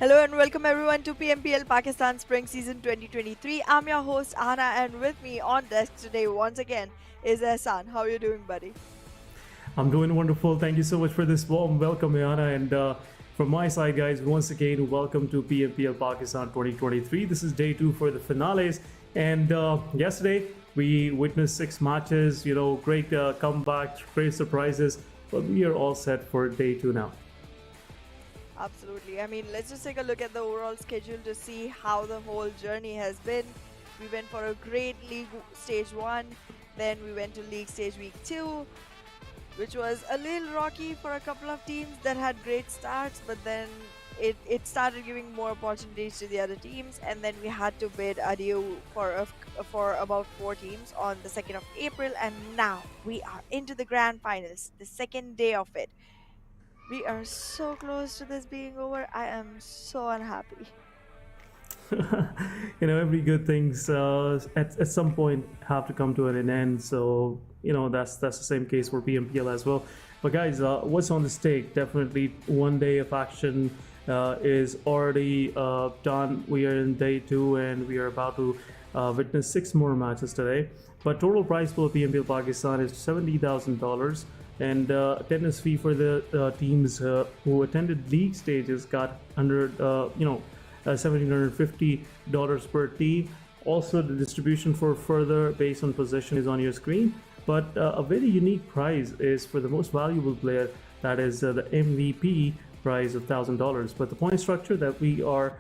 Hello and welcome everyone to PMPL Pakistan Spring Season 2023. I'm your host Anna, and with me on desk today once again is Ehsan. How are you doing, buddy? I'm doing wonderful. Thank you so much for this warm welcome, Yana. And from my side, guys, once again, welcome to PMPL Pakistan 2023. This is day two for the finales. And yesterday, we witnessed six matches, great comebacks, great surprises. But we are all set for day two now. Absolutely. I mean, let's just take a look at the overall schedule to see how the whole journey has been. We went for a great League Stage 1, then we went to League Stage Week 2, which was a little rocky for a couple of teams that had great starts, but then it started giving more opportunities to the other teams, and then we had to bid adieu for about 4 teams on the 2nd of April, and now we are into the grand finals, the second day of it. We are so close to this being over. I am so unhappy. Every good things at some point have to come to an end. So that's the same case for PMPL as well. But guys, what's on the stake? Definitely one day of action is already done. We are in day two, and we are about to witness 6 more matches today. But total prize pool of PMPL Pakistan is $70,000. And attendance fee for the teams who attended league stages got under $1,750 per team. Also, the distribution for further based on position is on your screen. But a very unique prize is for the most valuable player. That is the MVP prize of $1,000. But the point structure that we are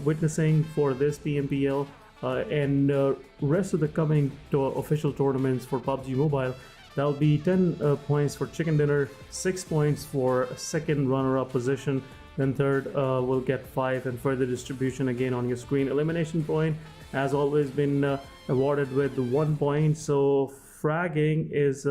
witnessing for this PMPL and rest of the coming official tournaments for PUBG Mobile, that'll be 10 points for chicken dinner, 6 points for second runner-up position, then third will get 5, and further distribution again on your screen. Elimination point has always been awarded with 1 point, so fragging is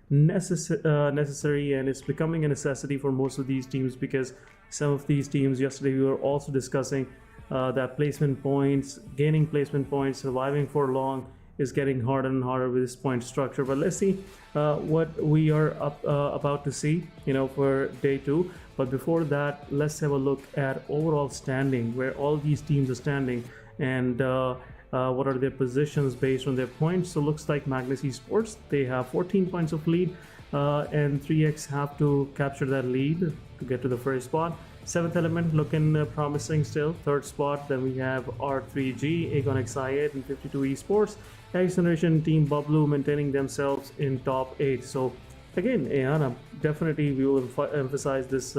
necessary, and it's becoming a necessity for most of these teams, because some of these teams, yesterday we were also discussing that placement points, gaining placement points, surviving for long is getting harder and harder with this point structure. But let's see what we are about to see for day two. But before that, let's have a look at overall standing, where all these teams are standing, and what are their positions based on their points. So looks like Magnus Esports, they have 14 points of lead, and 3x have to capture that lead to get to the first spot. 7th Element looking promising still, 3rd spot. Then we have R3G, Aegon XI8, and 52 Esports. XGeneration, Team Bublu maintaining themselves in top 8. So again, Ayana, definitely we will emphasize this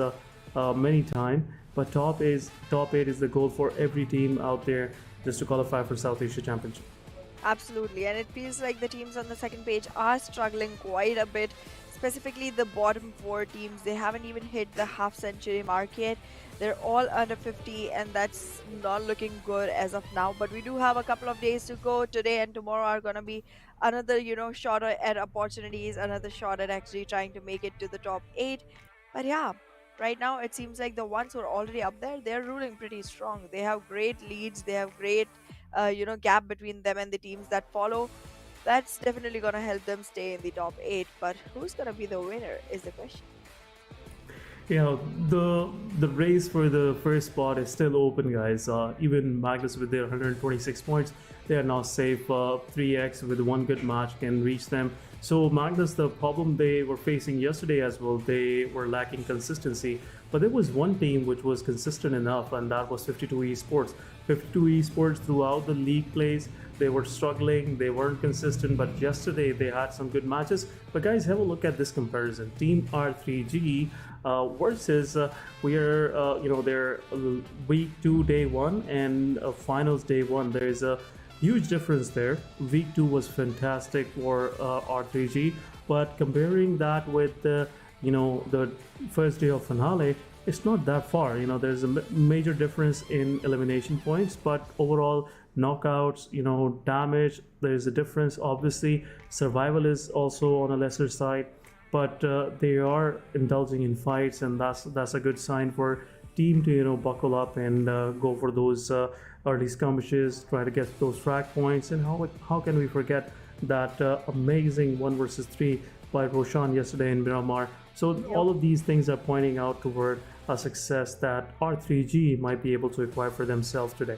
many times, but top 8 is the goal for every team out there just to qualify for South Asia Championship. Absolutely, and it feels like the teams on the second page are struggling quite a bit. Specifically, the bottom 4 teams, they haven't even hit the half-century mark yet. They're all under 50, and that's not looking good as of now. But we do have a couple of days to go. Today and tomorrow are going to be another, shot at opportunities, another shot at actually trying to make it to the top 8. But yeah, right now it seems like the ones who are already up there, they're ruling pretty strong. They have great leads. They have great, gap between them and the teams that follow. That's definitely going to help them stay in the top 8. But who's going to be the winner is the question. The race for the first spot is still open, guys. Even Magnus with their 126 points, they are now safe. 3x with one good match can reach them. So Magnus, the problem they were facing yesterday as well, they were lacking consistency. But there was one team which was consistent enough, and that was 52 Esports. 52 Esports throughout the league plays, they were struggling, they weren't consistent, but yesterday they had some good matches. But guys, have a look at this comparison. Team R3G versus we are their week 2 day 1 and finals day 1. There is a huge difference there. Week 2 was fantastic for R3G, but comparing that with the first day of finale, it's not that far. There's a major difference in elimination points, but overall knockouts, damage, there's a difference. Obviously, survival is also on a lesser side, but they are indulging in fights, and that's a good sign for team to buckle up and go for those early skirmishes, try to get those frag points. And how can we forget that amazing 1 versus 3 by Roshan yesterday in Miramar. So Yep. all of these things are pointing out toward a success that R3G might be able to acquire for themselves today.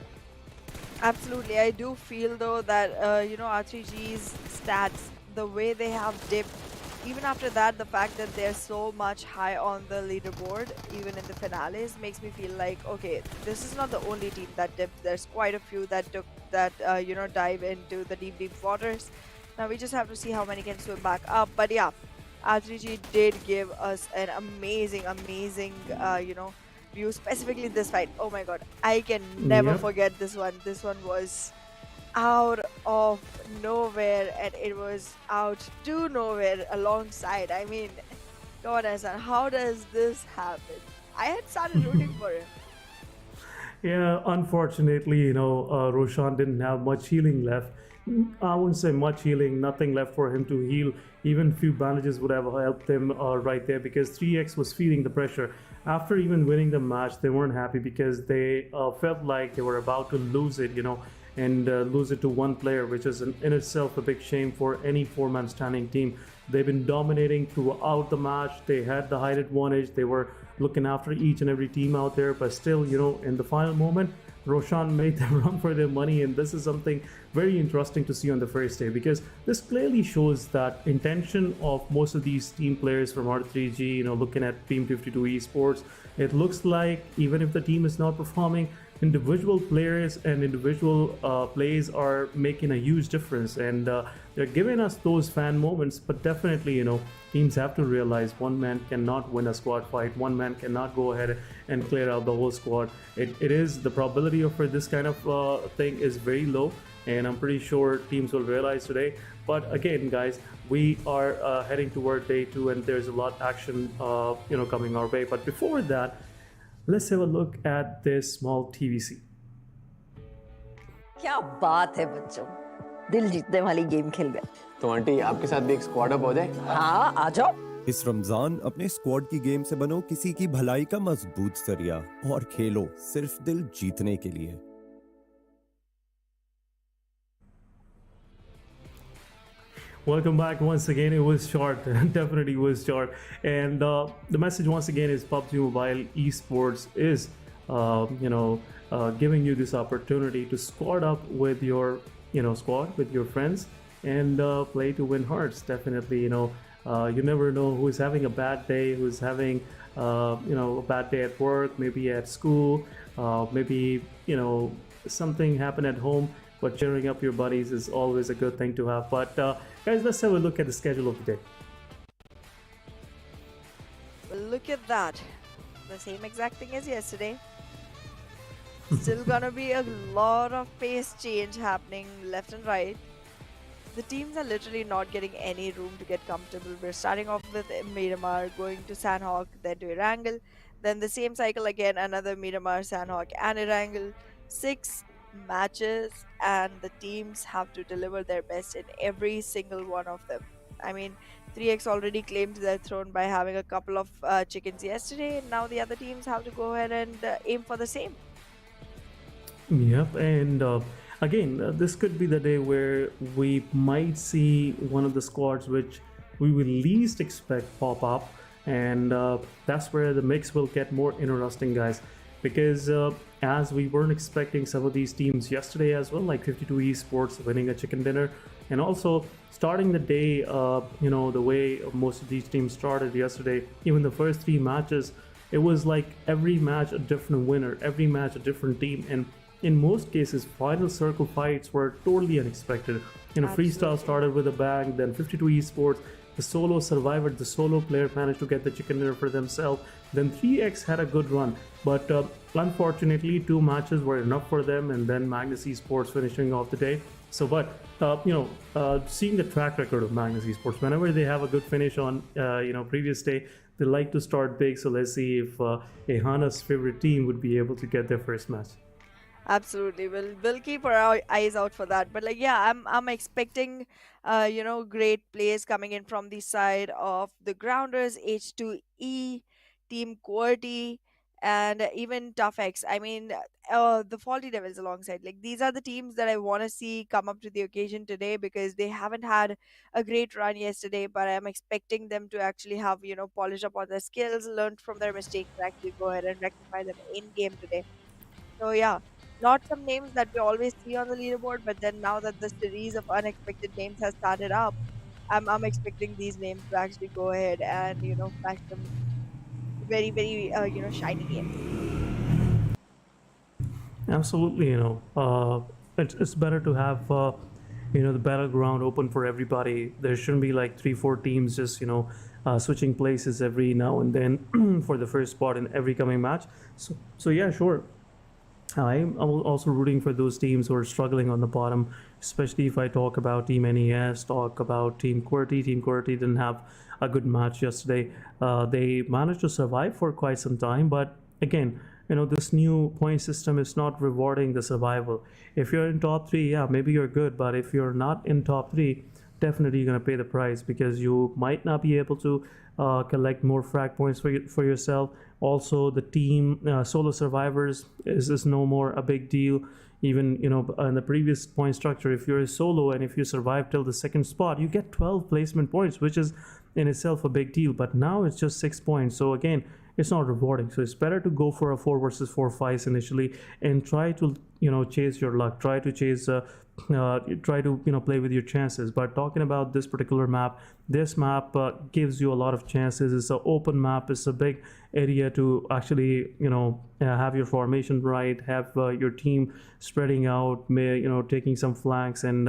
Absolutely. I do feel though that R3G's stats, the way they have dipped, even after that, the fact that they're so much high on the leaderboard, even in the finales, makes me feel like, okay, this is not the only team that dipped. There's quite a few that took that dive into the deep waters. Now we just have to see how many can swim back up. But yeah, R3G did give us an amazing view, specifically this fight. Oh my god, I can never Yep. forget this one. This one was out of nowhere and it was out to nowhere alongside. I mean, God, Hassan, how does this happen? I had started rooting for him. Yeah, unfortunately, Roshan didn't have much healing left. I wouldn't say much healing, nothing left for him to heal. Even few bandages would have helped him right there because 3x was feeling the pressure. After even winning the match, they weren't happy because they felt like they were about to lose it, and lose it to one player, which is in itself a big shame for any four-man standing team. They've been dominating throughout the match. They had the height advantage. They were looking after each and every team out there, but still, in the final moment, Roshan made them run for their money, and this is something very interesting to see on the first day because this clearly shows that intention of most of these team players from R3G. Looking at Team 52 Esports, it looks like even if the team is not performing, individual players and individual plays are making a huge difference, and they're giving us those fan moments. But definitely, teams have to realize one man cannot win a squad fight. One man cannot go ahead and clear out the whole squad. It is the probability of for this kind of thing is very low, and I'm pretty sure teams will realize today. But again, guys, we are heading toward day two, and there's a lot action, coming our way. But before that, let's have a look at this small TVC. क्या बात है बच्चों, दिल जीतने वाली game खेल गए। तो आंटी आपके साथ भी एक स्क्वाड अप हो जाए। हाँ आ जाओ। इस रमजान अपने स्क्वाड की गेम से बनो किसी की भलाई का मजबूत जरिया और खेलो सिर्फ दिल जीतने के लिए। Welcome back once again. It was short, definitely was short. And the message once again is PUBG Mobile Esports is, giving you this opportunity to squad up with your, squad with your friends and play to win hearts. Definitely, you never know who's having a bad day, who's having, a bad day at work, maybe at school, maybe, something happened at home. But cheering up your buddies is always a good thing to have. But guys, let's have a look at the schedule of the day. Well, look at that. The same exact thing as yesterday. Still gonna be a lot of pace change happening left and right. The teams are literally not getting any room to get comfortable. We're starting off with Miramar, going to Sanhok, then to Erangel. Then the same cycle again, another Miramar, Sanhok, and Erangel. 6 matches, and the teams have to deliver their best in every single one of them. I mean, 3x already claimed their throne by having a couple of chickens yesterday. Now the other teams have to go ahead and aim for the same. Yep, and again, this could be the day where we might see one of the squads which we will least expect pop up, and that's where the mix will get more interesting, guys. Because as we weren't expecting some of these teams yesterday as well, like 52 Esports winning a chicken dinner, and also starting the day, the way most of these teams started yesterday, even the first 3 matches, it was like every match a different winner, every match a different team, and in most cases, final circle fights were totally unexpected. Freestyle started with a bang, then 52 Esports, the solo survivor, the solo player managed to get the chicken dinner for themselves. Then 3x had a good run, but unfortunately, 2 matches were enough for them, and then Magnus Esports finishing off the day. So, but seeing the track record of Magnus Esports, whenever they have a good finish on previous day, they like to start big. So let's see if Ehana's favorite team would be able to get their first match. Absolutely, we'll keep our eyes out for that. But like, yeah, I'm expecting, great plays coming in from the side of the Grounders, H2E, Team QWERTY, and even Tough X. I mean, the Faulty Devils alongside. Like these are the teams that I want to see come up to the occasion today because they haven't had a great run yesterday. But I'm expecting them to actually have polish up on their skills, learn from their mistakes, and actually go ahead and rectify them in game today. So yeah, not some names that we always see on the leaderboard, but then now that the series of unexpected names has started up, I'm expecting these names to actually go ahead and flash some very very shining names. Absolutely, it's better to have the battleground open for everybody. There shouldn't be like 3 4 teams just switching places every now and then for the first spot in every coming match. So yeah, sure. I'm also rooting for those teams who are struggling on the bottom, especially if I talk about Team NES, talk about Team QWERTY. Team QWERTY didn't have a good match yesterday. They managed to survive for quite some time, but again, this new point system is not rewarding the survival. If you're in top three, yeah, maybe you're good, but if you're not in top three, definitely you're going to pay the price because you might not be able to collect more frag points for yourself. Also, the team solo survivors is no more a big deal. Even in the previous point structure, if you're a solo and if you survive till the second spot, you get 12 placement points, which is in itself a big deal. But now it's just 6 points. So again, it's not rewarding. So it's better to go for a 4 versus 4 fights initially and try to chase your luck. Try to chase try to play with your chances. But talking about this particular map, this map gives you a lot of chances. It's an open map. It's a big area to actually have your formation right, have your team spreading out, taking some flanks and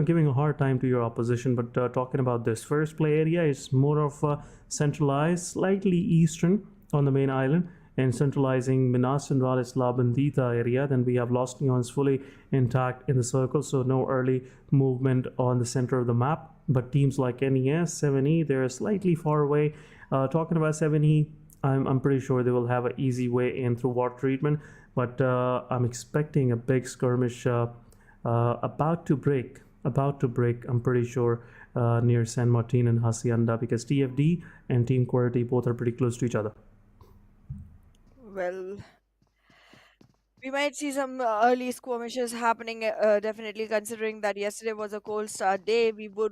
giving a hard time to your opposition. But talking about this first play area, it's more of centralized, slightly eastern on the main island, and centralizing Minas Centralis La Bandita area. Then we have Los Neons fully intact in the circle, so no early movement on the center of the map. But teams like NES, 7E, they're slightly far away. Talking about 7E, I'm pretty sure they will have an easy way in through water treatment, but I'm expecting a big skirmish about to break. I'm pretty sure near San Martin and Hacienda, because TFD and Team QWERTY both are pretty close to each other. Well, we might see some early skirmishes happening, definitely considering that yesterday was a cold start day. We would,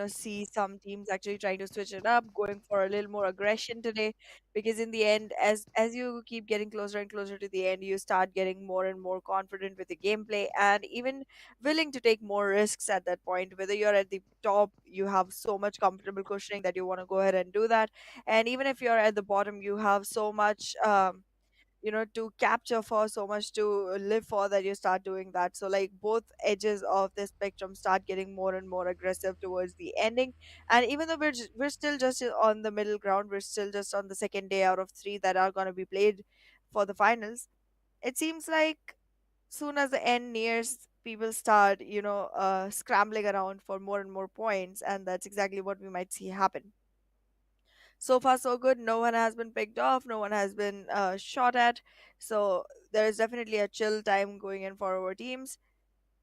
see some teams actually trying to switch it up, going for a little more aggression today. Because in the end, as you keep getting closer and closer to the end, you start getting more and more confident with the gameplay, and even willing to take more risks at that point. Whether you're at the top, you have so much comfortable cushioning that you want to go ahead and do that, and even if you're at the bottom, you have so much. To capture for, so much to live for, that you start doing that. So like both edges of the spectrum start getting more and more aggressive towards the ending. And even though we're still just on the middle ground, we're still just on the second day out of 3 that are going to be played for the finals. It seems like soon as the end nears, people start scrambling around for more and more points, and that's exactly what we might see happen. So far so good. No one has been picked off, no one has been shot at. So there is definitely a chill time going in for our teams,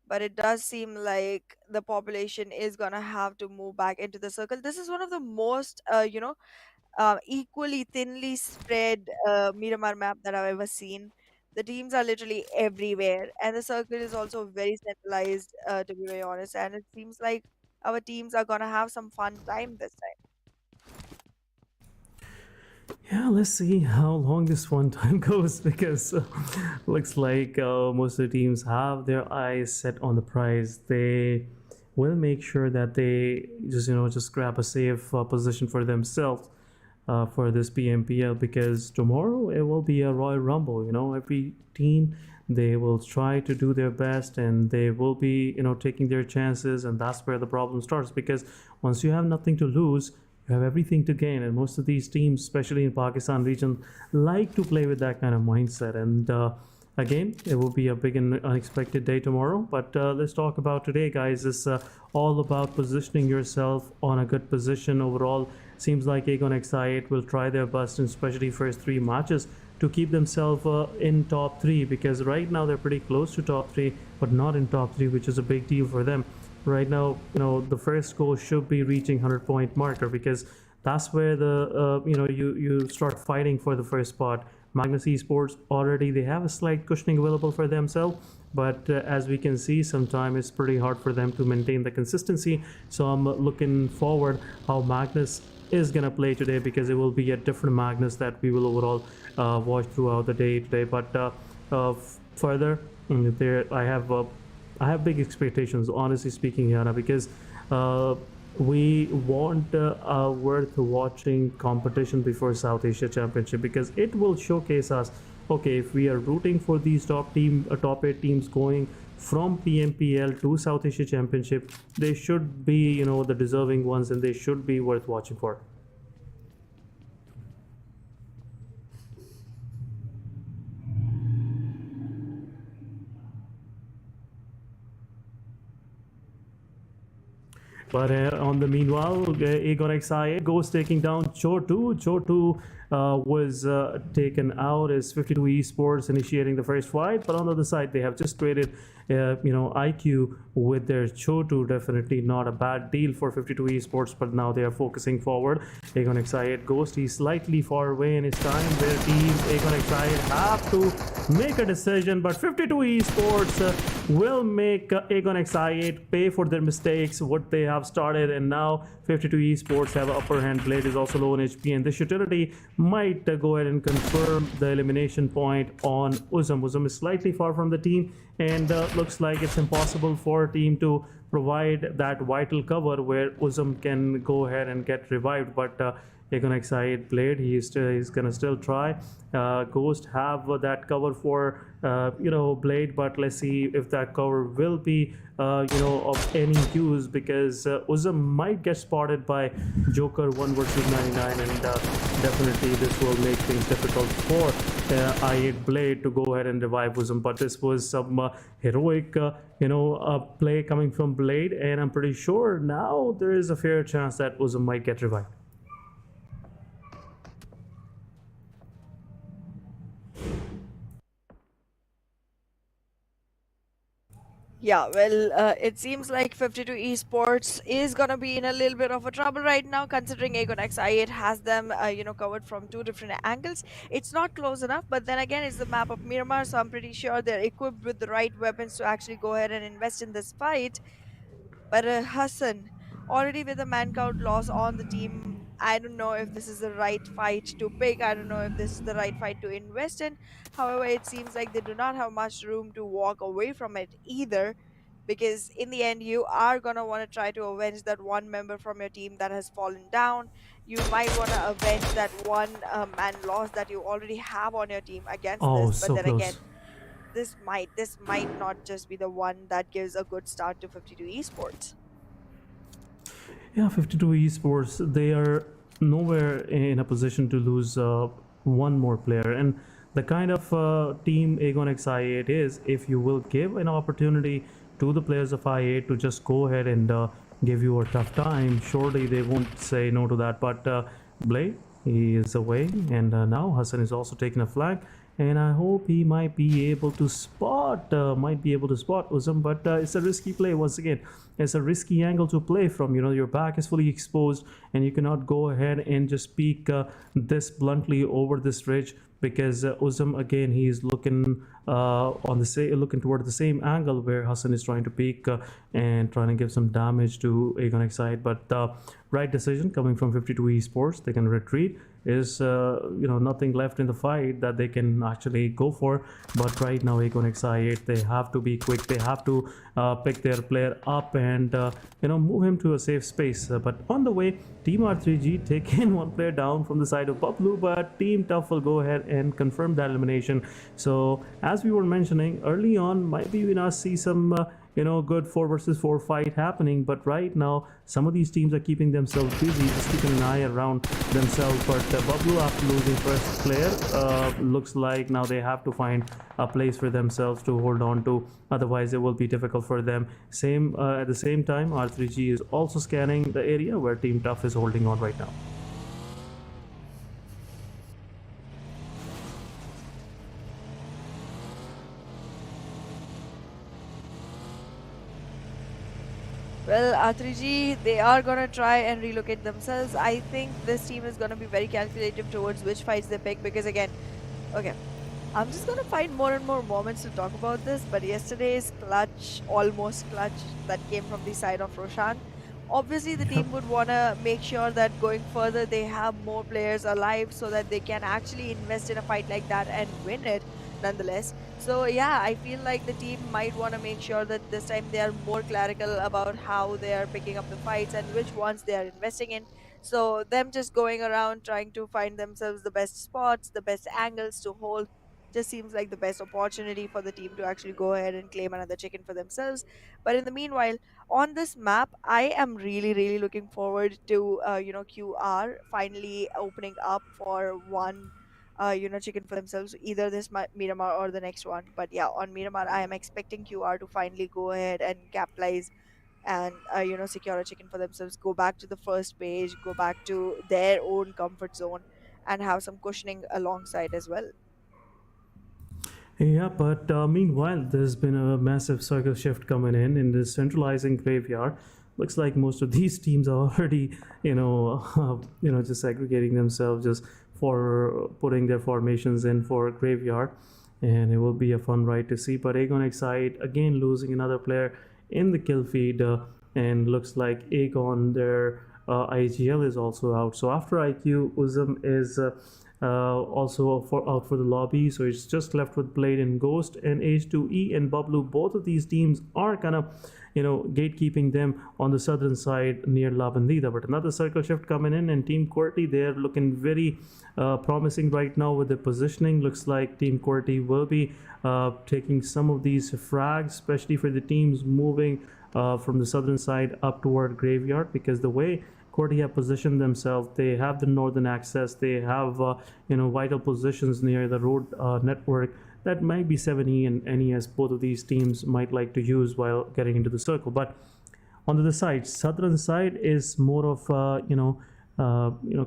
but it does seem like the population is gonna have to move back into the circle. This is one of the most equally thinly spread Miramar map that I've ever seen. The teams are literally everywhere, and the circle is also very centralized, to be very honest, and it seems like our teams are gonna have some fun time this time. Yeah, let's see how long this one time goes, because looks like most of the teams have their eyes set on the prize. They will make sure that they just grab a safe position for themselves for this PMPL, because tomorrow it will be a Royal Rumble. Every team, they will try to do their best, and they will be taking their chances, and that's where the problem starts, because once you have nothing to lose, you have everything to gain. And most of these teams, especially in Pakistan region, like to play with that kind of mindset. And again, it will be a big and unexpected day tomorrow. But let's talk about today, guys. It's all about positioning yourself on a good position overall. Seems like Aegon X8 will try their best, especially first 3 matches, to keep themselves in top 3, because right now they're pretty close to top 3, but not in top 3, which is a big deal for them. Right now, the first goal should be reaching 100-point marker, because That's where the you start fighting for the first spot. Magnus Esports already they have a slight cushioning available for themselves, but as we can see, sometimes it's pretty hard for them to maintain the consistency. So I'm looking forward how Magnus is gonna play today, because it will be a different Magnus that we will overall watch throughout the day today. But further, there I have big expectations, honestly speaking, Yana, because we want a worth watching competition before South Asia Championship, because it will showcase us. Okay, if we are rooting for these top 8 teams going from PMPL to South Asia Championship, they should be the deserving ones, and they should be worth watching for. But on the meanwhile, Aegon XIA goes taking down Chotu. Chotu was taken out as 52 Esports initiating the first fight. But on the other side, they have just traded, IQ with their Chotu. Definitely not a bad deal for 52 Esports. But now they are focusing forward. Aegon XIA Ghost, he's slightly far away in his time. Their team, Aegon XIA, have to make a decision. But 52 Esports will make Aegon XI8 pay for their mistakes, what they have started, and now 52 Esports have upper hand. Blade is also low on HP, and this utility might go ahead and confirm the elimination point on Uzum. Uzum is slightly far from the team, and looks like it's impossible for a team to provide that vital cover where Uzum can go ahead and get revived. But Aegon XI8 Blade, he's gonna still try. Ghost have that cover for Blade, but let's see if that cover will be of any use, because Uzum might get spotted by Joker 1 versus 99, and definitely this will make things difficult for I8 Blade to go ahead and revive Uzum. But this was some heroic play coming from Blade, and I'm pretty sure now there is a fair chance that Uzum might get revived. Yeah, well, it seems like 52 Esports is gonna be in a little bit of a trouble right now, considering Aegon XI8 has them, covered from 2 different angles. It's not close enough, but then again, it's the map of Miramar, so I'm pretty sure they're equipped with the right weapons to actually go ahead and invest in this fight. But Hassan, already with a man count loss on the team, I don't know if this is the right fight to pick. I don't know if this is the right fight to invest in. However, it seems like they do not have much room to walk away from it either, because in the end, you are going to want to try to avenge that one member from your team that has fallen down. You might want to avenge that one man loss that you already have on your team against Oh, this. But so then again, close. this might not just be the one that gives a good start to 52 Esports. Yeah, 52 Esports, they are nowhere in a position to lose one more player. And the kind of team Aegon XI8 is, if you will give an opportunity to the players of I8 to just go ahead and give you a tough time, surely they won't say no to that. But Blade, he is away, and now Hassan is also taking a flag. And I hope he might be able to spot Uzum, but it's a risky play once again. It's a risky angle to play from. Your back is fully exposed, and you cannot go ahead and just peek this bluntly over this ridge, because Uzum again, he's looking looking toward the same angle where Hassan is trying to peek and trying to give some damage to Aegon XI. But right decision coming from 52 Esports. They can retreat. Is nothing left in the fight that they can actually go for. But right now, Aegon XI8, they have to be quick. They have to pick their player up and move him to a safe space. But on the way, Team R3G taking one player down from the side of Bablu, but Team Tough will go ahead and confirm that elimination. So as we were mentioning early on, might be we not see some good 4 versus 4 fight happening, but right now some of these teams are keeping themselves busy, just keeping an eye around themselves. But Bablu, after losing first player, looks like now they have to find a place for themselves to hold on to, otherwise it will be difficult for them. At the same time, R3G is also scanning the area where Team Tough is holding on right now. Well, R3G, they are gonna try and relocate themselves. I think this team is gonna be very calculative towards which fights they pick because again, okay, I'm just gonna find more and more moments to talk about this, but yesterday's clutch, almost clutch, that came from the side of Roshan. Obviously, the team would wanna make sure that going further they have more players alive so that they can actually invest in a fight like that and win it nonetheless. So yeah, I feel like the team might wanna make sure that this time they are more clerical about how they are picking up the fights and which ones they are investing in. So them just going around trying to find themselves the best spots, the best angles to hold just seems like the best opportunity for the team to actually go ahead and claim another chicken for themselves. But in the meanwhile, on this map, I am really looking forward to QR finally opening up for one chicken for themselves, either this Miramar or the next one. But yeah, on Miramar, I am expecting QR to finally go ahead and capitalize and secure a chicken for themselves, go back to the first page, go back to their own comfort zone, and have some cushioning alongside as well. Yeah, but meanwhile, there's been a massive circle shift coming in this centralizing graveyard. Looks like most of these teams are already, just segregating themselves just for putting their formations in for graveyard, and it will be a fun ride to see. But Aegon Excite again losing another player in the kill feed, and looks like Aegon their IGL is also out. So after IQ, Uzum is also out for the lobby, so it's just left with Blade and Ghost, and H2E and Bablu. Both of these teams are kind of gatekeeping them on the southern side near La Bandida. But another circle shift coming in, and Team QWERTY, they're looking very promising right now with the positioning. Looks like Team QWERTY will be taking some of these frags, especially for the teams moving from the southern side up toward graveyard, because the way QWERTY have positioned themselves, they have the northern access, they have vital positions near the road network that might be 7E and NES, both of these teams might like to use while getting into the circle. But on the other side, southern side is more of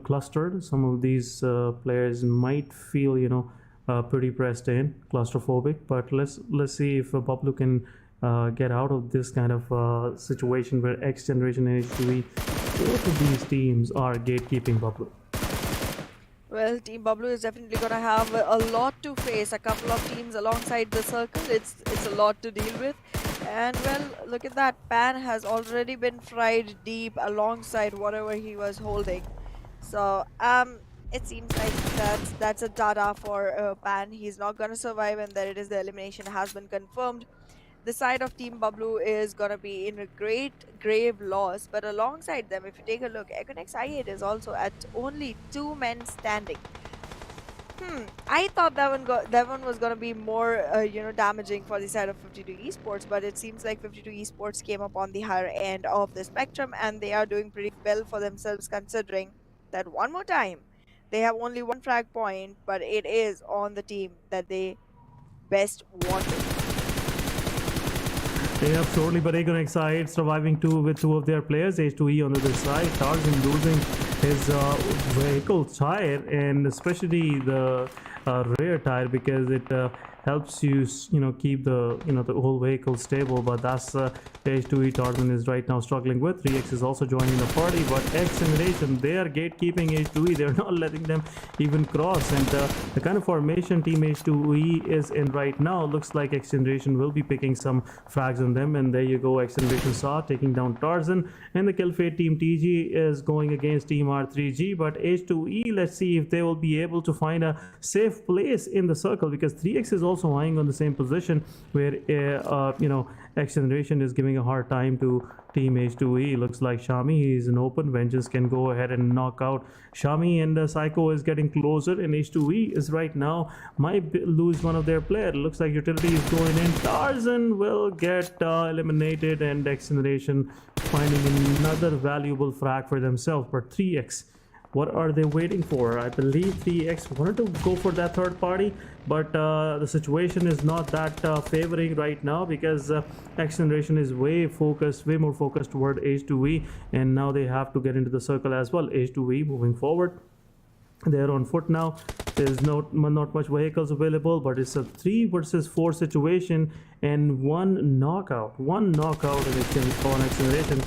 clustered. Some of these players might feel pretty pressed in, claustrophobic. But let's see if Bablu can get out of this kind of situation where XGeneration and H2E, both of these teams are gatekeeping Bablu. Well, Team Bablu is definitely going to have a lot to face. A couple of teams alongside the circle. It's a lot to deal with. And well, look at that. Pan has already been fried deep alongside whatever he was holding. So it seems like that's a data for Pan. He's not going to survive, and there it is. The elimination has been confirmed. The side of Team Bablu is gonna be in a grave loss, but alongside them, if you take a look, Econex I8 is also at only 2 men standing. I thought that one was gonna be more damaging for the side of 52 Esports, but it seems like 52 Esports came up on the higher end of the spectrum, and they are doing pretty well for themselves, considering that one more time they have only 1 frag point, but it is on the team that they best wanted. Yeah, surely, but Aegon Excite surviving with two of their players, H2E on the other side. Tarzan losing his vehicle tire, and especially the rear tire, because it helps you keep the the whole vehicle stable. But that's H2E Tarzan is right now struggling with. 3x is also joining the party, but XGeneration, they are gatekeeping H2E. They're not letting them even cross, and the kind of formation Team H2E is in right now looks like XGeneration will be picking some frags on them. And there you go, XGeneration saw taking down Tarzan, and the kill fate Team TG is going against Team R3G. But H2E, let's see if they will be able to find a safe place in the circle, because 3x is also eyeing on the same position where XGeneration is giving a hard time to Team H2E. Looks like Shami is an open. Vengeance can go ahead and knock out Shami, and Psycho is getting closer, and H2E is right now might lose one of their players. Looks like Utility is going in. Tarzan will get eliminated, and XGeneration finding another valuable frag for themselves. But 3x, what are they waiting for? I believe 3x wanted to go for that third party, but the situation is not that favoring right now, because XGeneration is way more focused toward H2E, and now they have to get into the circle as well. H2E moving forward. They're on foot now. There's not much vehicles available, but it's a 3 versus 4 situation, and one knockout in XGeneration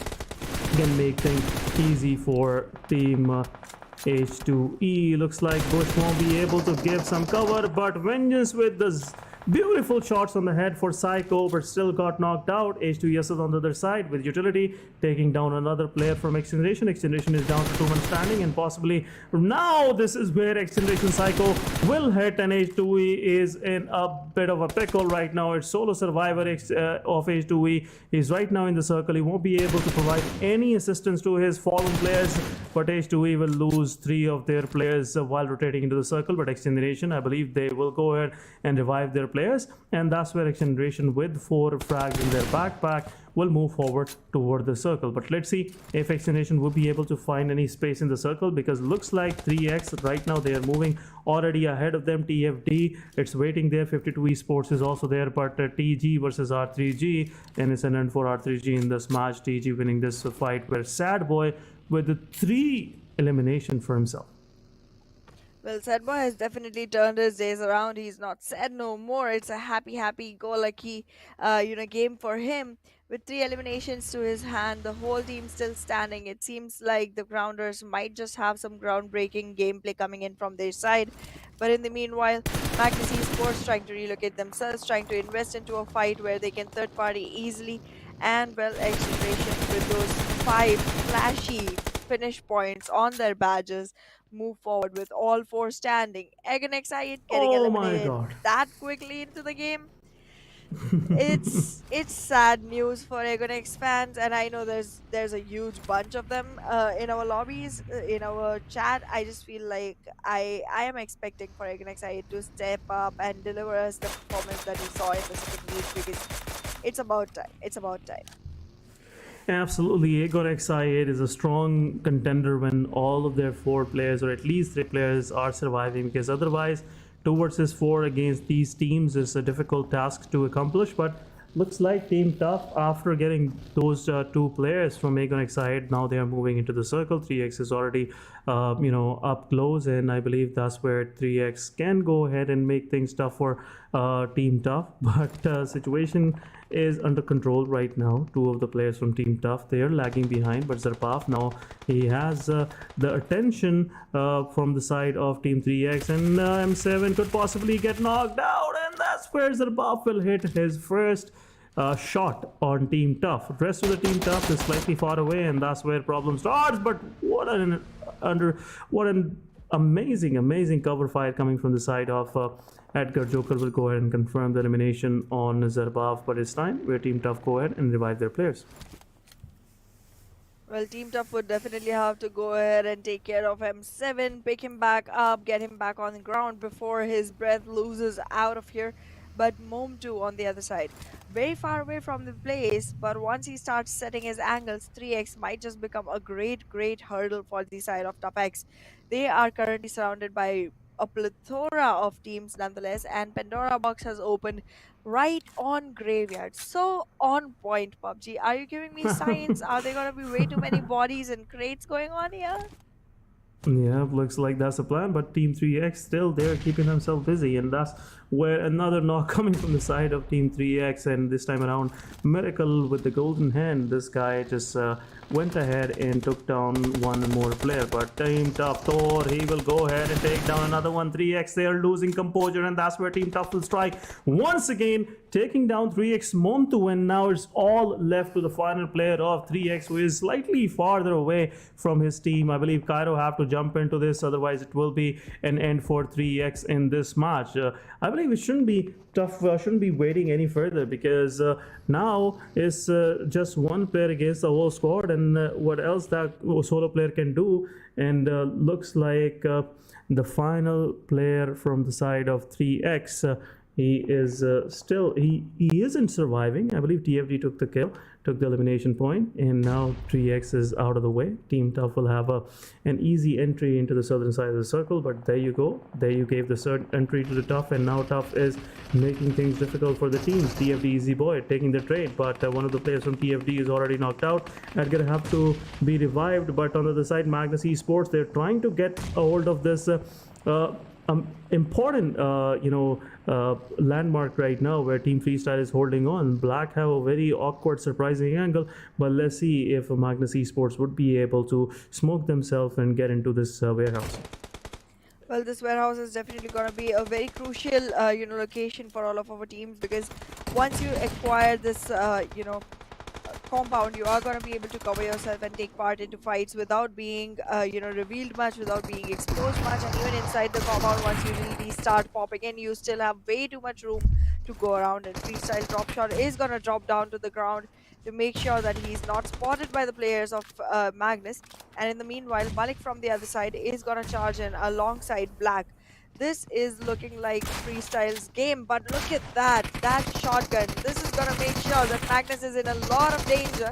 can make things easy for team H2E. Looks like Bush won't be able to give some cover, but Vengeance with the beautiful shots on the head for Psycho, but still got knocked out. H2E is on the other side with Utility taking down another player from XGeneration. XGeneration is down to 2-man standing, and possibly now this is where XGeneration Psycho will hit, and H2E is in a bit of a pickle right now. It's solo survivor of H2E. He's right now in the circle. He won't be able to provide any assistance to his fallen players, but H2E will lose 3 of their players while rotating into the circle. But XGeneration, I believe they will go ahead and revive their players, and that's where XGeneration with 4 frags in their backpack will move forward toward the circle. But let's see if XGeneration will be able to find any space in the circle, because looks like 3x right now they are moving already ahead of them. TFD, it's waiting there. 52 Esports is also there, but TG versus R3G, and it's an end for R3G in this match. TG winning this fight, where Sad Boy with the 3 elimination for himself. Well, Sad Boy has definitely turned his days around. He's not sad no more. It's a happy-go-lucky, game for him. With 3 eliminations to his hand, the whole team still standing. It seems like the Grounders might just have some groundbreaking gameplay coming in from their side. But in the meanwhile, Magnus Esports trying to relocate themselves, trying to invest into a fight where they can third party easily. And well, XGeneration with those 5 flashy finish points on their badges move forward with all 4 standing. Egan Excited getting eliminated that quickly into the game. It's sad news for Egon X fans, and I know there's a huge bunch of them in our lobbies, in our chat. I just feel like I am expecting for Egon Excited to step up and deliver us the performance that we saw in the second week, because it's about time. It's about time. Absolutely, Aegon XI8 is a strong contender when all of their 4 players, or at least 3 players, are surviving, because otherwise 2 versus 4 against these teams is a difficult task to accomplish. But looks like Team Tough, after getting those 2 players from Aegon XI8, now they are moving into the circle. 3x is already up close, and I believe that's where 3x can go ahead and make things tough for Team Tough. But situation is under control right now. 2 of the players from Team Tough, they are lagging behind, but Zarpaf now, he has the attention from the side of Team 3x, and M7 could possibly get knocked out, and that's where Zarpaf will hit his first shot on Team Tough. The rest of the Team Tough is slightly far away, and that's where problem starts. But what an amazing cover fire coming from the side of Edgar. Joker will go ahead and confirm the elimination on Zarbav, but it's time where Team Tough go ahead and revive their players. Well, Team Tough would definitely have to go ahead and take care of M7, pick him back up, get him back on the ground before his breath loses out of here. But Mom2 on the other side, very far away from the place, but once he starts setting his angles, 3x might just become a great hurdle for the side of Top X. They are currently surrounded by a plethora of teams nonetheless, and Pandora box has opened right on Graveyard. So on point, PUBG. Are you giving me signs? Are there gonna be way too many bodies and crates going on here? Yeah, looks like that's the plan, but Team 3x still there keeping themselves busy, and that's where another knock coming from the side of Team 3x, and this time around Miracle with the golden hand. This guy just went ahead and took down one more player, but Team Tough Thor, he will go ahead and take down another one. 3x, they are losing composure, and that's where Team Tough will strike once again, taking down 3x Montu, and now it's all left to the final player of 3x, who is slightly farther away from his team. I believe Cairo have to jump into this, otherwise it will be an end for 3x in this match. I believe it shouldn't be tough, shouldn't be waiting any further, because now it's just one player against the whole squad, and what else that solo player can do. And looks like the final player from the side of 3x He is still he isn't surviving. I believe TFD took the kill, took the elimination point, and now 3x is out of the way. Team Tough will have an easy entry into the southern side of the circle, but there you go. There you gave the entry to the Tough, and now Tough is making things difficult for the teams. TFD Easy Boy taking the trade, but one of the players from TFD is already knocked out. Edgar have to be revived, but on the other side, Magnus Esports, they're trying to get a hold of this important landmark right now where Team Freestyle is holding on. Black have a very awkward surprising angle, but let's see if Magnus Esports would be able to smoke themselves and get into this warehouse. Well, this warehouse is definitely going to be a very crucial, location for all of our teams, because once you acquire this, compound, you are going to be able to cover yourself and take part into fights without being, revealed much, without being exposed much. And even inside the compound, once you really start popping in, you still have way too much room to go around. And Freestyle drop shot is going to drop down to the ground to make sure that he's not spotted by the players of Magnus. And in the meanwhile, Malik from the other side is going to charge in alongside Black. This is looking like Freestyle's game, but look at that shotgun. This is going to make sure that Magnus is in a lot of danger,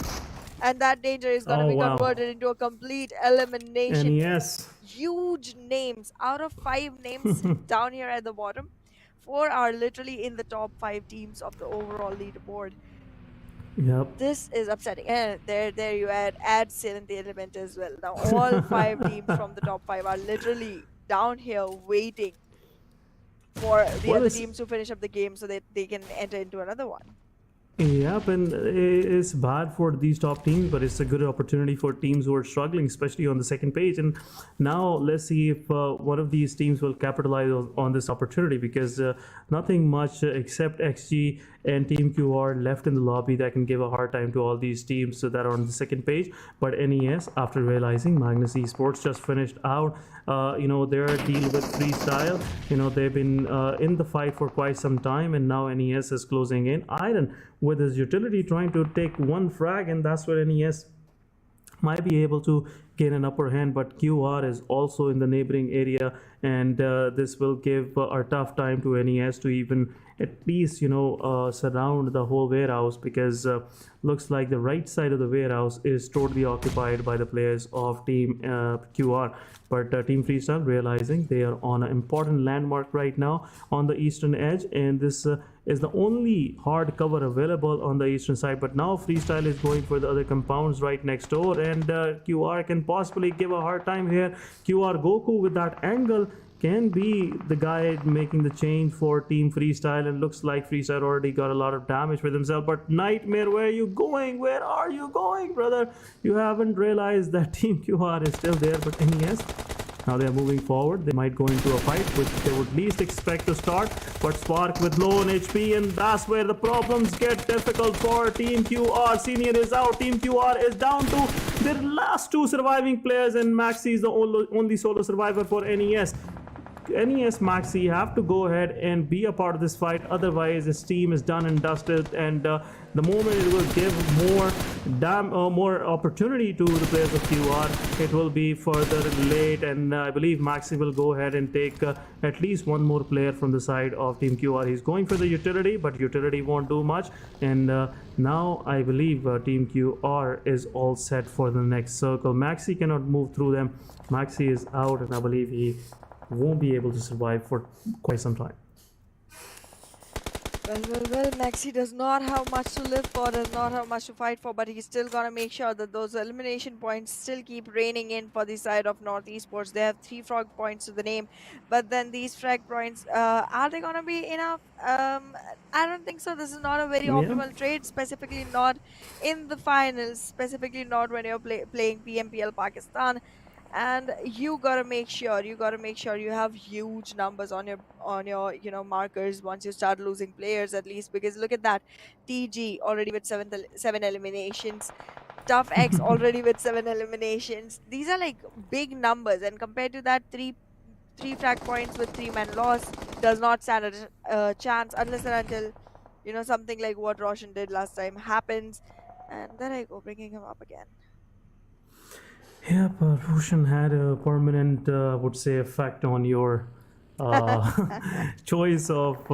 and that danger is going to be converted into a complete elimination. And yes, huge names. Out of 5 names down here at the bottom, 4 are literally in the top 5 teams of the overall leaderboard. Yep. This is upsetting. And there you add Sin in the element as well. Now all 5 teams from the top 5 are literally down here waiting for the other teams to finish up the game so that they can enter into another one. Yep, and it's bad for these top teams, but it's a good opportunity for teams who are struggling, especially on the second page. And now let's see if one of these teams will capitalize on this opportunity, because nothing much except XG and Team QR left in the lobby that can give a hard time to all these teams that are on the second page. But NES, after realizing Magnus Esports just finished out their deal with Freestyle, they've been in the fight for quite some time, and now NES is closing in. Iron with his utility trying to take one frag, and that's where NES might be able to gain an upper hand, but QR is also in the neighboring area, and this will give a tough time to NES to even at least surround the whole warehouse, because looks like the right side of the warehouse is totally occupied by the players of Team QR. But Team Freestyle, realizing they are on an important landmark right now on the eastern edge, and this is the only hard cover available on the eastern side. But now Freestyle is going for the other compounds right next door, and QR can possibly give a hard time here. QR Goku with that angle can be the guy making the change for Team Freestyle, and looks like Freestyle already got a lot of damage with himself. But Nightmare, where are you going? Where are you going, brother? You haven't realized that Team QR is still there, but NES, now they are moving forward. They might go into a fight, which they would least expect to start. But Spark with low on HP, and that's where the problems get difficult for Team QR. Senior is out. Team QR is down to their last 2 surviving players, and Maxi is the only solo survivor for NES. NES Maxi have to go ahead and be a part of this fight, otherwise this team is done and dusted, and the moment it will give more opportunity to the players of QR, it will be further late, and I believe Maxi will go ahead and take at least one more player from the side of Team QR. He's going for the utility, but utility won't do much, and now I believe Team QR is all set for the next circle. Maxi cannot move through them. Maxi is out, and I believe he won't be able to survive for quite some time. Well, Maxi does not have much to live for, does not have much to fight for, but he's still gonna make sure that those elimination points still keep raining in for the side of North Esports. They have 3 frag points to the name, but then these frag points, are they gonna be enough? I don't think so. This is not a very optimal trade, specifically not in the finals, specifically not when you're playing PMPL Pakistan. And you gotta make sure you have huge numbers on your markers once you start losing players, at least, because look at that. TG already with 7 eliminations, Tough X already with 7 eliminations. These are like big numbers, and compared to that, three frag points with 3-man loss does not stand a chance unless and until something like what Roshan did last time happens. And there I go, bringing him up again. Yeah, but Roshan had a permanent, I would say, effect on your choice of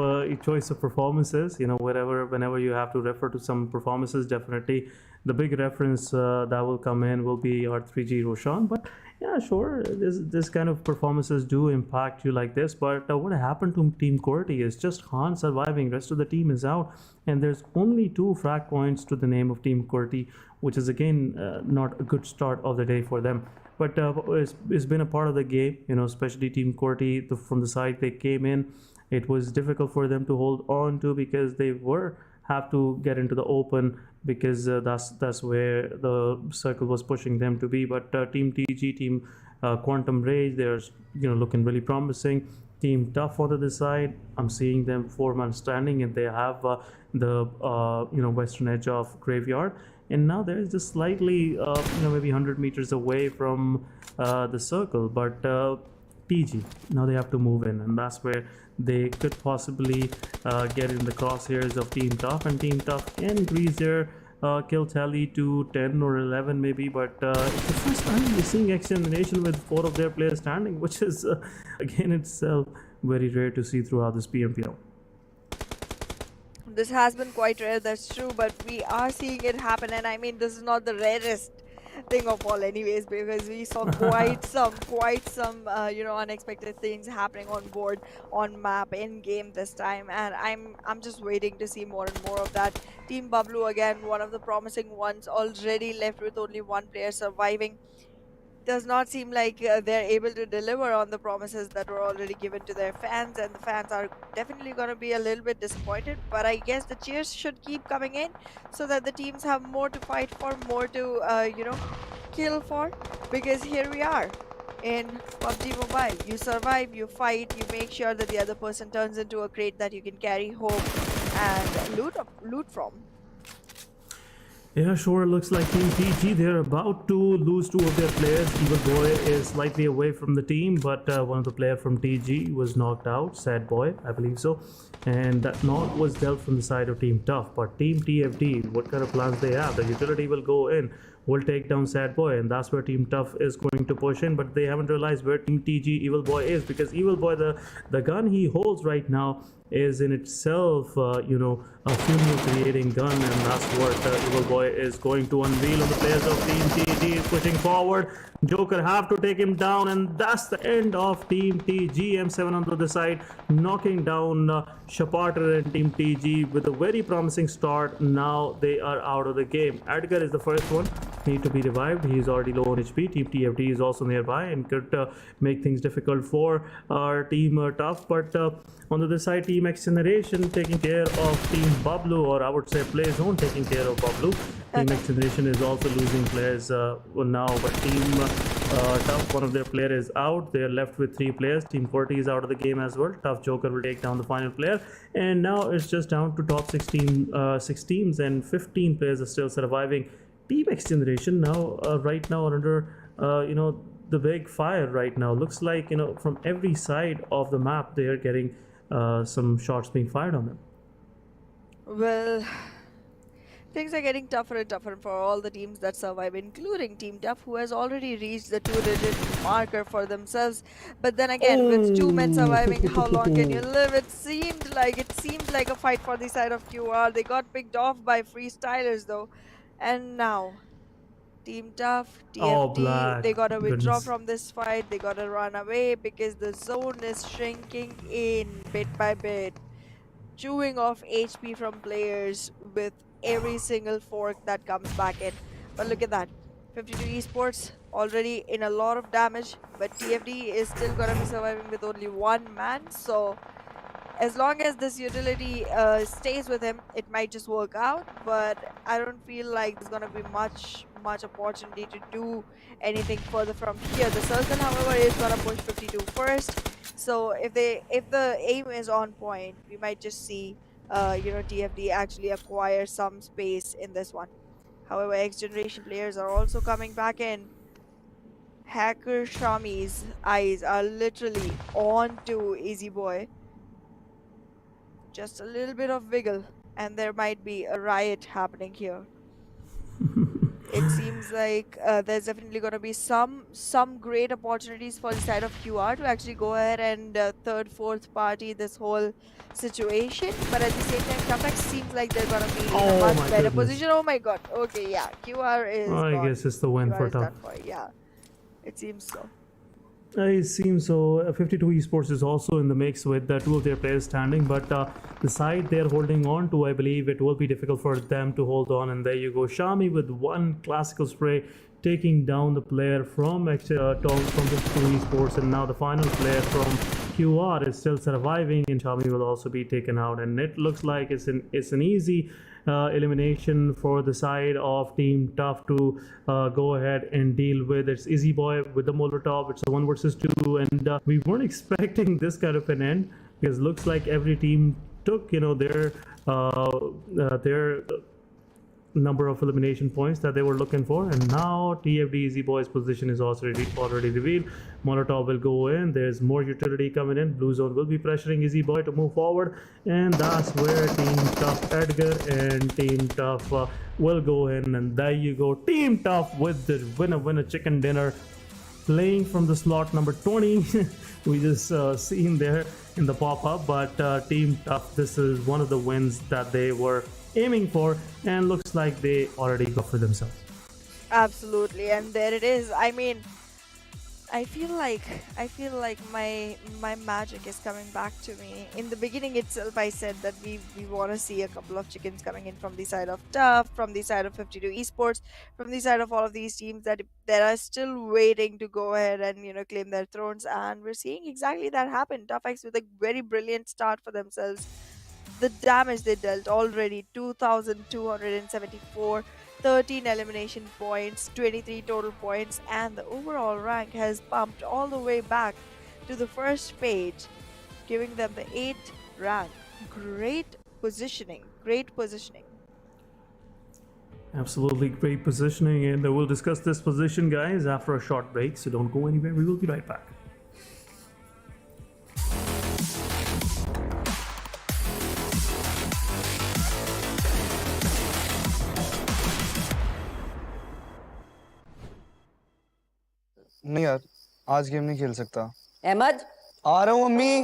performances. You know, whenever you have to refer to some performances, definitely the big reference that will come in will be our 3G Roshan. But yeah, sure, this kind of performances do impact you like this. But what happened to Team Corti is just Han surviving. Rest of the team is out, and there's only 2 frag points to the name of Team Corti, which is again not a good start of the day for them. But it's been a part of the game, you know, especially Team Corti, from the side they came in. It was difficult for them to hold on to because they were have to get into the open because that's where the circle was pushing them to be. But Team TG, Team Quantum Rage, they're looking really promising. Team Tough on the other side, I'm seeing them 4-man standing, and they have the western edge of Graveyard, and now they're just slightly maybe 100 meters away from the circle. But TG, now they have to move in, and that's where they could possibly get in the crosshairs of Team Tough, and Team Tough can increase their kill tally to 10 or 11 maybe. But it's the first time we're seeing XGeneration with 4 of their players standing, which is again itself very rare to see throughout this PMPL. This has been quite rare, that's true, but we are seeing it happen, and I mean, this is not the rarest thing of all anyways, because we saw quite some unexpected things happening on board, on map, in game this time, and I'm just waiting to see more and more of that. Team Bablu, again, one of the promising ones, already left with only 1 player surviving. Does not seem like they're able to deliver on the promises that were already given to their fans, and the fans are definitely going to be a little bit disappointed, but I guess the cheers should keep coming in so that the teams have more to fight for, more to kill for, because here we are in PUBG Mobile. You survive, you fight, you make sure that the other person turns into a crate that you can carry home and loot from. Yeah, sure. Looks like Team TG, they're about to lose 2 of their players. Evil Boy is slightly away from the team, but one of the players from TG was knocked out. Sad Boy, I believe so. And that knock was dealt from the side of Team Tough. But Team TFD, what kind of plans they have? The utility will go in, will take down Sad Boy, and that's where Team Tough is going to push in. But they haven't realized where Team TG Evil Boy is, because Evil Boy, the gun he holds right now is in itself, a funeral creating gun, and that's what Evil Boy is going to unveil on the players of Team TG. Pushing forward, Joker have to take him down, and that's the end of Team TG. M7 on the other side, knocking down Shaparter and Team TG with a very promising start. Now they are out of the game. Edgar is the first one, need to be revived. He is already low on HP. Team TFD is also nearby and could make things difficult for our Team Tough. But on the other side, Team XGeneration taking care of Team Bablu, or I would say Play Zone taking care of Bablu. Team XGeneration is also losing players now, but Team Tough, one of their players is out. They are left with 3 players. Team Corti is out of the game as well. Tough Joker will take down the final player, and now it's just down to top 6 teams, and 15 players are still surviving. Team XGeneration now, right now, are under the big fire right now. Looks like from every side of the map they are getting some shots being fired on them. Well, things are getting tougher and tougher for all the teams that survive, including Team Tough, who has already reached the 2-digit marker for themselves. But then again, with 2 men surviving, how long can you live? It seemed like a fight for the side of QR. They got picked off by freestylers though, and now Team Tough, Oh, TFD, they Black. gotta withdraw Goodness. from this fight. They gotta run away because the zone is shrinking in bit by bit, chewing off HP from players with every single fork that comes back in. But look at that, 52 Esports already in a lot of damage, but TFD is still gonna be surviving with only 1 man. So as long as this utility stays with him, it might just work out, but I don't feel like there's gonna be much opportunity to do anything further from here. The circle, however, is gonna push 52 first, so if the aim is on point, we might just see TFD actually acquire some space in this one. However, XGeneration players are also coming back in. Hacker Shami's eyes are literally on to Easy Boy. Just a little bit of wiggle and there might be a riot happening here. it seems like there's definitely going to be some great opportunities for the side of QR to actually go ahead and third, fourth party this whole situation. But at the same time, Capex seems like they're going to be in a Oh much my better goodness. position. Oh my god. Okay, yeah. QR is I gone. guess it's the win QR for is Tough. done for. Yeah, it seems so. It seems so. 52 Esports is also in the mix with two of their players standing, but the side they're holding on to, I believe it will be difficult for them to hold on. And there you go, Shami with one classical spray, taking down the player from from 52 Esports, and now the final player from QR is still surviving, and Shami will also be taken out. And it looks like it's an easy elimination for the side of Team Tough to go ahead and deal with. It's Easy Boy with the Molotov. It's a 1 versus 2, and we weren't expecting this kind of an end, because looks like every team took their number of elimination points that they were looking for. And now TFD Easy Boy's position is also already revealed. Molotov will go in. There's more utility coming in. Blue Zone will be pressuring Easy Boy to move forward, and that's where Team Tough Edgar and Team Tough will go in. And there you go, Team Tough with the winner chicken dinner, playing from the slot number 20. We just seen there in the pop-up, but Team Tough, this is one of the wins that they were aiming for, and looks like they already got for themselves. Absolutely, and there it is. I mean, I feel like my magic is coming back to me. In the beginning itself, I said that we want to see a couple of chickens coming in from the side of Tough, from the side of 52 Esports, from the side of all of these teams that are still waiting to go ahead and claim their thrones, and we're seeing exactly that happen. Tough X with a very brilliant start for themselves. The damage they dealt already, 2,274, 13 elimination points, 23 total points, and the overall rank has bumped all the way back to the first page, giving them the 8th rank. Great positioning. Absolutely great positioning, and we'll discuss this position, guys, after a short break, so don't go anywhere. We will be right back. नहीं यार, आज game नहीं खेल सकता। अहमद, आ रहा हूँ mummy.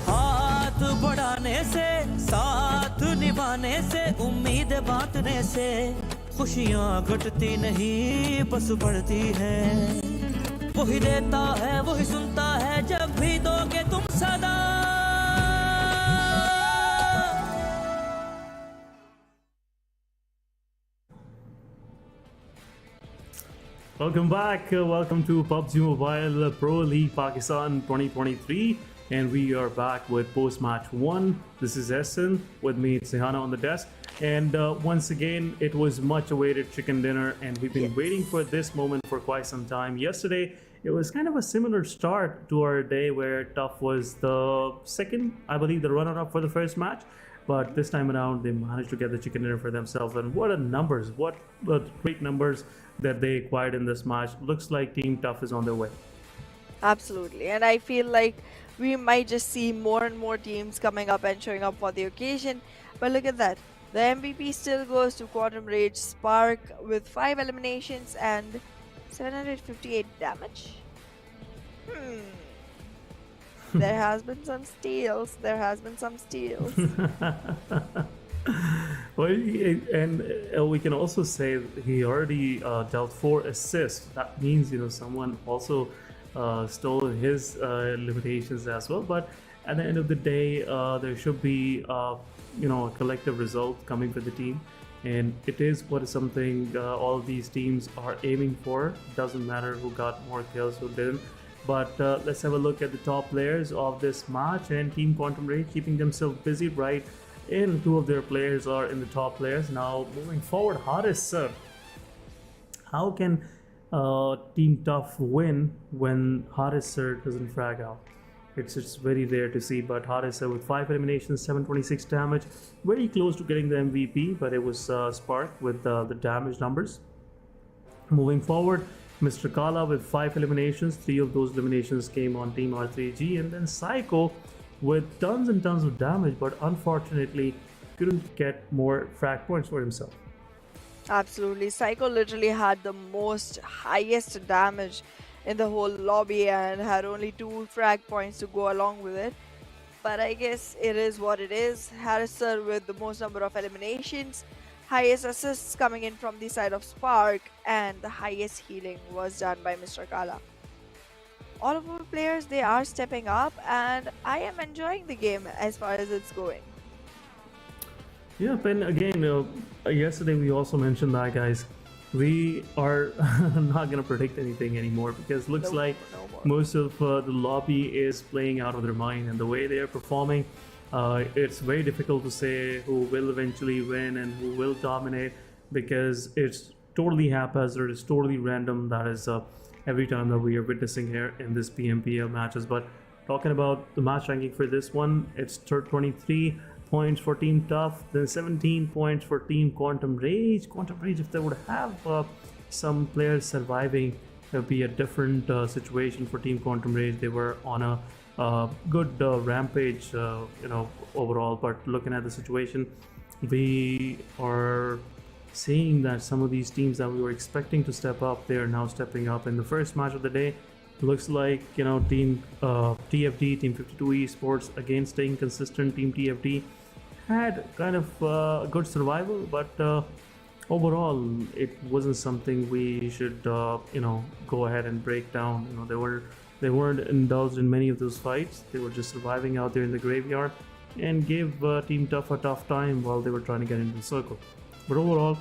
हाथ बढ़ाने से, साथ निभाने से, उम्मीद बांटने से खुशियाँ घटती नहीं बस बढ़ती है। वही देता है वही सुनता है जब भी दोगे तुम सदा। Welcome back. Welcome to PUBG Mobile Pro League Pakistan 2023, and we are back with post-match 1. This is Essen, with me Sehana on the desk, and once again it was much awaited chicken dinner, and we've been waiting for this moment for quite some time. Yesterday it was kind of a similar start to our day, where Tough was the second, I believe, the runner-up for the first match. But this time around, they managed to get the chicken dinner for themselves. And what numbers, what great numbers that they acquired in this match. Looks like Team Tough is on their way. Absolutely, and I feel like we might just see more and more teams coming up and showing up for the occasion. But look at that. The MVP still goes to Quantum Rage Spark with 5 eliminations and 758 damage. There has been some steals. Well, and we can also say he already dealt 4 assists. That means, someone also stole his limitations as well. But at the end of the day, there should be a collective result coming for the team, and it is something all of these teams are aiming for. Doesn't matter who got more kills, who didn't. But let's have a look at the top players of this match, and Team Quantum Rage keeping themselves busy right in. 2 of their players are in the top players. Now moving forward, Haris sir, how can Team Tough win when Haris sir doesn't frag out? It's very rare to see, but Haris sir with 5 eliminations, 726 damage, very close to getting the MVP, but it was Spark with the damage numbers. Moving forward, Mr. Kala with 5 eliminations, 3 of those eliminations came on Team R3G, and then Psycho with tons and tons of damage, but unfortunately couldn't get more frag points for himself. Absolutely. Psycho literally had the most highest damage in the whole lobby and had only 2 frag points to go along with it. But I guess it is what it is. Harriser with the most number of eliminations, highest assists coming in from the side of Spark, and the highest healing was done by Mr. Kala. All of our players, they are stepping up, and I am enjoying the game as far as it's going. Yeah, and again, yesterday we also mentioned that, guys, we are not going to predict anything anymore because looks No, like no more. most of the lobby is playing out of their mind, and the way they are performing, it's very difficult to say who will eventually win and who will dominate because it's totally haphazard, it's totally random. That is every time that we are witnessing here in this PMPL matches. But talking about the match ranking for this one, it's 23 points for Team Tough, then 17 points for Team Quantum Rage. Quantum Rage, if they would have some players surviving, it would be a different situation for Team Quantum Rage. They were on a good rampage, overall. But looking at the situation, we are seeing that some of these teams that we were expecting to step up, they are now stepping up. In the first match of the day, looks like Team TFD, Team 52 Esports, again staying consistent. Team TFD had kind of good survival, but overall it wasn't something we should go ahead and break down. They weren't indulged in many of those fights. They were just surviving out there in the graveyard and gave Team Tough a tough time while they were trying to get into the circle. But overall,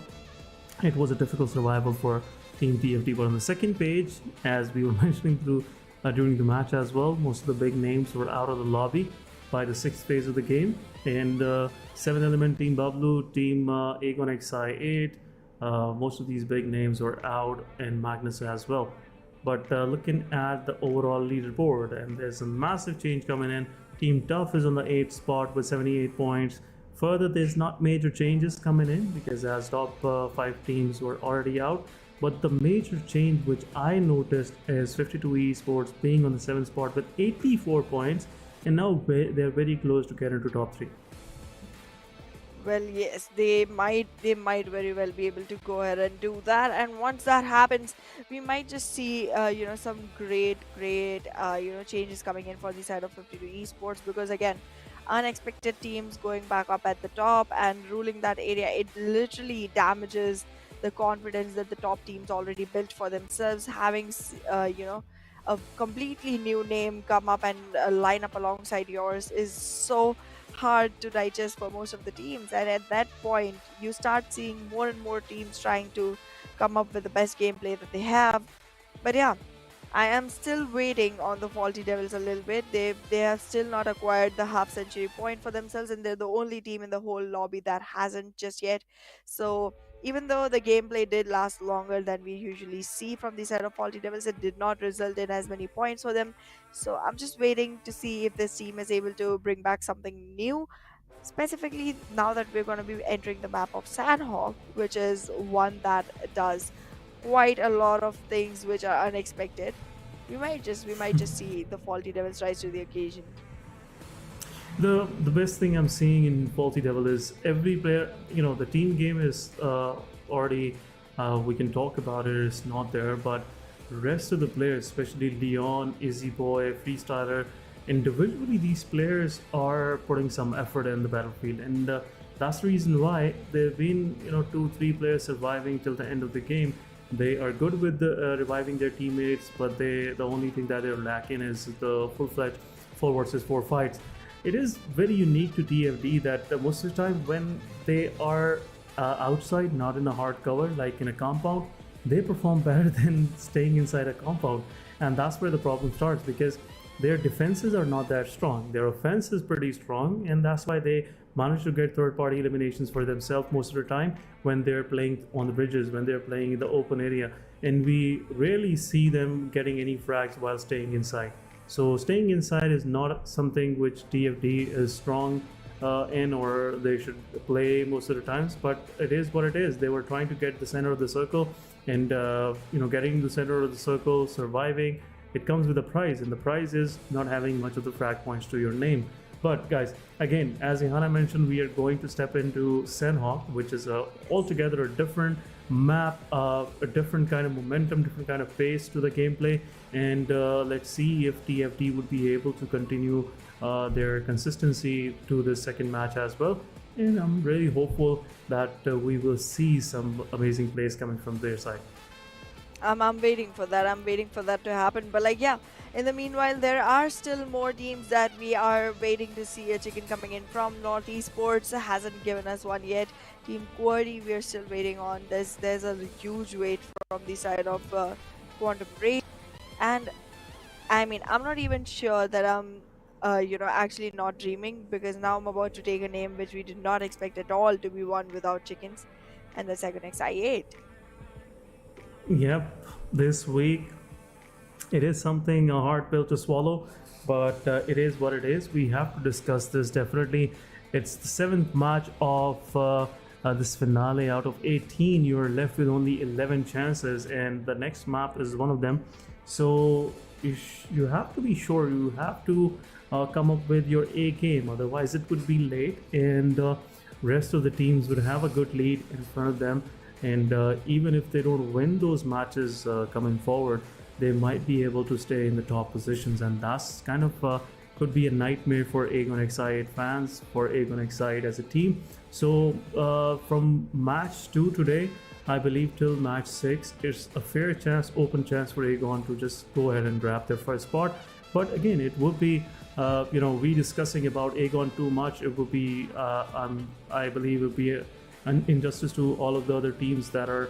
it was a difficult survival for Team TFD. But on the second page, as we were mentioning during the match as well, most of the big names were out of the lobby by the 6th phase of the game. And 7th element, Team Bablu, Team Aegon XI8, most of these big names were out, and Magnus as well. But looking at the overall leaderboard, and there's a massive change coming in. Team Tough is on the 8th spot with 78 points. Further, there's not major changes coming in because as top 5 teams were already out. But the major change which I noticed is 52 Esports being on the 7th spot with 84 points, and now they're very close to get into top 3. Well, yes, they might very well be able to go ahead and do that. And once that happens, we might just see, some great, changes coming in for the side of 52 Esports, because again, unexpected teams going back up at the top and ruling that area, it literally damages the confidence that the top teams already built for themselves. Having, a completely new name come up and line up alongside yours is so hard to digest for most of the teams, and at that point you start seeing more and more teams trying to come up with the best gameplay that they have. But yeah, I am still waiting on the Faulty Devils a little bit. They have still not acquired the half century point for themselves, and they're the only team in the whole lobby that hasn't just yet. So even though the gameplay did last longer than we usually see from the side of Faulty Devils, it did not result in as many points for them. So I'm just waiting to see if this team is able to bring back something new. Specifically, now that we're going to be entering the map of Sanhok, which is one that does quite a lot of things which are unexpected. We might just see the Faulty Devils rise to the occasion. The best thing I'm seeing in Faulty Devil is every player, the team game is already, we can talk about it, it's not there, but the rest of the players, especially Leon, Izzy Boy, Freestyler, individually these players are putting some effort in the battlefield, and that's the reason why they've been 2-3 players surviving till the end of the game. They are good with reviving their teammates, but the only thing that they're lacking is the full-fledged 4 versus 4 fights. It is very unique to TFD that most of the time when they are outside, not in a hard cover like in a compound, they perform better than staying inside a compound, and that's where the problem starts, because their defenses are not that strong. Their offense is pretty strong, and that's why they manage to get third-party eliminations for themselves most of the time when they're playing on the bridges, when they're playing in the open area, and we rarely see them getting any frags while staying inside. So staying inside is not something which TFD is strong in, or they should play most of the times, but it is what it is. They were trying to get the center of the circle, and getting the center of the circle, surviving, it comes with a prize, and the prize is not having much of the frag points to your name. But guys, again, as Ihana mentioned, we are going to step into Sanhok, which is altogether a different map, a different kind of momentum, different kind of pace to the gameplay, and let's see if TFT would be able to continue their consistency to the second match as well. And I'm really hopeful that we will see some amazing plays coming from their side. I'm waiting for that. I'm waiting for that to happen. But like, yeah, in the meanwhile, there are still more teams that we are waiting to see a chicken coming in from. North Esports hasn't given us one yet. Team QWERTY, we are still waiting on. There's a huge wait from the side of Quantum Rage. And I mean, I'm not even sure that I'm actually not dreaming, because now I'm about to take a name which we did not expect at all to be one without chickens, and that's XI8. Yep, this week it is something a hard pill to swallow, but it is what it is. We have to discuss this definitely. It's the 7th match of this finale. Out of 18, you're left with only 11 chances, and the next map is one of them. So you have to be sure, you have to come up with your A game, otherwise it would be late, and rest of the teams would have a good lead in front of them. And even if they don't win those matches coming forward, they might be able to stay in the top positions, and that's kind of could be a nightmare for Aegon X8 fans, for Aegon X8 as a team. So from match 2 today, I believe till match 6, it's a fair chance, open chance for Aegon to just go ahead and grab their first spot. But again, it would be we discussing about Aegon too much. It would be I believe it would be an injustice to all of the other teams that are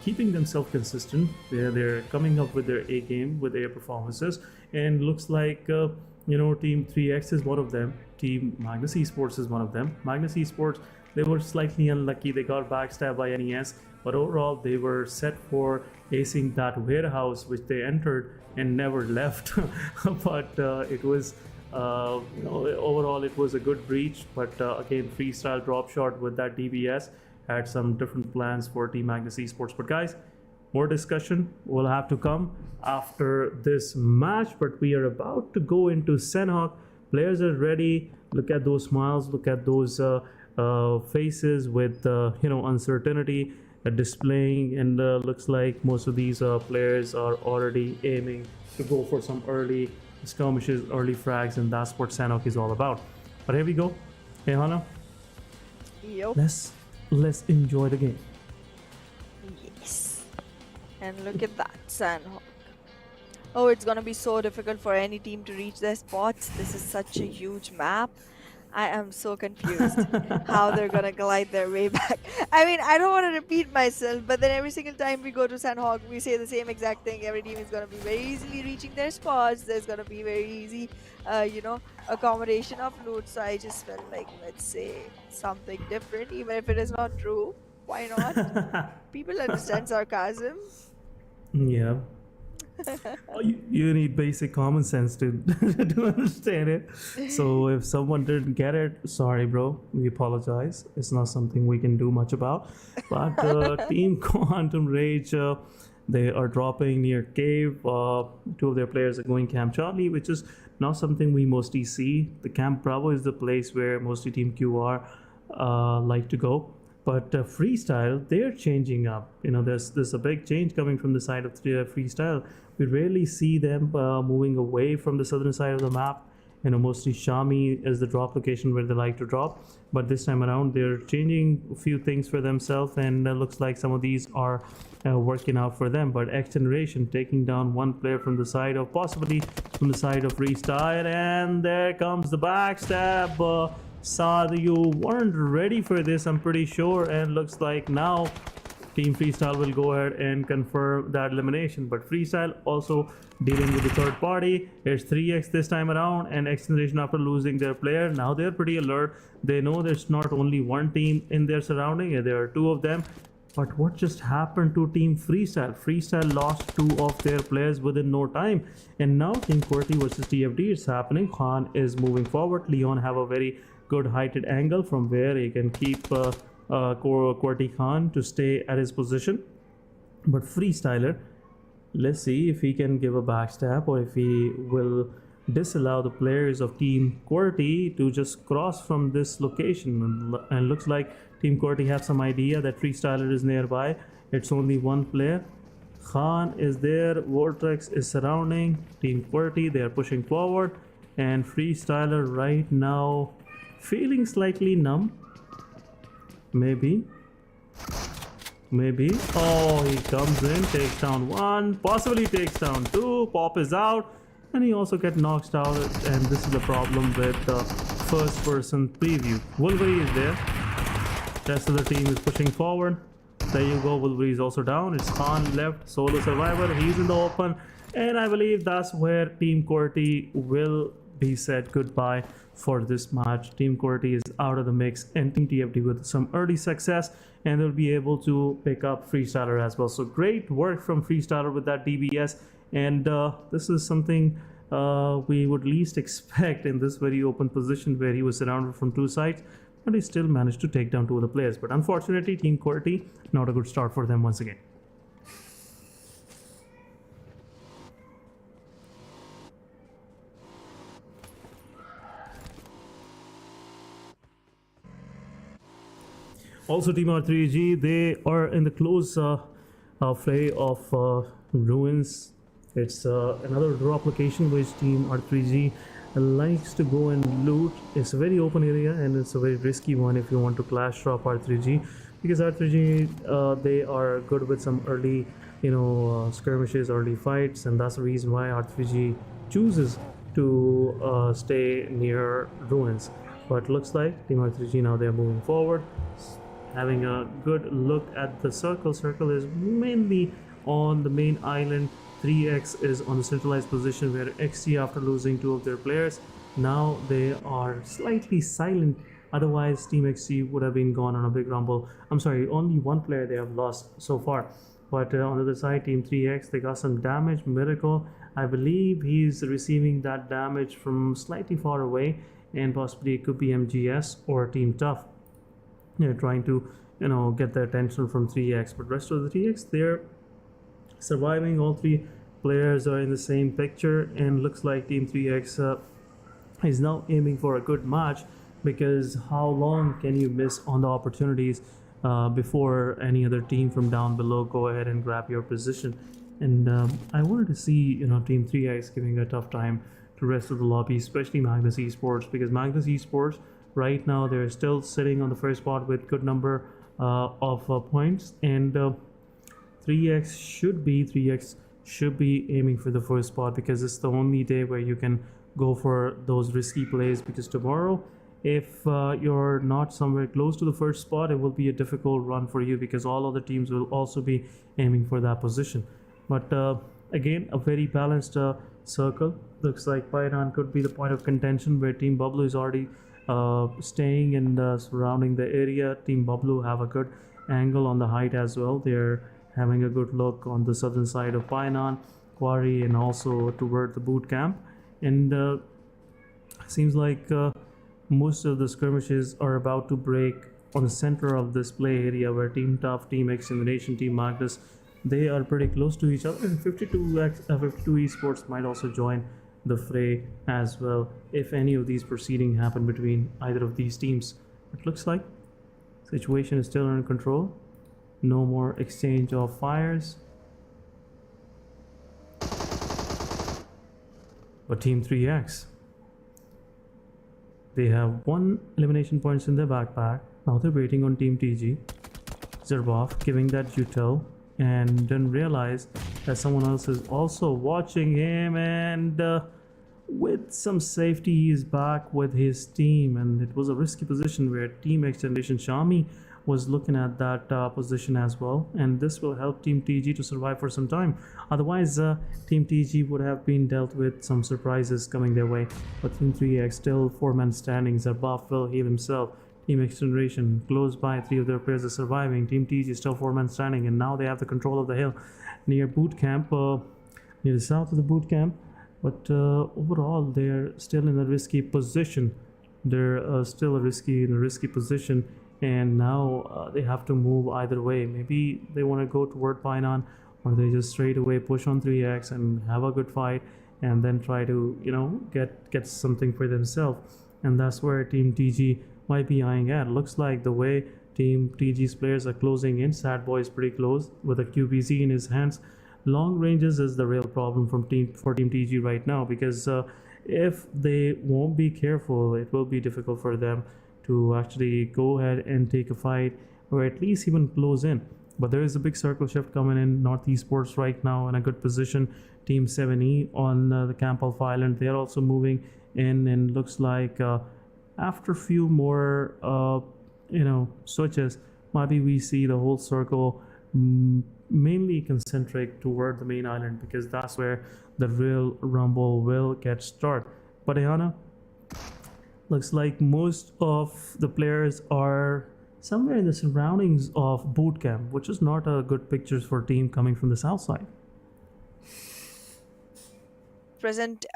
keeping themselves consistent. They're coming up with their A game, with their performances, and looks like Team 3X is one of them. Team Magnus Esports is one of them. Magnus Esports, they were slightly unlucky. They got backstabbed by NES, but overall they were set for acing that warehouse which they entered and never left. But it was overall it was a good breach. But again, freestyle drop shot with that DBS had some different plans for Team Magnus Esports. But guys, more discussion will have to come after this match. But we are about to go into Sanhok. Players are ready. Look at those smiles, look at those faces with uncertainty displaying, and looks like most of these players are already aiming to go for some early skirmishes, early frags, and that's what Sanhok is all about. But here we go. Hey Hana, Yup. let's enjoy the game. Yes. And look at that, Sanhok. Oh, it's gonna be so difficult for any team to reach their spots. This is such a huge map. I am so confused how they're gonna glide their way back. I mean, I don't want to repeat myself, but then every single time we go to Sanhok, we say the same exact thing. Every team is gonna be very easily reaching their spots. There's gonna be very easy, accommodation of loot. So I just felt like, let's say something different, even if it is not true. Why not? People understand sarcasm. Yeah. You need basic common sense to to understand it. So if someone didn't get it, sorry bro, we apologize. It's not something we can do much about. But Team Quantum Rage, they are dropping near cave. 2 of their players are going Camp Charlie, which is not something we mostly see. The Camp Bravo is the place where mostly Team QR like to go. But freestyle, they're changing up. There's a big change coming from the side of freestyle. We rarely see them moving away from the southern side of the map. Mostly Shami is the drop location where they like to drop. But this time around, they're changing a few things for themselves, and it looks like some of these are working out for them. But XGeneration taking down one player from the side of, possibly from the side of freestyle, and there comes the backstab. Saad, you weren't ready for this, I'm pretty sure, and looks like now Team Freestyle will go ahead and confirm that elimination. But Freestyle also dealing with the third party. It's 3x this time around, and XGeneration, after losing their player, now they're pretty alert. They know there's not only one team in their surrounding, and there are 2 of them. But what just happened to Team Freestyle? Freestyle lost 2 of their players within no time, and now Team QWERTY versus TFD is happening. Khan is moving forward. Leon have a very good heighted angle from where he can keep QWERTY Khan to stay at his position. But Freestyler, let's see if he can give a backstab, or if he will disallow the players of Team QWERTY to just cross from this location. And looks like Team QWERTY have some idea that Freestyler is nearby. It's only one player. Khan is there, Vortex is surrounding Team QWERTY. They are pushing forward, and Freestyler right now feeling slightly numb. Maybe. Oh, he comes in, takes down one, possibly takes down two. Pop is out, and he also gets knocked out. And this is the problem with the first person preview. Wolverine is there. Rest of the team is pushing forward. There you go, Wolverine is also down. It's Khan left, solo survivor. He's in the open, and I believe that's where Team QWERTY will be said goodbye for this match. Team QWERTY is out of the mix, and Team TFD with some early success, and they'll be able to pick up Freestyler as well. So great work from Freestyler with that DBS, and this is something we would least expect in this very open position where he was surrounded from two sides, but he still managed to take down two of the players. But unfortunately, Team QWERTY, not a good start for them once again. Also, Team R3G, they are in the close fray of ruins. It's another drop location which Team R3G likes to go and loot. It's a very open area, and it's a very risky one if you want to clash drop R3G, because R3G they are good with some early skirmishes, early fights, and that's the reason why R3G chooses to stay near ruins. But looks like Team R3G now, they're moving forward, having a good look at the circle. Circle is mainly on the main island. 3X is on the centralized position where XG, after losing two of their players, now they are slightly silent. Otherwise, Team XG would have been gone on a big rumble. I'm sorry, only one player they have lost so far. But on the other side, Team 3X, they got some damage. Miracle, I believe he's receiving that damage from slightly far away, and possibly it could be MGS or Team Tough. They're trying to get the attention from 3X, but rest of the 3X, they're surviving. All three players are in the same picture, and looks like Team 3X is now aiming for a good match, because how long can you miss on the opportunities before any other team from down below go ahead and grab your position? And I wanted to see Team 3X giving a tough time to rest of the lobby, especially Magnus Esports, because Magnus Esports right now, they're still sitting on the first spot with good number of points, and 3X should be aiming for the first spot, because it's the only day where you can go for those risky plays. Because tomorrow, if you're not somewhere close to the first spot, it will be a difficult run for you, because all other teams will also be aiming for that position. But again, a very balanced circle. Looks like Python could be the point of contention, where Team Bubble is already staying and surrounding the area. Team Bubble have a good angle on the height as well. They're having a good look on the southern side of Painan Quarry, and also toward the boot camp. And seems like most of the skirmishes are about to break on the center of this play area, where Team Tough, Team XGeneration, Team Magnus, they are pretty close to each other, and 52 Esports might also join the fray as well if any of these proceedings happen between either of these teams. It looks like situation is still under control. No more exchange of fires. But Team 3X, they have 1 elimination points in their backpack. Now they're waiting on Team TG. Zerbov giving that util, and didn't realize that someone else is also watching him, and with some safety he's back with his team. And it was a risky position where Team XGeneration Shami was looking at that position as well, and this will help Team TG to survive for some time. Otherwise Team TG would have been dealt with some surprises coming their way. But Team 3X still 4-man standing. Zerbov will heal himself. Team XGeneration close by, 3 of their players are surviving. Team TG is still 4-man standing, and now they have the control of the hill near boot camp, near the south of the boot camp. But overall, they're still in a risky position. They're still in a risky position, and now they have to move either way. Maybe they want to go toward Painan, or they just straight away push on 3X and have a good fight and then try to get something for themselves. And that's where Team TG might be eyeing at. Looks like the way Team TG's players are closing in. Sad Boy is pretty close with a QBZ in his hands. Long ranges is the real problem for Team TG right now, because if they won't be careful, it will be difficult for them to actually go ahead and take a fight, or at least even close in. But there is a big circle shift coming in. North Esports right now in a good position. Team 7E on the Camp Alpha Island, they are also moving in, and looks like after a few more switches, maybe we see the whole circle mainly concentric toward the main island, because that's where the real rumble will get started. But Ayana, looks like most of the players are somewhere in the surroundings of boot camp, which is not a good pictures for team coming from the south side. Present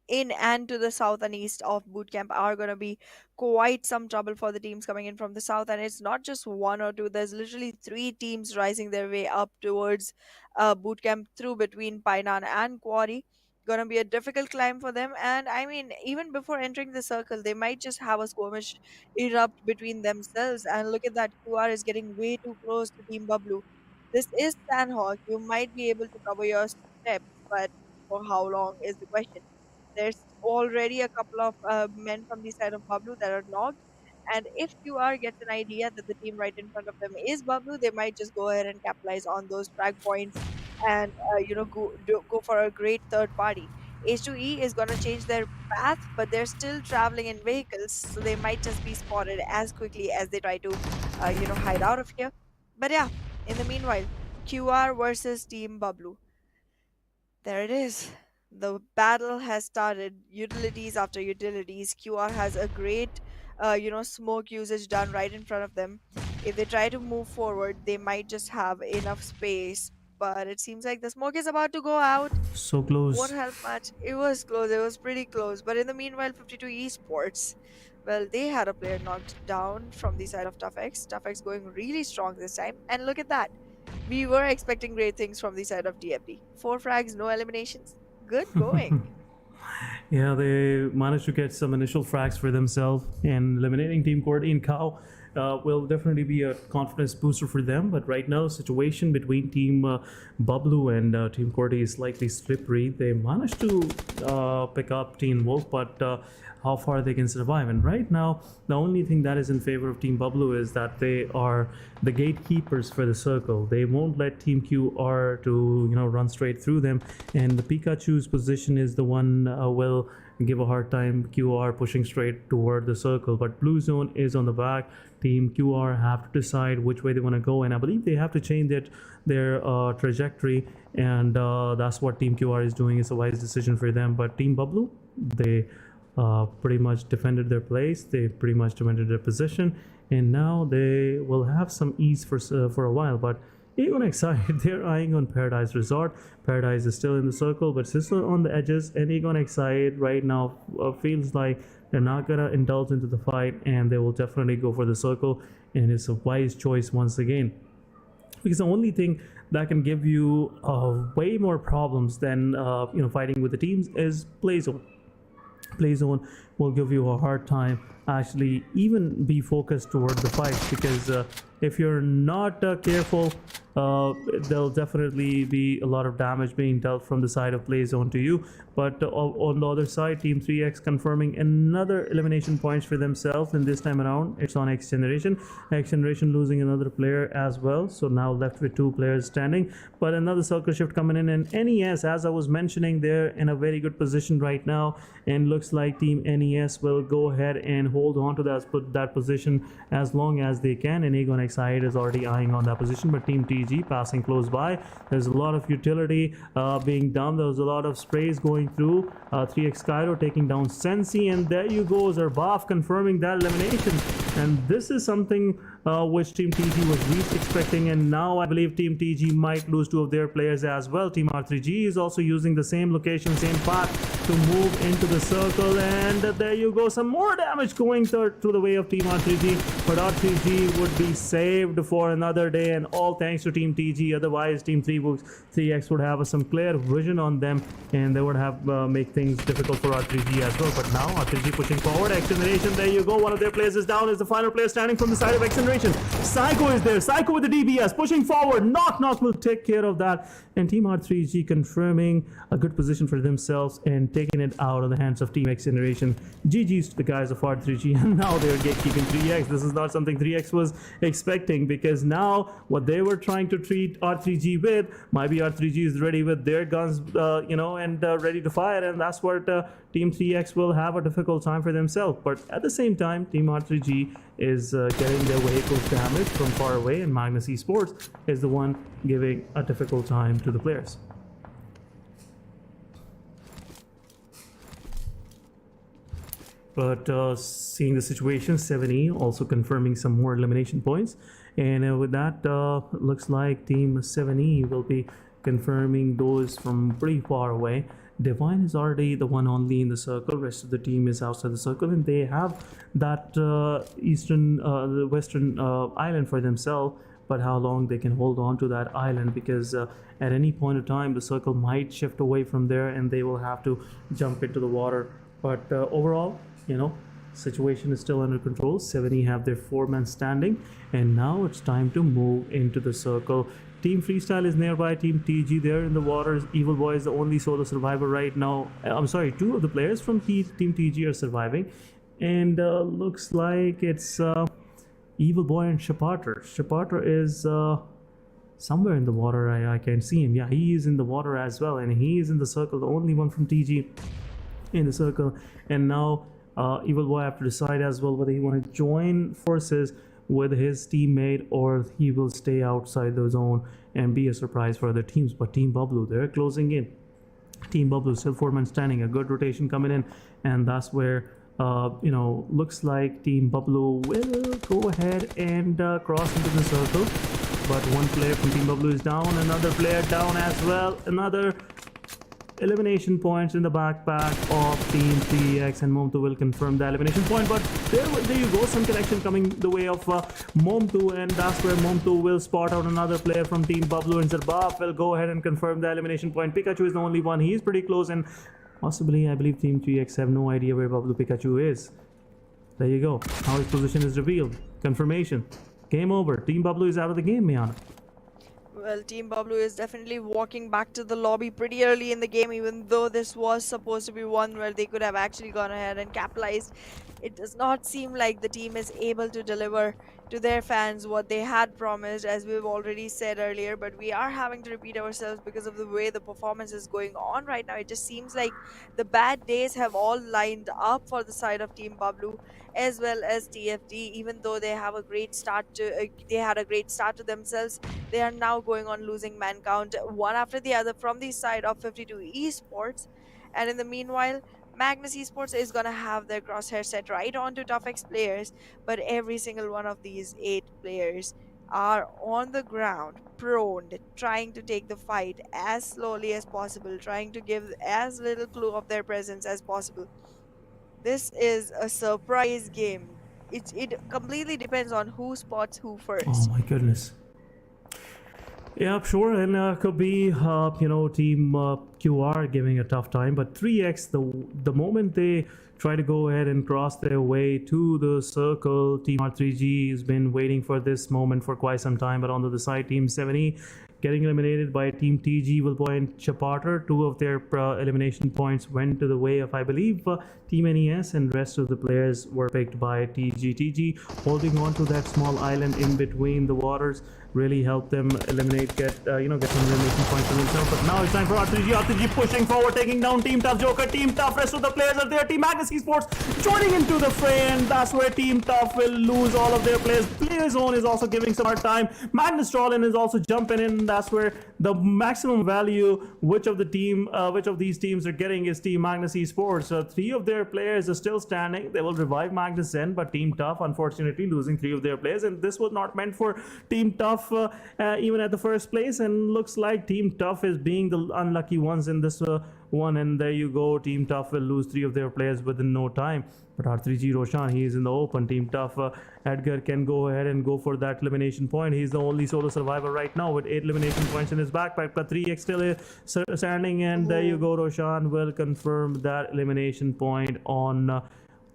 in and to the south and east of bootcamp are going to be quite some trouble for the teams coming in from the south. And it's not just one or two, there's literally three teams rising their way up towards bootcamp through between Painan and Quarry. Gonna be a difficult climb for them. And I mean, even before entering the circle, they might just have a skirmish erupt between themselves. And look at that, QR is getting way too close to Team Bablu. This is Sanhok. You might be able to cover your steps, but for how long is the question. There's already a couple of men from the side of Bablu that are knocked. And if QR gets an idea that the team right in front of them is Bablu, they might just go ahead and capitalize on those frag points and go for a great third party. H2E is going to change their path, but they're still traveling in vehicles, so they might just be spotted as quickly as they try to hide out of here. But yeah, in the meanwhile, QR versus Team Bablu. There it is. The battle has started. Utilities after utilities. QR has a great smoke usage done right in front of them. If they try to move forward, they might just have enough space, but it seems like the smoke is about to go out. So close. Won't help much. It was close. It was pretty close. But in the meanwhile, 52 Esports, well, they had a player knocked down from the side of ToughX. ToughX going really strong this time. And look at that. We were expecting great things from the side of DFD. 4 frags, no eliminations. Good going. Yeah, they managed to get some initial frags for themselves, and eliminating Team Cordy and Cow will definitely be a confidence booster for them. But right now, situation between Team Bablu and Team Cordy is slightly slippery. They managed to pick up Team Wolf, but how far they can survive. And right now, the only thing that is in favor of Team Bablu is that they are the gatekeepers for the circle. They won't let Team QR to run straight through them, and the Pikachu's position is the one will give a hard time QR pushing straight toward the circle. But Blue Zone is on the back. Team QR have to decide which way they want to go, and I believe they have to change their trajectory, and that's what Team QR is doing. It's a wise decision for them. But Team Bablu, they pretty much defended their place. They pretty much defended their position, and now they will have some ease for a while. But Aegon Excited, they're eyeing on Paradise Resort. Paradise is still in the circle, but still on the edges. And Aegon Excited right now feels like they're not gonna indulge into the fight, and they will definitely go for the circle. And it's a wise choice once again, because the only thing that can give you way more problems than fighting with the teams is play zone. Play zone will give you a hard time actually even be focused toward the fight, because if you're not careful, there'll definitely be a lot of damage being dealt from the side of play zone to you. But on the other side, Team 3X confirming another elimination points for themselves, and this time around it's on XGeneration. XGeneration losing another player as well, so now left with 2 players standing. But another circle shift coming in, and NES, as I was mentioning, they're in a very good position right now, and looks like Team NES will go ahead and hold on to that position as long as they can. And Aegon Excited is already eyeing on that position, but Team TG passing close by. There's a lot of utility being done. There was a lot of sprays going through. 3x Cairo taking down Sensi, and there you go, Zarbaf confirming that elimination. And this is something which Team TG was least expecting, and now I believe Team TG might lose 2 of their players as well. Team R3G is also using the same location, same path to move into the circle, and there you go, some more damage going to the way of Team R3G, but R3G would be saved for another day, and all thanks to Team TG. Otherwise Team 3X would have some clear vision on them, and they would have make things difficult for R3G as well. But now R3G pushing forward. XGeneration, there you go, one of their players is down, is the final player standing from the side of XGeneration. Psycho is there, Psycho with the DBS pushing forward. Knock will take care of that, and Team R3G confirming a good position for themselves and taking it out of the hands of Team XGeneration. GG's to the guys of R3G, and now they're gatekeeping 3X. This is not something 3X was expecting, because now what they were trying to treat R3G with, maybe R3G is ready with their guns, and ready to fire, and that's what Team 3X will have a difficult time for themselves. But at the same time, Team R3G is getting their vehicles damaged from far away, and Magnus Esports is the one giving a difficult time to the players. But seeing the situation, 7E also confirming some more elimination points, and with that, looks like Team 7E will be confirming those from pretty far away. Divine is already the one only in the circle, rest of the team is outside the circle, and they have that the western island for themselves. But how long they can hold on to that island, because at any point of time the circle might shift away from there and they will have to jump into the water. But overall, situation is still under control. 7E have their 4-man standing, and now it's time to move into the circle. Team Freestyle is nearby. Team TG, they're in the waters. Evil Boy is the only solo survivor right now. I'm sorry, 2 of the players from Team TG are surviving, and looks like it's Evil Boy and Shapater. Shapater is somewhere in the water. I can see him. Yeah, he is in the water as well, and he is in the circle, the only one from TG in the circle. And now Evil Boy have to decide as well whether he want to join forces with his teammate, or he will stay outside the zone and be a surprise for other teams. But Team Bablu, they're closing in. Team Bablu still 4-man standing, a good rotation coming in, and that's where looks like Team Bablu will go ahead and cross into the circle. But one player from Team Bablu is down, another player down as well, another elimination points in the backpack of Team 3X, and Momtu will confirm the elimination point. But there you go, some connection coming the way of Momtu, and that's where Momtu will spot out another player from Team Bablu, and Zarbaf will go ahead and confirm the elimination point. Pikachu is the only one, he's pretty close, and possibly I believe Team 3X have no idea where Bablu Pikachu is. There you go, how his position is revealed. Confirmation. Game over. Team Bablu is out of the game, Miana. Well, Team Bablu is definitely walking back to the lobby pretty early in the game, even though this was supposed to be one where they could have actually gone ahead and capitalized. It does not seem like the team is able to deliver to their fans what they had promised, as we've already said earlier, but we are having to repeat ourselves because of the way the performance is going on right now. It just seems like the bad days have all lined up for the side of Team Bablu as well as TFD. Even though they have a great start to they had a great start to themselves, they are now going on losing man count one after the other from the side of 52 Esports. And in the meanwhile, Magnus Esports is gonna have their crosshair set right onto ToughX players, but every single one of these 8 players are on the ground, prone, trying to take the fight as slowly as possible, trying to give as little clue of their presence as possible. This is a surprise game. It completely depends on who spots who first. Oh my goodness. Yeah, sure, and could be Team QR giving a tough time, but 3X, the moment they try to go ahead and cross their way to the circle, Team R3G has been waiting for this moment for quite some time. But on the other side, Team 7E getting eliminated by Team TG will point Chapater. 2 of their elimination points went to the way of, I believe, Team NES, and rest of the players were picked by TG. TG holding on to that small island in between the waters really helped them eliminate, get some elimination points for themselves. But now it's time for R3G. R3G pushing forward, taking down Team Tough Joker. Team Tough, rest of the players are there. Team Magnus Esports joining into the fray, and that's where Team Tough will lose all of their players. Player Zone is also giving some hard time. Magnus Trollin is also jumping in. That's where the maximum value which of these teams are getting is Team Magnus Esports. 3 of their players are still standing. They will revive Magnus Zen, but Team Tough unfortunately losing 3 of their players, and this was not meant for Team Tough Tough even at the first place, and looks like Team Tough is being the unlucky ones in this one. And there you go, Team Tough will lose 3 of their players within no time. But R3G Roshan, he is in the open. Team Tough, Edgar can go ahead and go for that elimination point. He's the only solo survivor right now with 8 elimination points in his backpack. But 3x still is standing, and there you go, Roshan will confirm that elimination point on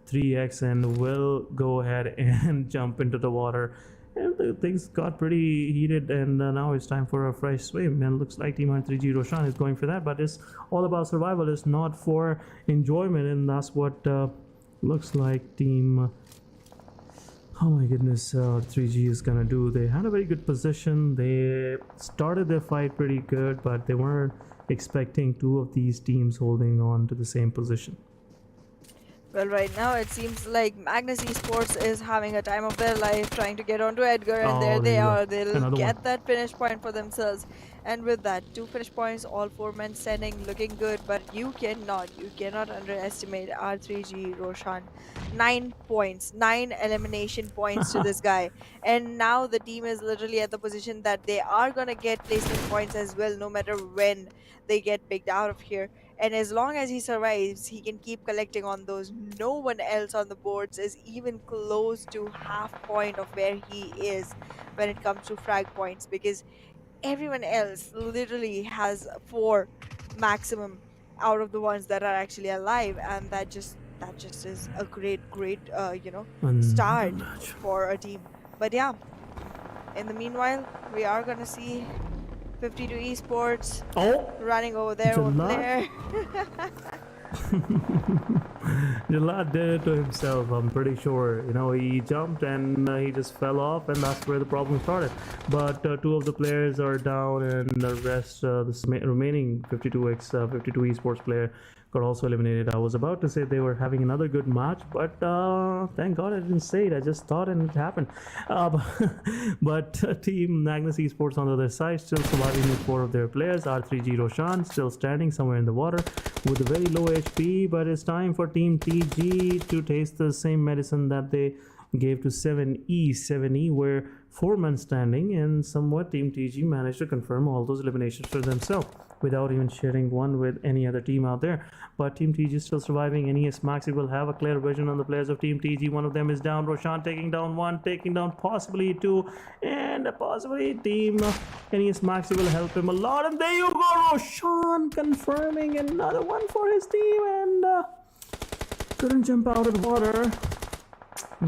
3x and will go ahead and jump into the water. And things got pretty heated, and now it's time for a fresh swim. And looks like Team R3G Roshan is going for that, but it's all about survival. It's not for enjoyment, and that's what looks like Team oh my goodness 3G is gonna do. They had a very good position. They started their fight pretty good, but they weren't expecting 2 of these teams holding on to the same position. Well, right now it seems like Magnus Esports is having a time of their life trying to get onto Edgar, and there they are. They'll Another get one. that finish point for themselves. And with that, 2 finish points, all 4 men standing, looking good. But you cannot underestimate R3G Roshan. 9 points, 9 elimination points to this guy. And now the team is literally at the position that they are gonna get placement points as well, no matter when they get picked out of here. And as long as he survives, he can keep collecting on those. No one else on the boards is even close to half point of where he is when it comes to frag points, because everyone else literally has 4 maximum out of the ones that are actually alive, and that just is a great start for a team. But yeah, in the meanwhile, we are gonna see 52 Esports running over there. Jalad did it to himself, I'm pretty sure. You know, he jumped and he just fell off, and that's where the problem started. But 2 of the players are down, and the rest, the remaining 52 Esports player got also eliminated. I was about to say they were having another good match, but thank God I didn't say it. I just thought and it happened. But Team Magnus Esports on the other side still surviving with 4 of their players. R3G Roshan still standing somewhere in the water with a very low HP, but it's time for Team TG to taste the same medicine that they gave to 7E where 4 men standing, and somewhat Team TG managed to confirm all those eliminations for themselves without even sharing one with any other team out there. But Team TG is still surviving. NES Maxi will have a clear vision on the players of Team TG. One of them is down. Roshan taking down 1, taking down possibly 2, and possibly Team NES Maxi will help him a lot. And there you go, Roshan confirming another one for his team, and couldn't jump out of the water.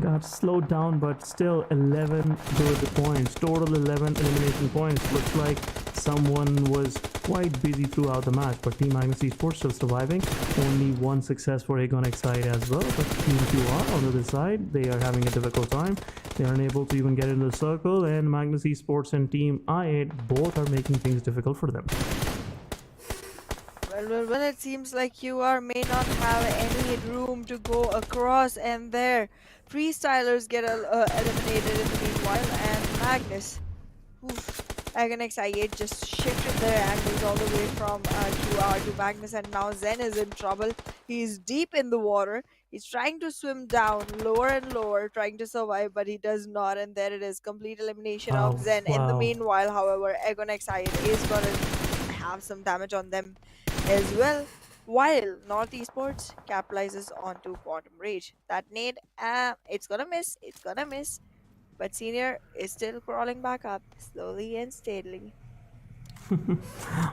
Got slowed down, but still 11 good points. Total 11 elimination points. Looks like someone was quite busy throughout the match, but Team Magnus Esports still surviving. Only 1 success for Aegon Xide as well, but Team QR on the other side, they are having a difficult time. They are unable to even get into the circle, and Magnus Esports and Team I8 both are making things difficult for them. Well, it seems like QR may not have any room to go across, and there freestylers get eliminated in the meanwhile, and Magnus, Agonix I8 just shifted their angles all the way from QR to Magnus, and now Zen is in trouble. He's deep in the water. He's trying to swim down lower and lower, trying to survive, but he does not, and there it is, complete elimination of Zen. In the meanwhile, however, Agonix I8 is going to have some damage on them as well, while North Esports capitalizes onto Quantum Rage. That nade, it's gonna miss, but Senior is still crawling back up, slowly and steadily.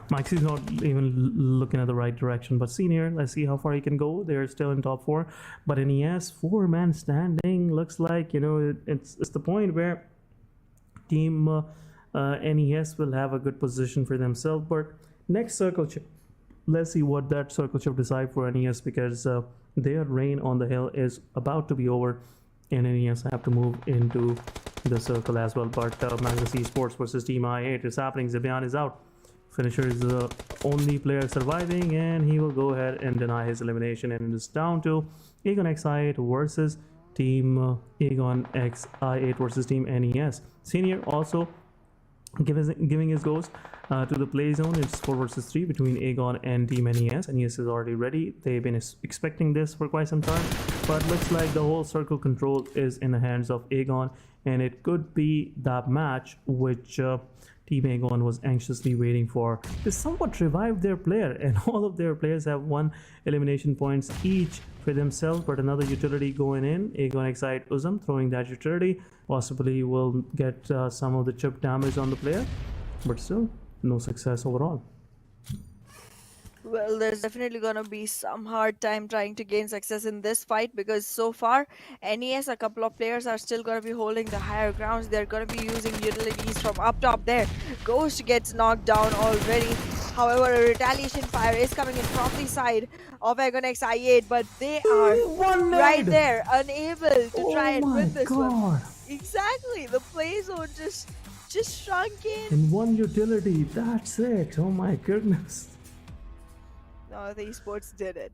Maxi's not even looking at the right direction, but Senior, let's see how far he can go. They're still in top 4, but NES 4-man standing. Looks like, you know, it's the point where Team NES will have a good position for themselves, but next circle chip, let's see what that circle chip decide for NES, because their reign on the hill is about to be over, and NES have to move into the circle as well. But Magnus Esports versus Team I8 is happening. Zibian is out. Finisher is the only player surviving, and he will go ahead and deny his elimination, and it is down to Aegon X I8 versus Team Aegon X I8 versus Team NES. Senior also giving his ghost to the play zone. It's 4 versus 3 between Aegon and Team NES. NES is already ready. They've been expecting this for quite some time, but looks like the whole circle control is in the hands of Aegon, and it could be that match which Team Aegon was anxiously waiting for. They somewhat revived their player, and all of their players have 1 elimination points each for themselves, but another utility going in. Aegon Excite Uzum throwing that utility possibly will get some of the chip damage on the player, but still no success overall. Well, there's definitely gonna be some hard time trying to gain success in this fight, because so far NES, a couple of players are still gonna be holding the higher grounds. They're gonna be using utilities from up top there. Ghost gets knocked down already. However, a retaliation fire is coming in from the side of Aegon I8, but they are right there, unable to try and win this one. Exactly, the play zone just shrunk in. And 1 utility, that's it. Oh my goodness. North Esports did it.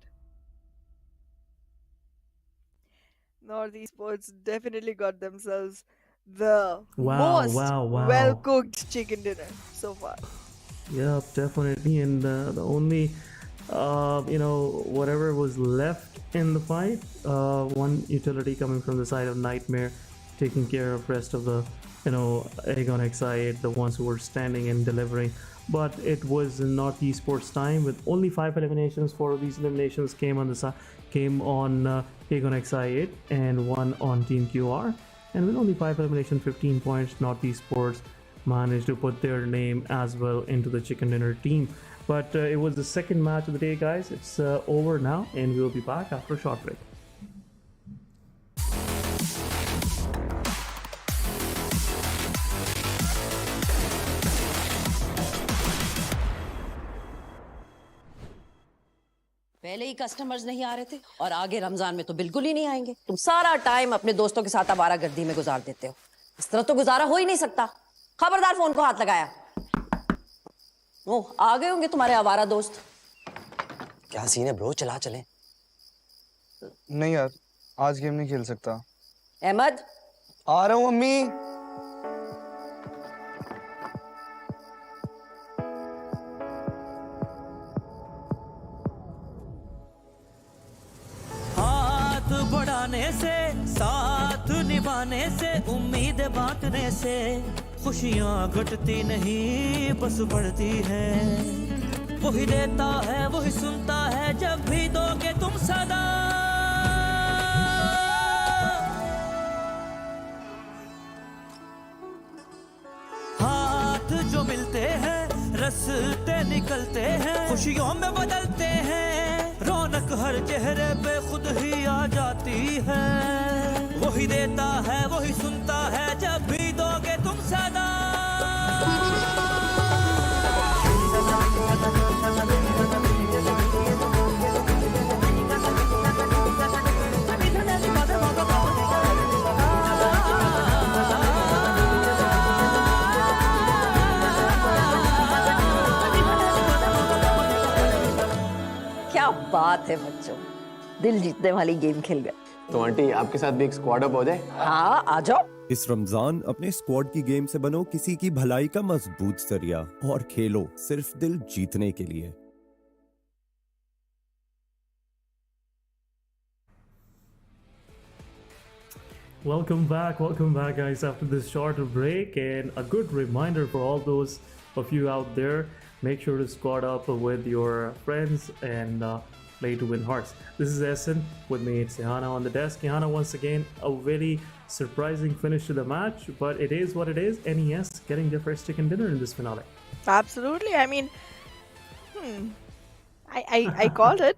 North Esports definitely got themselves the most well-cooked chicken dinner so far. Yep, definitely. And the only, whatever was left in the fight, 1 utility coming from the side of Nightmare, taking care of rest of the, Aegon XI8, the ones who were standing and delivering. But it was North Esports time with only 5 eliminations. 4 of these eliminations came on Aegon XI8 and 1 on Team QR. And with only 5 eliminations, 15 points, North Esports managed to put their name as well into the chicken dinner team. But it was the second match of the day, guys. It's over now, and we'll be back after a short break. पहले ही customers नहीं आ रहे थे और आगे रमजान में तो बिल्कुल ही नहीं आएंगे। तुम सारा टाइम अपने दोस्तों के साथ आवारागर्दी में गुजार देते हो। इस तरह तो गुजारा हो ही नहीं सकता। खबरदार फोन को हाथ लगाया। ओ, आ गए होंगे तुम्हारे आवारा दोस्त। क्या सीन है ब्रो, चला चलें? नहीं यार, आज गेम नहीं खेल सकता। अहमद, आ रहा हूँ मम्मी। बढ़ाने से, साथ निभाने से, उम्मीद बांटने से खुशियां घटती नहीं बस बढ़ती है। वही देता है वही सुनता है जब भी दोगे तुम सदा। हाथ जो मिलते हैं रास्ते निकलते हैं, खुशियों में बदलते हैं। रौनक हर चेहरे पे खुद ही आ जाती है। वही देता है वही सुनता है जब भी दोगे तुम सदा। क्या बात है बच्चों, दिल जीतने वाली गेम खेल गए। तो आंटी आपके साथ भी एक स्क्वाड अप हो जाए? हाँ, आ जाओ। इस रमजान अपने स्क्वाड की गेम से बनो किसी की भलाई का मजबूत जरिया और खेलो सिर्फ दिल जीतने के लिए। Welcome back, guys, after this short break. And a good reminder for all those of you out there, make sure to squad up with your friends and play to win hearts. This is Essen, with me it's Jehana on the desk. Jehana, once again, a very surprising finish to the match, but it is what it is. NES getting their first chicken dinner in this finale. Absolutely. I mean, I called it.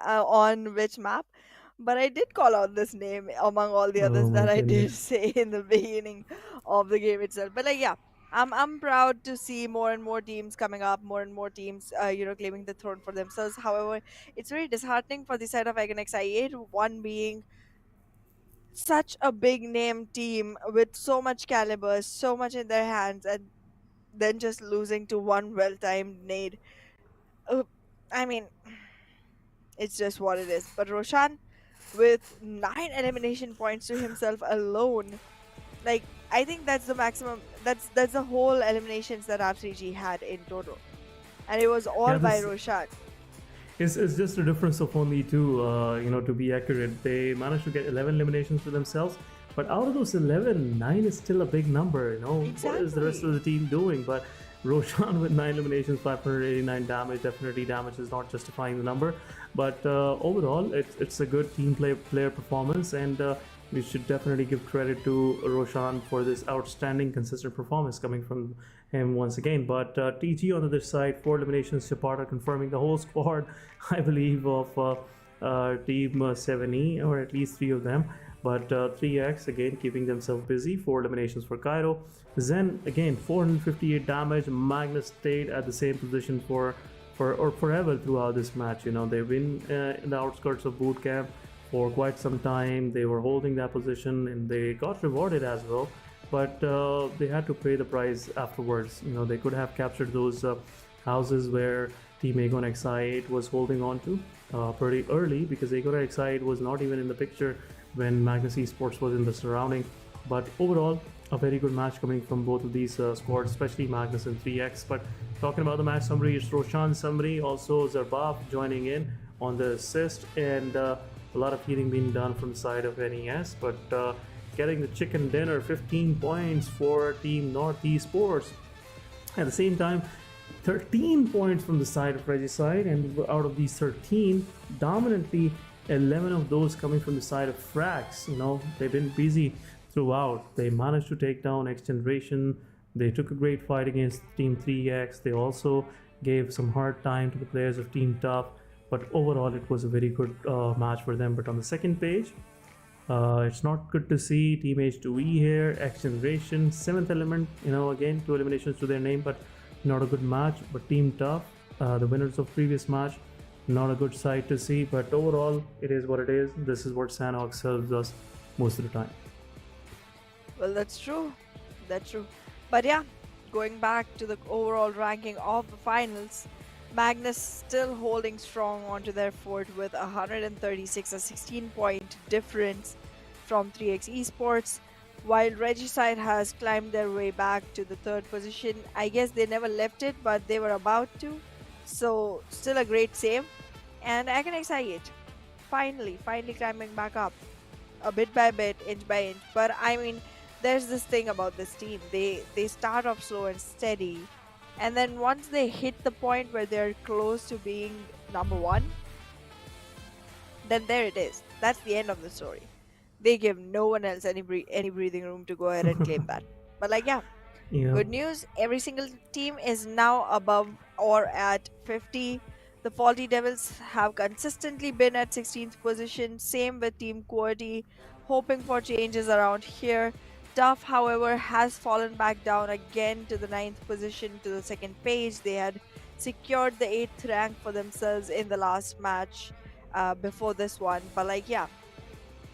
On which map, but I did call out this name among all the others that I did say in the beginning of the game itself. But like, yeah, I'm proud to see more and more teams coming up, more and more teams claiming the throne for themselves. However, it's very disheartening for the side of Aegon XI8, one being such a big name team with so much caliber, so much in their hands, and then just losing to one well-timed nade. I mean, it's just what it is. But Roshan, with 9 elimination points to himself alone. Like, I think that's the maximum. That's the whole eliminations that R3G had in total, and it was all Yeah, by this Roshan. it's just a difference of only two. To be accurate, they managed to get 11 eliminations for themselves. But out of those 11, 9 is still a big number. What is the rest of the team doing? But Roshan with 9 eliminations, 589 damage. Definitely, damage is not justifying the number. But overall, it's a good team player performance, and we should definitely give credit to Roshan for this outstanding, consistent performance coming from him once again. But TG on the other side, 4 eliminations. Chapada confirming the whole squad, I believe, of Team 7E, or at least 3 of them. But 3x again keeping themselves busy. 4 eliminations for Cairo. Zen again 458 damage. Magnus stayed at the same position for forever throughout this match. They've been in the outskirts of boot camp for quite some time. They were holding that position and they got rewarded as well. But they had to pay the price afterwards. They could have captured those houses where Team Aegon XI8 was holding on to pretty early, because Aegon XI8 was not even in the picture when Magnus Esports was in the surrounding. But overall, a very good match coming from both of these squads, especially Magnus and 3x. But talking about the match summary, it's Roshan summary, also Zarbaf joining in on the assist, and a lot of healing being done from the side of NES. But getting the chicken dinner, 15 points for Team North Esports. At the same time, 13 points from the side of Regicide, and out of these 13, dominantly 11 of those coming from the side of Frax. They've been busy throughout. They managed to take down XGeneration. They took a great fight against Team 3x. They also gave some hard time to the players of Team Tough. But overall, it was a very good match for them. But on the second page, it's not good to see Team H2E here. XGeneration, 7th element. Again, 2 eliminations to their name, but not a good match. But Team Tough, the winners of previous match, not a good sight to see. But overall, it is what it is. This is what Sanhok serves us most of the time. Well, that's true. That's true. But yeah, going back to the overall ranking of the finals, Magnus still holding strong onto their fort with 136, a 16-point difference from 3x Esports, while Regicide has climbed their way back to the 3rd position. I guess they never left it, but they were about to. So still a great save. And Aegon XI8 finally climbing back up, a bit by bit, inch by inch. But I mean, there's this thing about this team. They start off slow and steady, and then once they hit the point where they're close to being number 1, then there it is. That's the end of the story. They give no one else any breathing room to go ahead and claim that. But yeah. Good news, every single team is now above or at 50. The Faulty Devils have consistently been at 16th position. Same with Team QWERTY, hoping for changes around here. Tough, however, has fallen back down again to the 9th position, to the 2nd page. They had secured the 8th rank for themselves in the last match before this one. But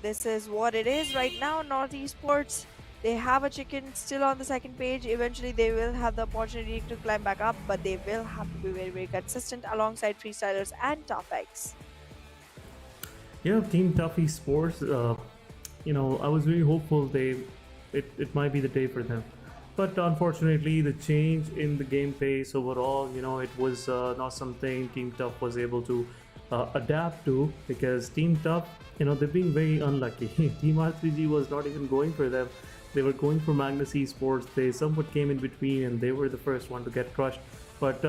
this is what it is right now. North Esports, they have a chicken still on the 2nd page. Eventually, they will have the opportunity to climb back up, but they will have to be very, very consistent alongside Freestylers and Tough X. Yeah, Team Tough Esports, I was really hopeful it might be the day for them. But unfortunately, the change in the game pace overall, it was not something Team Tough was able to adapt to, because Team Tough, they're being very unlucky. Team R3G was not even going for them. They were going for Magnus Esports. They somewhat came in between, and they were the first one to get crushed. But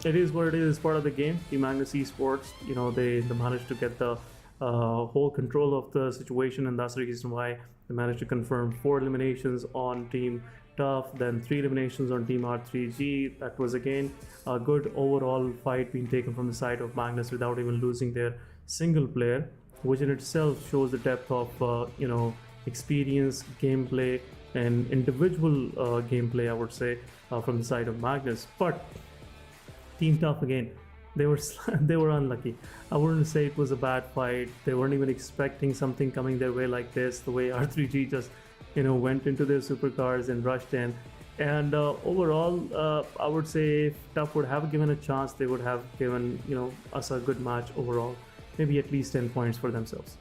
it is what it is. It's part of the game. Team Magnus Esports, they managed to get the whole control of the situation, and that's the reason why they managed to confirm 4 eliminations on Team Tough, then 3 eliminations on Team R3G. That was again a good overall fight being taken from the side of Magnus without even losing their single player, which in itself shows the depth of experience, gameplay, and individual gameplay, I would say, from the side of Magnus. But Team Tough again, they were unlucky. I wouldn't say it was a bad fight. They weren't even expecting something coming their way like this, the way R3G just went into their supercars and rushed in. And overall, I would say if Tough would have given a chance, they would have given us a good match overall, maybe at least 10 points for themselves.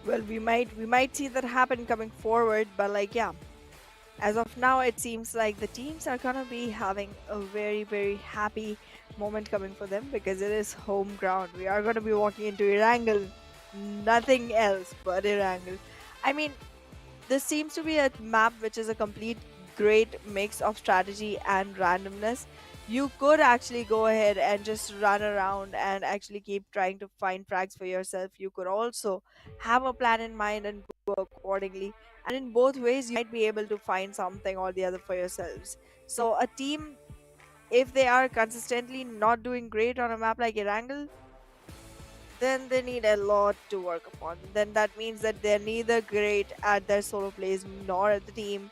Well, we might see that happen coming forward, but like yeah, as of now, it seems like the teams are gonna be having a very happy moment coming for them because it is home ground. We are gonna be walking into Erangel, nothing else but Erangel. I mean, this seems to be a map which is a complete great mix of strategy and randomness. You could actually go ahead and just run around and actually keep trying to find frags for yourself. You could also have a plan in mind and go accordingly. And in both ways, you might be able to find something or the other for yourselves. So, a team, if they are consistently not doing great on a map like Erangel, then they need a lot to work upon. Then that means that they're neither great at their solo plays nor at the team,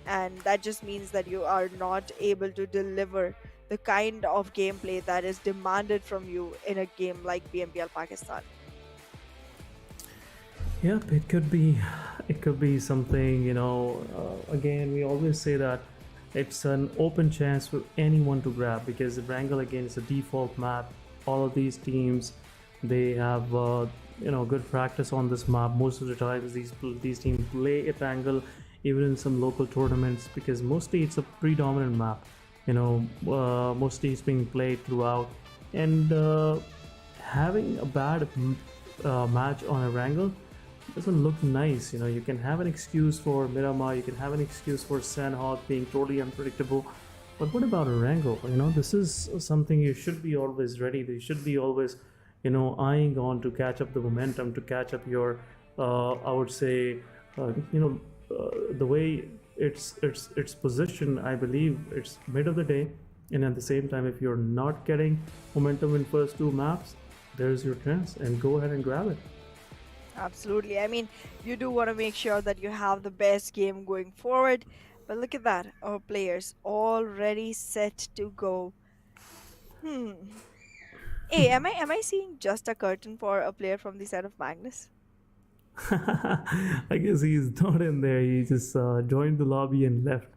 and that just means that you are not able to deliver the kind of gameplay that is demanded from you in a game like PMPL Pakistan. Yep, it could be something, again, we always say that it's an open chance for anyone to grab because the Wrangle again is a default map. All of these teams, they have good practice on this map. Most of the times these teams play at Wrangle even in some local tournaments because mostly it's a predominant map. Mostly it's being played throughout, and having a bad match on a Wrangle doesn't look nice. You can have an excuse for Miramar, you can have an excuse for Sanhok being totally unpredictable, but what about Erangel? This is something you should be always ready. You should be always, eyeing on to catch up the momentum, to catch up your, I would say, the way it's positioned. I believe it's mid of the day, and at the same time, if you're not getting momentum in first two maps, there's your chance, and go ahead and grab it. Absolutely. I mean, you do want to make sure that you have the best game going forward. But look at that. Our players already set to go. Hey, am I seeing just a curtain for a player from the side of Magnus? I guess he's not in there. He just joined the lobby and left.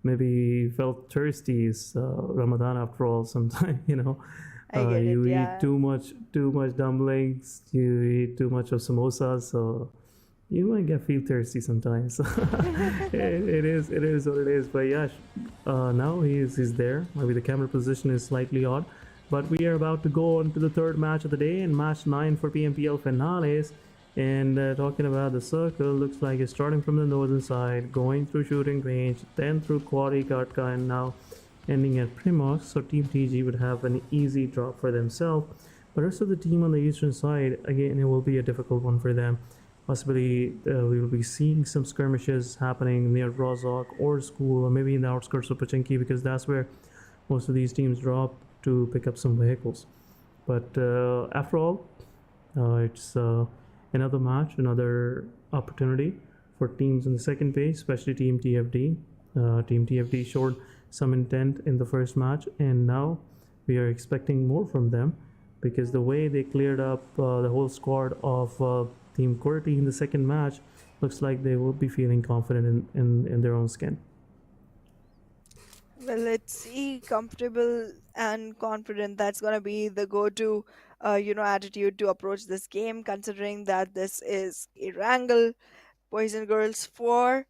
Maybe he felt thirsty. It's Ramadan after all. Sometime, I get you it, eat yeah. too much dumplings. You eat too much of samosas, so you might feel thirsty sometimes. it is what it is. But yeah, now he's there. Maybe the camera position is slightly odd, but we are about to go on to the third match of the day and match 9 for PMPL finales. And talking about the circle, looks like it's starting from the northern side, going through shooting range, then through Quarry, Katka, and now ending at Primoz. So Team TG would have an easy drop for themselves. But rest of the team on the eastern side, again, it will be a difficult one for them. Possibly we will be seeing some skirmishes happening near Rozhok or school, or maybe in the outskirts of Pachinki, because that's where most of these teams drop to pick up some vehicles. But after all, it's another match, another opportunity for teams on the second page, especially Team TFD. Team TFD showed some intent in the first match, and now we are expecting more from them because the way they cleared up the whole squad of Team Qwerty in the second match, looks like they will be feeling confident in their own skin. Well, let's see, comfortable and confident. That's gonna be the go-to, attitude to approach this game, considering that this is Erangel Boys and Girls for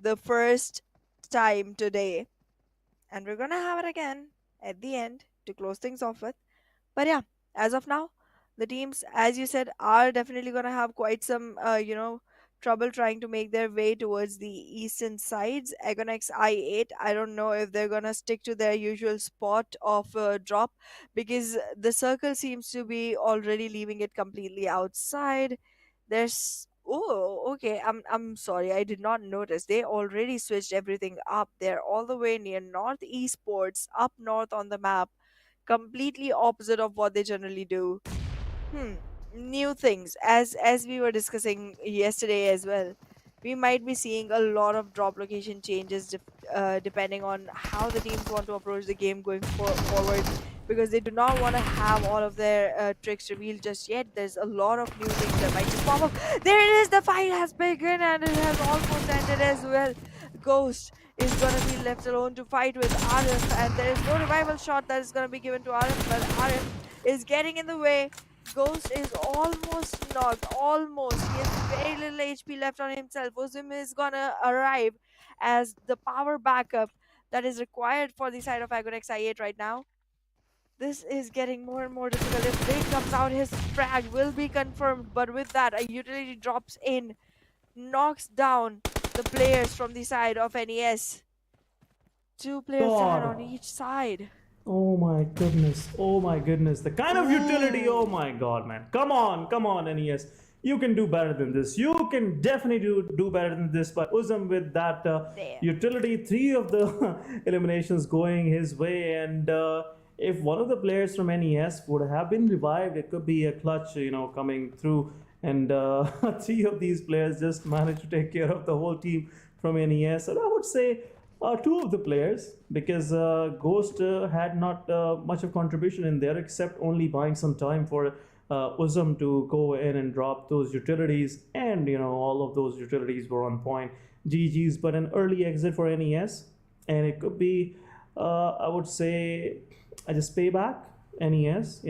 the first time today, and we're gonna have it again at the end to close things off with. But yeah, as of now, the teams, as you said, are definitely going to have quite some, trouble trying to make their way towards the eastern sides. Agonex I8, I don't know if they're going to stick to their usual spot of drop because the circle seems to be already leaving it completely outside. There's okay. I'm sorry. I did not notice. They already switched everything up. They're all the way near North Esports, up north on the map, completely opposite of what they generally do. Hmm. New things, as we were discussing yesterday as well. We might be seeing a lot of drop location changes depending on how the teams want to approach the game going forward, because they do not want to have all of their tricks revealed just yet. There's a lot of new things that might just pop up. There it is. The fight has begun and it has almost ended as well. Ghost is going to be left alone to fight with Arif, and there is no revival shot that is going to be given to Arif, but Arif is getting in the way. Ghost is almost knocked, almost. He has very little HP left on himself. Uzum is gonna arrive as the power backup that is required for the side of Agonex I8 right now. This is getting more and more difficult. If Blade comes out, his frag will be confirmed. But with that, a utility drops in, knocks down the players from the side of NES. 2 players dead on God. each side. Oh my goodness. Oh my goodness. The kind of utility. Oh my god, man. Come on, NES. You can do better than this. You can definitely do better than this. But Uzum with that utility, 3 of the eliminations going his way. And if one of the players from NES would have been revived, it could be a clutch, coming through. And 3 of these players just managed to take care of the whole team from NES. And I would say 2 of the players, because Ghost had not much of contribution in there, except only buying some time for Uzum to go in and drop those utilities, and all of those utilities were on point. GG's, but an early exit for NES, and it could be, I would say, just payback. NES,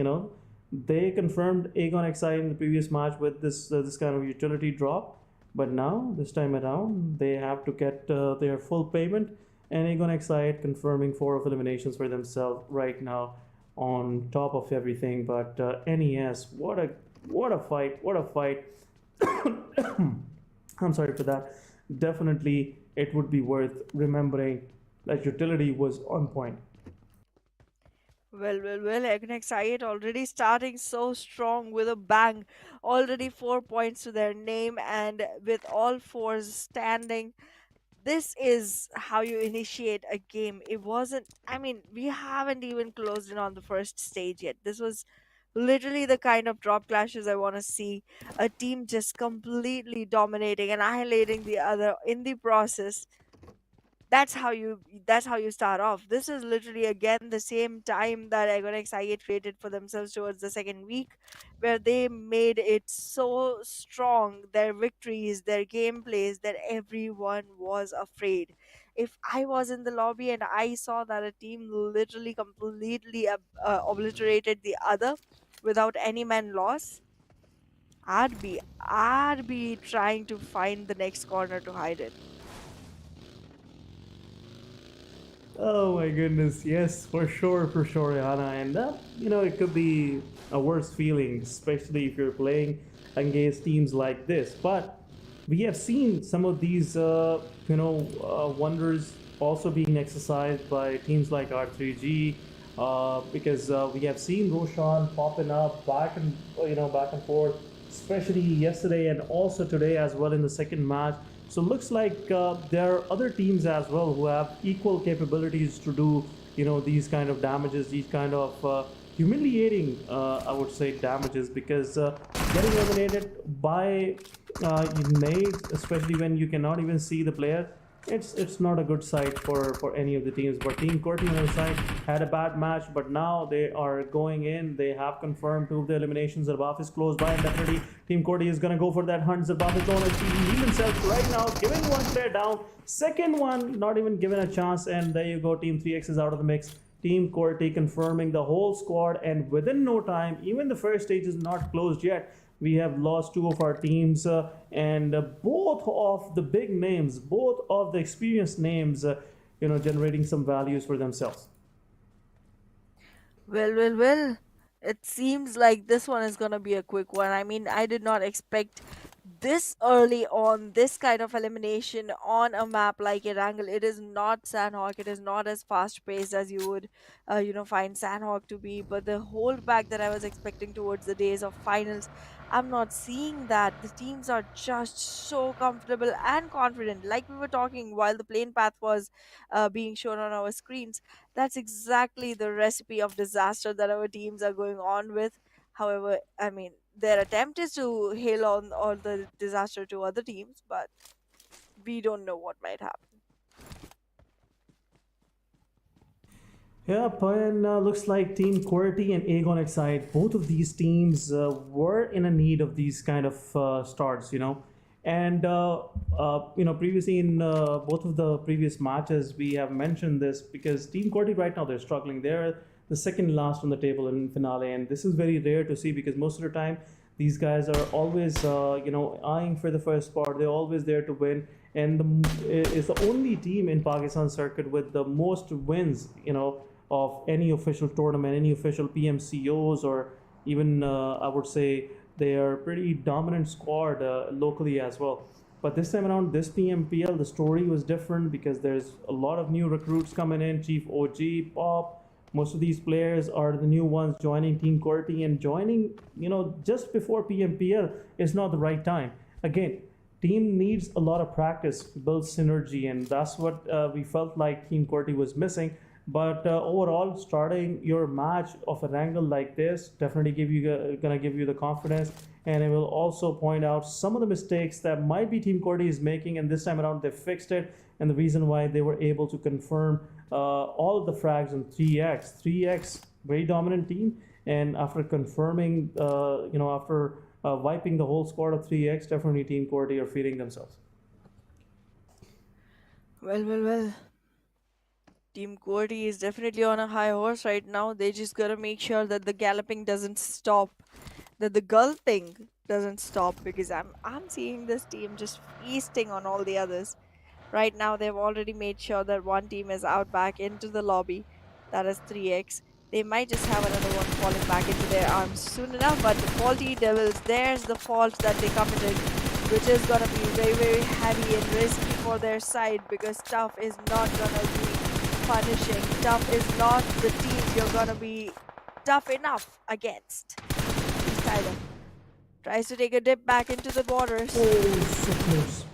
they confirmed Aegon XI in the previous match with this kind of utility drop. But now, this time around, they have to get their full payment, and Aegon XI confirming 4 of eliminations for themselves right now on top of everything. But NES, what a fight. I'm sorry for that. Definitely, it would be worth remembering that utility was on point. Well, Agnex I8 already starting so strong with a bang. Already 4 points to their name, and with all 4s standing. This is how you initiate a game. It wasn't, we haven't even closed in on the first stage yet. This was literally the kind of drop clashes I want to see. A team just completely dominating, annihilating the other in the process. That's how you start off. This is literally again the same time that Agonex I8 created for themselves towards the second week, where they made it so strong, their victories, their gameplays, that everyone was afraid. If I was in the lobby and I saw that a team literally completely obliterated the other without any man loss, I'd be trying to find the next corner to hide in. Oh my goodness, yes, for sure, Yana. And it could be a worse feeling, especially if you're playing against teams like this. But we have seen some of these, wonders also being exercised by teams like R3G, because we have seen Roshan popping up back and forth, especially yesterday and also today as well in the second match. So looks like there are other teams as well who have equal capabilities to do, these kind of damages, these kind of humiliating, I would say, damages, because getting eliminated by nades, especially when you cannot even see the player, it's not a good sight for any of the teams. But Team Corti on their side had a bad match, but now they are going in. They have confirmed 2 of the eliminations. Zarbaf is close by, and definitely Team Corti is gonna go for that hunt. Zarbaf is on he himself right now, giving 1 player down. Second one, not even given a chance, and there you go. Team 3X is out of the mix. Team Corti confirming the whole squad, and within no time, even the first stage is not closed yet, we have lost 2 of our teams, and both of the big names, both of the experienced names, generating some values for themselves. Well. It seems like this one is gonna be a quick one. I did not expect this early on this kind of elimination on a map like Erangel. It is not Sanhok. It is not as fast paced as you would, find Sanhok to be. But the holdback that I was expecting towards the days of finals, I'm not seeing that. The teams are just so comfortable and confident. Like we were talking while the plane path was being shown on our screens. That's exactly the recipe of disaster that our teams are going on with. However, their attempt is to hail on all the disaster to other teams, but we don't know what might happen. Yeah, and looks like Team Corti and Aegon XI, both of these teams were in a need of these kind of starts, And previously in both of the previous matches, we have mentioned this because Team Corti right now they're struggling. They're the second last on the table in finale, and this is very rare to see because most of the time these guys are always eyeing for the first spot. They're always there to win, and is the only team in Pakistan circuit with the most wins. Of any official tournament, any official PMCOs, or even I would say they are pretty dominant squad locally as well. But this time around, this PMPL, the story was different because there's a lot of new recruits coming in. Chief OG, Pop, most of these players are the new ones joining Team Corti, and joining, just before PMPL is not the right time. Again, team needs a lot of practice to build synergy, and that's what we felt like Team Corti was missing. But overall, starting your match of an angle like this definitely gonna give you the confidence, and it will also point out some of the mistakes that might be Team Corti is making, and this time around they fixed it, and the reason why they were able to confirm all of the frags on 3x very dominant team, and after confirming, after wiping the whole squad of 3x, definitely Team Corti are feeding themselves. Well. Team Corti is definitely on a high horse right now. They just gotta make sure that the galloping doesn't stop, that the gulping doesn't stop, because I'm seeing this team just feasting on all the others. Right now, they've already made sure that one team is out back into the lobby. That is 3x. They might just have another one falling back into their arms soon enough, but the faulty devils, there's the fault that they committed, which is gonna be very heavy and risky for their side, because Tough is not gonna be punishing. Tough is not the team you're gonna be tough enough against. Tyler tries to take a dip back into the borders. Oh, so close.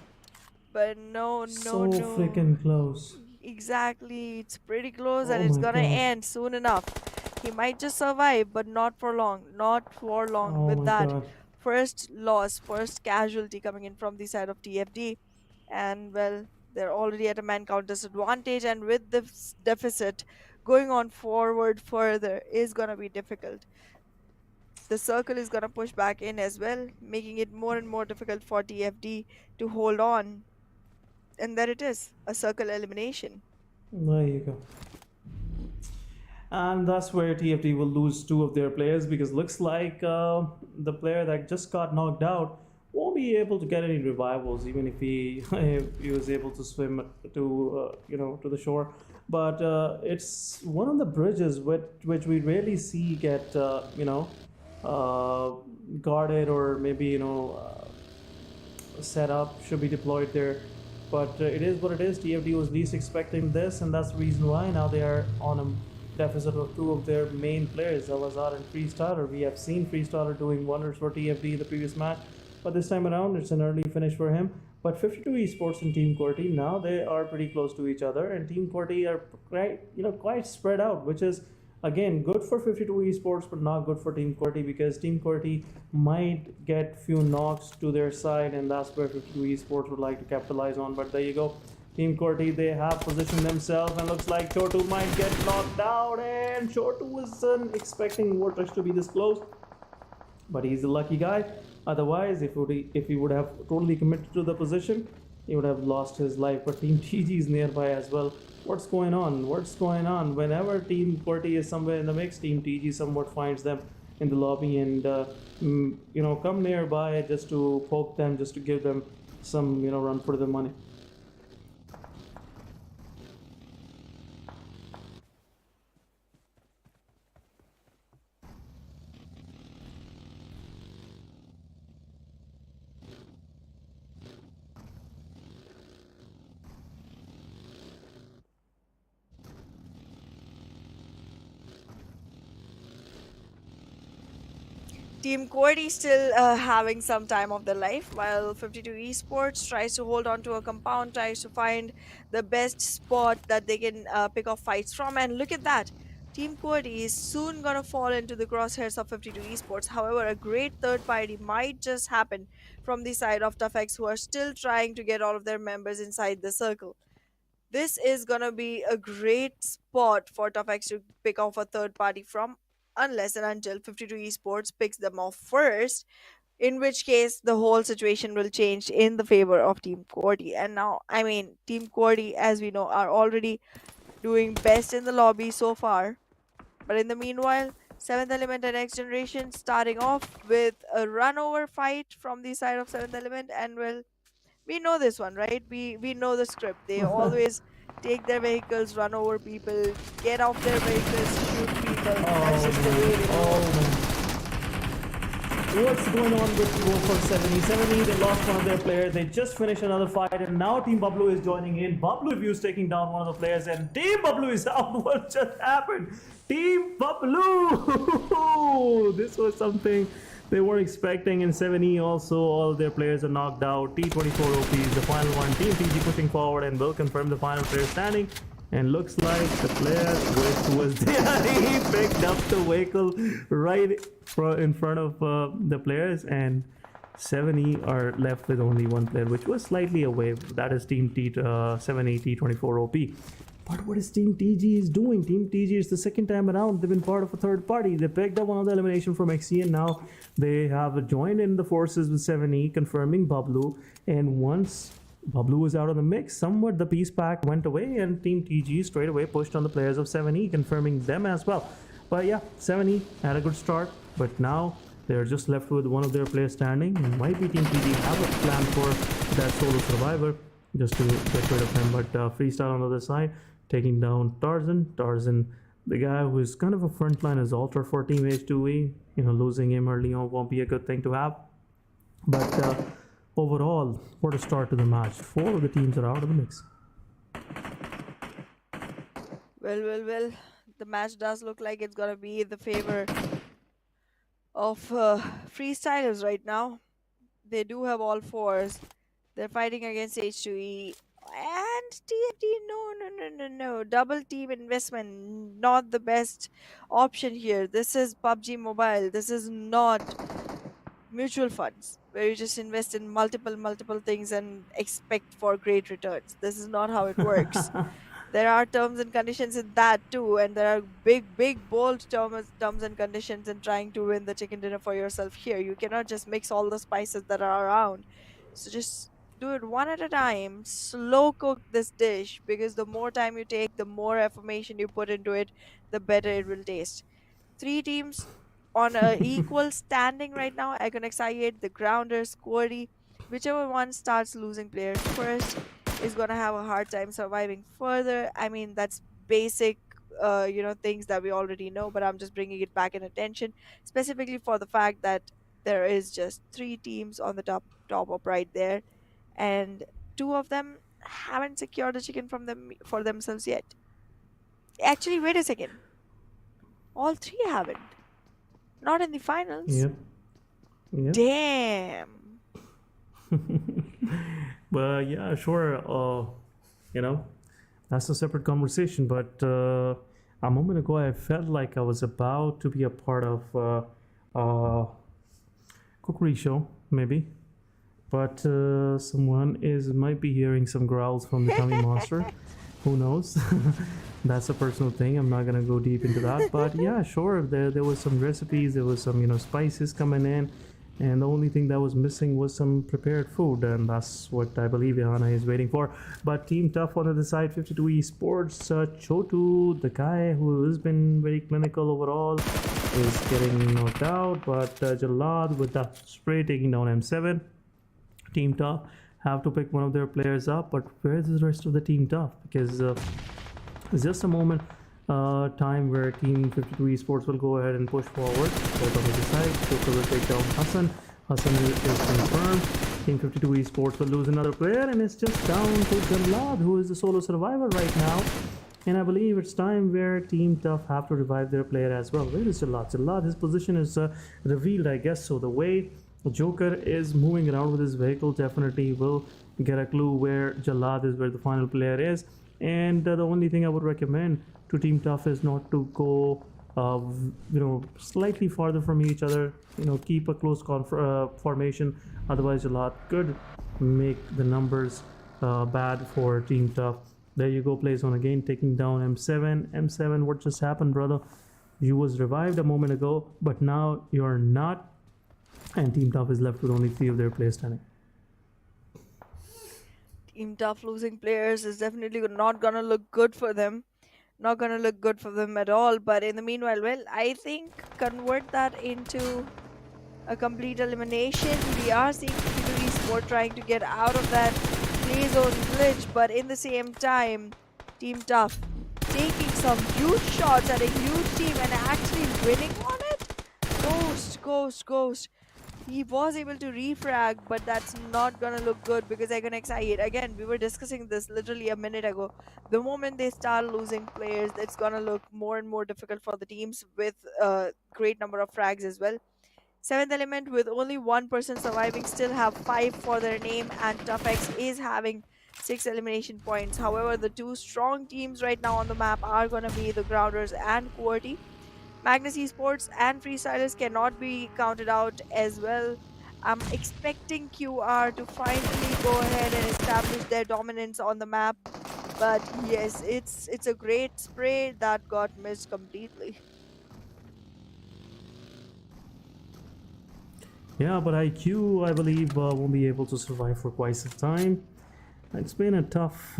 But no. So freaking close. Exactly. It's pretty close, and Oh it's my gonna God. end soon enough. He might just survive, but not for long. Not for long. Oh With my that, God. first loss, first casualty coming in from the side of TFD. And well, they're already at a man count disadvantage, and with this deficit, going on forward further is gonna be difficult. The circle is gonna push back in as well, making it more and more difficult for TFD to hold on. And there it is, a circle elimination. There you go. And that's where TFT will lose two of their players, because looks like the player that just got knocked out won't be able to get any revivals, even if he if he was able to swim to the shore. But it's one of the bridges which we rarely see get guarded, or maybe set up, should be deployed there. But it is what it is. TFD was least expecting this, and that's the reason why now they are on a deficit of two of their main players, Elazar and Freestyler. We have seen Freestyler doing wonders for TFD in the previous match, but this time around it's an early finish for him. But 52 Esports and Team Corti, now they are pretty close to each other, and Team Corti are quite spread out, which is again good for 52 Esports, but not good for Team Corti, because Team Corti might get few knocks to their side, and that's where 52 Esports would like to capitalize on. But there you go. Team Corti, they have positioned themselves, and looks like Chotu might get knocked out, and Chotu wasn't expecting Vortex to be this close, but he's the lucky guy. Otherwise, if he would have totally committed to the position, he would have lost his life. But Team TG is nearby as well. What's going on? What's going on? Whenever Team Corti is somewhere in the mix, Team TG somewhat finds them in the lobby, and come nearby just to poke them, just to give them some run for the money. Team Corti still having some time of their life, while 52 Esports tries to hold on to a compound, tries to find the best spot that they can pick off fights from. And look at that. Team Corti is soon gonna fall into the crosshairs of 52 Esports. However, a great third party might just happen from the side of ToughX, who are still trying to get all of their members inside the circle. This is gonna be a great spot for ToughX to pick off a third party from, unless and until 52 Esports picks them off first. in which case the whole situation will change in the favor of Team Cordy. And now, I mean, Team Cordy, as we know, are already doing best in the lobby so far. But in the meanwhile, 7th Element and X Generation starting off with a run over fight from the side of 7th Element. And well, we know this one, right? We know the script. They always take their vehicles, run over people, get off their vehicles, shoot people. That's just the way they roll. What's going on with Go for 70? 70, they lost one of their players. They just finished another fight, and now Team Bablu is joining in. Bablu Reviews taking down one of the players, and Team Bablu is out. What just happened? Team Bablu! This was something they weren't expecting. In 70, also, all their players are knocked out. T24 OP is the final one. Team TG pushing forward and will confirm the final player standing. And looks like the player which was there, he picked up the vehicle right in front of the players, and 70 are left with only one player, which was slightly away. That is Team 70 T24 OP. But what is Team TG is doing? Team TG is the second time around. They've been part of a third party. They picked up one of the elimination from XE, and now they have joined in the forces with 70, confirming Bablu. And once Bablu was out of the mix, somewhat the peace pact went away, and Team TG straight away pushed on the players of 70, confirming them as well. But yeah, 70 had a good start, but now they're just left with one of their players standing, and might be Team TG have a plan for that solo survivor just to get rid of him. But Freestyle on the other side, taking down Tarzan. Tarzan, the guy who is kind of a frontline assaulter for Team H2E. You know, losing him early on won't be a good thing to have. But overall, what a start to the match. 4 of the teams are out of the mix. Well. The match does look like it's gonna be in the favor of freestylers right now. They do have all 4s. They're fighting against H2E and TFT. No. Double team investment, not the best option here. This is PUBG Mobile. This is not mutual funds where you just invest in multiple things and expect for great returns. This is not how it works. There are terms and conditions in that too, and there are big bold terms and conditions in trying to win the chicken dinner for yourself here. You cannot just mix all the spices that are around. So just do it one at a time. Slow cook this dish, because the more time you take, the more affirmation you put into it, the better it will taste. 3 teams on a equal standing right now. Iconics I8, the Grounders, Quarry, whichever one starts losing players first is gonna have a hard time surviving further. I mean, that's basic things that we already know, but I'm just bringing it back in attention, specifically for the fact that there is just 3 teams on the top up right there, and 2 of them haven't secured the chicken from them for themselves yet. Actually, wait a second, all 3 haven't. Not in the finals. Yep. Damn. But yeah, sure. That's a separate conversation. But a moment ago, I felt like I was about to be a part of cookery show, maybe. But someone might be hearing some growls from the tummy monster. Who knows? That's a personal thing. I'm not gonna go deep into that. But yeah, sure. There was some recipes. There was some spices coming in. And the only thing that was missing was some prepared food, and that's what I believe Johanna is waiting for. But Team Tough on the other side, 52 Esports, Chotu, the guy who has been very clinical overall, is getting knocked out. But Jalad with the spray taking down M7. Team Tough have to pick one of their players up, but where is the rest of the Team Tough? Because it's just a moment time where Team 52 Esports will go ahead and push forward. Both on the side, Joker will take down Hassan. Hassan is confirmed. Team 52 Esports will lose another player, and it's just down to Jalad, who is the solo survivor right now. And I believe it's time where Team Tough have to revive their player as well. Where is Jalad? Jalad, his position is revealed, I guess. So the way Joker is moving around with his vehicle definitely will get a clue where Jalad is, where the final player is. And the only thing I would recommend to Team Tough is not to go slightly farther from each other. Keep a close formation, otherwise Jalad could make the numbers bad for Team Tough. There you go, play zone again, taking down M7. What just happened, brother? You was revived a moment ago, but now you're not. and Team Tough is left with only 3 of their players standing. Team Tough losing players is definitely not gonna look good for them. Not gonna look good for them at all. But in the meanwhile, well, I think convert that into a complete elimination. We are seeing PUBG Esports trying to get out of that play zone glitch, but in the same time, Team Tough taking some huge shots at a huge team and actually winning on it. Ghost. He was able to refrag, but that's not gonna look good because they're gonna excite. Again, we were discussing this literally a minute ago. The moment they start losing players, it's gonna look more and more difficult for the teams with a great number of frags as well. Seventh Element, with only one person surviving, still have 5 for their name, and ToughX is having 6 elimination points. However, the 2 strong teams right now on the map are going to be the Grounders and QWERTY. Magnus Esports and Freestylers cannot be counted out as well. I'm expecting QR to finally go ahead and establish their dominance on the map. But yes, it's a great spray that got missed completely. Yeah, but IQ, I believe, won't be able to survive for quite some time. It's been a tough,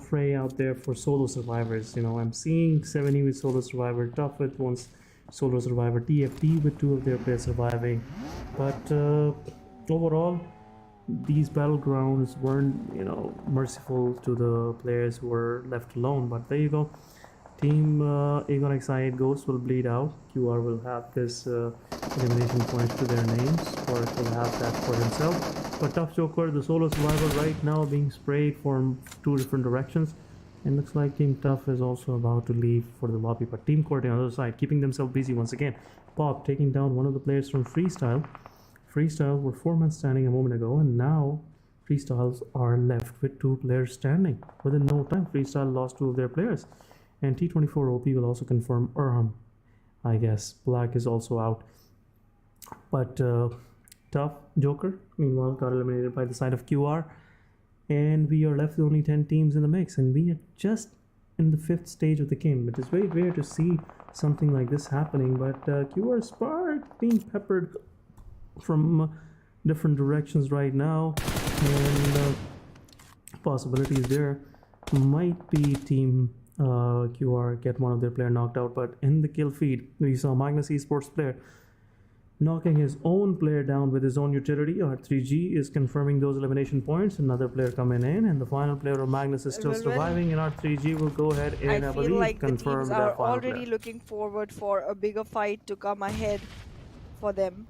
fray out there for solo survivors. I'm seeing 70 with solo survivor, Tough with one solo survivor, TFT with 2 of their players surviving. But overall, these battlegrounds weren't, merciful to the players who were left alone. But there you go. Team Aegon Excited Ghost will bleed out. QR will have this elimination points to their names, or will have that for himself. But Tough Joker, the solo survivor, right now being sprayed from 2 different directions. And looks like Team Tough is also about to leave for the lobby. But Team QWERTY on the other side, keeping themselves busy once again. Pop taking down one of the players from Freestyle. Freestyle were 4 men standing a moment ago, and now Freestyles are left with 2 players standing. Within no time, Freestyle lost 2 of their players. And T24 OP will also confirm I guess Black is also out. But Tough Joker, meanwhile, got eliminated by the side of QR. And we are left with only 10 teams in the mix. And we are just in the 5th stage of the game. It is very rare to see something like this happening. But QR Spark being peppered from different directions right now. And possibilities there might be Team QR get one of their player knocked out. But in the kill feed, we saw Magnus Esports player knocking his own player down with his own utility. R3G is confirming those elimination points. Another player coming in, and the final player of Magnus is still surviving, and R3G will go ahead and I feel like the confirm teams that are final already player. looking forward for a bigger fight to come ahead for them.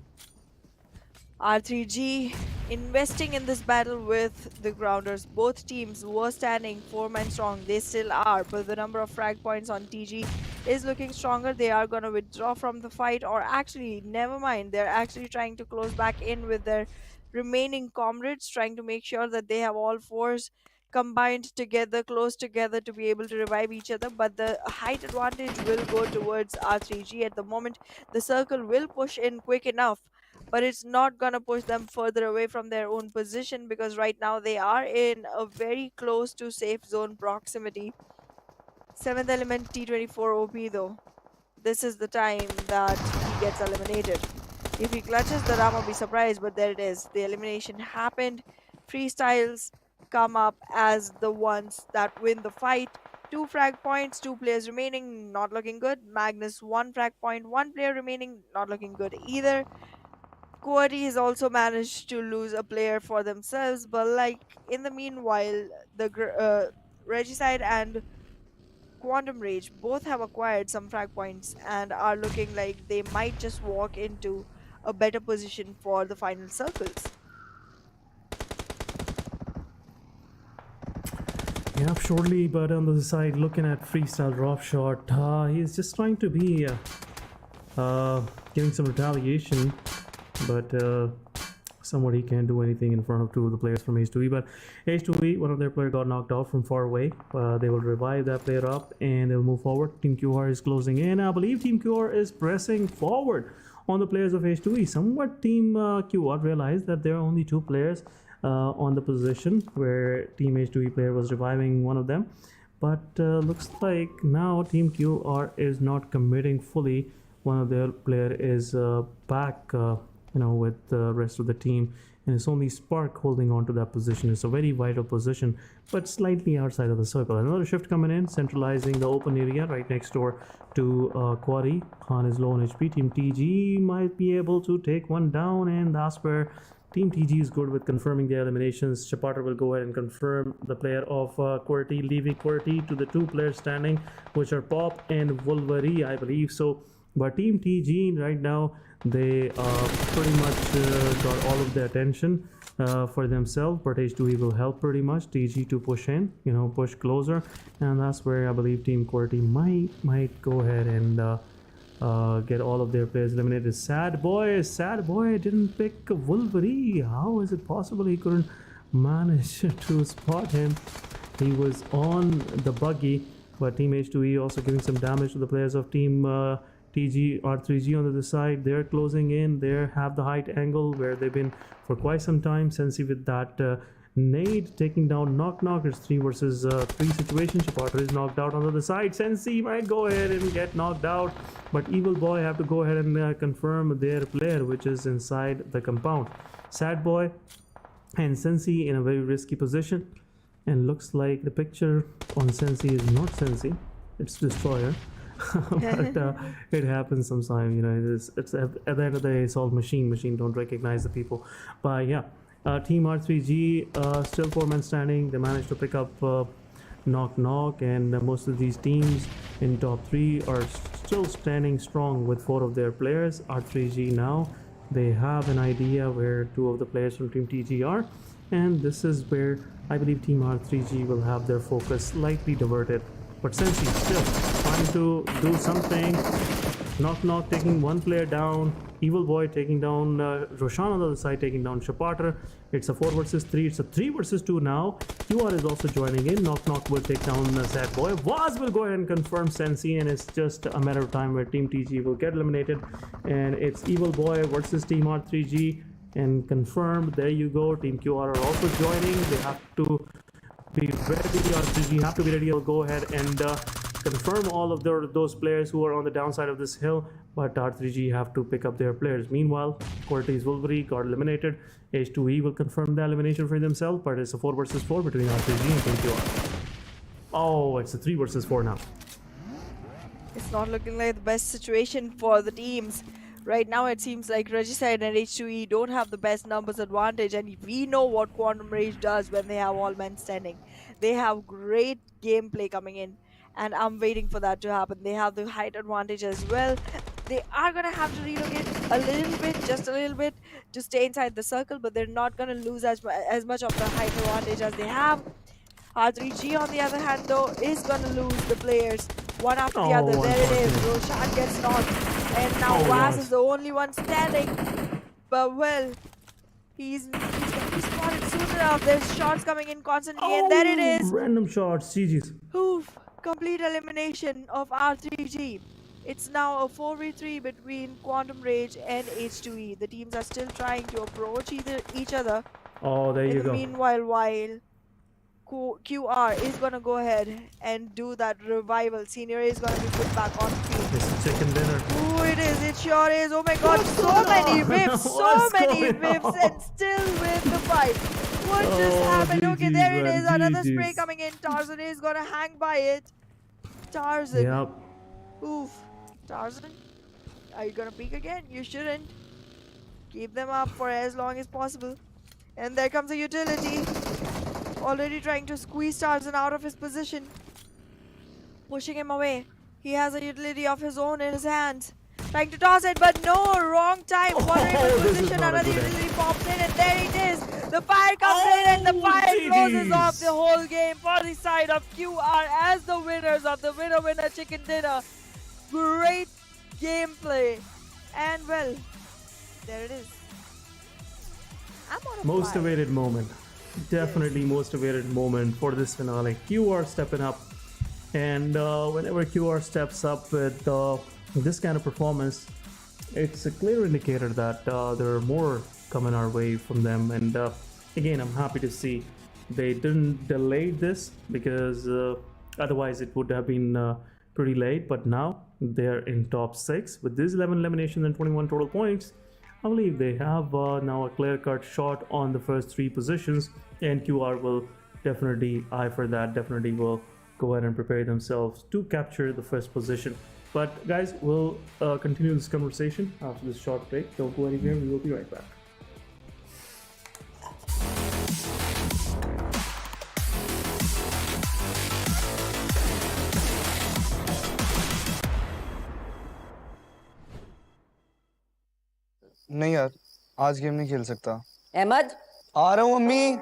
R3G investing in this battle with the Grounders. Both teams were standing 4 men strong. They still are, but the number of frag points on TG is looking stronger. They are going to withdraw from the fight, or actually, never mind. They're actually trying to close back in with their remaining comrades, trying to make sure that they have all force combined together, close together, to be able to revive each other. But the height advantage will go towards R3G at the moment. The circle will push in quick enough, but it's not gonna push them further away from their own position, because right now they are in a very close to safe zone proximity. 7th Element T24 OP though. This is the time that he gets eliminated. If he clutches the ram, I'll be surprised, but there it is. The elimination happened. Freestyles come up as the ones that win the fight. 2 frag points, 2 players remaining, not looking good. Magnus 1 frag point, 1 player remaining, not looking good either. QWERTY has also managed to lose a player for themselves, but like in the meanwhile, the Regicide and Quantum Rage both have acquired some frag points and are looking like they might just walk into a better position for the final circles. Yeah, surely, but on the other side, looking at Freestyle drop shot, he's just trying to be giving some retaliation, but somewhat he can't do anything in front of 2 of the players from H2E. But H2E, one of their players got knocked out from far away. They will revive that player up and they'll move forward. Team QR is closing in. I believe Team QR is pressing forward on the players of H2E. Somewhat Team QR realized that there are only 2 players on the position where Team H2E player was reviving one of them. But looks like now Team QR is not committing fully. One of their player is back with the rest of the team, and it's only Spark holding on to that position. It's a very vital position, but slightly outside of the circle. Another shift coming in, centralizing the open area right next door to Quarry. Khan is low on HP. Team TG might be able to take one down, and that's where Team TG is good with confirming their eliminations. Chapater will go ahead and confirm the player of QWERTY, leaving QWERTY to the two players standing, which are Pop and Wolverine, I believe. So, but Team TG right now, they pretty much got all of the attention for themselves, but H2E will help pretty much TG to push in, push closer, and that's where I believe Team QWERTY might go ahead and get all of their players eliminated. Sad boy didn't pick Wolverine. How is it possible he couldn't manage to spot him? He was on the buggy, but Team H2E also giving some damage to the players of Team TG, R3G on the other side. They're closing in. They have the height angle where they've been for quite some time. Sensi with that nade taking down Knock Knock. It's 3 versus 3 situation. Chapater is knocked out on the other side. Sensi might go ahead and get knocked out, but Evil Boy have to go ahead and confirm their player, which is inside the compound. Sad Boy and Sensi in a very risky position, and looks like the picture on Sensi is not Sensi, it's Destroyer. But it happens sometimes, it's at the end of the day, it's all machine don't recognize the people. But yeah, Team R3G still 4 men standing. They managed to pick up Knock Knock, and most of these teams in top 3 are still standing strong with 4 of their players. R3G now, they have an idea where 2 of the players from Team TG are, and this is where I believe Team R3G will have their focus slightly diverted. But Sensi still trying to do something. Knock Knock taking 1 player down. Evil Boy taking down Roshan on the other side, taking down Chapater. It's a 4 versus 3. It's a 3 versus 2 now. QR is also joining in. Knock Knock will take down Sad Boy. Vaz will go ahead and confirm Sensi, and it's just a matter of time where Team TG will get eliminated. And it's Evil Boy versus Team R3G, and confirmed. There you go. Team QR are also joining. They have to be ready. R3G have to be ready. I'll go ahead and confirm all of those players who are on the downside of this hill, but R3G have to pick up their players. Meanwhile, QWERTY's Wolverine got eliminated. H2E will confirm the elimination for themselves, but it's a 4 versus 4 between R3G and Team QR. Oh, it's a 3 versus 4 now. It's not looking like the best situation for the teams. Right now, it seems like Regicide and H2E don't have the best numbers advantage, and we know what Quantum Rage does when they have all men standing. They have great gameplay coming in, and I'm waiting for that to happen. They have the height advantage as well. They are going to have to relocate a little bit, just a little bit, to stay inside the circle, but they're not going to lose as much of the height advantage as they have. R3G, on the other hand, though, is going to lose the players one after the other. There it is. Roshan gets knocked, and now Vaz is the only one standing. But well, he's going to be spotted soon enough. There's shots coming in constantly, and there it is. Random shots, GG's. Oof, complete elimination of R3G. It's now a 4v3 between Quantum Rage and H2E. The teams are still trying to approach each other. Oh, there you go. Meanwhile, while QR is going to go ahead and do that revival. Senior is going to be put back on field. It's chicken dinner. Oh, it is. It sure is. Oh my god, so many whips. So many whips, and still with the fight. What just happened? Okay, there it is. Another spray coming in. Tarzan is going to hang by it. Tarzan. Yep. Oof. Tarzan, are you going to peek again? You shouldn't. Keep them up for as long as possible. And there comes a utility. Already trying to squeeze Tarzan out of his position. Pushing him away. He has a utility of his own in his hands. Trying to toss it, but no, wrong time. Vulnerable position. Another utility pops in, and there it is. The fire comes in, and the fire closes off the whole game for the side of QR as the winners of the winner chicken dinner. Great gameplay. And well, there it is. I'm on a Most fire. awaited moment. Definitely most awaited moment for this finale. QR stepping up, and whenever QR steps up with this kind of performance, it's a clear indicator that there are more coming our way from them. And again, I'm happy to see they didn't delay this, because otherwise it would have been pretty late. But now they're in top 6 with this 11 eliminations and 21 total points. I believe they have now a clear-cut shot on the first three positions, and QR will definitely eye for that. Definitely will go ahead and prepare themselves to capture the first position. But guys, we'll continue this conversation after this short break. Don't go anywhere. We will be right back. नहीं यार, आज game नहीं खेल सकता। अहमद, आ रहा हूँ mummy.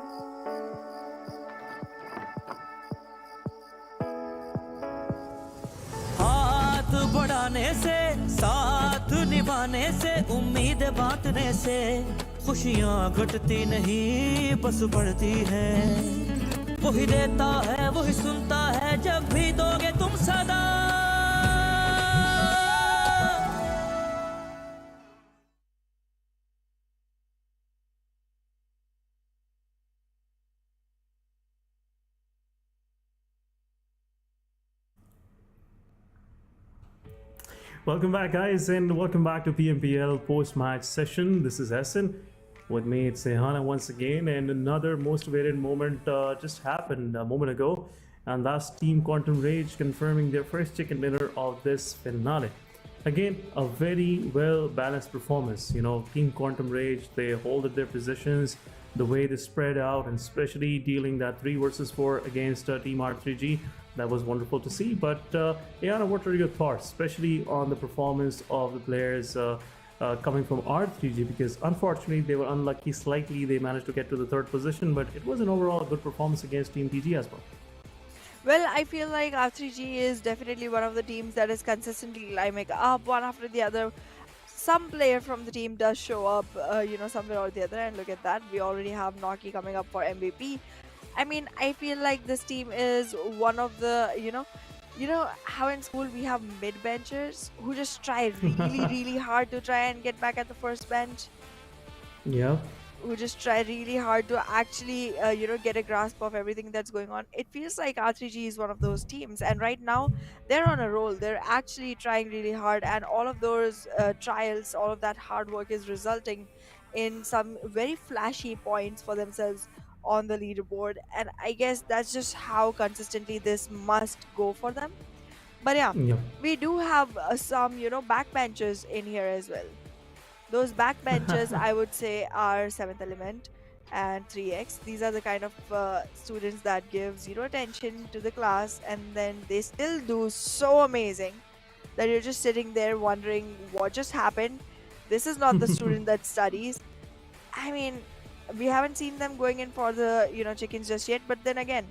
हाथ बढ़ाने से, साथ निभाने से, उम्मीद बांटने से खुशियाँ घटती नहीं बस बढ़ती है। वही देता है वही सुनता है जब भी दोगे तुम सदा। Welcome back, guys, and welcome back to PMPL post-match session. This is Essen. With me, it's Sehana once again, and another most awaited moment just happened a moment ago, and that's Team Quantum Rage confirming their first chicken dinner of this finale. Again, a very well-balanced performance. You know, Team Quantum Rage, they holded their positions, the way they spread out, and especially dealing that 3 versus 4 against Team R3G. That was wonderful to see. But Ayana, what are your thoughts, especially on the performance of the players coming from R3G? Because unfortunately, they were unlucky slightly. They managed to get to the 3rd position, but it was an overall good performance against Team TG as well. Well, I feel like R3G is definitely one of the teams that is consistently climbing up one after the other. Some player from the team does show up, somewhere or the other, and look at that. We already have Noki coming up for MVP. I mean, I feel like this team is one of the, you know how in school we have mid-benchers who just try really, really hard to try and get back at the first bench? Yeah. Who just try really hard to actually, get a grasp of everything that's going on. It feels like R3G is one of those teams, and right now they're on a roll. They're actually trying really hard, and all of those trials, all of that hard work is resulting in some very flashy points for themselves on the leaderboard. And I guess that's just how consistently this must go for them. But yeah, Yeah. we do have some, backbenchers in here as well. Those backbenchers, I would say, are 7th Element and 3x. These are the kind of students that give zero attention to the class, and then they still do so amazing that you're just sitting there wondering what just happened. This is not the student that studies. I mean, we haven't seen them going in for the chickens just yet, but then again,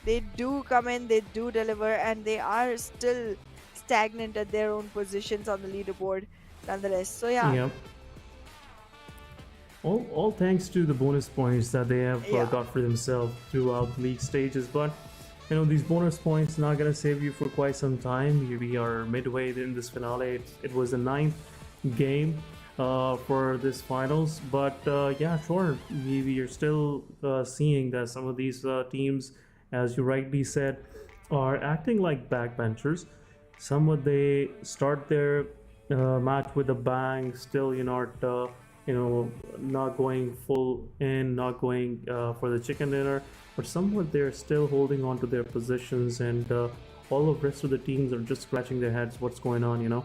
they do come in, they do deliver, and they are still stagnant at their own positions on the leaderboard nonetheless. So yeah. Yep. All thanks to the bonus points that they have got for themselves throughout the league stages. But these bonus points not gonna save you for quite some time. We are midway in this finale. It was the 9th game for this finals, but yeah, sure, we are still seeing that some of these teams, as you rightly said, are acting like backbenchers. Somewhat they start their match with a bang, still not going full in, not going for the chicken dinner, but somewhat they're still holding on to their positions, and all of the rest of the teams are just scratching their heads what's going on.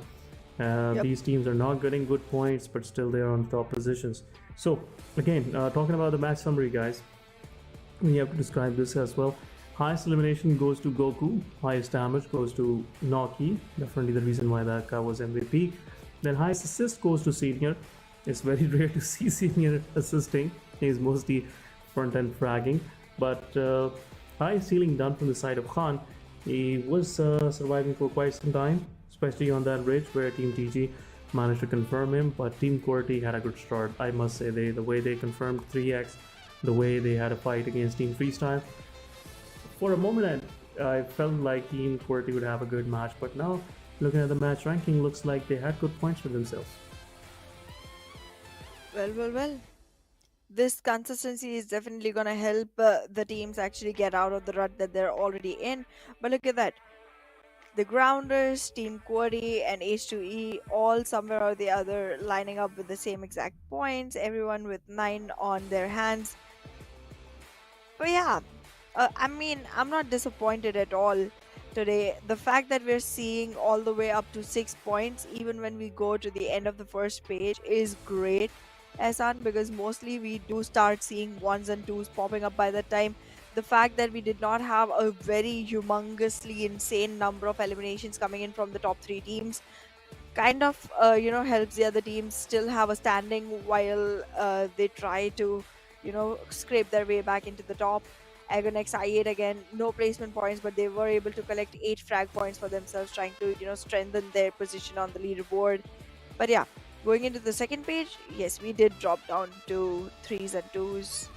These teams are not getting good points, but still they are on top positions. So again, talking about the match summary, guys, we have to describe this as well. Highest elimination goes to Goku, highest damage goes to Noki, definitely the reason why that guy was MVP. Then highest assist goes to Senior. It's very rare to see Senior assisting. He's mostly front-end fragging, but high ceiling done from the side of Khan. He was surviving for quite some time, especially on that ridge where Team TG managed to confirm him, but Team QWERTY had a good start. I must say, the way they confirmed 3x, the way they had a fight against Team Freestyle. For a moment, I felt like Team QWERTY would have a good match, but now looking at the match ranking, looks like they had good points for themselves. Well. This consistency is definitely going to help the teams actually get out of the rut that they're already in. But look at that. The Grounders, Team Quarry, and H2E all somewhere or the other lining up with the same exact points, everyone with 9 on their hands. But yeah, I mean, I'm not disappointed at all today. The fact that we're seeing all the way up to 6 points, even when we go to the end of the first page, is great, Ehsan, because mostly we do start seeing ones and twos popping up by that time. The fact that we did not have a very humongously insane number of eliminations coming in from the top 3 teams kind of helps the other teams still have a standing while they try to scrape their way back into the top. Agon XI8 again, no placement points, but they were able to collect 8 frag points for themselves, trying to strengthen their position on the leaderboard. But yeah, going into the second page, yes, we did drop down to 3s and 2s,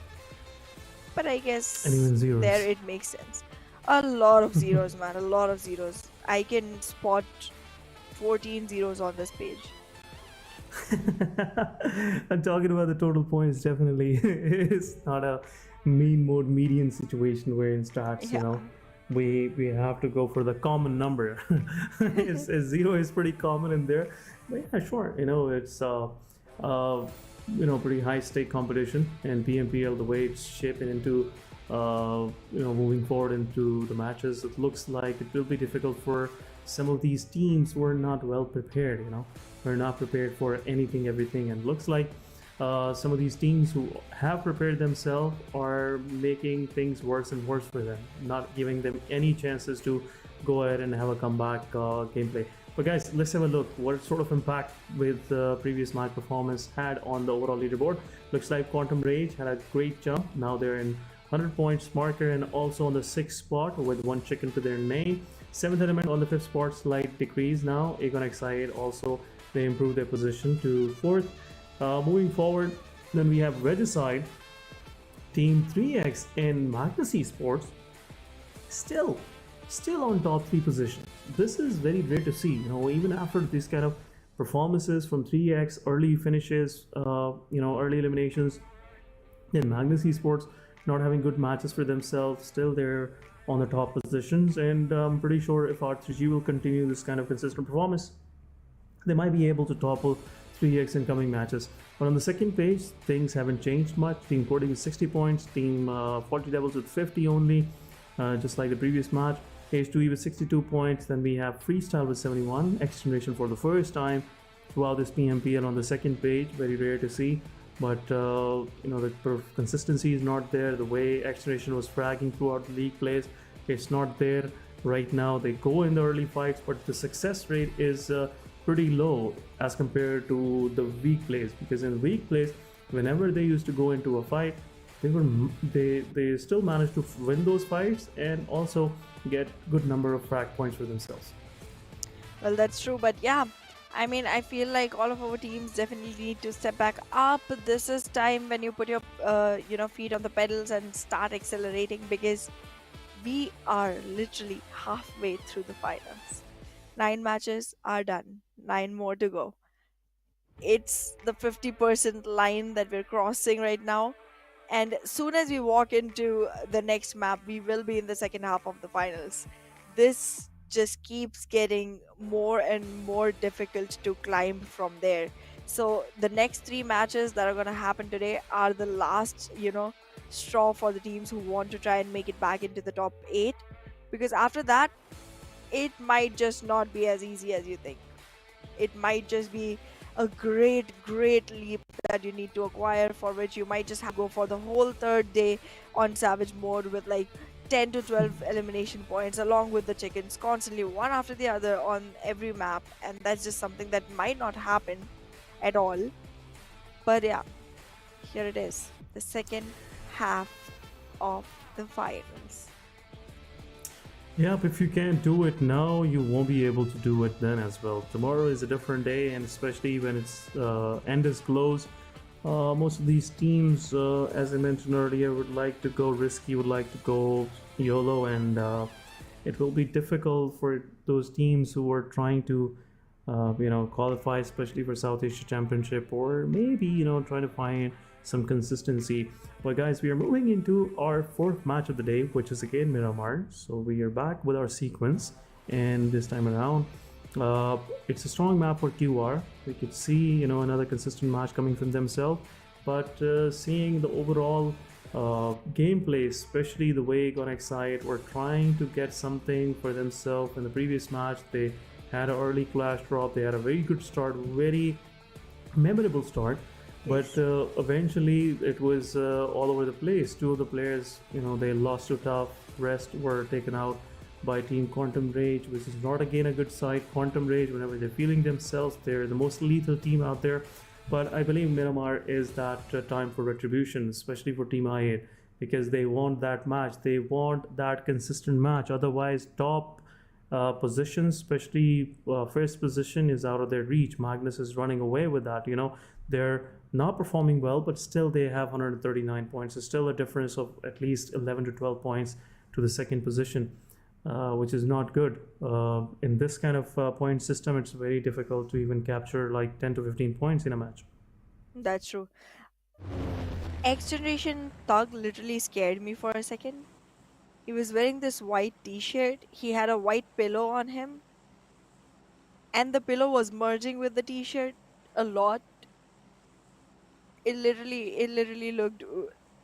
but I guess And even zeros. there it makes sense. A lot of zeros, man, a lot of zeros. I can spot 14 zeros on this page. I'm talking about the total points. Definitely, it's not a mean mode median situation where in stats, Yeah. we have to go for the common number. Zero is pretty common in there, but yeah, sure. It's pretty high stake competition, and PMPL, the way it's shaping into moving forward into the matches, it looks like it will be difficult for some of these teams who are not well prepared. We're not prepared for anything, everything, and looks like some of these teams who have prepared themselves are making things worse and worse for them, not giving them any chances to go ahead and have a comeback gameplay. But guys, let's have a look what sort of impact with the previous match performance had on the overall leaderboard. Looks like Quantum Rage had a great jump. Now they're in 100 points marker and also on the 6th spot with 1 chicken to their name. 7th Element on the 5th spot, slight decrease now. Agon XI8 also, they improved their position to 4th. Moving forward, then we have Regicide, Team 3X, and Magnus Esports still on top 3 position. This is very great to see. Even after these kind of performances from 3X, early finishes, early eliminations, then Magnus Esports not having good matches for themselves, still they're on the top positions, and I'm pretty sure if R3G will continue this kind of consistent performance, they might be able to topple 3X in coming matches. But on the second page, things haven't changed much. Team Coding with 60 points, Team 40 Devils with 50 only, just like the previous match. H2E with 62 points, then we have Freestyle with 71, XGeneration for the first time throughout this PMPL on the second page, very rare to see. But the consistency is not there. The way XGeneration was fragging throughout the league plays, it's not there right now. They go in the early fights, but the success rate is pretty low as compared to the weak plays, because in weak plays, whenever they used to go into a fight, they still managed to win those fights and also get good number of frag points for themselves. Well, that's true, but yeah, I mean, I feel like all of our teams definitely need to step back up. This is time when you put your feet on the pedals and start accelerating, because we are literally halfway through the finals. 9 matches are done, 9 more to go. It's the 50% line that we're crossing right now, and soon as we walk into the next map, we will be in the second half of the finals. This just keeps getting more and more difficult to climb from there. So the next 3 matches that are going to happen today are the last, straw for the teams who want to try and make it back into the top 8, because after that, it might just not be as easy as you think. It might just be a great leap that you need to acquire, for which you might just have to go for the whole 3rd day on Savage mode with like 10 to 12 elimination points along with the chickens, constantly one after the other on every map, and that's just something that might not happen at all. But yeah, here it is, the second half of the finals. Yep, if you can't do it now, you won't be able to do it then as well. Tomorrow is a different day, and especially when it's end is close, most of these teams, as I mentioned earlier, would like to go risky, would like to go YOLO, and it will be difficult for those teams who are trying to qualify, especially for South Asia Championship, or maybe trying to find some consistency. But guys, we are moving into our 4th match of the day, which is again Miramar. So we are back with our sequence, and this time around. It's a strong map for QR. We could see, another consistent match coming from themselves, but seeing the overall gameplay, especially the way Gonexite were trying to get something for themselves in the previous match. They had an early clash drop. They had a very good start, very memorable start, but eventually it was all over the place. Two of the players, they lost to tough. Rest were taken out by Team Quantum Rage, which is not again a good side. Quantum Rage, whenever they're feeling themselves, they're the most lethal team out there. But I believe Miramar is that time for retribution, especially for Team I8, because they want that match. They want that consistent match. Otherwise, top positions, especially first position, is out of their reach. Magnus is running away with that. They're not performing well, but still they have 139 points. It's still a difference of at least 11 to 12 points to the second position. Which is not good. In this kind of point system, it's very difficult to even capture like 10 to 15 points in a match. That's true. XGeneration Thug literally scared me for a second. He was wearing this white t-shirt. He had a white pillow on him. And the pillow was merging with the t-shirt a lot. It literally looked...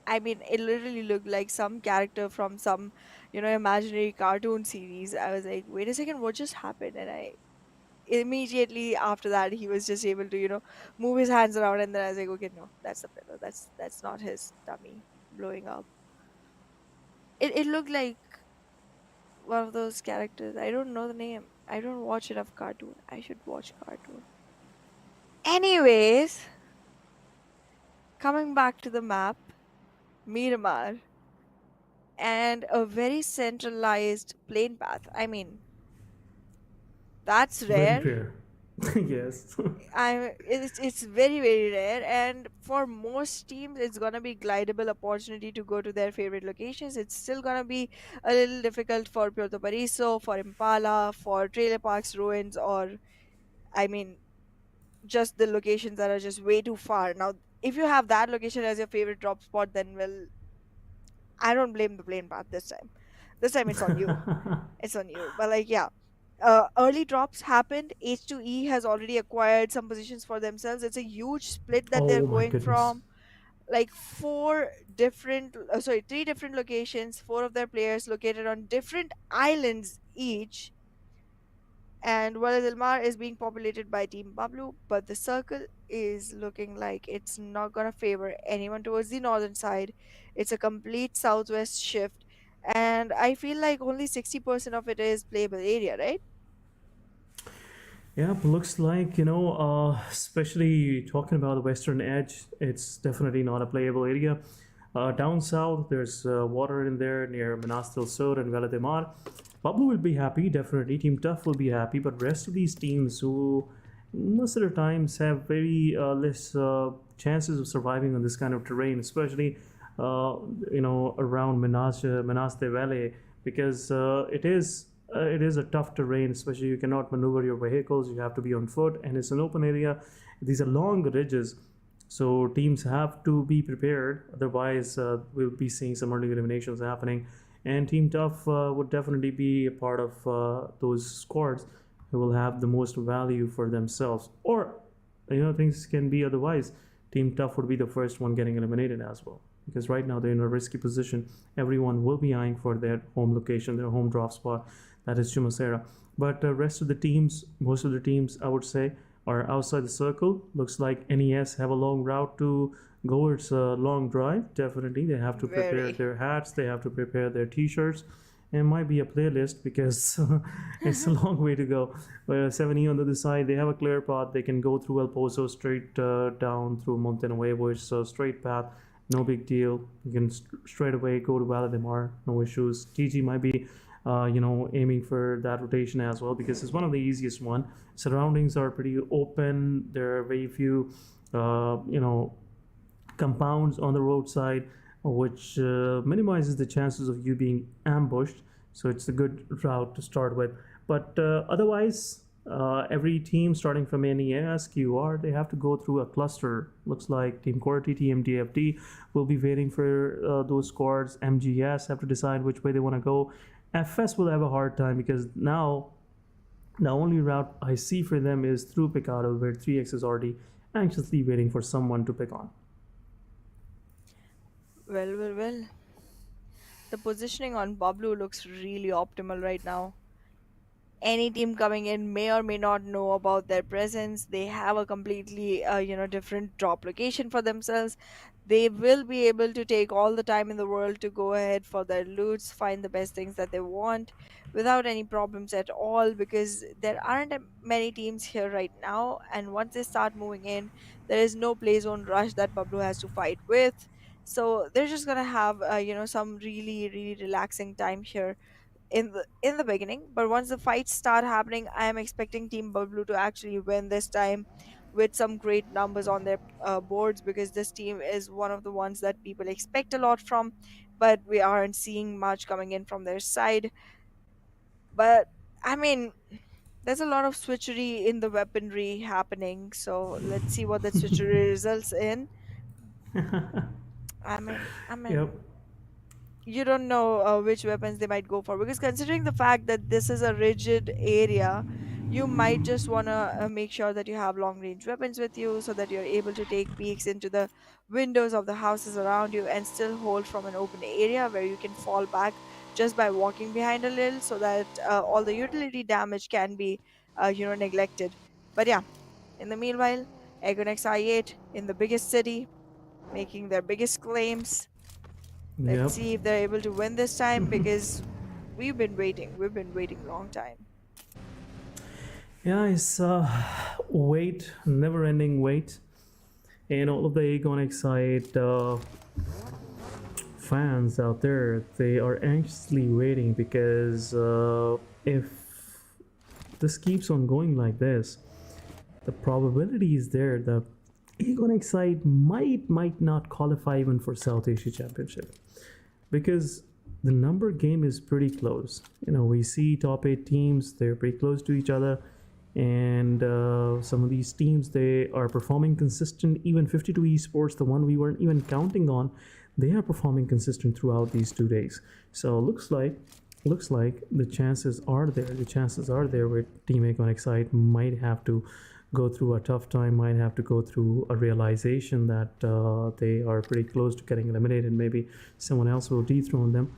it literally looked like some character from some, imaginary cartoon series. I was like, wait a second, what just happened? And I immediately after that, he was just able to, move his hands around, and then I was like, okay, no, that's the pillow. That's not his tummy blowing up. It looked like one of those characters. I don't know the name. I don't watch enough cartoon. I should watch cartoon. Anyways, coming back to the map, Miramar, and a very centralized plane path. That's rare. Very rare. Yes. It's very, very rare, and for most teams, it's gonna be glidable opportunity to go to their favorite locations. It's still gonna be a little difficult for Puerto Pariso, for Impala, for Trailer Parks Ruins, or just the locations that are just way too far. Now, if you have that location as your favorite drop spot, then well, I don't blame the plane path this time. This time it's on you. It's on you. But early drops happened. H2E has already acquired some positions for themselves. It's a huge split that they're Oh my going goodness. from three different locations, four of their players located on different islands each. And Walid Ilmar is being populated by Team Bablu, but the circle is looking like it's not gonna favor anyone towards the northern side. It's a complete southwest shift, and I feel like only 60% of it is playable area, right? Yeah, looks like, especially talking about the western edge, it's definitely not a playable area. Down south, there's water in there near Manas del Sur and Valadimar. Pablo will be happy, definitely. Team Tough will be happy, but rest of these teams who most of the times have very less chances of surviving on this kind of terrain, especially around Manas de Valle, because it is a tough terrain. Especially you cannot maneuver your vehicles, you have to be on foot, and it's an open area. These are long ridges, so teams have to be prepared. Otherwise, we'll be seeing some early eliminations happening. And Team Tough would definitely be a part of those squads who will have the most value for themselves. Or, things can be otherwise. Team Tough would be the first one getting eliminated as well. Because right now they're in a risky position. Everyone will be eyeing for their home location, their home drop spot. That is Chumacera. But the rest of the teams, most of the teams, I would say, are outside the circle. Looks like NES have a long route to go. It's a long drive. Definitely, they have to prepare their hats. They have to prepare their t-shirts. And might be a playlist because it's a long way to go. But 7E on the other side, they have a clear path. They can go through El Pozo straight down through Monte Nuevo. It's a straight path. No big deal. You can straight away go to Valadimar. No issues. TG might be aiming for that rotation as well because it's one of the easiest one. Surroundings are pretty open. There are very few compounds on the roadside, which minimizes the chances of you being ambushed. So it's a good route to start with. But otherwise, every team starting from NES, QR, they have to go through a cluster. Looks like Team Quality, TMDFD will be waiting for those squads. MGS have to decide which way they want to go. FS will have a hard time because now the only route I see for them is through Picado, where 3x is already anxiously waiting for someone to pick on. Well. The positioning on Bablu looks really optimal right now. Any team coming in may or may not know about their presence. They have a completely different drop location for themselves. They will be able to take all the time in the world to go ahead for their loots, find the best things that they want without any problems at all, because there aren't many teams here right now, and once they start moving in, there is no play zone rush that Bablu has to fight with. So they're just gonna have some really relaxing time here in the beginning. But once the fights start happening, I am expecting Team Blue to actually win this time with some great numbers on their boards, because this team is one of the ones that people expect a lot from, but we aren't seeing much coming in from their side. But I mean, there's a lot of switchery in the weaponry happening, so let's see what that switchery results in. I Yep. mean, you don't know which weapons they might go for, because considering the fact that this is a rigid area, you might just want to make sure that you have long range weapons with you so that you're able to take peeks into the windows of the houses around you and still hold from an open area where you can fall back just by walking behind a little, so that all the utility damage can be neglected. But yeah, in the meanwhile, Agonex I8 in the biggest city making their biggest claims. Let's Yep. see if they're able to win this time, because we've been waiting. We've been waiting a long time. Yeah, it's wait, never-ending wait, and all of the Aegon Excite fans out there, they are anxiously waiting, because if this keeps on going like this, the probability is there that Aegon Excite might not qualify even for South Asia Championship, because the number game is pretty close. We see top 8 teams, they're pretty close to each other, and some of these teams, they are performing consistent. Even 52 Esports, the one we weren't even counting on, they are performing consistent throughout these 2 days. So looks like the chances are there where Team Aegon Excite might have to go through a tough time, might have to go through a realization that they are pretty close to getting eliminated. Maybe someone else will dethrone them,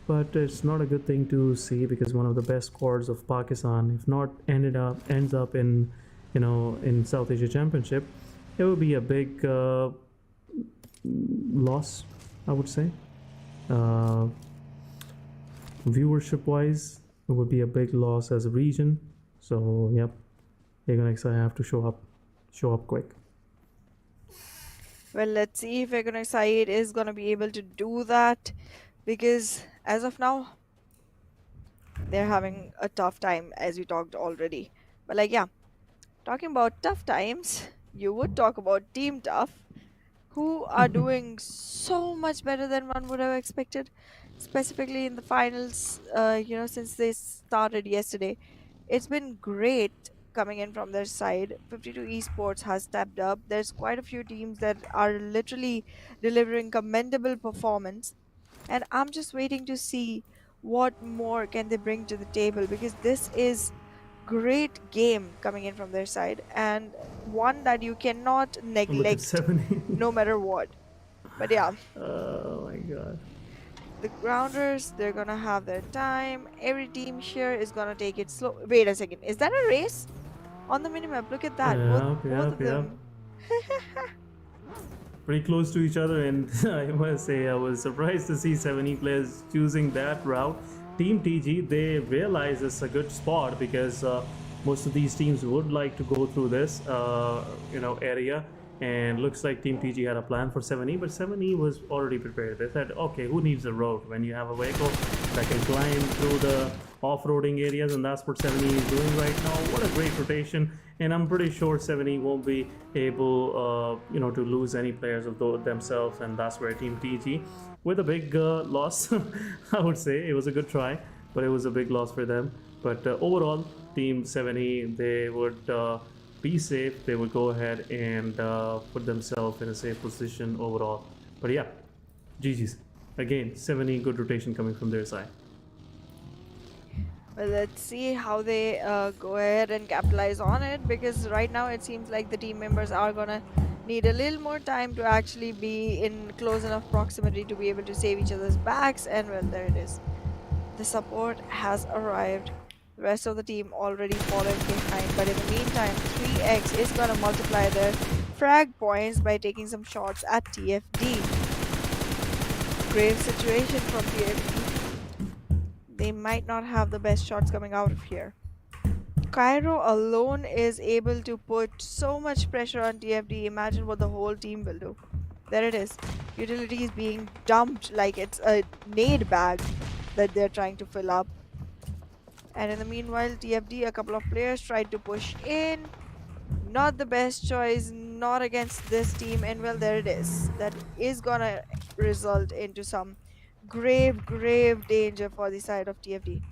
but it's not a good thing to see, because one of the best squads of Pakistan, if not ends up in South Asia Championship, it would be a big loss, I would say. Viewership wise, it would be a big loss as a region. So yep, Aegon Excite have to show up quick. Well, let's see if Agonex I8 is going to be able to do that, because as of now, they're having a tough time, as we talked already. But yeah, talking about tough times, you would talk about Team Tough, who are doing so much better than one would have expected, specifically in the finals. Since they started yesterday, it's been great coming in from their side. 52 Esports has stepped up. There's quite a few teams that are literally delivering commendable performance, and I'm just waiting to see what more can they bring to the table, because this is great game coming in from their side, and one that you cannot Look at neglect 70. no matter what. But yeah, Oh my god. the grounders, they're gonna have their time. Every team here is gonna take it slow. Wait a second, is that a race on the minimap? Look at that. Both of them. Pretty close to each other, and I must say I was surprised to see 70 players choosing that route. Team TG, they realize it's a good spot, because most of these teams would like to go through this area, and looks like Team TG had a plan for 70, but 70 was already prepared. They said, okay, who needs a road when you have a vehicle that can climb through the off-roading areas, and that's what 70 is doing right now. What a great rotation, and I'm pretty sure 70 won't be able to lose any players of themselves, and that's where Team TG, with a big loss, I would say. It was a good try, but it was a big loss for them. But overall, Team 70, they would be safe. They would go ahead and put themselves in a safe position overall. But yeah, GG's. Again, 70, good rotation coming from their side. Well, let's see how they go ahead and capitalize on it, because right now it seems like the team members are gonna need a little more time to actually be in close enough proximity to be able to save each other's backs. And well, there it is. The support has arrived. The rest of the team already fallen behind, but in the meantime, 3x is gonna multiply their frag points by taking some shots at TFD. Grave situation from TFD. They might not have the best shots coming out of here. Cairo alone is able to put so much pressure on TFD. Imagine what the whole team will do. There it is. Utilities being dumped like it's a nade bag that they're trying to fill up. And in the meanwhile, TFD, a couple of players tried to push in. Not the best choice, not against this team. And well, there it is. That is gonna result into some grave danger for the side of TFD.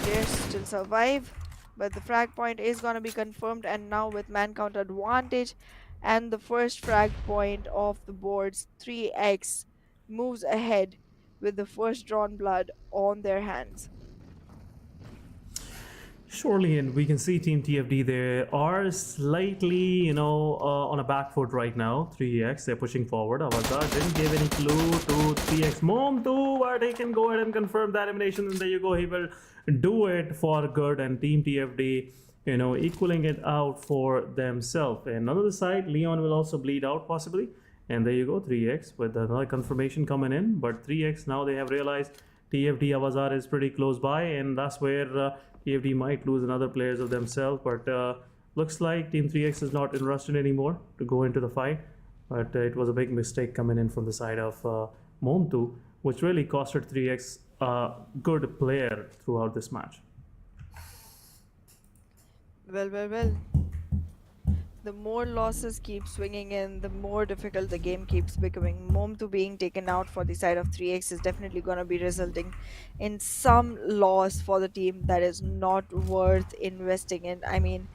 Players still survive, but the frag point is going to be confirmed, and now with man count advantage and the first frag point of the boards, 3x moves ahead with the first drawn blood on their hands. Surely, and we can see Team TFD, they are slightly, on a back foot right now. 3x, they're pushing forward. Avazar didn't give any clue to 3x. Mom too, but he can go ahead and confirm that elimination, and there you go. He will do it for good, and Team TFD, equaling it out for themselves. And on the other side, Leon will also bleed out possibly. And there you go, 3x with another confirmation coming in. But 3x, now they have realized TFD Avazar is pretty close by, and that's where TFD might lose another players of themselves. But looks like Team 3x is not interested anymore to go into the fight. But it was a big mistake coming in from the side of Momtu, which really costed 3x a good player throughout this match. Well. The more losses keep swinging in, the more difficult the game keeps becoming. Momtu being taken out for the side of 3x is definitely going to be resulting in some loss for the team that is not worth investing in. I mean,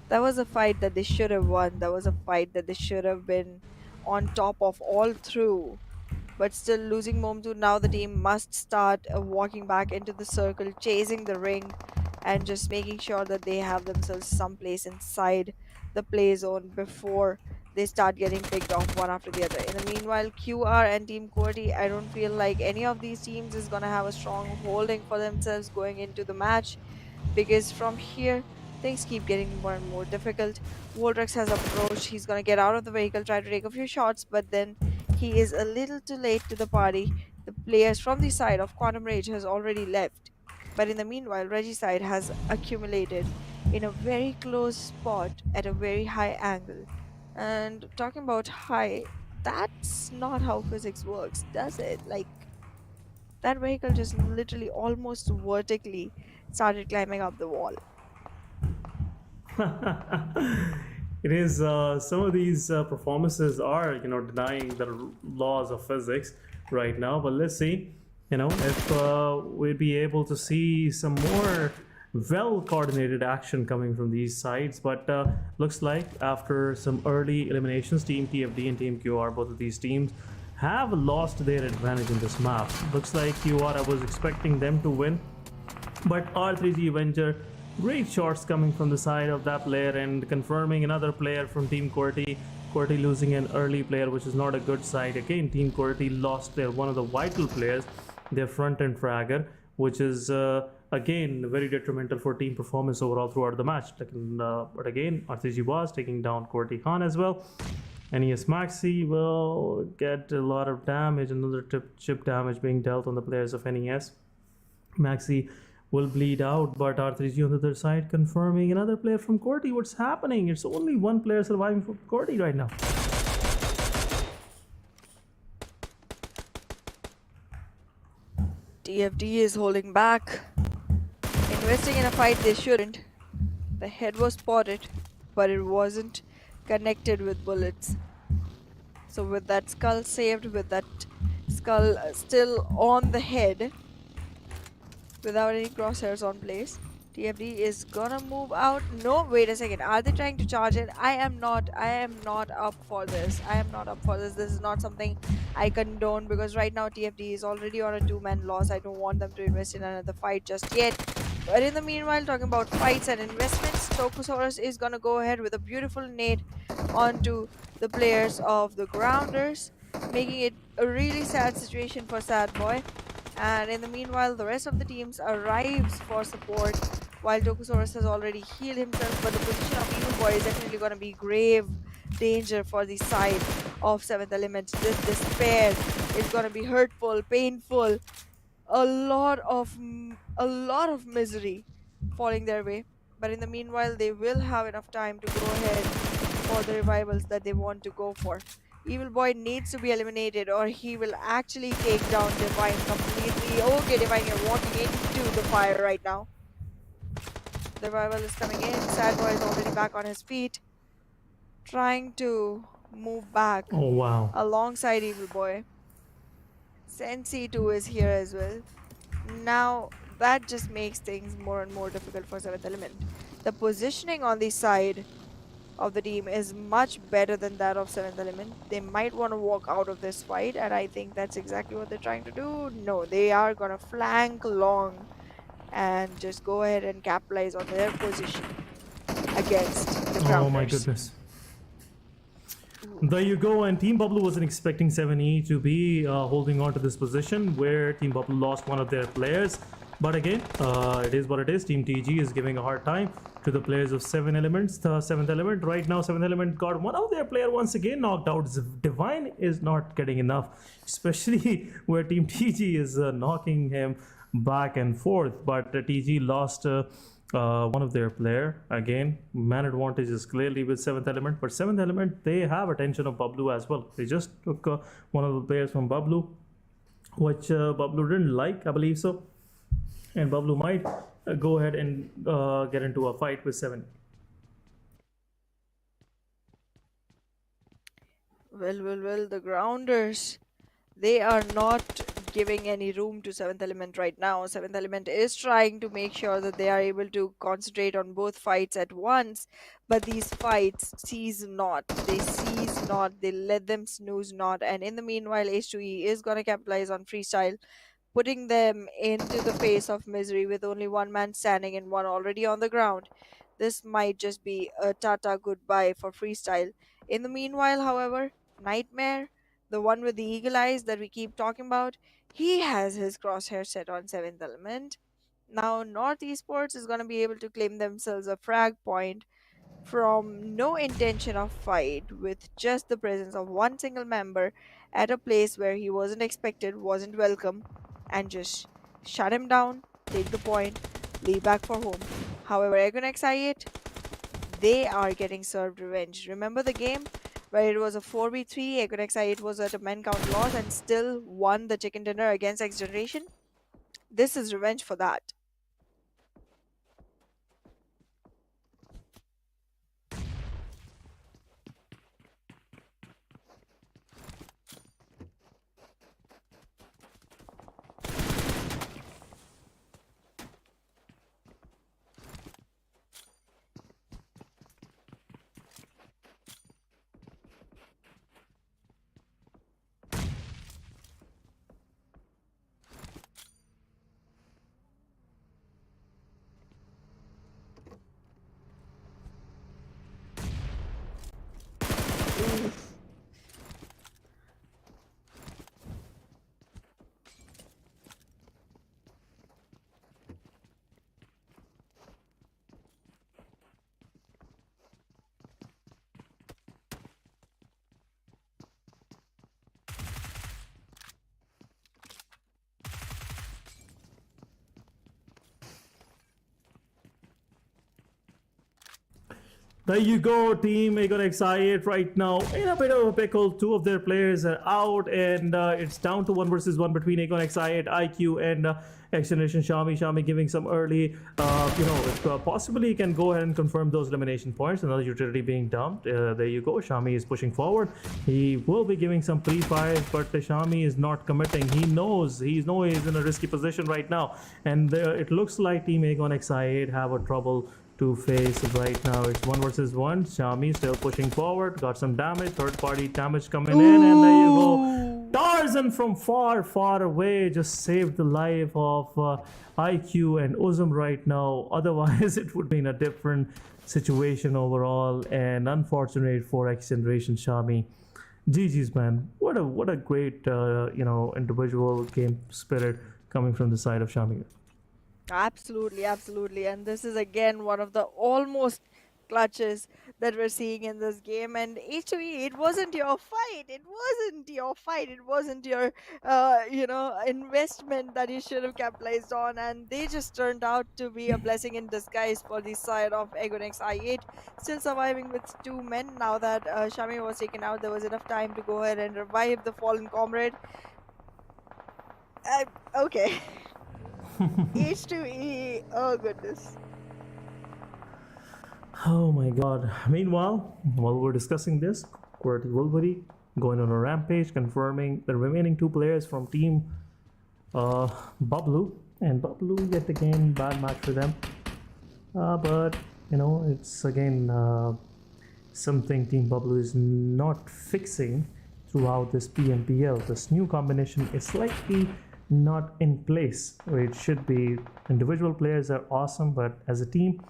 that was a fight that they should have won. That was a fight that they should have been on top of all through. But still losing Momtu, now the team must start walking back into the circle, chasing the ring, and just making sure that they have themselves someplace inside the play zone before they start getting picked off one after the other. In the meanwhile, QR and Team QWERTY, I don't feel like any of these teams is going to have a strong holding for themselves going into the match, because from here things keep getting more and more difficult. Voltrex has approached. He's going to get out of the vehicle, try to take a few shots, but then he is a little too late to the party. The players from the side of Quantum Rage has already left. But in the meanwhile, Regicide has accumulated in a very close spot at a very high angle. And talking about high, that's not how physics works, does it? Like, that vehicle just literally almost vertically started climbing up the wall. It is some of these performances are denying the laws of physics right now, but let's see if we'll be able to see some more well coordinated action coming from these sides. But looks like after some early eliminations, Team TFD and Team QR, both of these teams have lost their advantage in this map. Looks like QR, I was expecting them to win, but R3G Avenger, great shots coming from the side of that player and confirming another player from Team QWERTY. QWERTY losing an early player, which is not a good side. Again, Team QWERTY lost their one of the vital players, their front-end fragger, which is again very detrimental for team performance overall throughout the match. But again, R3G was taking down QWERTY Khan as well. NES Maxi will get a lot of damage, another chip damage being dealt on the players of NES. Maxi will bleed out, but R3G on the other side confirming another player from QWERTY. What's happening? It's only one player surviving from QWERTY right now. TFD is holding back, investing in a fight they shouldn't. The head was spotted, but it wasn't connected with bullets. So with that skull saved, with that skull still on the head, without any crosshairs on place, TFD is gonna move out. No, wait a second. Are they trying to charge it? I am not up for this. I am not up for this. This is not something I condone because right now TFD is already on a two-man loss. I don't want them to invest in another fight just yet. But in the meanwhile, talking about fights and investments, Tokusaurus is gonna go ahead with a beautiful nade onto the players of the Grounders, making it a really sad situation for Sad Boy. And in the meanwhile, the rest of the teams arrives for support while Tokusaurus has already healed himself, but the position of Evil Boy is definitely going to be grave danger for the side of 7th Element. This despair is going to be hurtful, painful, a lot of misery falling their way. But in the meanwhile, they will have enough time to go ahead for the revivals that they want to go for. Evil Boy needs to be eliminated or he will actually take down Divine completely. Okay, Divine, you're walking into the fire right now. The revival is coming in. Sad Boy is already back on his feet, trying to move back Oh wow. alongside Evil Boy. Sensi 2 is here as well. Now, that just makes things more and more difficult for 7th Element. The positioning on the side of the team is much better than that of 7th Element. They might want to walk out of this fight, and I think that's exactly what they're trying to do. No, they are going to flank long and just go ahead and capitalize on their position against the Grounders. Oh my goodness. There you go, and Team Bubble wasn't expecting 7E to be holding on to this position where Team Bubble lost one of their players. But again, it is what it is. Team TG is giving a hard time to the players of 7 Elements. The 7th Element right now, 7th Element got one of their player once again knocked out. Divine is not getting enough, especially where Team TG is knocking him back and forth. But TG lost one of their player. Again, man advantage is clearly with 7th Element, but 7th Element, they have attention of Bablu as well. They just took one of the players from Bablu, which Bablu didn't like, I believe so, and Bablu might go ahead and get into a fight with 7. Well, the Grounders, they are not giving any room to 7th Element right now. 7th Element is trying to make sure that they are able to concentrate on both fights at once, but these fights cease not. They cease not. They let them snooze not. And in the meanwhile, H2E is going to capitalize on Freestyle, putting them into the face of misery with only one man standing and one already on the ground. This might just be a tata goodbye for Freestyle. In the meanwhile, however, Nightmare, the one with the eagle eyes that we keep talking about, he has his crosshair set on 7th Element. Now, North Esports is going to be able to claim themselves a frag point from no intention of fight, with just the presence of one single member at a place where he wasn't expected, wasn't welcome, and just shut him down, take the point, leave back for home. However, Egonex I8, they are getting served revenge. Remember the game where it was a 4v3, Egonex I8 was at a men count loss and still won the chicken dinner against XGeneration? This is revenge for that. There you go, team Aegon X8 right now in a bit of a pickle. Two of their players are out, and it's down to 1 versus 1 between Aegon X8, IQ, and XGeneration Shami. Shami giving some early, possibly can go ahead and confirm those elimination points. Another utility being dumped. There you go. Shami is pushing forward. He will be giving some pre-fires, but Shami is not committing. He knows he's in a risky position right now, and it looks like team Aegon X8 have a trouble to face right now. It's 1 versus 1. Shami still pushing forward, got some damage, third party damage coming in, and there you go. Tarzan from far away just saved the life of IQ and Uzum right now. Otherwise it would be in a different situation overall, and unfortunate for XGeneration Shami. GG's, man. What a great individual game spirit coming from the side of Shami. Absolutely. And this is again one of the almost clutches that we're seeing in this game. And H2E, it wasn't your fight. It wasn't your, investment that you should have capitalized on. And they just turned out to be a blessing in disguise for the side of Aegon X8. Still surviving with 2 men. Now that Shami was taken out, there was enough time to go ahead and revive the fallen comrade. Okay. H2E, oh goodness. Oh my god. Meanwhile, while we're discussing this, QWERTY Wolverine going on a rampage, confirming the remaining 2 players from team Bablu. And Bablu, yet again, bad match for them. But, it's again something team Bablu is not fixing throughout this PMPL. This new combination is slightly not in place where it should be. Individual players are awesome, but as a team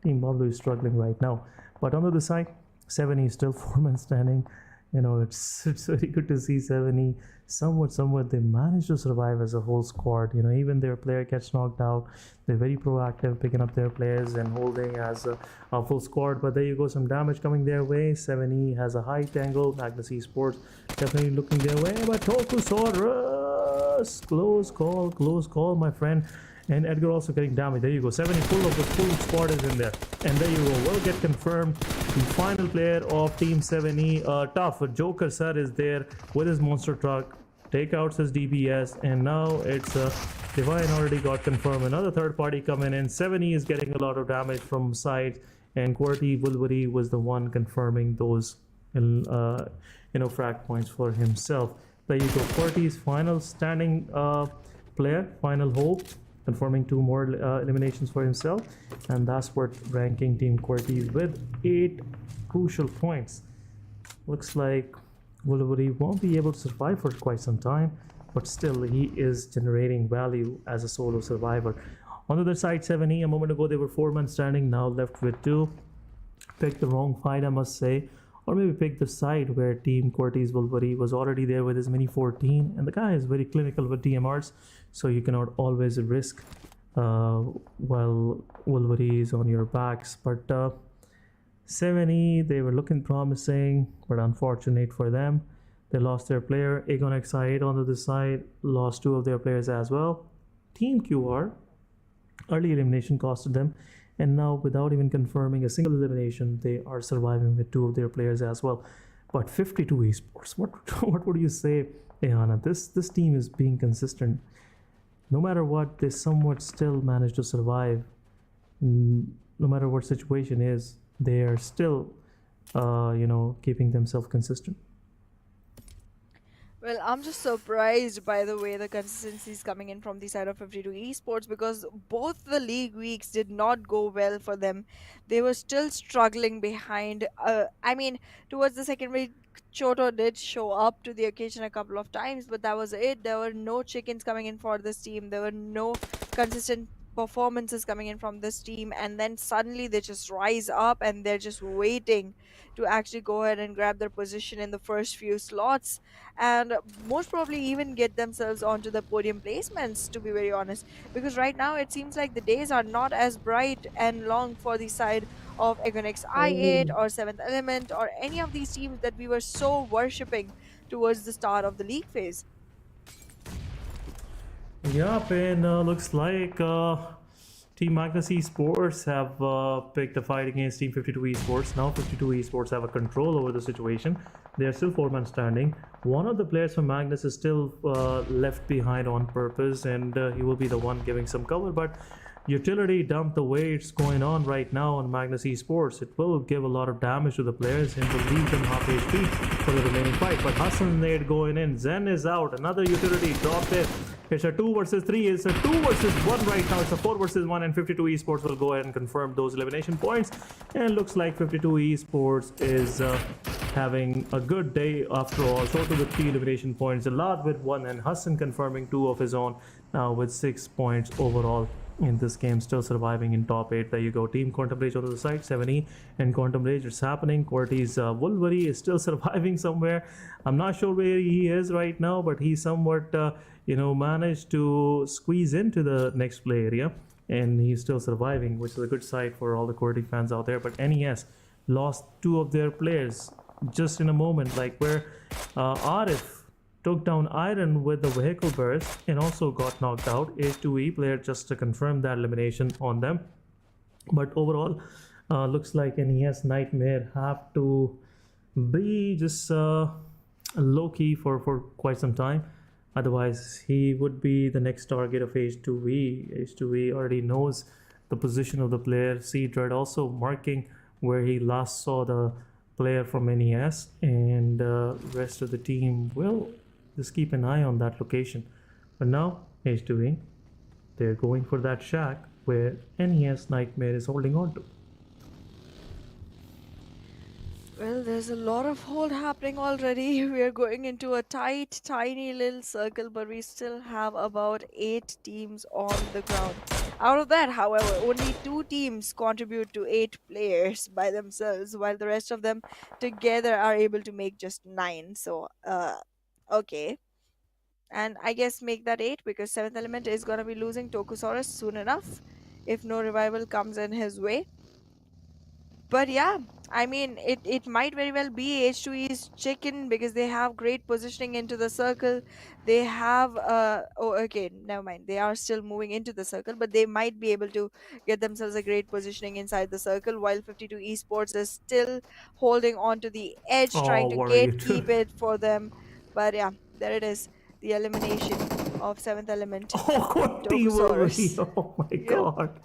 Bablu is struggling right now. But on the other side, 7E is still 4 men standing. It's very good to see 7E somewhat they managed to survive as a whole squad. Even their player gets knocked out, they're very proactive picking up their players and holding as a full squad. But there you go, some damage coming their way. 7E has a high tangle. Magnus Esports definitely looking their way, but Tokusaurus, close call, my friend. And Edgar also getting damage. There you go, 7E full squad is in there. And there you go, will get confirmed. The final player of team 7E, tough Joker sir is there with his monster truck, takeouts his DPS, and now it's Divine already got confirmed. Another third party coming in. 7E is getting a lot of damage from sides, and QWERTY Wolverine was the one confirming those frag points for himself. There you go, QWERTY's final standing player, final hope, confirming 2 more eliminations for himself, and that's what ranking team QWERTY with 8 crucial points. Looks like Wolverine won't be able to survive for quite some time, but still he is generating value as a solo survivor. On the other side, 7E, a moment ago they were 4 men standing, now left with 2. Picked the wrong fight, I must say, or maybe picked the side where team QWERTY's Wolverine was already there with his mini 14, and the guy is very clinical with DMRs, so you cannot always risk while Wolverine is on your backs. But 7E, they were looking promising, but unfortunate for them, they lost their player. Aegon X8 on the other side lost 2 of their players as well. Team QR, early elimination costed them, and now without even confirming a single elimination, they are surviving with 2 of their players as well. But 52 Esports, what would you say, Ehana? This team is being consistent. No matter what, they somewhat still manage to survive. No matter what situation is, they are still keeping themselves consistent. Well, I'm just surprised by the way the consistency is coming in from the side of 52 Esports, because both the league weeks did not go well for them. They were still struggling behind. Towards the second week, Choto did show up to the occasion a couple of times, but that was it. There were no chickens coming in for this team. There were no consistent performances coming in from this team, and then suddenly they just rise up and they're just waiting to actually go ahead and grab their position in the first few slots, and most probably even get themselves onto the podium placements, to be very honest, because right now it seems like the days are not as bright and long for the side of Aegon X8 or 7th Element or any of these teams that we were so worshipping towards the start of the league phase. Yup, and looks like Team Magnus Esports have picked a fight against Team 52 Esports. Now 52 Esports have a control over the situation. They are still 4-man standing. One of the players from Magnus is still left behind on purpose, and he will be the one giving some cover. But utility dump, the way it's going on right now on Magnus Esports, it will give a lot of damage to the players and will leave them half HP for the remaining fight. But Hassan Nade going in, Zen is out, another utility dropped it. It's a 2 versus 3, it's a 2 versus 1 right now, it's a 4 versus 1, and 52 Esports will go ahead and confirm those elimination points. And it looks like 52 Esports is having a good day after all. Short with 3 elimination points, a lot with 1, and Hassan confirming 2 of his own, now with 6 points overall in this game, still surviving in top 8. There you go. Team Quantum Rage on the side, 7E and Quantum Rage, it's happening. Corty's Wolverine is still surviving somewhere. I'm not sure where he is right now, but he somewhat managed to squeeze into the next play area, and he's still surviving, which is a good sight for all the Corty fans out there. But NES lost 2 of their players just in a moment, like where Arif took down Iron with the vehicle burst and also got knocked out. H2E player just to confirm that elimination on them. But overall, looks like NES Nightmare have to be just low-key for quite some time. Otherwise, he would be the next target of H2E. H2E already knows the position of the player. C-Dread also marking where he last saw the player from NES, and rest of the team will just keep an eye on that location. But now H2E, they're going for that shack where NES Nightmare is holding on to. Well, there's a lot of hold happening already. We are going into a tight, tiny little circle, but we still have about 8 teams on the ground. Out of that, however, only 2 teams contribute to 8 players by themselves, while the rest of them together are able to make just 9. So, okay. And I guess make that 8, because 7th Element is going to be losing Tokusaurus soon enough if no revival comes in his way. But yeah, I mean, it might very well be H2E's chicken, because they have great positioning into the circle. They have, oh, okay, never mind. They are still moving into the circle, but they might be able to get themselves a great positioning inside the circle, while 52 Esports is still holding on to the edge, trying to gatekeep it for them. But yeah, there it is. The elimination of 7th Element. Oh, oh my god.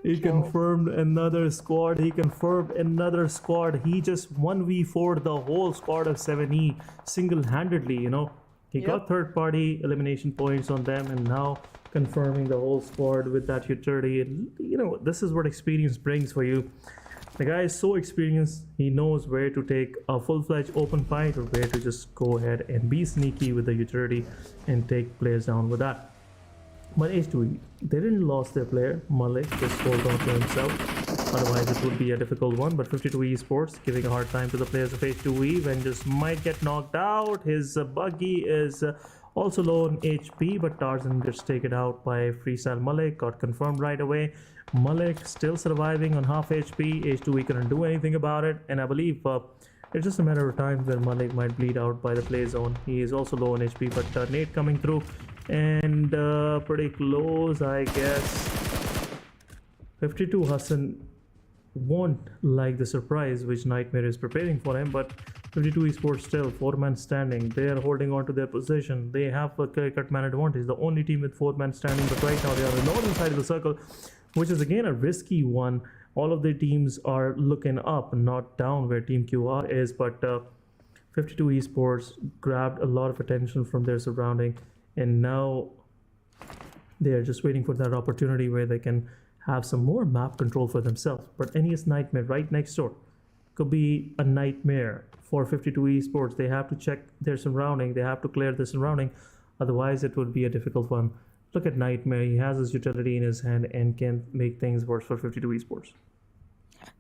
He confirmed another squad. He just 1v4'd the whole squad of 7E single-handedly, He got third-party elimination points on them, and now confirming the whole squad with that utility. And, this is what experience brings for you. The guy is so experienced, he knows where to take a full-fledged open fight or where to just go ahead and be sneaky with the utility and take players down with that. But H2E, they didn't lose their player. Malik just hold on to himself. Otherwise, it would be a difficult one. But 52 Esports giving a hard time to the players of H2E when just might get knocked out. His buggy is also low on HP, but Tarzan gets taken out by Freestyle Malik. Got confirmed right away. Malik still surviving on half HP. H2E couldn't do anything about it, and I believe it's just a matter of time when Malik might bleed out by the play zone. He is also low on HP, but Nate coming through and pretty close, I guess. 52 Hassan won't like the surprise which Nightmare is preparing for him, but 52 Esports still 4-man standing. They are holding on to their position. They have a clear-cut man advantage. The only team with 4-man standing, but right now they are on the northern side of the circle, which is again a risky one. All of the teams are looking up, not down where Team QR is, but 52 Esports grabbed a lot of attention from their surrounding, and now they are just waiting for that opportunity where they can have some more map control for themselves. But NES Nightmare right next door could be a nightmare for 52 Esports. They have to check their surrounding, they have to clear the surrounding, otherwise it would be a difficult one. Look at Nightmare, he has his utility in his hand and can make things worse for 52 Esports.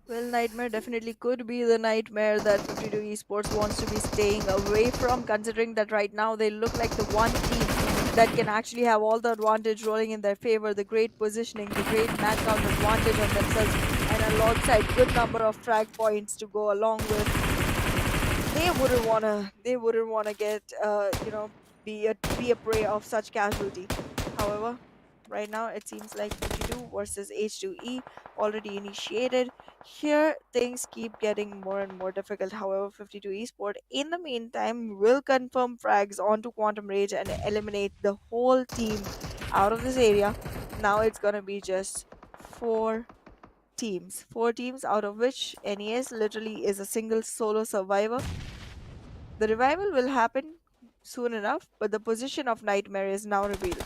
Well, Nightmare definitely could be the nightmare that 52 Esports wants to be staying away from, considering that right now they look like the one team that can actually have all the advantage rolling in their favor, the great positioning, the great match count advantage on themselves, and alongside good number of frag points to go along with. They wouldn't wanna get be a prey of such casualty. However, right now. It seems like 52 versus H2E already initiated. Here, things keep getting more and more difficult. However, 52 Esport, in the meantime, will confirm frags onto Quantum Rage and eliminate the whole team out of this area. Now it's gonna be just four teams. Four teams, out of which NES literally is a single solo survivor. The revival will happen soon enough, but the position of Nightmare is now revealed.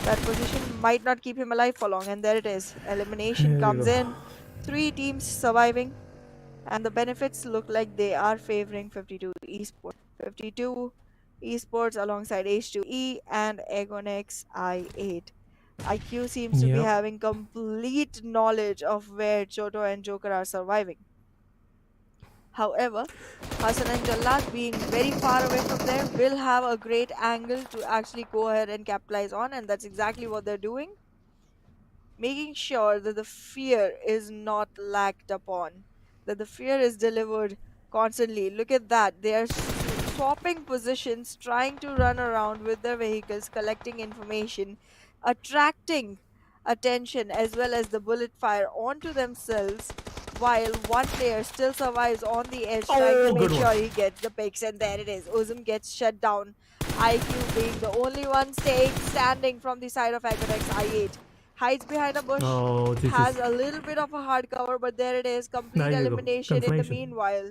That position might not keep him alive for long, and there it is. Elimination Here you comes go. in. Three teams surviving, and the benefits look like they are favoring 52 Esports. 52 Esports alongside H2E and Egonex I8. IQ seems to be Yep. having complete knowledge of where Choto and Joker are surviving. However, Hassan and Jallat, being very far away from there, will have a great angle to actually go ahead and capitalize on, and that's exactly what they're doing, making sure that the fear is not lacked upon, that the fear is delivered constantly. Look at that. They are swapping positions, trying to run around with their vehicles, collecting information, attracting attention as well as the bullet fire onto themselves, while one player still survives on the edge, trying to Oh, make good sure one. he gets the picks. And there it is. Uzum gets shut down. IQ being the only one staying standing from the side of Agonex I8. Hides behind a bush, Oh, has GG's. a little bit of a hard cover, but there it is. Complete There you go. elimination in the Confirmation. meanwhile.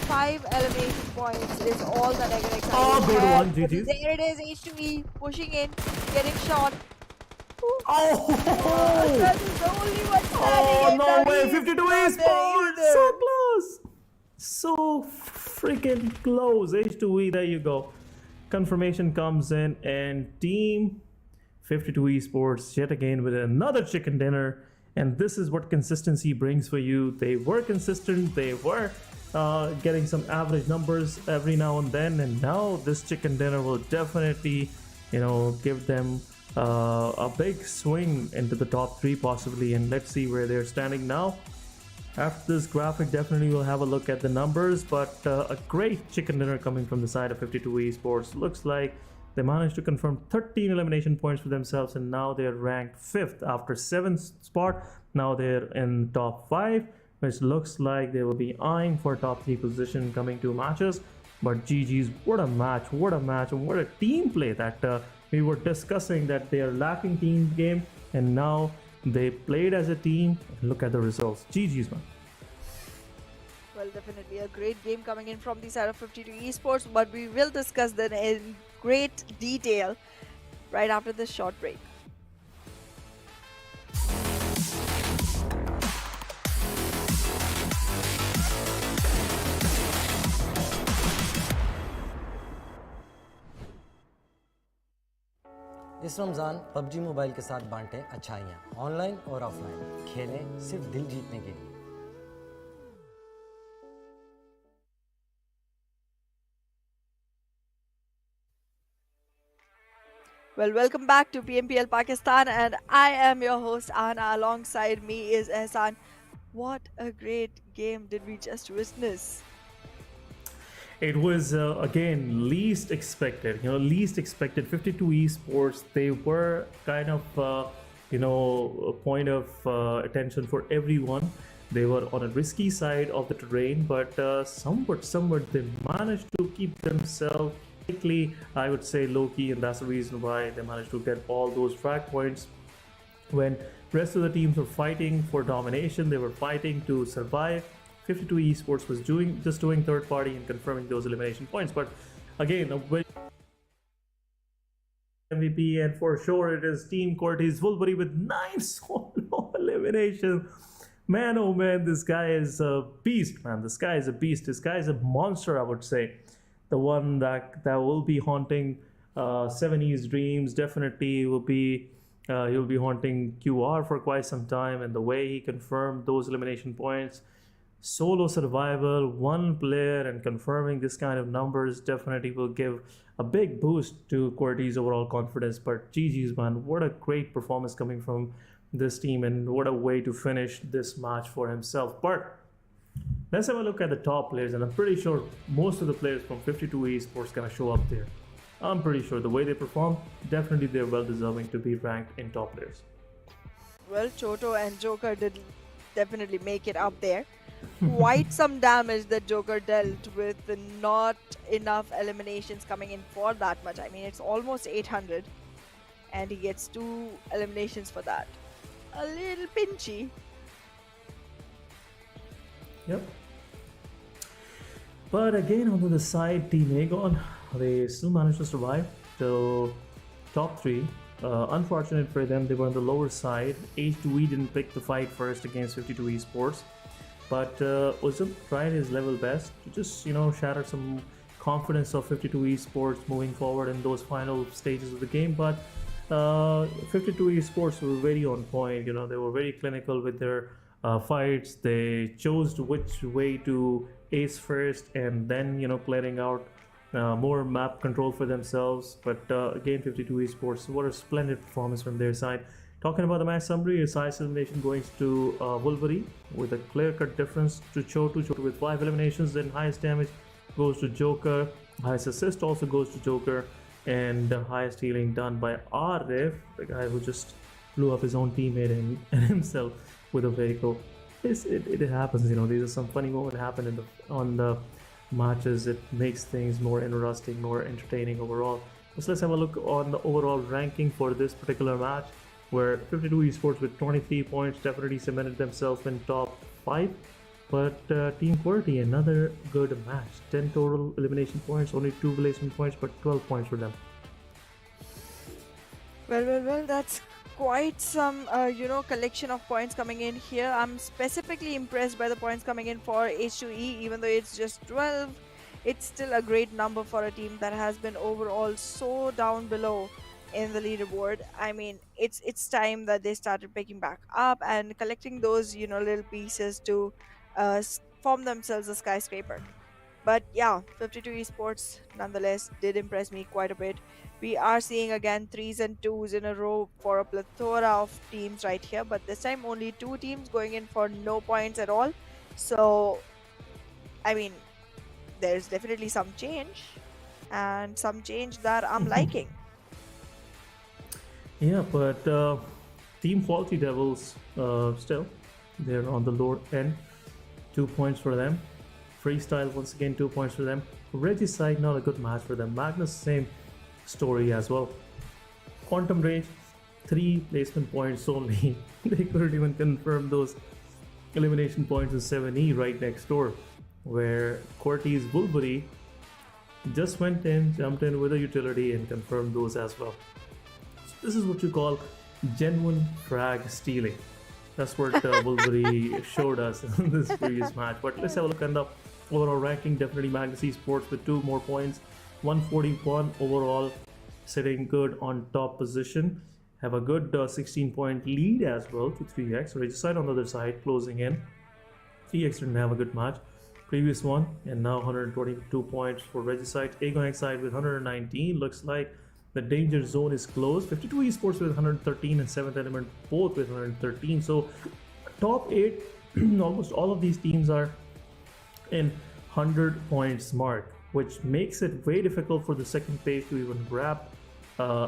5 elimination points is all that Agonex Oh, I8 good has. one. But GG's. there it is. H2E pushing in, getting shot. Oh, That is the only one standing. oh and no now way. he's 52 not there Esports. either. So close. So freaking close. H2E, there you go. Confirmation comes in, and team 52 Esports yet again with another chicken dinner. And this is what consistency brings for you. They were consistent, they were getting some average numbers every now and then, and now this chicken dinner will definitely, give them a big swing into the top three possibly. And let's see where they're standing now. After this graphic, definitely we'll have a look at the numbers, but a great chicken dinner coming from the side of 52 Esports. Looks like they managed to confirm 13 elimination points for themselves, and now they're ranked 5th after 7th spot. Now they're in top 5, which looks like they will be eyeing for top 3 position coming 2 matches. But GG's, what a match, and what a team play that we were discussing, that they are lacking team game, and now they played as a team. Look at the results. GG's, man. Well, definitely a great game coming in from the side of 52 Esports, but we will discuss that in great detail right after this short break. इस Ramzan PUBG mobile के साथ बांटें अच्छाइयाँ online और offline खेलें सिर्फ दिल जीतने के लिए Well, welcome back to PMPL Pakistan, and I am your host Anna. Alongside me is Ehsan. What a great game did we just witness? It was again least expected. Least expected. 52 Esports. They were kind of a point of attention for everyone. They were on a risky side of the terrain, but somewhat they managed to keep themselves quickly, I would say, low-key, and that's the reason why they managed to get all those frag points. When rest of the teams were fighting for domination, they were fighting to survive. 52 Esports was just doing third party and confirming those elimination points. But again, MVP, and for sure it is Team Cortez Wolverine with 9 solo eliminations. Man, oh man, this guy is a beast, man. This guy is a beast. This guy is a monster, I would say. The one that will be haunting 7E's dreams. Definitely will be he'll be haunting QR for quite some time. And the way he confirmed those elimination points, solo survival, one player, and confirming this kind of numbers definitely will give a big boost to Cortez' overall confidence. But GG's, man, what a great performance coming from this team, and what a way to finish this match for himself. But let's have a look at the top players, and I'm pretty sure most of the players from 52 Esports gonna show up there. I'm pretty sure the way they perform, definitely they're well deserving to be ranked in top players. Well, Choto and Joker did definitely make it up there. Quite some damage that Joker dealt with not enough eliminations coming in for that much. I mean, it's almost 800 and he gets 2 eliminations for that. A little pinchy. Yep. But again, on the other side, Team Aegon, they still managed to survive till top 3. Unfortunate for them, they were on the lower side. H2E didn't pick the fight first against 52 Esports. But Uzum tried his level best to just, shatter some confidence of 52 Esports moving forward in those final stages of the game. But 52 Esports were very on point. They were very clinical with their fights. They chose which way to ace first and then, clearing out more map control for themselves. But again, 52 Esports, what a splendid performance from their side. Talking about the match summary, his highest elimination going to Wolverine with a clear-cut difference to Chotu with 5 eliminations. Then highest damage goes to Joker, highest assist also goes to Joker, and the highest healing done by Arif, the guy who just blew up his own teammate and himself with a vehicle. It happens, these are some funny moments that happen on the matches. It makes things more interesting, more entertaining overall. So let's have a look on the overall ranking for this particular match, where 52 Esports with 23 points definitely cemented themselves in top 5. But Team QWERTY, another good match. 10 total elimination points, only 2 elimination points, but 12 points for them. Well, that's quite some, collection of points coming in here. I'm specifically impressed by the points coming in for H2E, even though it's just 12. It's still a great number for a team that has been overall so down below in the leaderboard. I mean, it's time that they started picking back up and collecting those, little pieces to form themselves a skyscraper. But yeah, 52 Esports nonetheless did impress me quite a bit. We are seeing again 3s and 2s in a row for a plethora of teams right here, but this time only 2 teams going in for no points at all. So, I mean, there's definitely some change, and some change that I'm liking. Yeah, but Team Faulty Devils, still, they're on the lower end. 2 points for them. Freestyle, once again, 2 points for them. Regicide, not a good match for them. Magnus, same story as well. Quantum Rage, 3 placement points only. They couldn't even confirm those elimination points in 7E right next door, where QWERTY's Wolverine just went in, jumped in with a utility and confirmed those as well. This is what you call genuine frag stealing. That's what Wolverine showed us in this previous match. But let's have a look at the overall ranking. Definitely Magnus Esports with 2 more points. 141 overall, sitting good on top position. Have a good 16-point lead as well to 3x. Regicide on the other side closing in. 3x didn't have a good match. Previous one, and now 122 points for Regicide. Aegon side with 119. Looks like the danger zone is closed. 52 Esports with 113 and 7th Element both with 113. So top 8, almost all of these teams are in 100 points mark, which makes it very difficult for the second page to even grab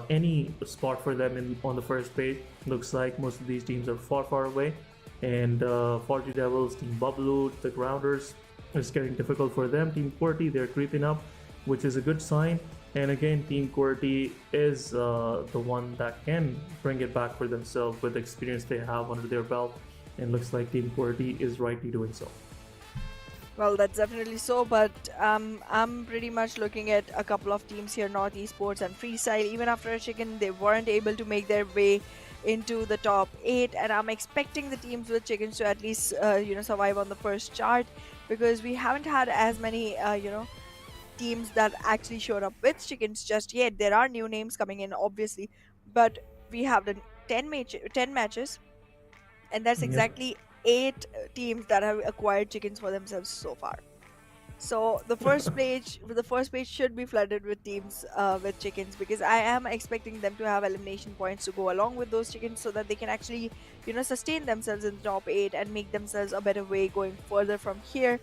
any spot for them on the first page. Looks like most of these teams are far away, and Faulty Devils, Team Bubbloo, the Grounders, it's getting difficult for them. Team QWERTY, they're creeping up, which is a good sign. And again, Team QWERTY is the one that can bring it back for themselves with the experience they have under their belt, and looks like Team QWERTY is rightly doing so. Well, that's definitely so, but I'm pretty much looking at a couple of teams here, North Esports and Freestyle. Even after a chicken, they weren't able to make their way into the top 8, and I'm expecting the teams with chickens to at least survive on the first chart, because we haven't had as many teams that actually showed up with chickens just yet. There are new names coming in, obviously, but we have done 10 matches, and that's exactly 8 teams that have acquired chickens for themselves so far. So the first page should be flooded with teams with chickens, because I am expecting them to have elimination points to go along with those chickens, so that they can actually sustain themselves in the top 8 and make themselves a better way going further from here.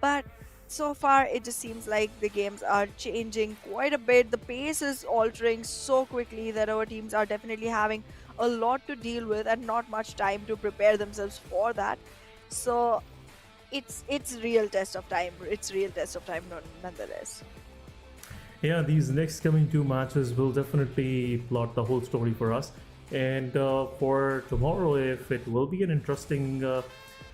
But so far it just seems like the games are changing quite a bit. The pace is altering so quickly that our teams are definitely having a lot to deal with and not much time to prepare themselves for that. So it's real test of time. It's real test of time nonetheless. Yeah, these next coming two matches will definitely plot the whole story for us. And for tomorrow, if it will be an interesting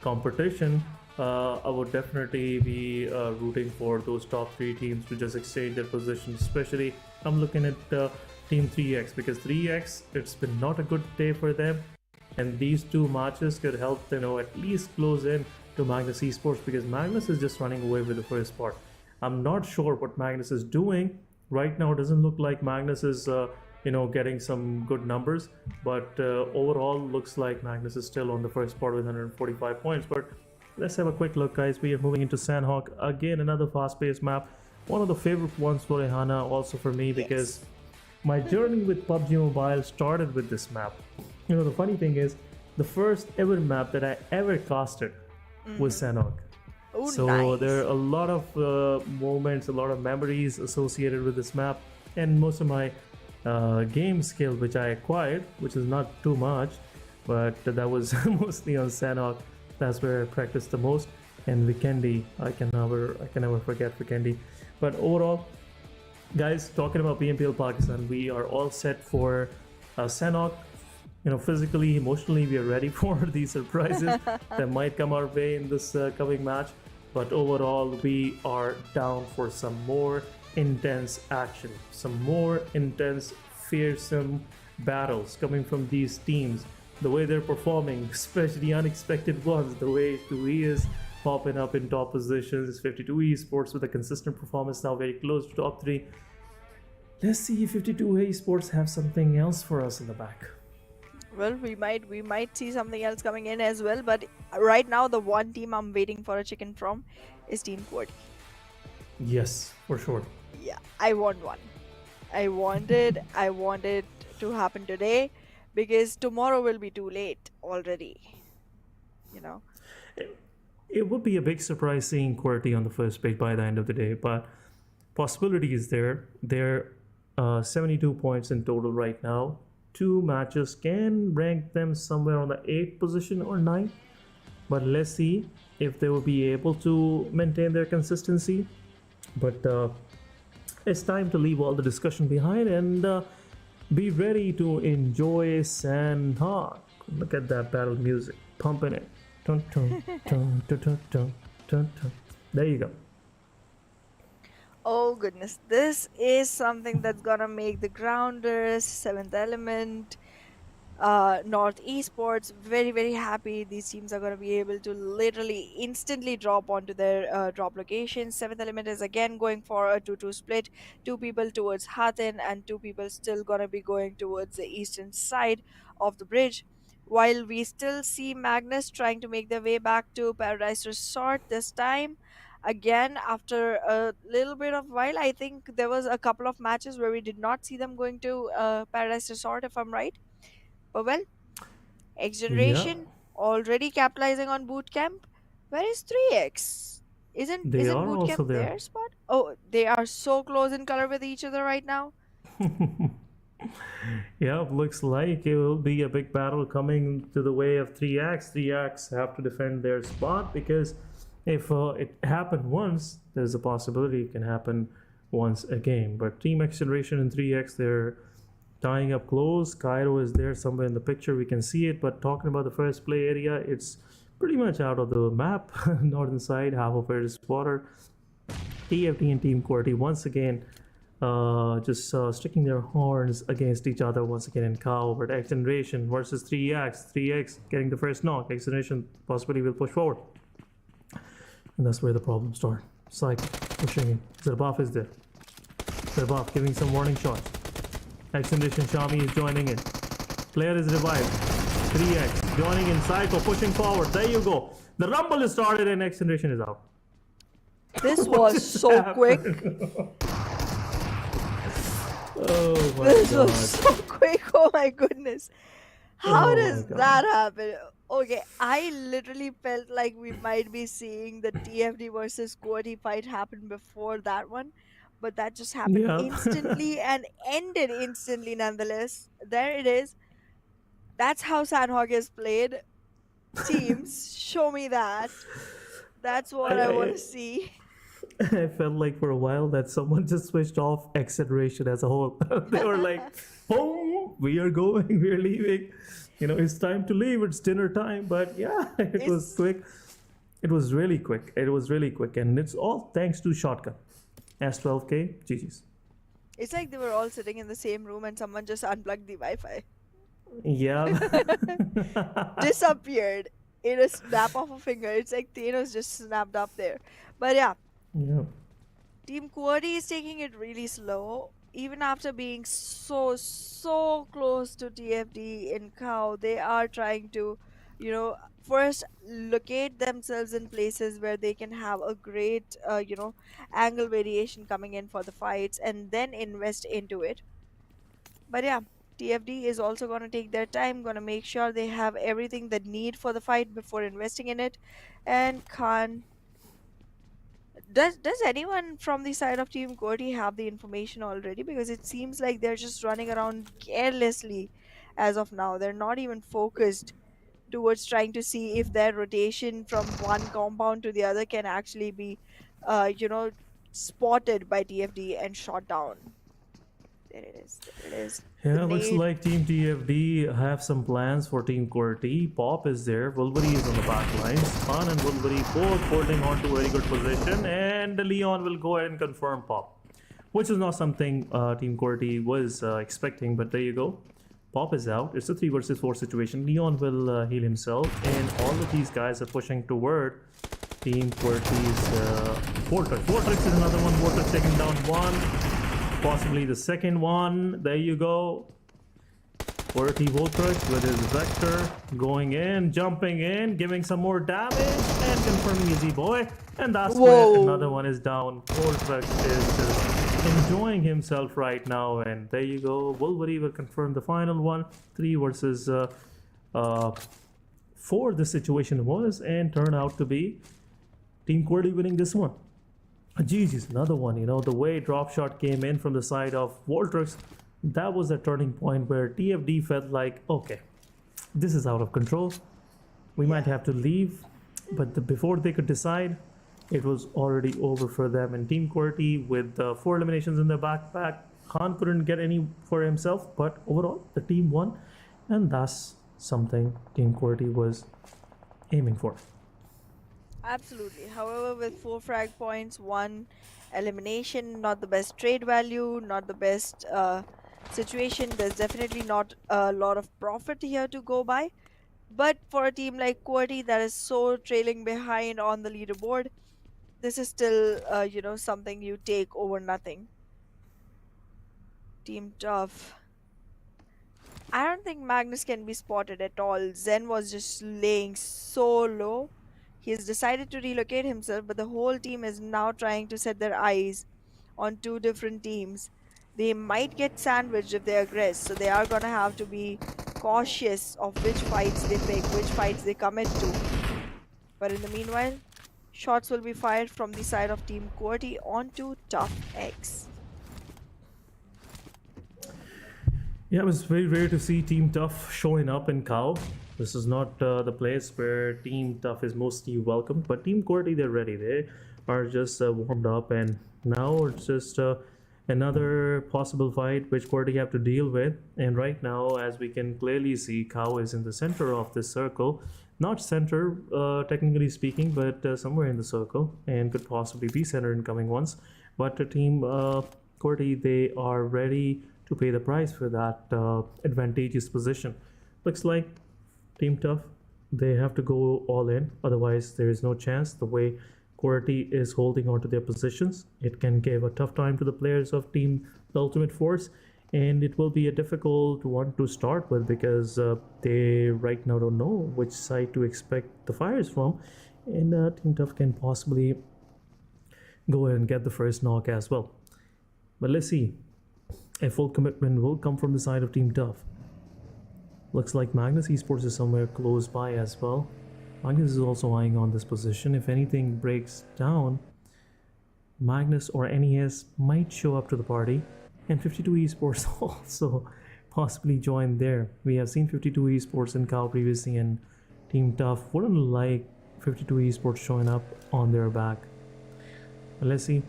competition, I would definitely be rooting for those top three teams to just exchange their positions. Especially, I'm looking at Team 3X, because 3X, it's been not a good day for them. And these two matches could help, at least close in to Magnus Esports, because Magnus is just running away with the first spot. I'm not sure what Magnus is doing right now. It doesn't look like Magnus is getting some good numbers, but overall looks like Magnus is still on the first spot with 145 points. But let's have a quick look, guys. We are moving into Sanhok again, another fast-paced map, one of the favorite ones for Rehana, also for me, because my journey with PUBG Mobile started with this map. The funny thing is, the first ever map that I ever casted was Sanhok. Oh, So nice. there are a lot of moments, a lot of memories associated with this map, and most of my game skill which I acquired, which is not too much, but that was mostly on Sanhok. That's where I practiced the most. And Vikendi, I can never forget Vikendi. But overall, guys, talking about PMPL Pakistan, we are all set for Sanhok. Physically, emotionally, we are ready for these surprises that might come our way in this coming match. But overall, we are down for some more intense action, some more intense, fearsome battles coming from these teams. The way they're performing, especially unexpected ones, the way 2E is popping up in top positions, 52 Esports with a consistent performance now very close to top 3. Let's see if 52 Esports have something else for us in the back. Well, we might see something else coming in as well, but right now the one team I'm waiting for a chicken from is Team QWERTY. Yes, for sure. Yeah, I want one. I want it to happen today, because tomorrow will be too late already. It would be a big surprise seeing QWERTY on the first page by the end of the day, but possibility is there. They're 72 points in total right now. 2 matches can rank them somewhere on the 8th position or 9th, but let's see if they will be able to maintain their consistency. But it's time to leave all the discussion behind and be ready to enjoy Sanhok. Look at that battle music, pumping it. Dun, dun, dun, dun, dun, dun, dun, dun. There you go. Oh goodness, this is something that's gonna make the Grounders, 7th Element, North Esports very, very happy. These teams are gonna be able to literally instantly drop onto their drop locations. 7th Element is again going for a 2-2 split. 2 people towards Hatin and 2 people still gonna be going towards the eastern side of the bridge. While we still see Magnus trying to make their way back to Paradise Resort this time. Again, after a little bit of while, I think there was a couple of matches where we did not see them going to Paradise Resort, if I'm right. But well, Yeah, XGeneration already capitalizing on Bootcamp. Where is 3X? Isn't they are also Bootcamp there. their spot? Oh, they are so close in color with each other right now. Yeah, looks like it will be a big battle coming to the way of 3X. 3X have to defend their spot, because if it happened once, there's a possibility it can happen once again. But Team XGeneration and 3X, they're tying up close. Cairo is there somewhere in the picture, we can see it. But talking about the first play area, it's pretty much out of the map. Northern side, half of it is water. TFT and Team QWERTY once again just sticking their horns against each other once again in cow. But XGeneration versus 3X. 3X getting the first knock. XGeneration possibly will push forward. And that's where the problems start. Psych pushing in. Zerbuff is there. Zerbuff giving some warning shots. XGeneration Shami is joining in. Player is revived. 3X joining in. Psycho pushing forward. There you go. The rumble is started and XGeneration is out. This was so quick. Oh my This god. was so quick. Oh my goodness. How Oh does my God. that happen? Okay, I literally felt like we might be seeing the TFD versus Cody fight happen before that one, but that just happened Yeah. instantly and ended instantly nonetheless. There it is. That's how Sanhok is played. Teams, show me that. That's what I want I, to see. I felt like for a while that someone just switched off XGeneration as a whole. They were like, "Home, we are going, we are leaving. It's time to leave. It's dinner time." But yeah, it was It's quick. It was really quick. It was really quick, and it's all thanks to Shotgun. S12K, GG's. it's like they were all sitting in the same room and someone just unplugged the Wi-Fi. Yeah. Disappeared in a snap of a finger. It's like Thanos just snapped up there. But yeah, Yeah. Team Quadi is taking it really slow. Even after being so close to TFD in Cow, they are trying to, first locate themselves in places where they can have a great, angle variation coming in for the fights and then invest into it. But yeah, TFD is also going to take their time, going to make sure they have everything they need for the fight before investing in it. And Khan, does anyone from the side of Team Gordy have the information already? Because it seems like they're just running around carelessly as of now. They're not even focused towards trying to see if their rotation from one compound to the other can actually be, uh, you know, spotted by TFD and shot down. There it is. There it is. The Yeah, looks nade. like Team TFD have some plans for Team QWERTY. Pop is there, Wolverine is on the back lines. Khan and Wolverine both holding on to a very good position, and Leon will go ahead and confirm Pop, which is not something Team QWERTY was expecting, but there you go. Pop is out. It's a 3 versus 4 situation. Leon will heal himself, and all of these guys are pushing toward Team QWERTY's Vortex. Vortex is another one. Vortex taking down one. Possibly the second one. There you go. QWERTY Voltrix with his Vector going in, jumping in, giving some more damage, and confirming easy boy. And that's where another one is down. Voltrix is just enjoying himself right now. And there you go. Wolverine will confirm the final one. 3 versus 4 the situation was, and turned out to be Team QWERTY winning this one. GG's, another one. The way drop shot came in from the side of Voltrix, that was a turning point where TFD felt like, okay, this is out of control. We might have to leave. But before they could decide, it was already over for them. And Team QWERTY, with 4 eliminations in their backpack, Khan couldn't get any for himself. But overall, the team won. And that's something Team QWERTY was aiming for. Absolutely. However, with 4 frag points, 1 elimination, not the best trade value, not the best situation. There's definitely not a lot of profit here to go by. But for a team like QWERTY that is so trailing behind on the leaderboard, this is still, something you take over nothing. Team Tough. I don't think Magnus can be spotted at all. Zen was just laying so low. He's decided to relocate himself, but the whole team is now trying to set their eyes on 2 different teams. They might get sandwiched if they aggress, so they are gonna have to be cautious of which fights they pick, which fights they commit to. But in the meanwhile, shots will be fired from the side of Team QWERTY onto Tough X. Yeah, it was very rare to see Team Tough showing up in Cow. This is not the place where Team Tough is mostly welcomed, but Team QWERTY, they're ready. They are just warmed up, and now it's just another possible fight which QWERTY have to deal with. And right now, as we can clearly see, Cow is in the center of this circle. Not center, technically speaking, but somewhere in the circle, and could possibly be center in coming ones. But the Team QWERTY, they are ready to pay the price for that advantageous position. Looks like Team Tough, they have to go all in, otherwise there is no chance. The way QWERTY is holding on to their positions, it can give a tough time to the players of Team The Ultimate Force, and it will be a difficult one to start with because they right now don't know which side to expect the fires from, and Team Tough can possibly go ahead and get the first knock as well. But let's see. A full commitment will come from the side of Team Tough. Looks like Magnus Esports is somewhere close by as well. Magnus is also eyeing on this position. If anything breaks down, Magnus or NES might show up to the party, and 52 Esports also possibly join there. We have seen 52 Esports in Cow previously, and Team Tough wouldn't like 52 Esports showing up on their back. But let's see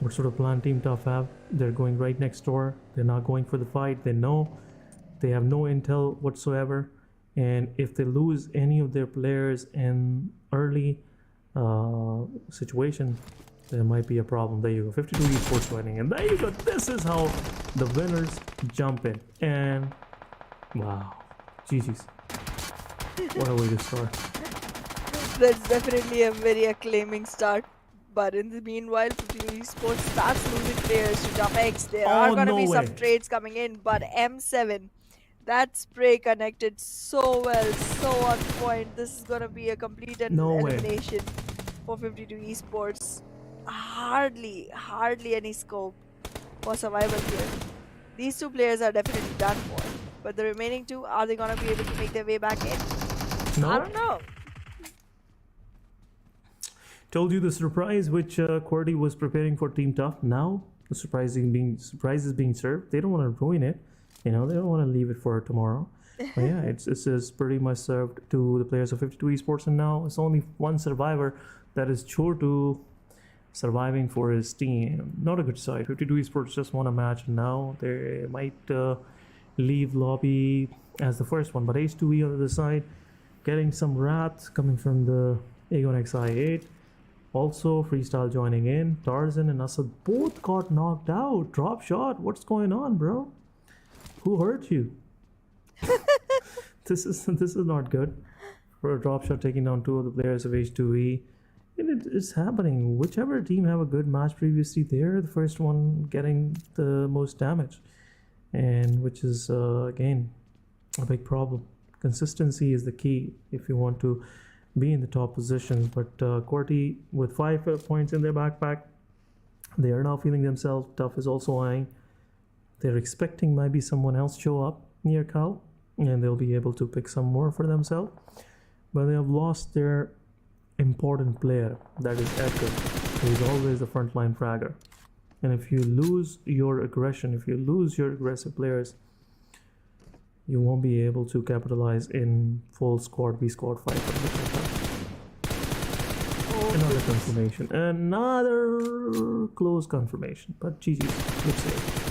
what sort of plan Team Tough have. They're going right next door. They're not going for the fight. They know they have no intel whatsoever, and if they lose any of their players in early situation, there might be a problem. There you go, 52 Esports winning, and there you go. This is how the winners jump in, and wow, GG's. What a way to start. That's definitely a very acclaiming start. But in the meanwhile, 52 Esports starts losing players to Tough X. There are going to be some trades coming in, but M7, that spray connected so well, so on point. This is going to be a complete elimination for 52 Esports. Hardly any scope for survival here. These two players are definitely done for. But the remaining two, are they going to be able to make their way back in? No. I don't know. Told you the surprise which QWERTY was preparing for Team Tough. Now the surprise is being served. They don't want to ruin it. They don't want to leave it for tomorrow. But yeah, it's pretty much served to the players of 52 Esports, and now it's only one survivor that is sure to surviving for his team. Not a good side. 52 Esports just won a match, and now they might leave lobby as the first one. But H2E on the other side, getting some wrath coming from the Aegon XI8. Also, Freestyle joining in. Tarzan and Asad both got knocked out. Drop shot. What's going on, bro? Who hurt you? This is not good. For a drop shot taking down two of the players of H2E. And it's happening. Whichever team have a good match previously, they're the first one getting the most damage. And which is, again, a big problem. Consistency is the key if you want to be in the top positions. But QWERTY with 5 points in their backpack, they are now feeling themselves. Tough is also eyeing. They're expecting maybe someone else show up near Cow, and they'll be able to pick some more for themselves. But they have lost their important player, that is Edgar, who is always the frontline fragger. And if you lose your aggression, if you lose your aggressive players, you won't be able to capitalize in full squad v squad fight. Another confirmation, another close confirmation, but GG's, good save.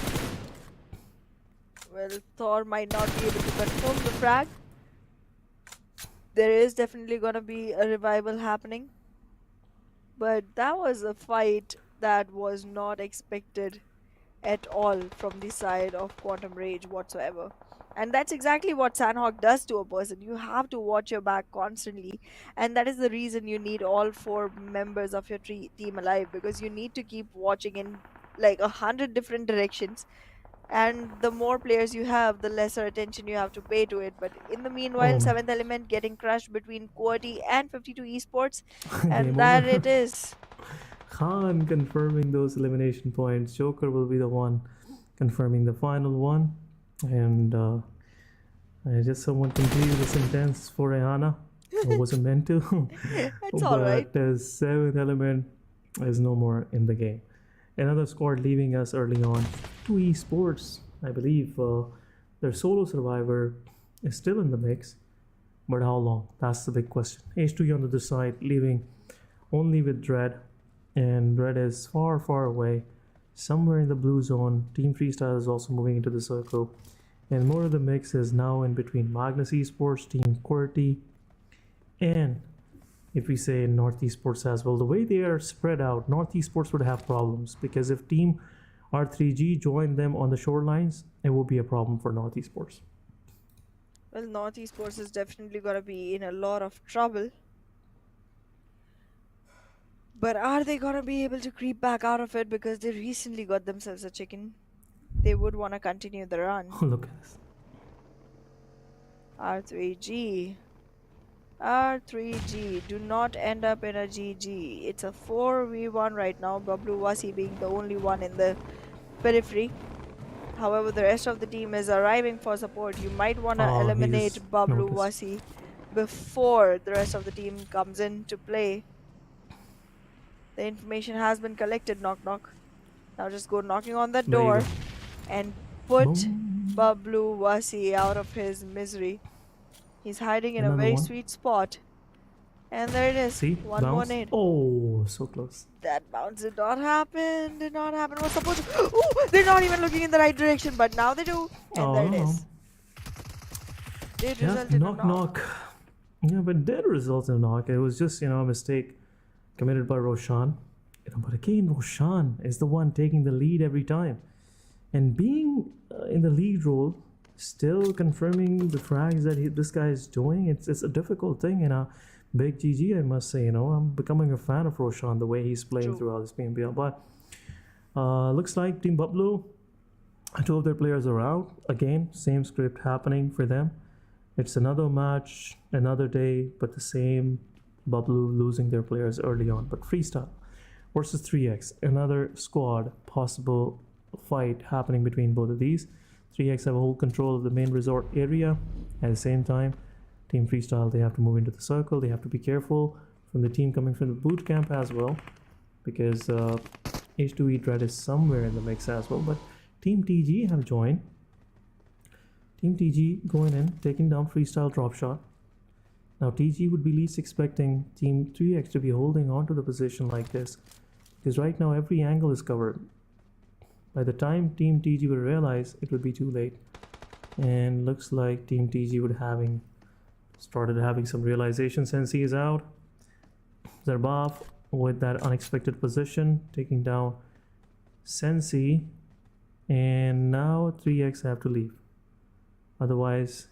Well, Thor might not be able to confirm the frag. There is definitely gonna be a revival happening, but that was a fight that was not expected at all from the side of Quantum Rage whatsoever. And that's exactly what Sanhok does to a person. You have to watch your back constantly, and that is the reason you need all 4 members of your team alive, because you need to keep watching in like 100 different directions, and the more players you have, the lesser attention you have to pay to it. But in the meanwhile, 7th Element getting crushed between QWERTY and 52 Esports, and that it is. Khan confirming those elimination points. Joker will be the one confirming the final one. And just someone completed the sentence for Ayana. It wasn't meant to. It's alright. But 7th Element is no more in the game. Another squad leaving us early on. 2 Esports, I believe their solo survivor is still in the mix. But how long? That's the big question. H2E on the other side, leaving only with Dread. And Dread is far, far away. Somewhere in the blue zone. Team Freestyle is also moving into the circle. And more of the mix is now in between Magnus Esports, Team QWERTY, and if we say North Esports as well. The way they are spread out, North Esports would have problems, because if Team R3G joined them on the shorelines, it will be a problem for North Esports. Well, North Esports is definitely going to be in a lot of trouble. But are they going to be able to creep back out of it, because they recently got themselves a chicken? They would want to continue the run. Oh, look at this. R3G. R3G. Do not end up in a GG. It's a 4v1 right now. Bablu Wasi being the only one in the periphery. However, the rest of the team is arriving for support. You might want to Oh, he eliminate just Bablu noticed. Wasi before the rest of the team comes into play. The information has been collected. Knock, knock. Now just go knocking on that There you door go. and put Boom. Bablu Wasi out of his misery. He's hiding in a Another very one. sweet spot. And there it is. See? 1 Bounce. 1-8. Oh, so close. That bounce did not happen. Did not happen. Was supposed to. Ooh, they're not even looking in the right direction, but now they do. And Oh, there it no. is. It Yeah, resulted in a knock, knock. Yeah, but did result in a knock. It was just, a mistake committed by Roshan. But again, Roshan is the one taking the lead every time. And being in the lead role, still confirming the frags that this guy is doing, it's a difficult thing. And big GG, I must say. I'm becoming a fan of Roshan, the way he's playing True. throughout this PMPL. But looks like Team Bablu, 2 of their players are out. Again, same script happening for them. It's another match, another day, but the same Bablu losing their players early on. But freestyle versus 3x, another squad possible fight happening between both of these. 3x have a whole control of the main resort area. At the same time, Team Freestyle, they have to move into the circle. They have to be careful from the team coming from the boot camp as well, because H2E Dread is somewhere in the mix as well. But Team TG have joined. Team TG going in, taking down Freestyle drop shot. Now TG would be least expecting Team 3x to be holding on to the position like this, because right now every angle is covered. By the time Team TG would realize, it would be too late. And looks like Team TG would started having some realization since he is out. Zarbaf with that unexpected position, taking down Sensi. And now 3x have to leave. Otherwise,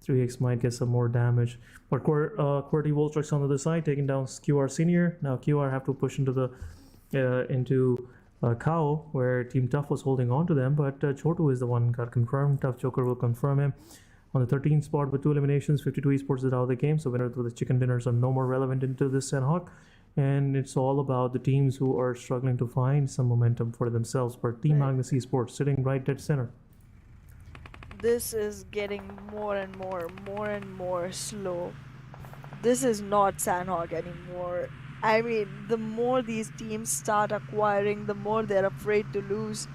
3x might get some more damage. But QWERTY Voltrex on the other side, taking down QR Senior. Now QR have to push into the Cow, where Team Tough was holding on to them. But Chotu is the one got confirmed. Tough Joker will confirm him. On the 13th spot with 2 eliminations, 52 Esports is out of the game. So winners with the chicken dinners are no more relevant into this Sanhok. And it's all about the teams who are struggling to find some momentum for themselves. For Team Right. Magnus Esports sitting right dead center. This is getting more and more slow. This is not Sanhok anymore. I mean, the more these teams start acquiring, the more they're afraid to lose.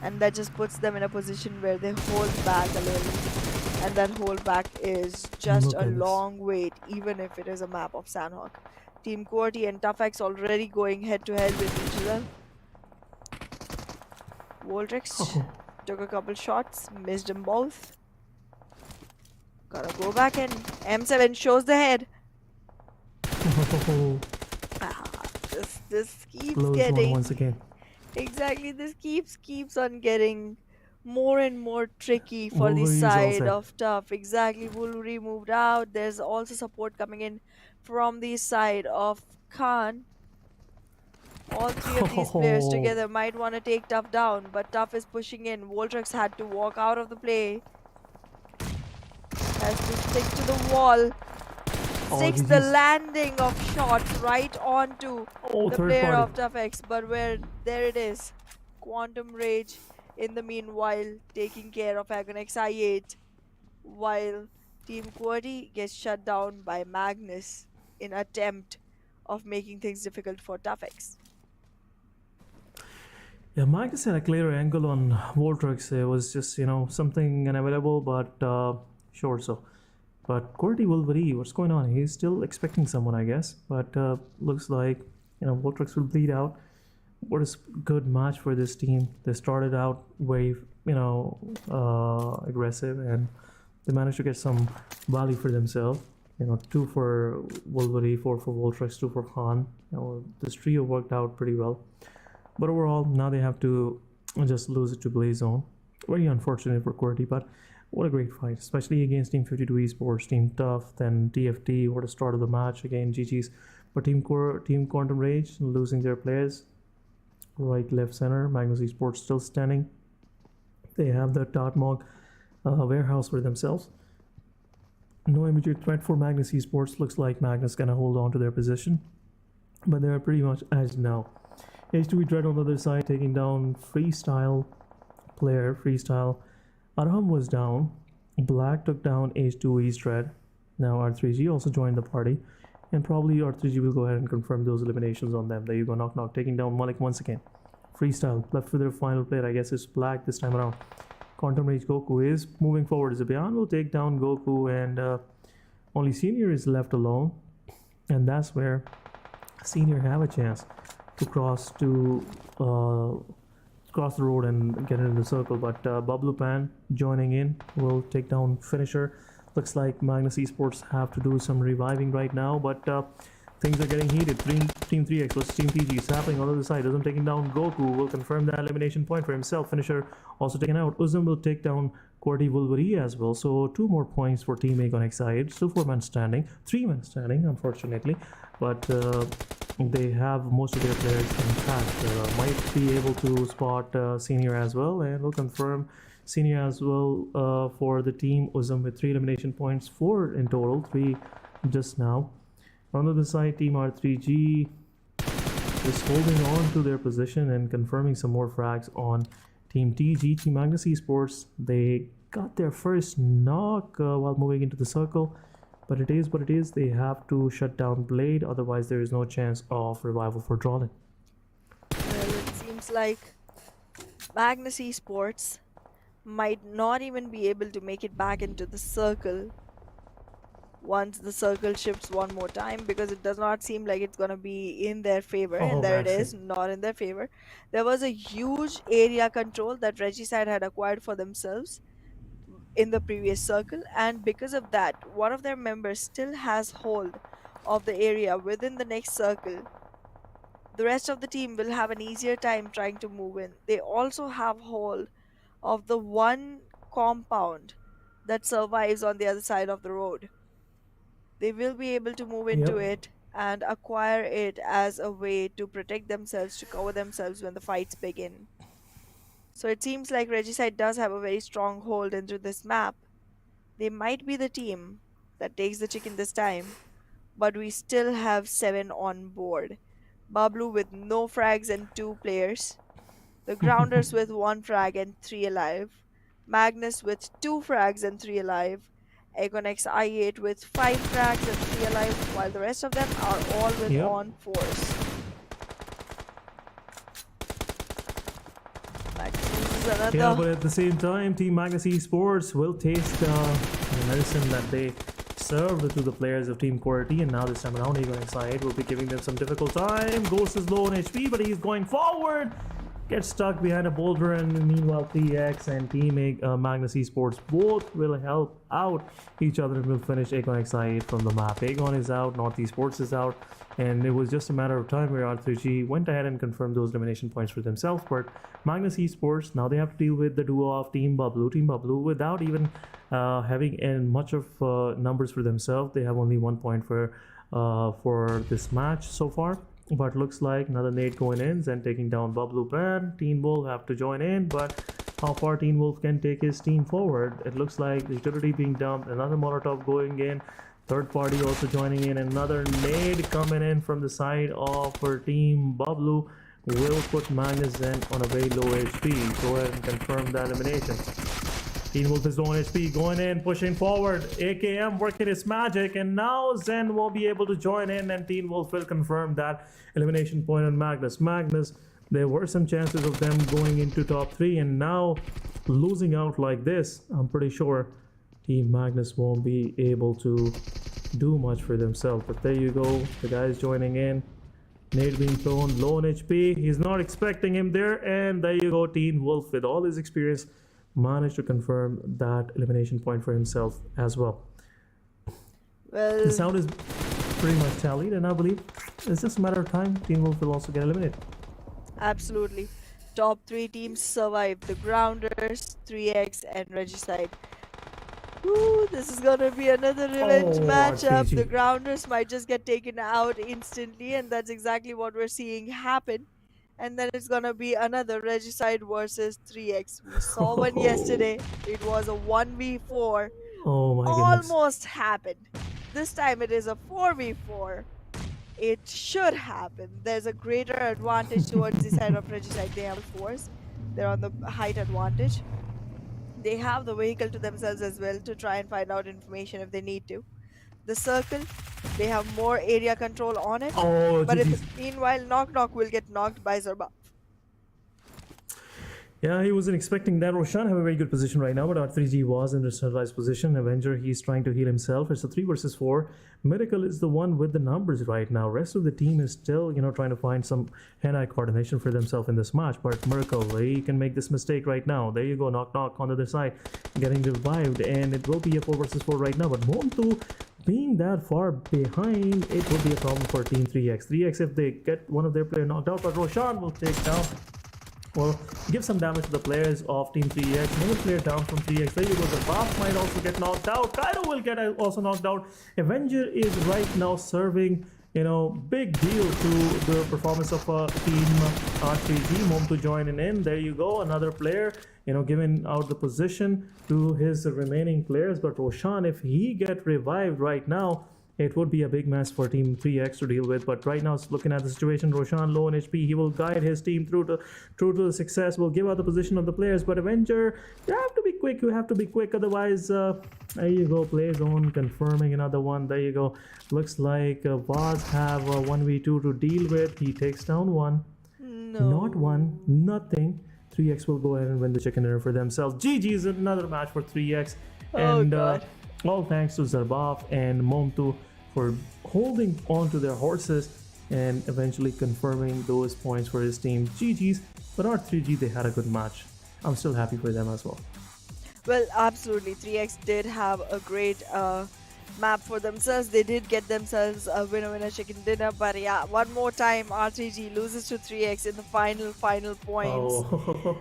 And that just puts them in a position where they hold back a little. And that hold back is just Look a at this. long wait, even if it is a map of Sanhok. Team QWERTY and ToughX already going head to head with each other. Voltrix took a couple shots, missed them both. Gotta go back in. M7 shows the head. Ah, this keeps Close one getting once again. exactly. This keeps on getting more and more tricky for the Wolverine's all side set. of Tough. Exactly, Wolverine moved out. There's also support coming in from the side of Khan. All 3 of these players together might want to take Tough down, but Tough is pushing in. Voltrex had to walk out of the play. Has to stick to the wall. Sticks the GG's. landing of shots right onto the Third player party. of ToughX, but there it is. Quantum Rage in the meanwhile taking care of Agon XI8, while Team QWERTY gets shut down by Magnus in attempt of making things difficult for ToughX. Yeah, Magnus had a clear angle on Voltrex. It was just, something inevitable, but sure so. But QWERTY Wolverine, what's going on? He's still expecting someone, I guess. But looks like, Voltrex will bleed out. What a good match for this team. They started out very, aggressive, and they managed to get some value for themselves. 2 for Wolverine, 4 for Voltrex, 2 for Khan. This trio worked out pretty well. But overall, now they have to just lose it to Blaze Zone. Very unfortunate for QWERTY, but what a great fight, especially against Team 52 Esports, Team Tough, then TFT. What a start of the match. Again, GG's. But Team Quantum Rage losing their players. Right, left, center. Magnus Esports still standing. They have the Tatmog warehouse for themselves. No immediate threat for Magnus Esports. Looks like Magnus gonna hold on to their position, but they're pretty much edged now. H2E Dread on the other side taking down Freestyle player, Freestyle. Arham was down. Black took down H2 East Red. Now R3G also joined the party. And probably R3G will go ahead and confirm those eliminations on them. There you go, Knock Knock taking down Malik once again. Freestyle left for their final player. I guess it's Black this time around. Quantum Rage Goku is moving forward. Zabian will take down Goku, and only Senior is left alone. And that's where Senior have a chance to cross the road and get into the circle. But Bablu Pan joining in will take down Finisher. Looks like Magnus Esports have to do some reviving right now, but things are getting heated. Team 3X versus Team PG is happening on the other side. Uzum taking down Goku will confirm the elimination point for himself. Finisher also taken out. Uzum will take down Qwerty Wolverine as well. So 2 more points for Team Agon side. Still 4 men standing. 3 men standing, unfortunately. But they have most of their players intact. Might be able to spot Senior as well, and will confirm Senior as well for the team. Uzum with 3 elimination points, 4 in total, 3 just now. On the other side, Team R3G is holding on to their position and confirming some more frags on Team TG. Team Magnus Esports, they got their first knock while moving into the circle, but it is what it is. They have to shut down Blade, otherwise there is no chance of revival for Drawlin. Well, it seems like Magnus Esports might not even be able to make it back into the circle once the circle shifts one more time, because it does not seem like it's going to be in their favor. And there it is, not in their favor. There was a huge area control that Regicide had acquired for themselves in the previous circle, and because of that, one of their members still has hold of the area within the next circle. The rest of the team will have an easier time trying to move in. They also have hold of the one compound that survives on the other side of the road. They will be able to move into it and acquire it as a way to protect themselves, to cover themselves when the fights begin. So it seems like Regicide does have a very strong hold into this map. They might be the team that takes the chicken this time, but we still have 7 on board. Bablu with no frags and 2 players. The Grounders with 1 frag and 3 alive. Magnus with 2 frags and 3 alive. Agonex I8 with 5 frags and 3 alive, while the rest of them are all with on force. Yeah, but at the same time, Team Magnus Esports will taste the medicine that they served to the players of Team Qwerty, and now this time around, Agonex I8 will be giving them some difficult time. Ghost is low on HP, but he's going forward. Gets stuck behind a boulder, and meanwhile 3X and Team Magnus Esports both will help out each other and will finish Agonex I8 from the map. Agon is out, North Esports is out, and it was just a matter of time where R3G went ahead and confirmed those elimination points for themselves. But Magnus Esports, now they have to deal with the duo of Team Bablu. Team Bablu, without even having much of numbers for themselves, they have only 1 point for this match so far. But looks like another nade going in and taking down Bablu Pan. Teen Wolf have to join in, but how far Teen Wolf can take his team forward? It looks like the utility being dumped, another Molotov going in, third party also joining in, another nade coming in from the side of her team. Bablu will put Magnus Zen on a very low HP. Go ahead and confirm the elimination. Teen Wolf is low on HP, going in, pushing forward. AKM working his magic, and now Zen will be able to join in, and Teen Wolf will confirm that elimination point on Magnus. Magnus, there were some chances of them going into top 3, and now losing out like this, I'm pretty sure Team Magnus won't be able to do much for themselves. But there you go, the guys joining in. Nade being thrown, low on HP. He's not expecting him there, and there you go, Teen Wolf with all his experience managed to confirm that elimination point for himself as well. Well, the sound is pretty much tallied, and I believe it's just a matter of time. Teen Wolf will also get eliminated. Absolutely. Top 3 teams survived: the Grounders, 3X, and Regicide. Ooh, this is gonna be another revenge matchup. RPG. The Grounders might just get taken out instantly, and that's exactly what we're seeing happen. And then it's gonna be another Regicide versus 3X. We saw one yesterday. It was a 1v4. Oh my goodness. Almost happened. This time it is a 4v4. It should happen. There's a greater advantage towards the side of Regicide. They have force. They're on the height advantage. They have the vehicle to themselves as well to try and find out information if they need to. The circle, they have more area control on it. Oh, But in the GG's. meanwhile, Knock Knock will get knocked by Zarba. Yeah, he wasn't expecting that. Roshan have a very good position right now, but R3G was in the centralized position. Avenger, he's trying to heal himself. It's a 3 versus 4. Miracle is the one with the numbers right now. Rest of the team is still, trying to find some hand-eye coordination for themselves in this match. But Miracle, he can make this mistake right now. There you go, Knock Knock on the other side, getting revived, and it will be a 4 versus 4 right now. But Montu, being that far behind, it will be a problem for Team 3X. 3X, if they get one of their players knocked out, but Roshan will take down. Well, give some damage to the players of Team 3X. Another player down from 3X. There you go. The Boss might also get knocked out. Kaido will get also knocked out. Avenger is right now serving, big deal to the performance of Team R3G. Mom to join in. There you go. Another player, giving out the position to his remaining players. But Roshan, if he get revived right now, it would be a big mess for Team 3X to deal with. But right now, looking at the situation, Roshan low on HP. He will guide his team through to the success. Will give out the position of the players. But Avenger, you have to be quick. You have to be quick. Otherwise, there you go. Play zone confirming another one. There you go. Looks like Vaz have a 1v2 to deal with. He takes down one. No. Not one. Nothing. 3X will go ahead and win the chicken dinner for themselves. GG is another match for 3X. And God. all thanks to Zarbaf and Momtu for holding on to their horses and eventually confirming those points for his team. GG's, but R3G, they had a good match. I'm still happy for them as well. Well, absolutely. 3X did have a great map for themselves. They did get themselves a winner chicken dinner. But yeah, one more time, R3G loses to 3X in the final points. Oh.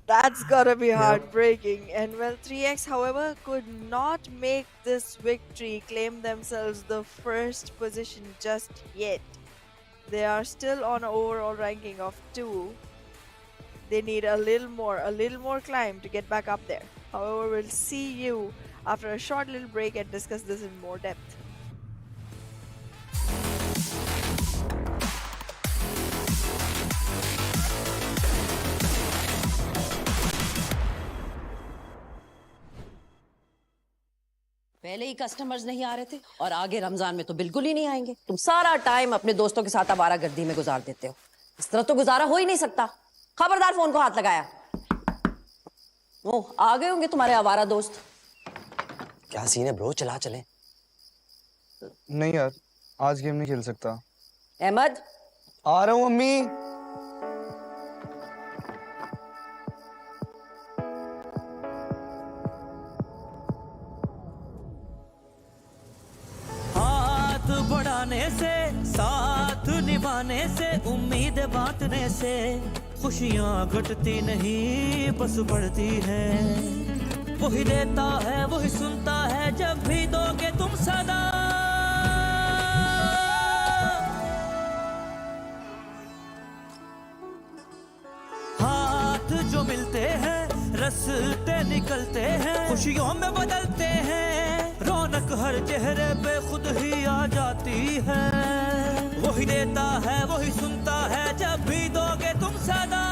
That's gotta be heartbreaking. And well, 3X, however, could not make this victory claim themselves the first position just yet. They are still on an overall ranking of 2. They need a little more climb to get back up there. However, we'll see you after a short little break and discuss this in more depth. पहले ही customers नहीं आ रहे थे और आगे रमजान में तो बिल्कुल ही नहीं आएंगे। तुम सारा टाइम अपने दोस्तों के साथ आवारागर्दी में गुजार देते हो। इस तरह तो गुजारा हो ही नहीं सकता। खबरदार फोन को हाथ लगाया। ओह, आ गए होंगे तुम्हारे आवारा दोस्त। क्या सीन है ब्रो, चला चलें। नहीं यार, आज गेम नहीं खेल सकता। अहमद, आ रहा हूँ अम्मी। बढ़ाने से, साथ निभाने से, उम्मीद बांटने से खुशियाँ घटती नहीं बस बढ़ती है। वही देता है वही सुनता है जब भी दोगे तुम सदा। हाथ जो मिलते हैं रास्ते निकलते हैं, खुशियों में बदलते हैं। रौनक हर चेहरे पे खुद ही आ जाती है। वही देता है वही सुनता है जब भी दोगे तुम सदा।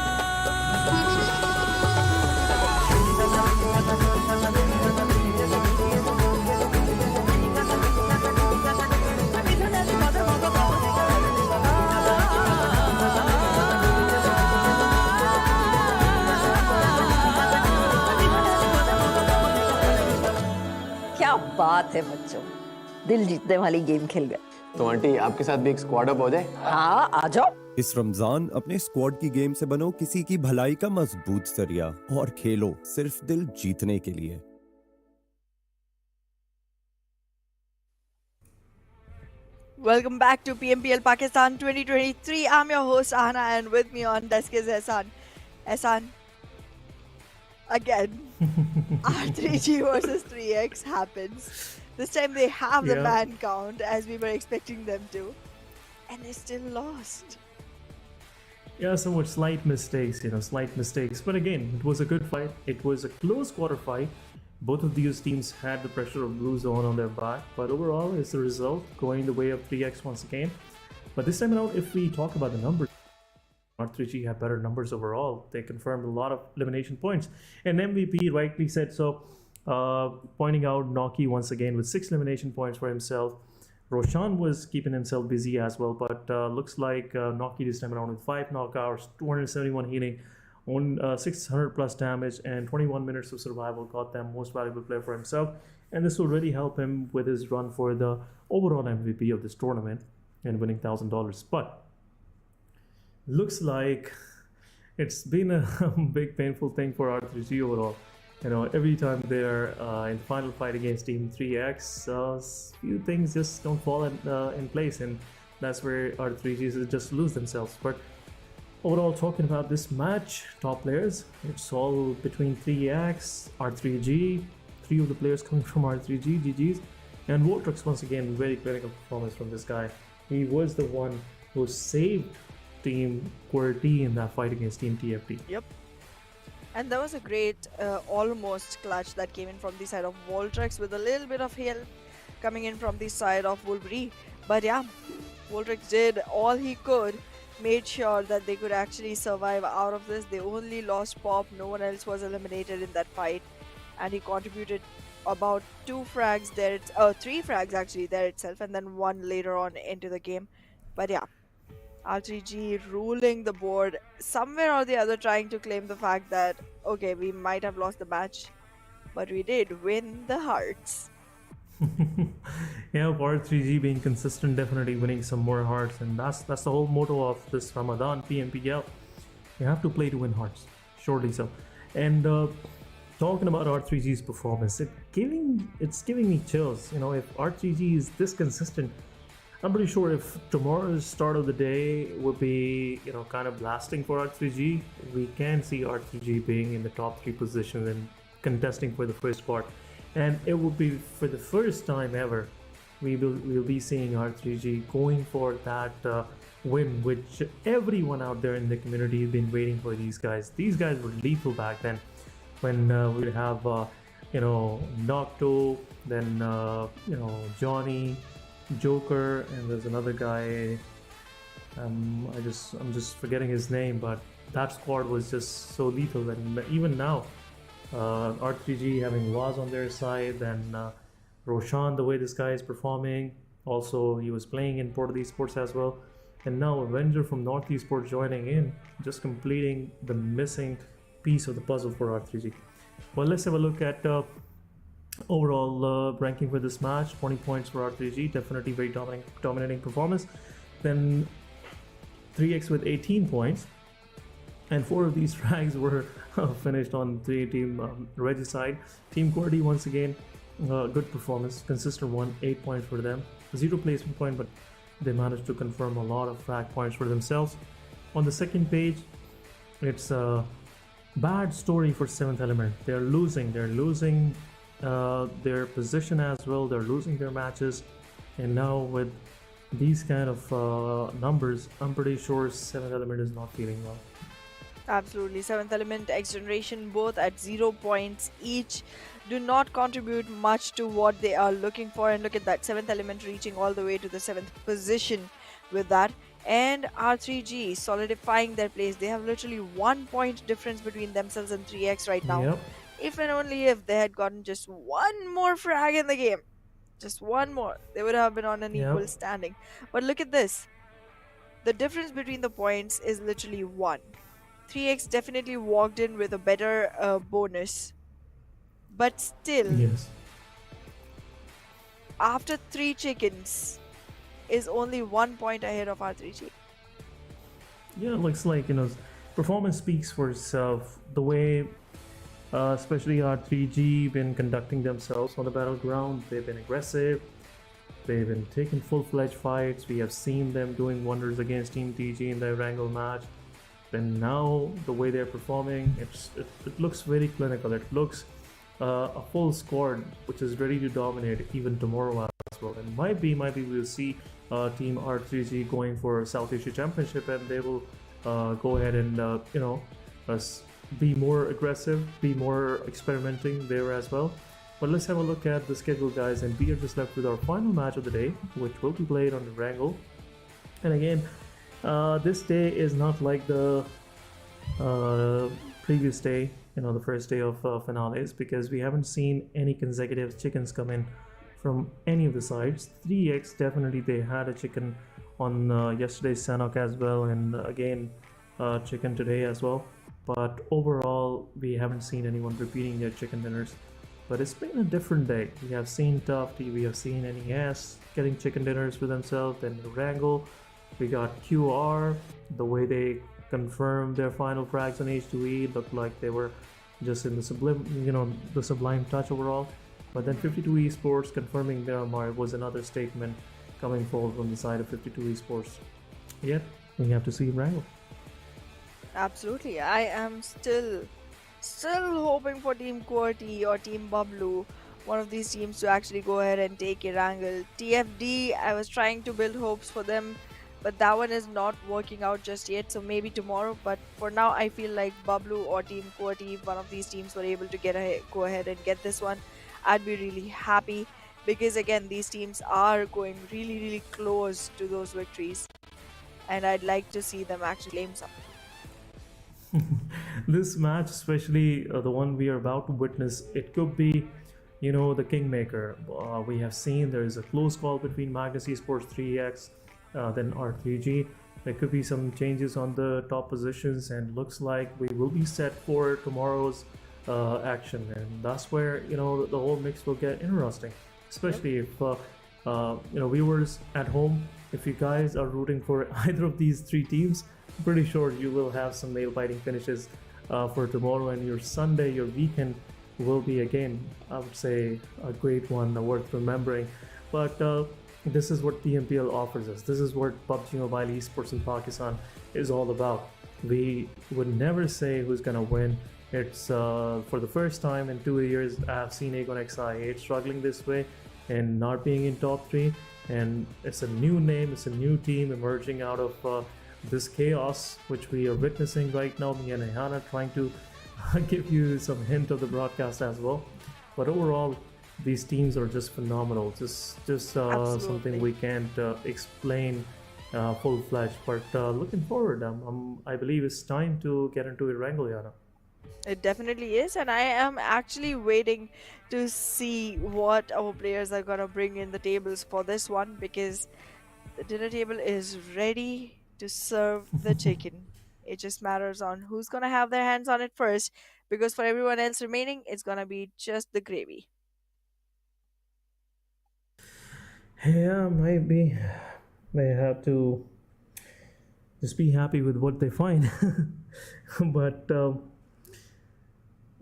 क्या बात है बच्चों, दिल जीतने वाली गेम खेल गए। तो आंटी आपके साथ भी एक स्क्वाड अप हो जाए। हाँ, आ जाओ। इस रमजान अपने स्क्वाड की गेम से बनो किसी की भलाई का मजबूत जरिया और खेलो सिर्फ दिल जीतने के लिए। Welcome back to PMPL Pakistan 2023. I'm your host Ahana, and with me on desk is Ehsan. Ehsan, again, R3G versus 3X happens. This time they have the man count as we were expecting them to, and they still lost. Yeah, somewhat slight mistakes, slight mistakes. But again, it was a good fight. It was a close quarter fight. Both of these teams had the pressure of blue zone on their back. But overall, it's the result going the way of 3X once again. But this time around, if we talk about the numbers, R3G have better numbers overall. They confirmed a lot of elimination points. And MVP rightly said so, pointing out Noki once again with 6 elimination points for himself. Roshan was keeping himself busy as well, but looks like Noki this time around with 5 knockouts, 271 healing, 600 plus damage, and 21 minutes of survival got them most valuable player for himself. And this will really help him with his run for the overall MVP of this tournament and winning $1,000. But looks like it's been a big painful thing for R3G overall. You know, every time they're in the final fight against Team 3X, few things just don't fall in place, and that's where R3G just lose themselves. But overall, talking about this match, top players, it's all between 3X, R3G, 3 of the players coming from R3G, GG's, and Vortex once again, very clinical performance from this guy. He was the one who saved Team QWERTY in that fight against Team TFT. Yep. And there was a great almost clutch that came in from the side of Voltrex with a little bit of help coming in from the side of Wolverine. But yeah, Voltrex did all he could, made sure that they could actually survive out of this. They only lost Pop, no one else was eliminated in that fight. And he contributed about 2 frags there, 3 frags actually there itself, and then 1 later on into the game. But yeah, R3G ruling the board, somewhere or the other trying to claim the fact that, okay, we might have lost the match, but we did win the hearts. Yeah, R3G being consistent, definitely winning some more hearts, and that's the whole motto of this Ramadan PMPL. You have to play to win hearts, surely so. And talking about R3G's performance, it's giving me chills. You know, if R3G is this consistent, I'm pretty sure if tomorrow's start of the day would be, you know, kind of blasting for R3G, we can see R3G being in the top 3 positions and contesting for the first spot. And it will be for the first time ever, we'll be seeing R3G going for that win, which everyone out there in the community has been waiting for these guys. These guys were lethal back then when we'd have, you know, Nocto, then, you know, Johnny, Joker, and there's another guy, I'm just forgetting his name, but that squad was just so lethal. And even now, R3G having Waz on their side, and Roshan, the way this guy is performing, also he was playing in Port Esports as well, and now Avenger from North Esports joining in, just completing the missing piece of the puzzle for R3G. Well, let's have a look at overall ranking for this match. 20 points for R3G, definitely very dominating performance. Then 3X with 18 points, and 4 of these frags were finished on Team Reggie side. Team QWERTY once again, good performance, consistent one, 8 points for them, 0 placement point, but they managed to confirm a lot of frag points for themselves. On the second page, it's a bad story for 7th Element. They're losing their position as well, they're losing their matches, and now with these kind of numbers, I'm pretty sure 7th Element is not feeling well. Absolutely. 7th Element, XGeneration, both at 0 points each, do not contribute much to what they are looking for. And look at that, 7th Element reaching all the way to the 7th position with that. And R3G solidifying their place. They have literally 1 point difference between themselves and 3X right now. Yep. If and only if they had gotten just 1 more frag in the game, just 1 more, they would have been on an equal standing. But look at this. The difference between the points is literally 1. 3X definitely walked in with a better bonus, but still, yes, after 3 chickens, is only 1 point ahead of R3G. Yeah, it looks like, you know, performance speaks for itself. The way, especially R3G, been conducting themselves on the battleground, they've been aggressive. They've been taking full-fledged fights. We have seen them doing wonders against Team TG in the Erangel match. And now the way they're performing, it looks very clinical. It looks a full squad which is ready to dominate even tomorrow as well. And might be we'll see Team R3G going for South Asia Championship, and they will go ahead and you know, be more aggressive, be more experimenting there as well. But let's have a look at the schedule, guys, and we are just left with our final match of the day, which will be played on the Erangel. And again, This day is not like the previous day, the first day of finales, because we haven't seen any consecutive chickens come in from any of the sides. 3x definitely they had a chicken on yesterday's Sanhok as well, and again chicken today as well. But overall, we haven't seen anyone repeating their chicken dinners. But it's been a different day. We have seen Tufty, we have seen NES getting chicken dinners for themselves, then Erangel. We got QR, the way they confirmed their final frags on H2E looked like they were just in the sublime touch overall. But then 52 Esports confirming Miramar was another statement coming forward from the side of 52 Esports. Yet, we have to see Erangel. Absolutely. I am still hoping for Team QWERTY or Team Bablu, one of these teams, to actually go ahead and take Erangel. TFD, I was trying to build hopes for them, but that one is not working out just yet, so maybe tomorrow. But for now, I feel like Bablu or Team QWERTY, one of these teams, were able to go ahead and get this one. I'd be really happy, because again, these teams are going really close to those victories, and I'd like to see them actually claim something. This match, especially the one we are about to witness, it could be, the kingmaker. We have seen there is a close call between Magnus Esports 3x, then R3G. There could be some changes on the top positions, and looks like we will be set for tomorrow's action, and that's where the whole mix will get interesting. Especially if viewers at home, if you guys are rooting for either of these three teams, I'm pretty sure you will have some nail-biting finishes for tomorrow, and your Sunday, your weekend will be, again, I would say, a great one, worth remembering. But this is what PMPL offers us. This is what PUBG Mobile Esports in Pakistan is all about. We would never say who's gonna win. It's for the first time in 2 years I've seen Aegon XI8 struggling this way and not being in top 3, and it's a new name, it's a new team emerging out of this chaos which we are witnessing right now. Me and Ehana trying to give you some hint of the broadcast as well, but overall these teams are just phenomenal, just something we can't explain full-fledged, but looking forward. I believe it's time to get into Erangel, Yana. It definitely is, and I am actually waiting to see what our players are gonna bring in the tables for this one, because the dinner table is ready to serve the chicken. It just matters on who's gonna have their hands on it first, because for everyone else remaining, it's gonna be just the gravy. Yeah, maybe they have to just be happy with what they find. But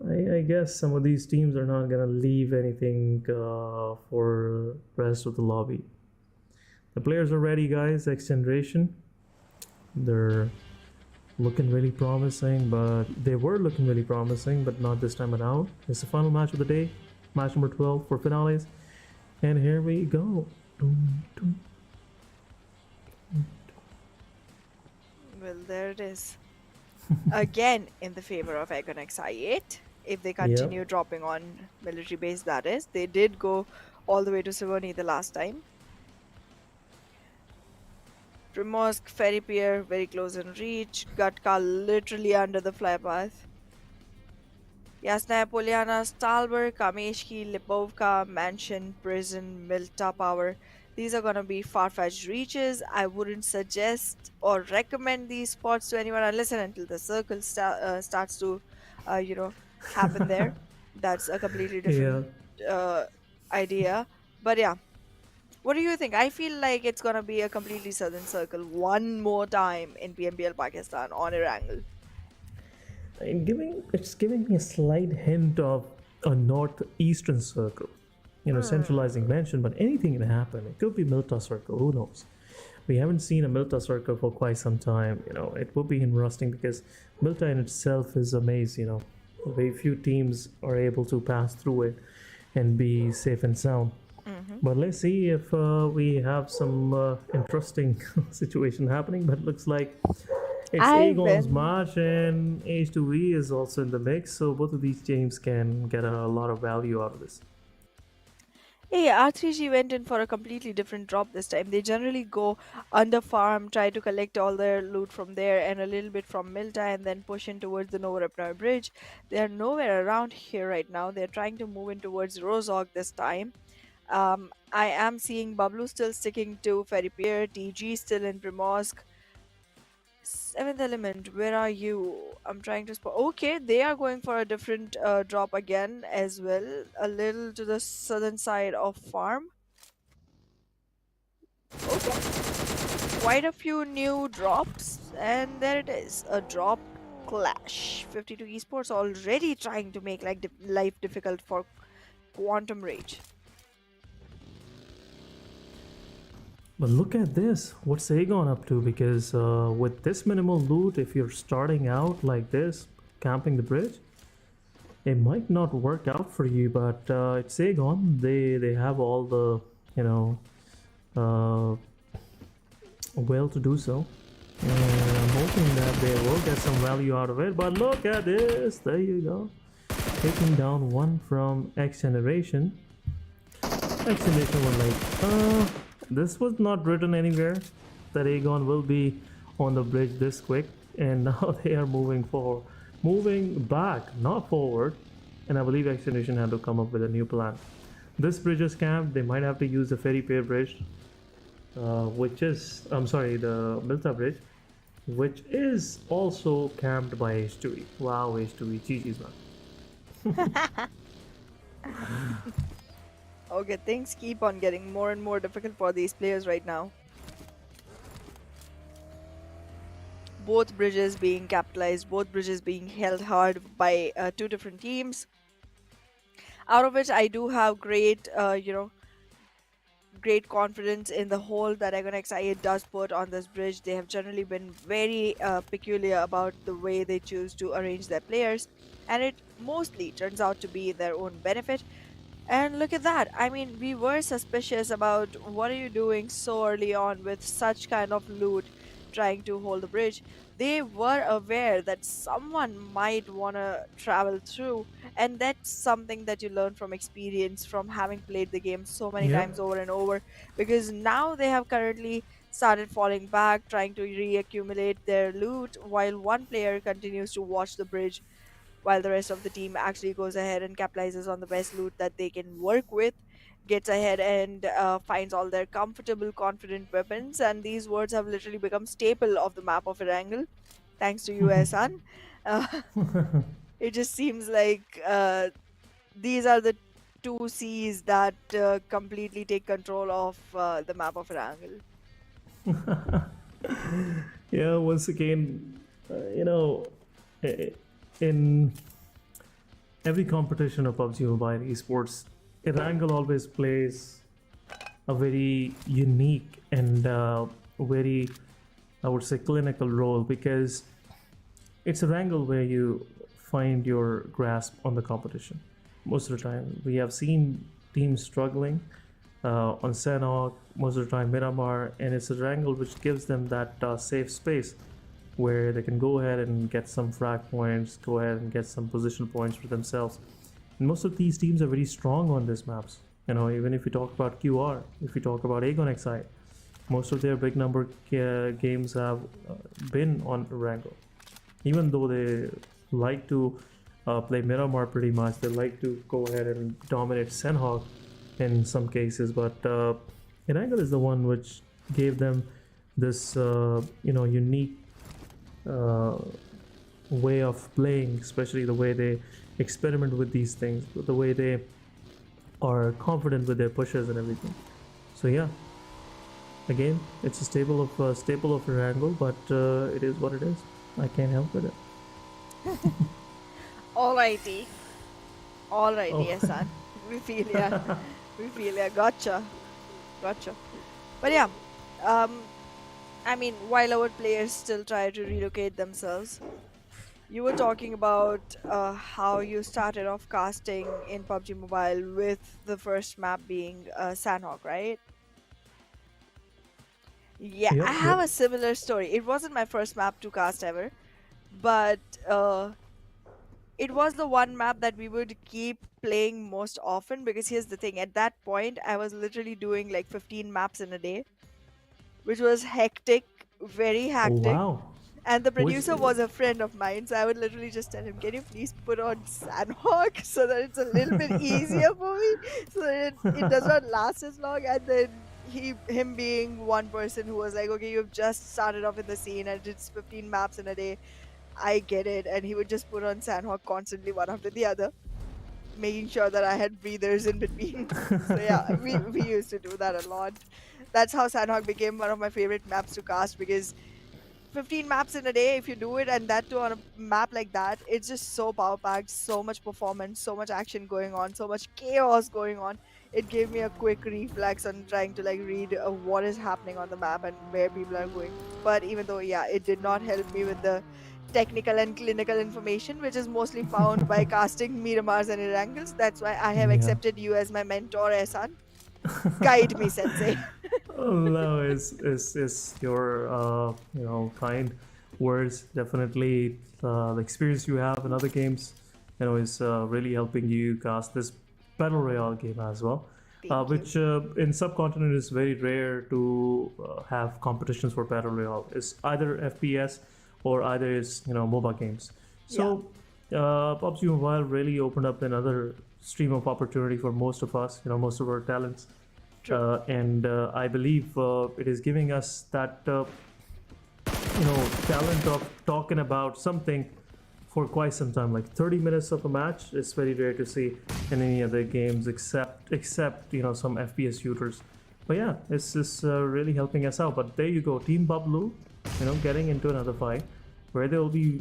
I guess some of these teams are not gonna leave anything for rest of the lobby. The players are ready, guys. XGeneration, they're looking really promising, but they were looking really promising, but not this time around. It's the final match of the day, match number 12 for finales, and here we go. Well, there it is. Again, in the favor of Aegon XI8. If they continue dropping on military base, that is. They did go all the way to Savoni the last time. Primorsk, Ferry Pier, very close in reach. Gatka literally under the flypath. Yasnaya Polyana, Stalber, Kameshki, Lipovka, Mansion, Prison, Milta Power. These are going to be far-fetched reaches. I wouldn't suggest or recommend these spots to anyone unless and until the circle starts to, happen there. That's a completely different idea. But yeah, what do you think? I feel like it's going to be a completely southern circle one more time in PMPL Pakistan on Erangel. It's giving me a slight hint of a northeastern circle. Centralizing mention, but anything can happen. It could be Milta Circle, who knows? We haven't seen a Milta Circle for quite some time. It would be interesting because Milta in itself is a maze. Very few teams are able to pass through it and be safe and sound. But let's see if we have some interesting situation happening. But it looks like it's Aegon's match, and H2E is also in the mix, so both of these teams can get a lot of value out of this. Hey, R3G went in for a completely different drop this time. They generally go under farm, try to collect all their loot from there and a little bit from Milta and then push in towards the Nova Repnoy Bridge. They are nowhere around here right now. They're trying to move in towards Rozhok this time. I am seeing Bablu still sticking to Ferry Pier, TG still in Primorsk. Seventh Element, where are you? I'm trying to spot. Okay, they are going for a different drop again as well, a little to the southern side of farm. Okay, quite a few new drops, and there it is, a drop clash. 52 Esports already trying to make like life difficult for Quantum Rage. But look at this. What's Aegon up to? Because with this minimal loot, if you're starting out like this, camping the bridge, it might not work out for you. But it's Aegon. They have all the will to do so. And I'm hoping that they will get some value out of it. But look at this. There you go. Taking down one from XGeneration. XGeneration was like, this was not written anywhere that Aegon will be on the bridge this quick, and now they are moving forward, moving back, not forward. And I believe XGeneration had to come up with a new plan. This bridge is camped. They might have to use the Ferry Pier bridge, which is, I'm sorry, the Milta bridge, which is also camped by H2E. Wow, H2E, GG's man. Okay, things keep on getting more and more difficult for these players right now. Both bridges being capitalized, both bridges being held hard by two different teams. Out of which I do have great, great confidence in the hold that XI does put on this bridge. They have generally been very peculiar about the way they choose to arrange their players, and it mostly turns out to be their own benefit. And look at that. I mean, we were suspicious about what are you doing so early on with such kind of loot trying to hold the bridge. They were aware that someone might want to travel through, and that's something that you learn from experience from having played the game so many Yep. times over and over, because now they have currently started falling back, trying to reaccumulate their loot while one player continues to watch the bridge while the rest of the team actually goes ahead and capitalizes on the best loot that they can work with, gets ahead and finds all their comfortable, confident weapons. And these words have literally become staple of the map of Erangel, thanks to you, Ehsan. Uh, it just seems like these are the two C's that completely take control of the map of Erangel. Yeah, once again, in every competition of PUBG Mobile esports, Erangel always plays a very unique and very, I would say, clinical role, because it's Erangel where you find your grasp on the competition. Most of the time, we have seen teams struggling on Sanhok, most of the time Miramar, and it's Erangel which gives them that safe space where they can go ahead and get some frag points, go ahead and get some position points for themselves. And most of these teams are very strong on these maps. Even if you talk about QR, if you talk about Aegon XI, most of their big number games have been on Erangel. Even though they like to play Miramar pretty much, they like to go ahead and dominate Sanhok in some cases, but Erangel is the one which gave them this unique way of playing, especially the way they experiment with these things, the way they are confident with their pushes and everything. So yeah, again, it's a staple of Erangel, but it is what it is. I can't help with it. Alrighty, Oh. Ehsan. We feel ya. We feel ya. Gotcha. But yeah, I mean, while our players still try to relocate themselves, you were talking about how you started off casting in PUBG Mobile with the first map being Sanhok, right? Yeah, Yep, I have yep. a similar story. It wasn't my first map to cast ever, but it was the one map that we would keep playing most often, because here's the thing, at that point I was literally doing like 15 maps in a day, which was hectic, very Oh hectic. wow. And the Which producer was a friend of mine, so I would literally just tell him, can you please put on Sanhok so that it's a little bit easier for me, so that it does not last as long. And then him being one person who was like, okay, you've just started off in the scene and it's 15 maps in a day, I get it. And he would just put on Sanhok constantly, one after the other, making sure that I had breathers in between. So yeah, we used to do that a lot. That's how Sanhok became one of my favorite maps to cast, because 15 maps in a day, if you do it, and that too on a map like that, it's just so power packed, so much performance, so much action going on, so much chaos going on. It gave me a quick reflex on trying to like read what is happening on the map and where people are going. But even though, yeah, it did not help me with the technical and clinical information, which is mostly found by casting Miramars and Erangels. That's why I have Yeah. accepted you as my mentor, Ehsan. Guide me, sensei. Oh no, is your kind words. Definitely the experience you have in other games, is really helping you cast this battle royale game as well. Which in subcontinent is very rare to have competitions for battle royale. It's either FPS or either is MOBA games. So PUBG Mobile really opened up another stream of opportunity for most of us, most of our talents. And I believe it is giving us that talent of talking about something for quite some time. Like 30 minutes of a match is very rare to see in any other games except some FPS shooters. But yeah, it's just really helping us out. But there you go, Team Bablu, getting into another fight where they'll be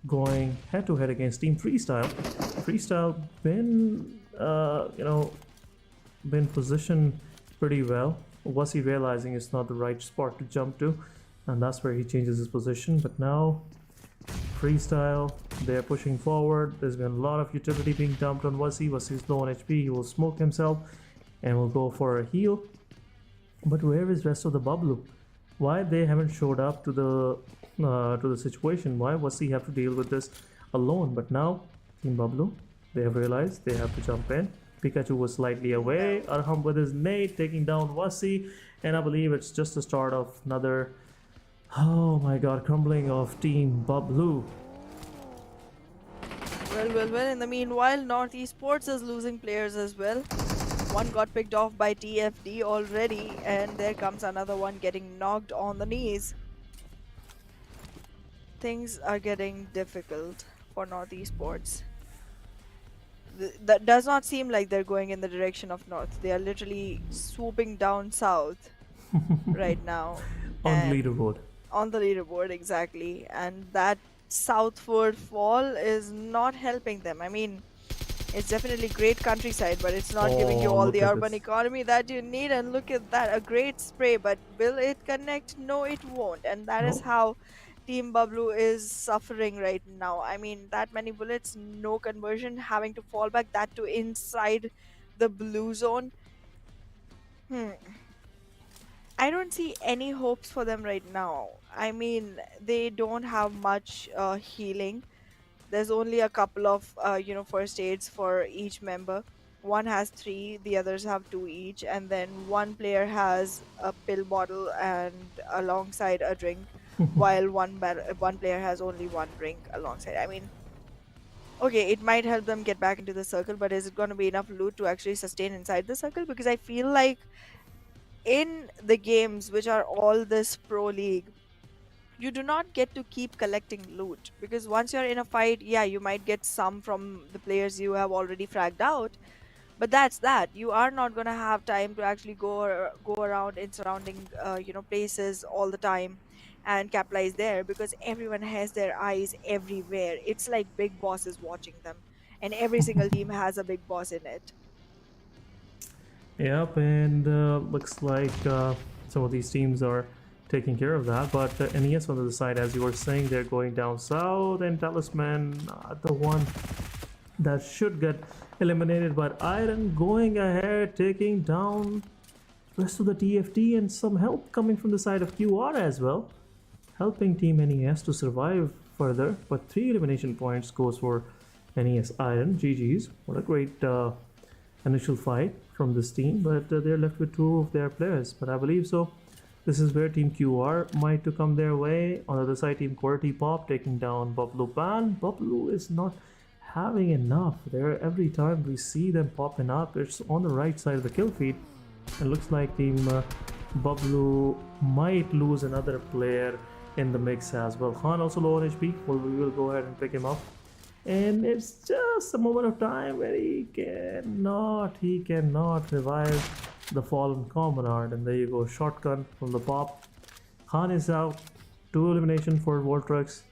going head to head against Team Freestyle. Freestyle been positioned pretty well. Was he realizing it's not the right spot to jump to, and that's where he changes his position. But now Freestyle, they're pushing forward. There's been a lot of utility being dumped on Wasi. Wasi's low on HP. He will smoke himself and will go for a heal. But where is rest of the Bablu? Why they haven't showed up to the situation? Why Wasi have to deal with this alone? But now Team Bablu, they have realized they have to jump in. Pikachu was slightly away. Arham with his nade taking down Wasi, and I believe it's just the start of another, oh my god, crumbling of Team Bablu. Well, in the meanwhile, Northeast Sports is losing players as well. One got picked off by TFD already, and there comes another one getting knocked on the knees. Things are getting difficult for Northeast Sports. That does not seem like they're going in the direction of north. They are literally swooping down south right now. On leaderboard. On the leaderboard, exactly. And that southward fall is not helping them. I mean, it's definitely great countryside, but it's not giving you all the urban economy that you need. And look at that, a great spray, but will it connect? No, it won't. And that is how Team Bablu is suffering right now. I mean, that many bullets, no conversion, having to fall back, that too inside the blue zone. I don't see any hopes for them right now. I mean, they don't have much healing. There's only a couple of first aids for each member. One has 3, the others have 2 each, and then one player has a pill bottle and alongside a drink, while one player has only 1 drink alongside. I mean, okay, it might help them get back into the circle, but is it going to be enough loot to actually sustain inside the circle? Because I feel like in the games which are all this pro league, you do not get to keep collecting loot, because once you're in a fight, yeah, you might get some from the players you have already fragged out, but that's that. You are not going to have time to actually go around in surrounding places all the time and capitalize there, because everyone has their eyes everywhere. It's like big boss is watching them, and every single team has a big boss in it. Yep, and looks like some of these teams are taking care of that. But NES on the other side, as you were saying, they're going down south, and Talisman, the one that should get eliminated. But Iron going ahead, taking down rest of the TFT, and some help coming from the side of QR as well, helping Team NES to survive further, but 3 elimination points goes for NES Iron. GG's. What a great initial fight from this team, but they're left with 2 of their players. But I believe so. This is where Team QR might to come their way. On the other side, Team QWERTY Pop taking down Buffalo Ban. Buffalo is not having enough. There, every time we see them popping up, it's on the right side of the kill feed. It looks like Team Buffalo might lose another player in the mix as well. Khan also low on HP. Well, we will go ahead and pick him up. And it's just a moment of time where he cannot revive the fallen commonard. And there you go, shotgun from the Pop. Khan is out. 2 elimination for Voltrex.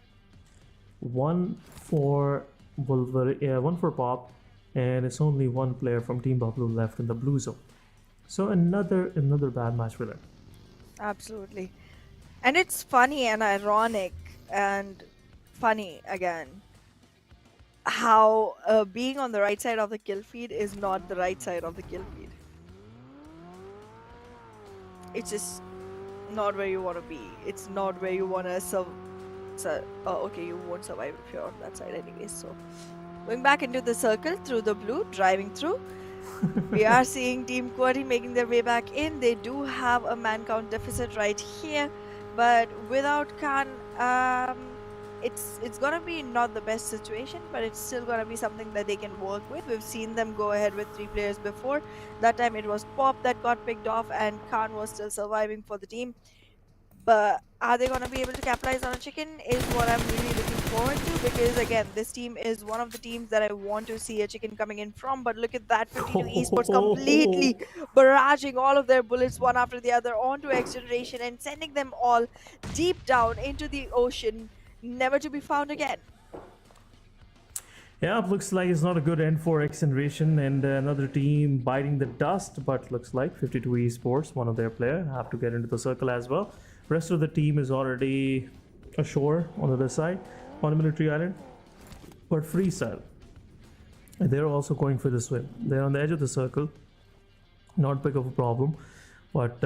1 for one for Pop, and it's only 1 player from Team Buffalo left in the blue zone. So another bad match for them. Absolutely. And it's funny and ironic and funny again how being on the right side of the kill feed is not the right side of the kill feed. It's just not where you want to be. It's not where you want to okay, you won't survive if you're on that side anyways. So going back into the circle through the blue, driving through, we are seeing Team QWERTY making their way back in. They do have a man count deficit right here, but without Khan, it's gonna be not the best situation, but it's still gonna be something that they can work with. We've seen them go ahead with 3 players before. That time it was Pop that got picked off, and Khan was still surviving for the team. But are they going to be able to capitalize on a chicken is what I'm really looking forward to, because again, this team is one of the teams that I want to see a chicken coming in from. But look at that, 52 Esports completely barraging all of their bullets one after the other onto XGeneration and sending them all deep down into the ocean, never to be found again. Yeah, looks like it's not a good end for XGeneration, and another team biting the dust, but looks like 52 Esports, one of their players, have to get into the circle as well. Rest of the team is already ashore on the other side on the military island, but freestyle, they're also going for the swim. They're on the edge of the circle, not big of a problem, but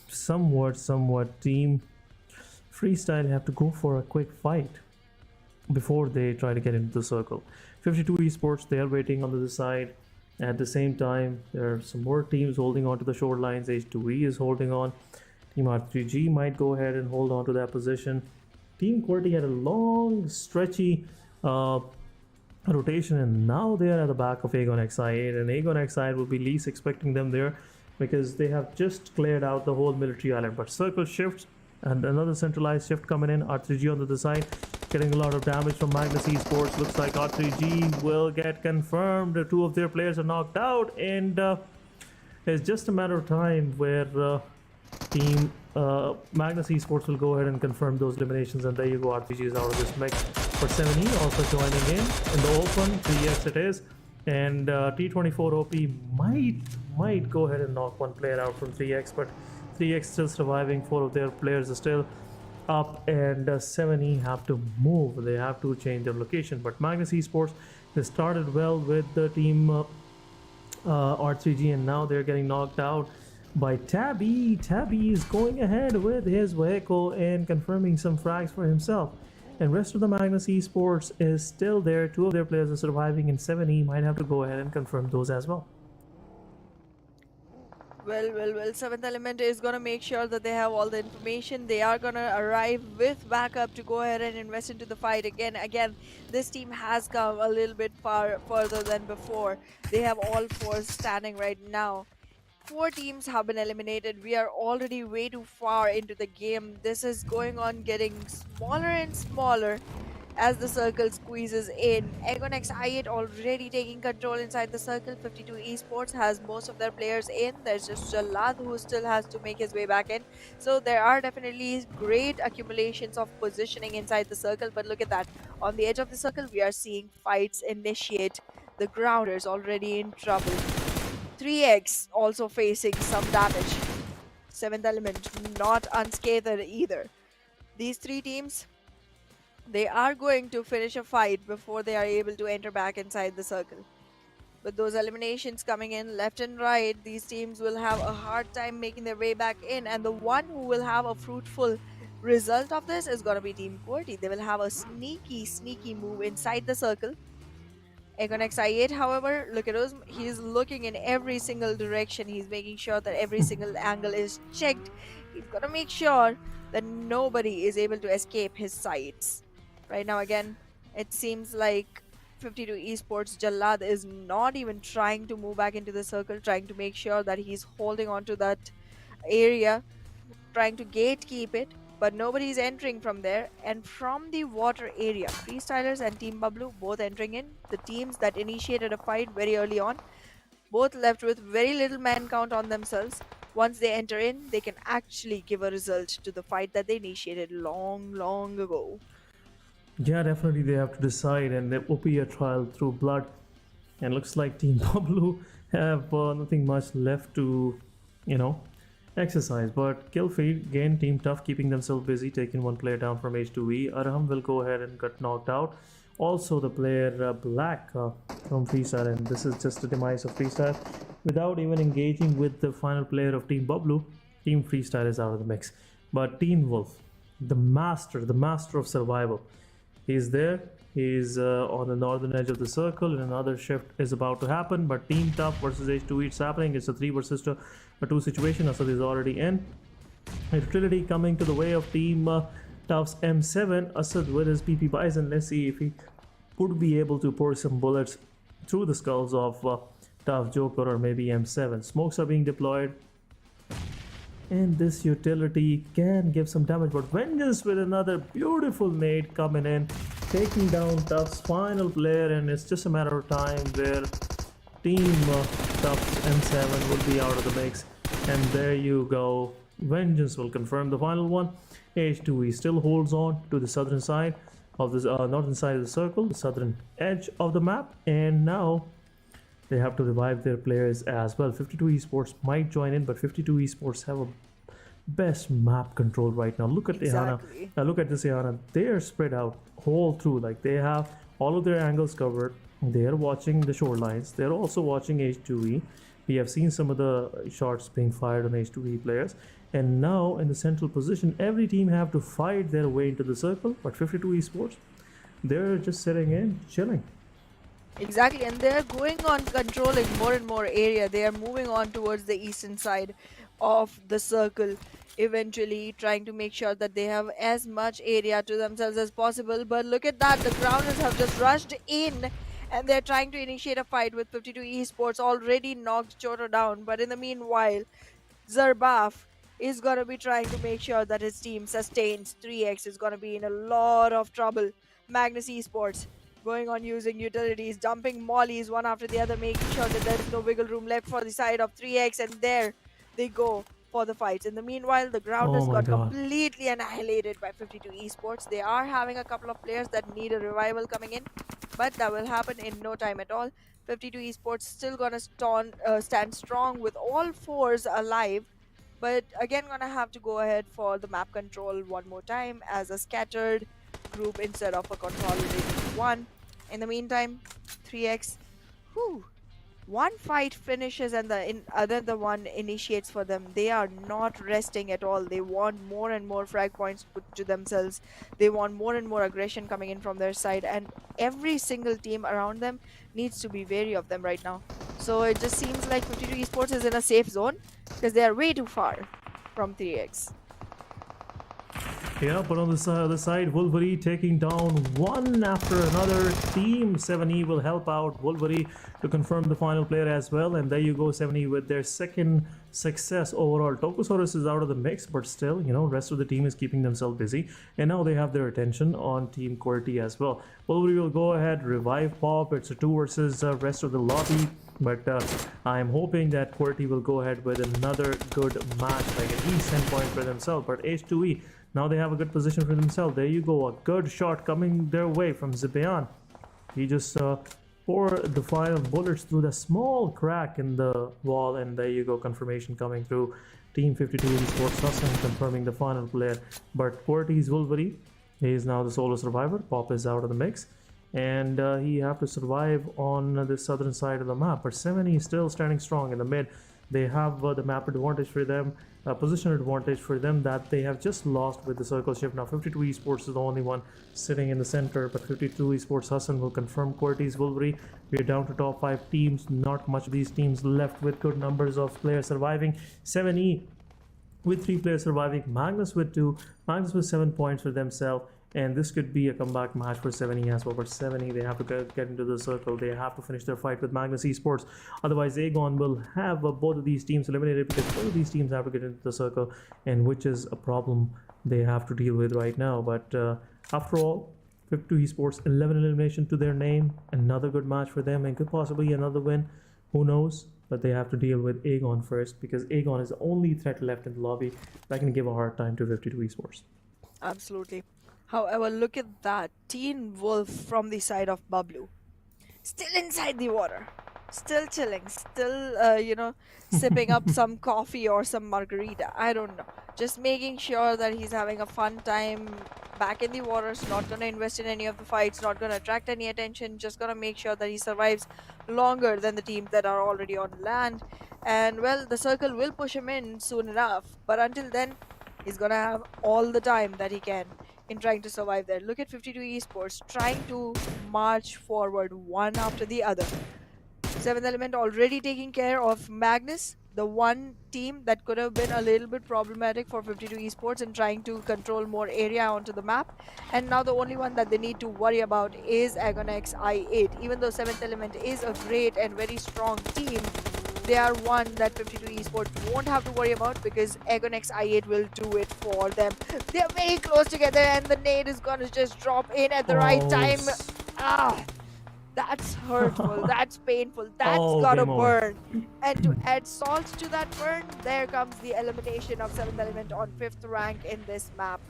somewhat team freestyle have to go for a quick fight before they try to get into the circle. 52 Esports, they are waiting on the other side. At the same time, there are some more teams holding on to the shorelines. H2E is holding on. Team R3G might go ahead and hold on to that position. Team QWERTY had a long, stretchy rotation, and now they are at the back of Aegon XI8, and Aegon XI8 will be least expecting them there because they have just cleared out the whole military island. But circle shifts, and another centralized shift coming in. R3G on the other side, getting a lot of damage from Magnus Esports. Looks like R3G will get confirmed. 2 of their players are knocked out, and it's just a matter of time where Team Magnus Esports will go ahead and confirm those eliminations. And there you go, R3G is out of this mix. For 7E also joining in the open, 3x it is. And T24 OP might go ahead and knock 1 player out from 3x, but 3x still surviving. 4 of their players are still up, and 7E have to move. They have to change their location. But Magnus Esports, they started well with the team R3G, and now they're getting knocked out by Tabby. Tabby is going ahead with his vehicle and confirming some frags for himself. And rest of the Magnus Esports is still there. 2 of their players are surviving, and 7E might have to go ahead and confirm those as well. Well, 7th Element is going to make sure that they have all the information. They are going to arrive with backup to go ahead and invest into the fight again. This team has come a little bit further than before. They have all 4 standing right now. 4 teams have been eliminated. We are already way too far into the game. This is going on getting smaller and smaller as the circle squeezes in. Aegon XI8 already taking control inside the circle. 52 Esports has most of their players in. There's just Jalad who still has to make his way back in. So there are definitely great accumulations of positioning inside the circle. But look at that. On the edge of the circle, we are seeing fights initiate. The grounders already in trouble. 3x also facing some damage. 7th Element not unscathed either. These 3 teams, they are going to finish a fight before they are able to enter back inside the circle. With those eliminations coming in left and right, these teams will have a hard time making their way back in, and the one who will have a fruitful Result of this is going to be Team QWERTY. They will have a sneaky move inside the circle. Aegon XI8, however, look at us. He's looking in every single direction. He's making sure that every single angle is checked. He's going to make sure that nobody is able to escape his sights. Right now, again, it seems like 52 Esports Jallad is not even trying to move back into the circle, trying to make sure that he's holding on to that area, trying to gatekeep it, but nobody is entering from there. And from the water area, Freestylers and Team Bablu both entering in. The teams that initiated a fight very early on, both left with very little man count on themselves. Once they enter in, they can actually give a result to the fight that they initiated long ago. Yeah, definitely they have to decide, and there will be a trial through blood. And looks like Team Bablu have nothing much left to, exercise. But Killfeed, again, Team Tough keeping themselves busy, taking one player down from H2E. Arham will go ahead and get knocked out. Also, the player Black from Freestyle, and this is just the demise of Freestyle. Without even engaging with the final player of Team Bablu, Team Freestyle is out of the mix. But Team Wolf, the master of survival, he's there. He's on the northern edge of the circle, and another shift is about to happen. But Team Tough versus H2E, it's happening. It's a 3 versus 2 situation. Asad is already in. Utility coming to the way of Team Tough's M7. Asad with his PP Bison. Let's see if he would be able to pour some bullets through the skulls of Tough Joker or maybe M7. Smokes are being deployed, and this utility can give some damage. But Vengeance with another beautiful nade coming in, taking down Tough's final player, and it's just a matter of time where Team Tough's M7 will be out of the mix. And there you go, Vengeance will confirm the final one. H2E still holds on to the southern side of the northern side of the circle, the southern edge of the map, and now they have to revive their players as well. 52 Esports might join in, but 52 Esports have a best map control right now. Look at Exactly. Ehana. Look at this Ehana. They are spread out all through. Like, they have all of their angles covered. They are watching the shorelines. They're also watching H2E. We have seen some of the shots being fired on H2E players. And now in the central position, every team have to fight their way into the circle. But 52 Esports, they're just sitting in, chilling. Exactly, and they're going on controlling more and more area. They are moving on towards the eastern side of the circle, eventually trying to make sure that they have as much area to themselves as possible. But look at that, the grounders have just rushed in, and they're trying to initiate a fight with 52 Esports, already knocked Choto down. But in the meanwhile, Zarbaf is going to be trying to make sure that his team sustains. 3x is going to be in a lot of trouble. Magnus Esports going on using utilities, dumping mollies one after the other, making sure that there is no wiggle room left for the side of 3x, and there they go for the fights. In the meanwhile, the grounders got completely annihilated by 52 Esports. They are having a couple of players that need a revival coming in, but that will happen in no time at all. 52 Esports still gonna stand strong with all fours alive, but again gonna have to go ahead for the map control one more time as a scattered group instead of a consolidated one. In the meantime, 3x, one fight finishes and the other one initiates for them. They are not resting at all. They want more and more frag points put to themselves. They want more and more aggression coming in from their side, and every single team around them needs to be wary of them right now. So it just seems like 52 Esports is in a safe zone because they are way too far from 3x. Yeah, but on the other side, Wolverine taking down one after another. Team 7E will help out Wolverine to confirm the final player as well. And there you go, 7E with their second success overall. Tokusaurus is out of the mix, but still, rest of the team is keeping themselves busy. And now they have their attention on Team QWERTY as well. Wolverine will go ahead, revive Pop. It's a 2 versus rest of the lobby. But I am hoping that QWERTY will go ahead with another good match, like at least 10 points for themselves. But H2E, now they have a good position for themselves. There you go, a good shot coming their way from Zibayan. He just poured the final bullets through the small crack in the wall, and there you go, confirmation coming through. Team 52 Esports Hustle confirming the final player. But QWERTY's Wolverine, he is now the solo survivor. Pop is out of the mix, and he have to survive on the southern side of the map. But 7E is still standing strong in the mid. They have the map advantage for them, position advantage for them that they have just lost with the circle shift. Now 52 Esports is the only one sitting in the center, but 52 Esports Hassan will confirm Cortez Wolverine. We are down to top 5 teams. Not much of these teams left with good numbers of players surviving. 7E with 3 players surviving, Magnus with 2, Magnus with 7 points for themselves, and this could be a comeback match for 7E as well. But 7E, they have to get into the circle, they have to finish their fight with Magnus Esports, otherwise Aegon will have both of these teams eliminated, because both of these teams have to get into the circle, and which is a problem they have to deal with right now. But after all, 52 Esports, 11 elimination to their name, another good match for them, and could possibly another win, who knows. But they have to deal with Aegon first, because Aegon is the only threat left in the lobby that can give a hard time to 52 Esports. Absolutely. However, look at that. Teen Wolf from the side of Bablu. Still inside the water. Still chilling. Still, sipping up some coffee or some margarita. I don't know. Just making sure that he's having a fun time back in the waters. Not going to invest in any of the fights. Not going to attract any attention. Just going to make sure that he survives longer than the teams that are already on land. And, well, the circle will push him in soon enough. But until then, he's going to have all the time that he can in trying to survive there. Look at 52 Esports trying to march forward one after the other. 7th Element already taking care of Magnus, the one team that could have been a little bit problematic for 52 Esports in trying to control more area onto the map. And now the only one that they need to worry about is Agonex I8. Even though 7th Element is a great and very strong team, they are one that 52 Esports won't have to worry about, because Agonex I8 will do it for them. They're very close together, and the nade is gonna just drop in at the right time. That's hurtful. That's painful. That's gotta burn. And to add salt to that burn, there comes the elimination of 7th Element on 5th rank in this map.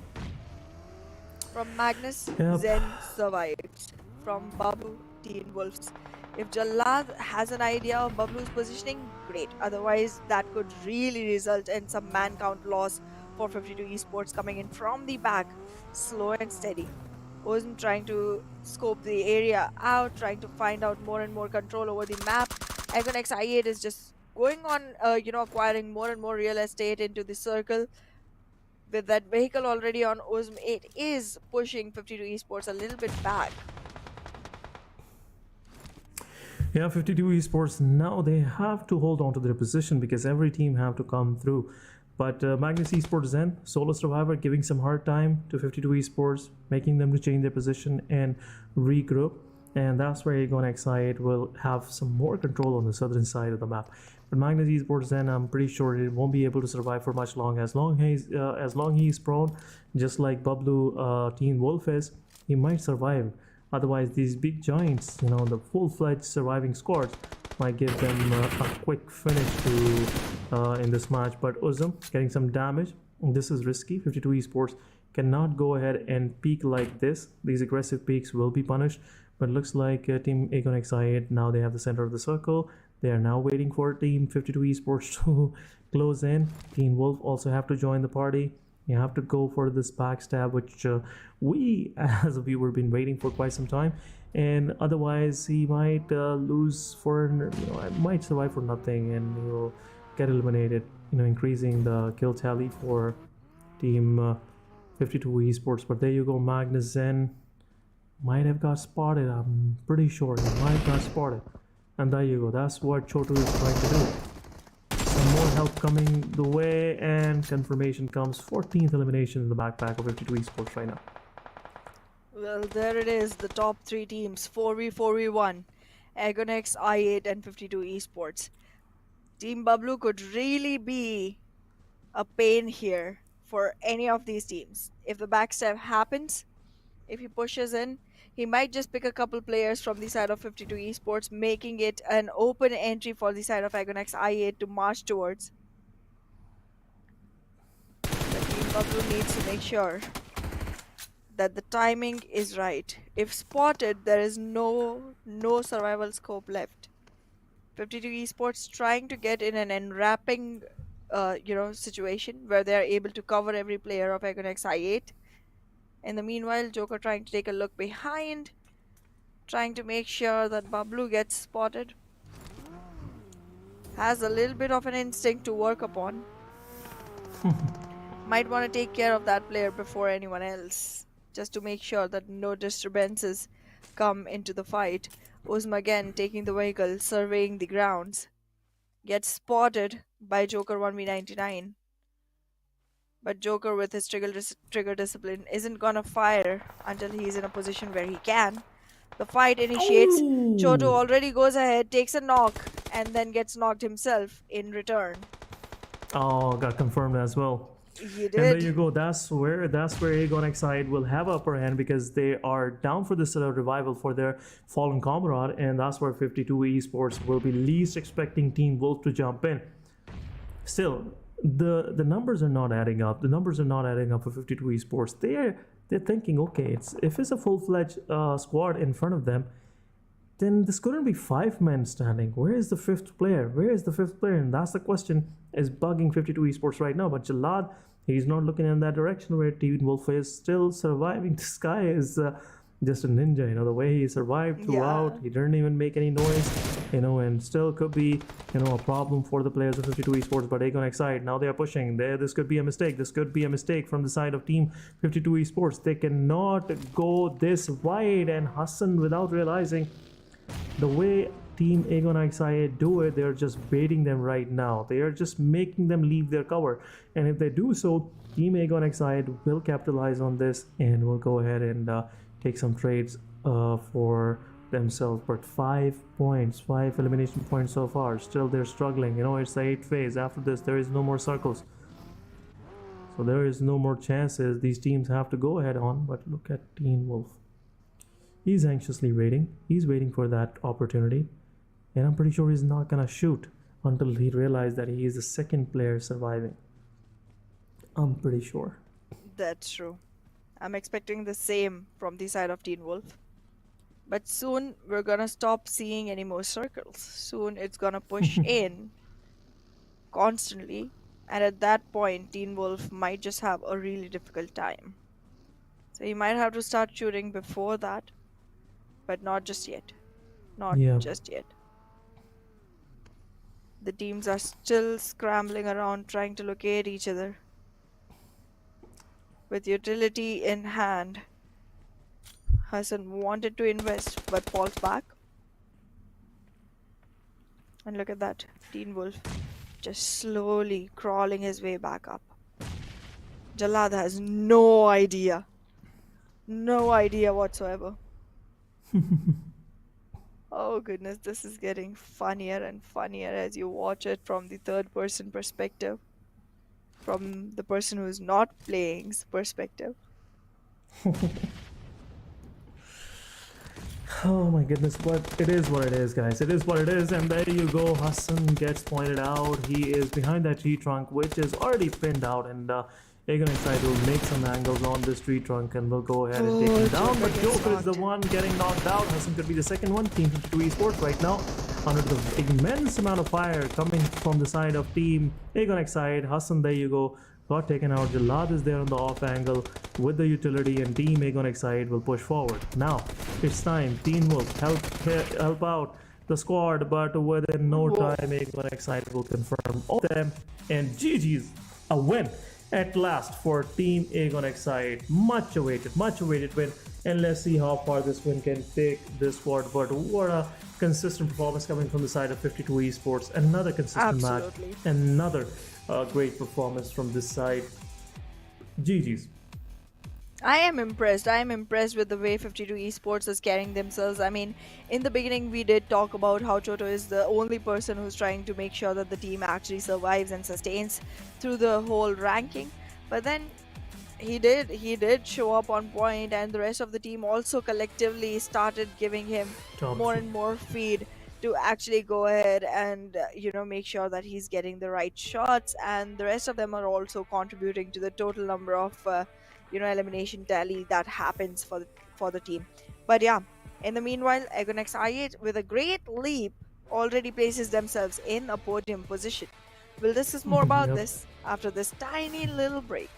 From Magnus, Zen survives. From Babu, Teen Wolves. If Jallad has an idea of Bablu's positioning, great. Otherwise, that could really result in some man count loss for 52 Esports coming in from the back, slow and steady. Wasn't trying to scope the area out, trying to find out more and more control over the map. Agonex I8 is just going on, acquiring more and more real estate into the circle. With that vehicle already on Osm, it is pushing 52 Esports a little bit back. Yeah, 52 Esports, now they have to hold on to their position, because every team have to come through. But Magnus Esports Zen, solo survivor, giving some hard time to 52 Esports, making them to change their position and regroup. And that's where Agonex I8 will have some more control on the southern side of the map. But Magnus Esports Zen, I'm pretty sure it won't be able to survive for much long. As long he's prone, just like Bablu Teen Wolf is, he might survive. Otherwise, these big giants, the full-fledged surviving squads, might give them a quick finish to in this match. But Uzum getting some damage. This is risky. 52 Esports cannot go ahead and peek like this. These aggressive peaks will be punished. But looks like Team Agonex I8, now they have the center of the circle. They are now waiting for Team 52 Esports to close in. Teen Wolf also have to join the party. You have to go for this backstab, which we as a viewer been waiting for quite some time. And otherwise he might lose for, might survive for nothing, and he'll get eliminated, increasing the kill tally for Team 52 Esports. But there you go, Magnus Zen might have got spotted. I'm pretty sure he might have got spotted. And there you go, that's what Chotu is trying to do. Some more help coming the way, and confirmation comes. 14th elimination in the backpack of 52 Esports right now. Well, there it is, the top 3 teams, 4v4v1, Agonex, I8 and 52 Esports. Team Bablu could really be a pain here for any of these teams. If the backstab happens, if he pushes in, he might just pick a couple players from the side of 52 Esports, making it an open entry for the side of Agonex I8 to march towards. But Team Bablu needs to make sure that the timing is right. If spotted, there is no survival scope left. 52 Esports trying to get in an enwrapping situation where they are able to cover every player of Agonex I8. In the meanwhile, Joker trying to take a look behind, trying to make sure that Bablu gets spotted. has a little bit of an instinct to work upon. Might want to take care of that player before anyone else, just to make sure that no disturbances come into the fight. Uzma again taking the vehicle, surveying the grounds. Gets spotted by Joker 1v99. But Joker, with his trigger discipline, isn't gonna fire until he's in a position where he can. The fight initiates. Choto already goes ahead, takes a knock, and then gets knocked himself in return. Oh, got confirmed as well. He And there did. you go. That's where Aegon Exide will have upper hand because they are down for this revival for their fallen comrade, and that's where 52 Esports will be least expecting Team Wolf to jump in. Still, the numbers are not adding up. The numbers are not adding up for 52 Esports. They're thinking, okay, if it's a full-fledged squad in front of them, then this couldn't be 5 men standing. Where is the fifth player? Where is the fifth player? And that's the question is bugging 52 Esports right now. But Jalad, he's not looking in that direction where Team Wolf is still surviving. This guy is just a ninja, you know, the way he survived throughout. He didn't even make any noise, you know, and still could be, you know, a problem for the players of 52 Esports. But Aegon Exide, now they are pushing. This could be a mistake. This could be a mistake from the side of Team 52 Esports. They cannot go this wide, and Hassan, without realizing the way Team Aegon Exide do it, they're just baiting them right now. They are just making them leave their cover. And if they do so, Team Aegon Exide will capitalize on this and will go ahead and take some trades for themselves. But 5 points, 5 elimination points so far. Still they're struggling. You know, it's the 8th phase. After this, there is no more circles. So there is no more chances. These teams have to go ahead on. But look at Team Wolf. He's anxiously waiting. He's waiting for that opportunity. And I'm pretty sure he's not gonna shoot until he realizes that he is the second player surviving. I'm pretty sure. That's true. I'm expecting the same from the side of Teen Wolf. But soon we're gonna stop seeing any more circles. Soon it's gonna push in constantly. And at that point, Teen Wolf might just have a really difficult time. So he might have to start shooting before that. But not just yet. Not just yet. The teams are still scrambling around trying to locate each other. With utility in hand, Hassan wanted to invest but falls back. And look at that, Teen Wolf just slowly crawling his way back up. Jalad has no idea. No idea whatsoever. Oh goodness, this is getting funnier and funnier as you watch it from the third person perspective. From the person who's not playing's perspective. Oh my goodness, but it is what it is, guys. It is what it is, and there you go. Hassan gets pointed out. He is behind that tree trunk, which is already pinned out, and Aegon Exide will make some angles on this tree trunk and will go ahead and take him down. But Joker is the one getting knocked out. Hassan could be the second one. Team 52 Esports right now under the immense amount of fire coming from the side of Team Aegon Exide. Hassan, there you go, got taken out. Jalad is there on the off angle with the utility, and Team Aegon Exide will push forward. Now it's time. Team Wolf help out the squad, but within no time Aegon Exide will confirm all of them, and GG's, a win at last for Team Aegon Exide. Much awaited win, and let's see how far this win can take this squad. But what a consistent performance coming from the side of 52 Esports. Another consistent match, another great performance from this side. GG's. I am impressed. I am impressed with the way 52 Esports is carrying themselves. I mean, in the beginning we did talk about how Choto is the only person who's trying to make sure that the team actually survives and sustains through the whole ranking. But then he did show up on point, and the rest of the team also collectively started giving him more and more feed to actually go ahead and make sure that he's getting the right shots, and the rest of them are also contributing to the total number of elimination tally that happens for the team. But yeah, in the meanwhile, Aegon Exide with a great leap already places themselves in a podium position. We'll discuss more about this after this tiny little break.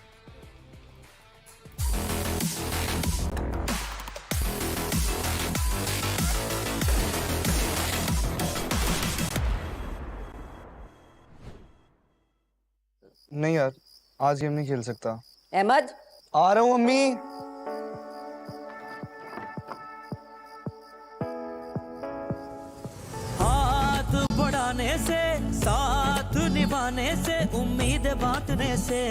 नहीं यार, आज game नहीं खेल सकता। अहमद, आ रहा हूँ mummy. हाथ बढ़ाने से, साथ निभाने से, उम्मीद बांटने से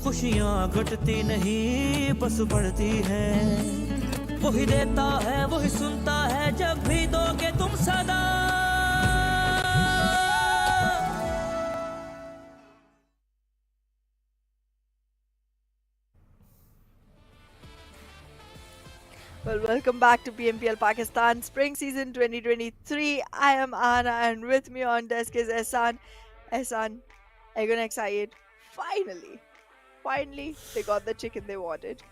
खुशियाँ घटती नहीं बस बढ़ती है। वही देता है वही सुनता है जब भी दोगे तुम सदा। Well, welcome back to PMPL Pakistan Spring Season 2023. I am Anna, and with me on desk is Ehsan. Ehsan, are you gonna excited? Finally, they got the chicken they wanted.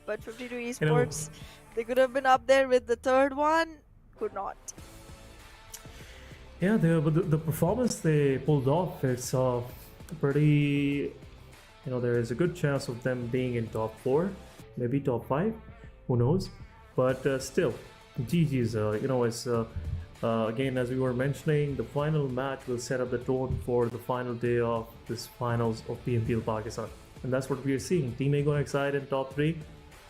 But 52 Esports, they could have been up there with the third one, could not. Yeah, the performance they pulled off, it's pretty. There is a good chance of them being in top 4, maybe top 5, who knows? But still, GG's. It's again, as we were mentioning, the final match will set up the tone for the final day of this finals of PMPL Pakistan, and that's what we are seeing. Team A gonna excite in top 3.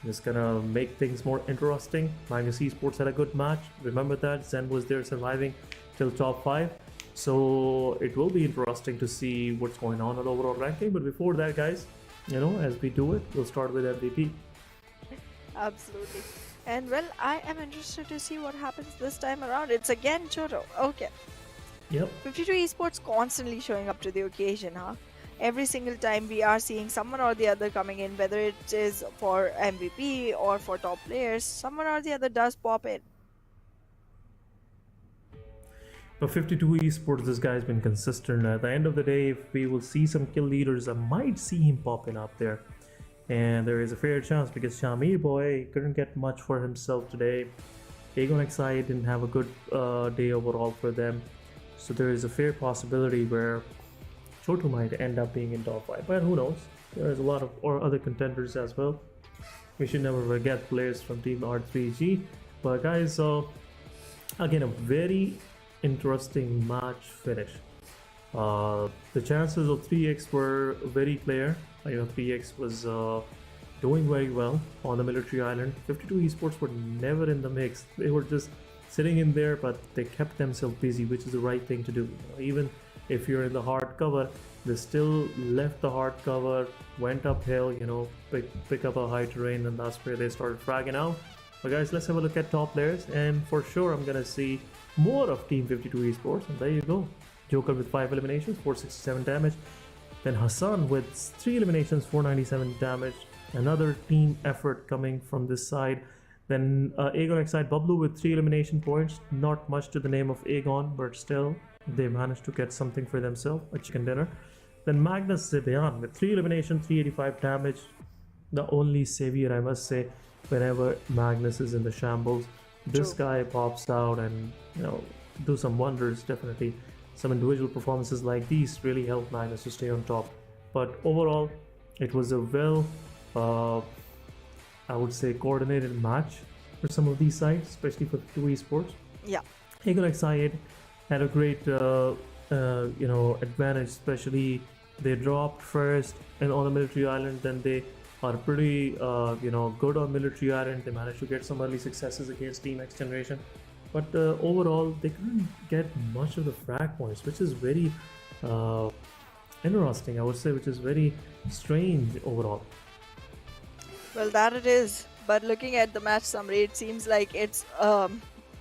Just gonna make things more interesting. Magnus Esports had a good match. Remember that Zen was there surviving till top 5. So it will be interesting to see what's going on in the overall ranking. But before that, guys, as we do it, we'll start with MVP. Absolutely. And well, I am interested to see what happens this time around. It's again Choto. Okay. Yep. 52 Esports constantly showing up to the occasion, huh? Every single time we are seeing someone or the other coming in, whether it is for MVP or for top players, someone or the other does pop in. But 52 Esports, this guy's been consistent. At the end of the day, if we will see some kill leaders, I might see him popping up there. And there is a fair chance because Shamir boy couldn't get much for himself today. Aegon XI didn't have a good day overall for them. So there is a fair possibility where Choto might end up being in top 5. But who knows? There is a lot of other contenders as well. We should never forget players from Team R3G. But guys, again, a very interesting match finish. The chances of 3x were very clear. 3x was doing very well on the military island. 52 Esports were never in the mix. They were just sitting in there, but they kept themselves busy, which is the right thing to do. Even if you're in the hard cover, they still left the hard cover, went uphill, pick up a high terrain, and that's where they started fragging out. But guys, let's have a look at top players, and for sure I'm gonna see more of Team 52 Esports, and there you go. Joker with 5 eliminations, 467 damage. Then Hassan with 3 eliminations, 497 damage. Another team effort coming from this side. Then Aegon XI Bablu with 3 elimination points. Not much to the name of Aegon, but still they managed to get something for themselves, a chicken dinner. Then Magnus Esports with 3 eliminations, 385 damage. The only savior, I must say, whenever Magnus is in the shambles. This guy pops out and do some wonders. Definitely some individual performances like these really help Magnus to stay on top. But overall, it was a I would say coordinated match for some of these sides, especially for 2 Esports. Yeah. Aegon XI had a great advantage, especially they dropped first and on the military island, then they are pretty good on military island. They managed to get some early successes against Team XGeneration, but overall they couldn't get much of the frag points, which is very interesting, I would say, which is very strange overall. Well, that it is. But looking at the match summary, it seems like it's a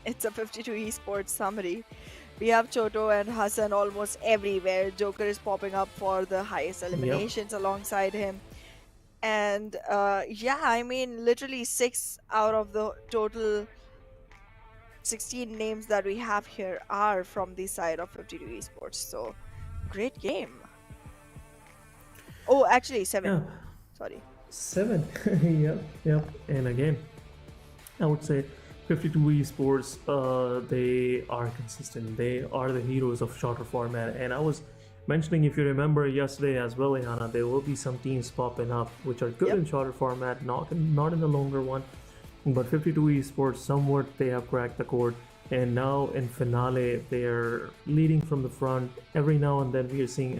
52 Esports summary. We have Choto and Hassan almost everywhere. Joker is popping up for the highest eliminations alongside him. And literally 6 out of the total 16 names that we have here are from the side of 52 Esports. So, great game. Oh, actually 7. Yeah. Sorry. 7. Yep. And again, I would say 52 Esports, they are consistent. They are the heroes of shorter format. And I was mentioning, if you remember yesterday as well, Ehana, there will be some teams popping up which are good in shorter format, not in the longer one. But 52 Esports, somewhat they have cracked the code. And now in finale, they are leading from the front. Every now and then we are seeing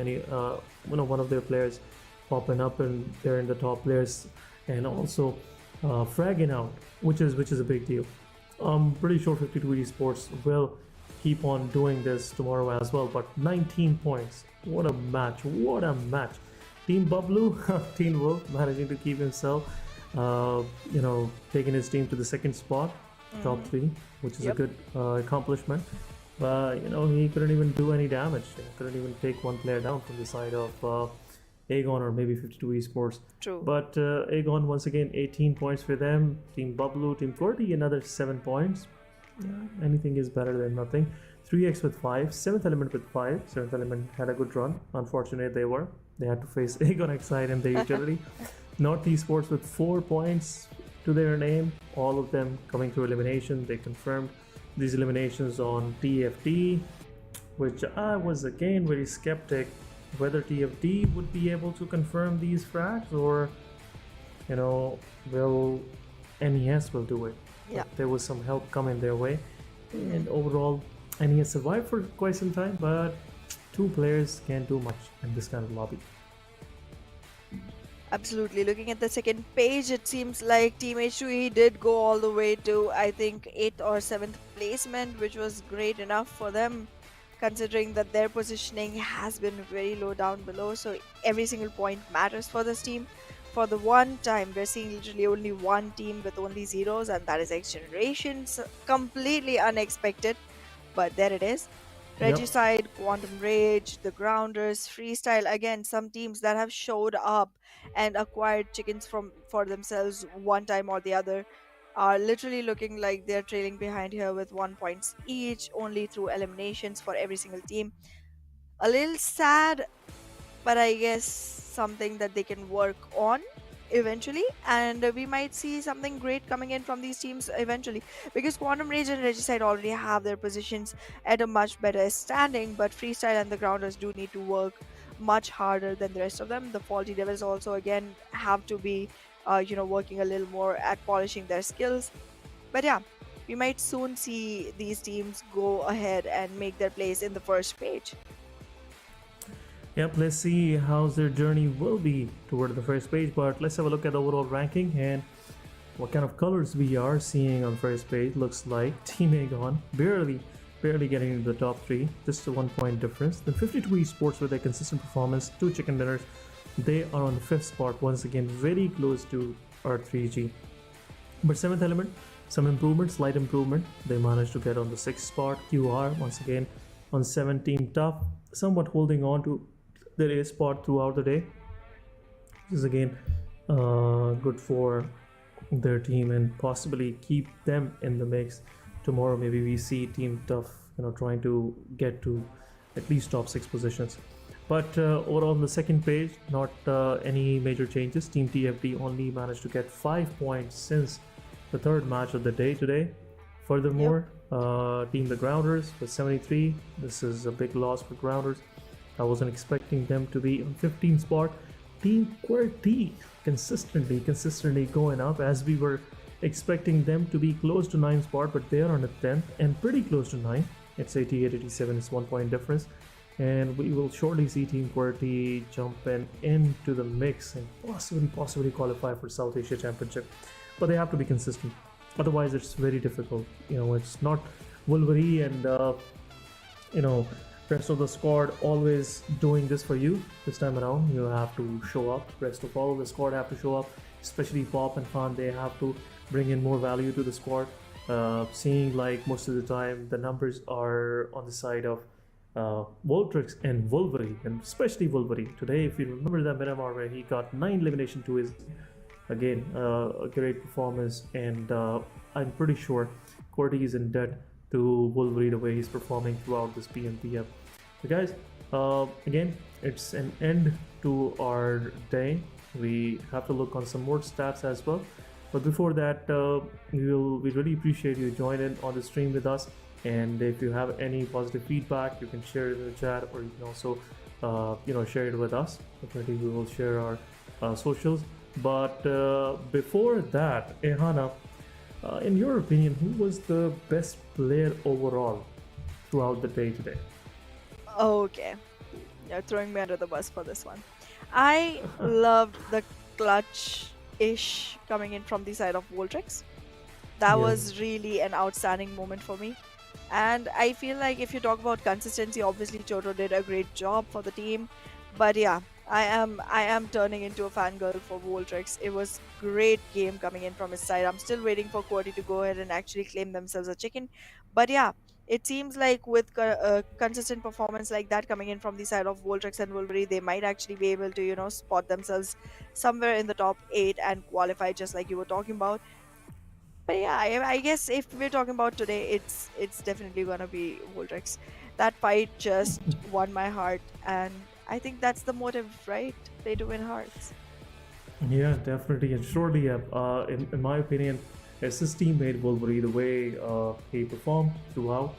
one of their players popping up, and they're in the top players, and also fragging out, which is a big deal. I'm pretty sure 52 Esports will keep on doing this tomorrow as well. But 19 points, what a match! What a match! Team Bablu, Team Wolf managing to keep himself, taking his team to the second spot, top 3, which is a good accomplishment. But he couldn't even do any damage. He couldn't even take one player down from the side of Aegon or maybe 52 Esports. True. But Aegon, once again, 18 points for them. Team Bablu, Team Qwerty, another 7 points. Yeah, anything is better than nothing. 3x with 5, 7th Element with 5. 7th Element had a good run. Unfortunate they had to face Aegon Excite in the utility. North Esports with 4 points to their name. All of them coming through elimination. They confirmed these eliminations on TFT, which I was again very skeptic whether TFT would be able to confirm these frags, or will NES will do it. Yeah. But there was some help coming their way, and overall NES survived for quite some time, but 2 players can't do much in this kind of lobby. Absolutely. Looking at the second page, it seems like Team H2E did go all the way to, I think, 8th or 7th placement, which was great enough for them, considering that their positioning has been very low down below. So every single point matters for this team. For the one time, we're seeing literally only one team with only zeros, and that is XGeneration. So completely unexpected, but there it is. Regicide, Quantum Rage, the Grounders, Freestyle, again, some teams that have showed up and acquired chickens for themselves one time or the other are literally looking like they're trailing behind here with 1 points each, only through eliminations for every single team. A little sad, but I guess something that they can work on eventually, and we might see something great coming in from these teams eventually, because Quantum Rage and Regicide already have their positions at a much better standing, but Freestyle and the Grounders do need to work much harder than the rest of them. The Faulty Devils also again have to be working a little more at polishing their skills. But yeah, we might soon see these teams go ahead and make their place in the first page. Yep, let's see how their journey will be toward the first page, but let's have a look at the overall ranking and what kind of colors we are seeing on first page. Looks like Team Aegon barely getting into the top 3, just a 1 point difference. Then 52 Esports with their consistent performance, 2 chicken dinners, they are on the 5th spot, once again very close to our 3G. But 7th Element, some improvement, slight improvement, they managed to get on the 6th spot. QR once again on 7. Team Tough somewhat holding on to their A spot throughout the day. This is again good for their team and possibly keep them in the mix. Tomorrow maybe we see Team Tough trying to get to at least top 6 positions. But overall on the second page, not any major changes. Team TFT only managed to get 5 points since the 3rd match of the day today. Furthermore, Team The Grounders with 73. This is a big loss for Grounders. I wasn't expecting them to be on 15th spot. Team Qwerty consistently going up, as we were expecting them to be close to 9th spot, but they are on the 10th and pretty close to 9. It's 88-87, it's 1 point difference. And we will shortly see Team Qwerty jumping into the mix and possibly qualify for South Asia Championship. But they have to be consistent. Otherwise, it's very difficult. It's not Wolverine and rest of the squad always doing this for you. This time around, you have to show up. Rest of all the squad have to show up, especially Pop and Khan. They have to bring in more value to the squad. Seeing like most of the time the numbers are on the side of Voltrix and Wolverine, and especially Wolverine. Today, if you remember that Miramar where he got 9 elimination to his, again, a great performance, and I'm pretty sure Qwerty is in debt to Wolverine the way he's performing throughout this PMPL. So guys, again, it's an end to our day. We have to look on some more stats as well. But before that, we really appreciate you joining on the stream with us. And if you have any positive feedback, you can share it in the chat, or you can also, share it with us. Definitely, we will share our socials. But before that, Ehana, In your opinion, who was the best player overall throughout the day today? Okay, you're throwing me under the bus for this one. I loved the clutch-ish coming in from the side of Voltrix. That Yeah. was really an outstanding moment for me. And I feel like if you talk about consistency, obviously Choto did a great job for the team. But yeah, I am turning into a fangirl for Voltrix. It was great game coming in from his side. I'm still waiting for Quirty to go ahead and actually claim themselves a chicken. But yeah, it seems like with consistent performance like that coming in from the side of Voltrix and Wolverine, they might actually be able to, spot themselves somewhere in the top 8 and qualify just like you were talking about. But yeah, I guess if we're talking about today, it's definitely gonna be Voltrex. That fight just won my heart, and I think that's the motive, right? Play to win hearts. Yeah, definitely, and surely, in my opinion, it's his teammate Wolverine, the way he performed throughout,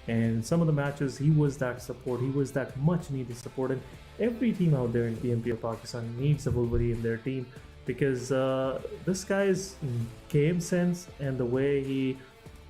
and some of the matches, he was that support, he was that much needed support, and every team out there in PMPL Pakistan needs a Wolverine in their team because this guy's game sense and the way he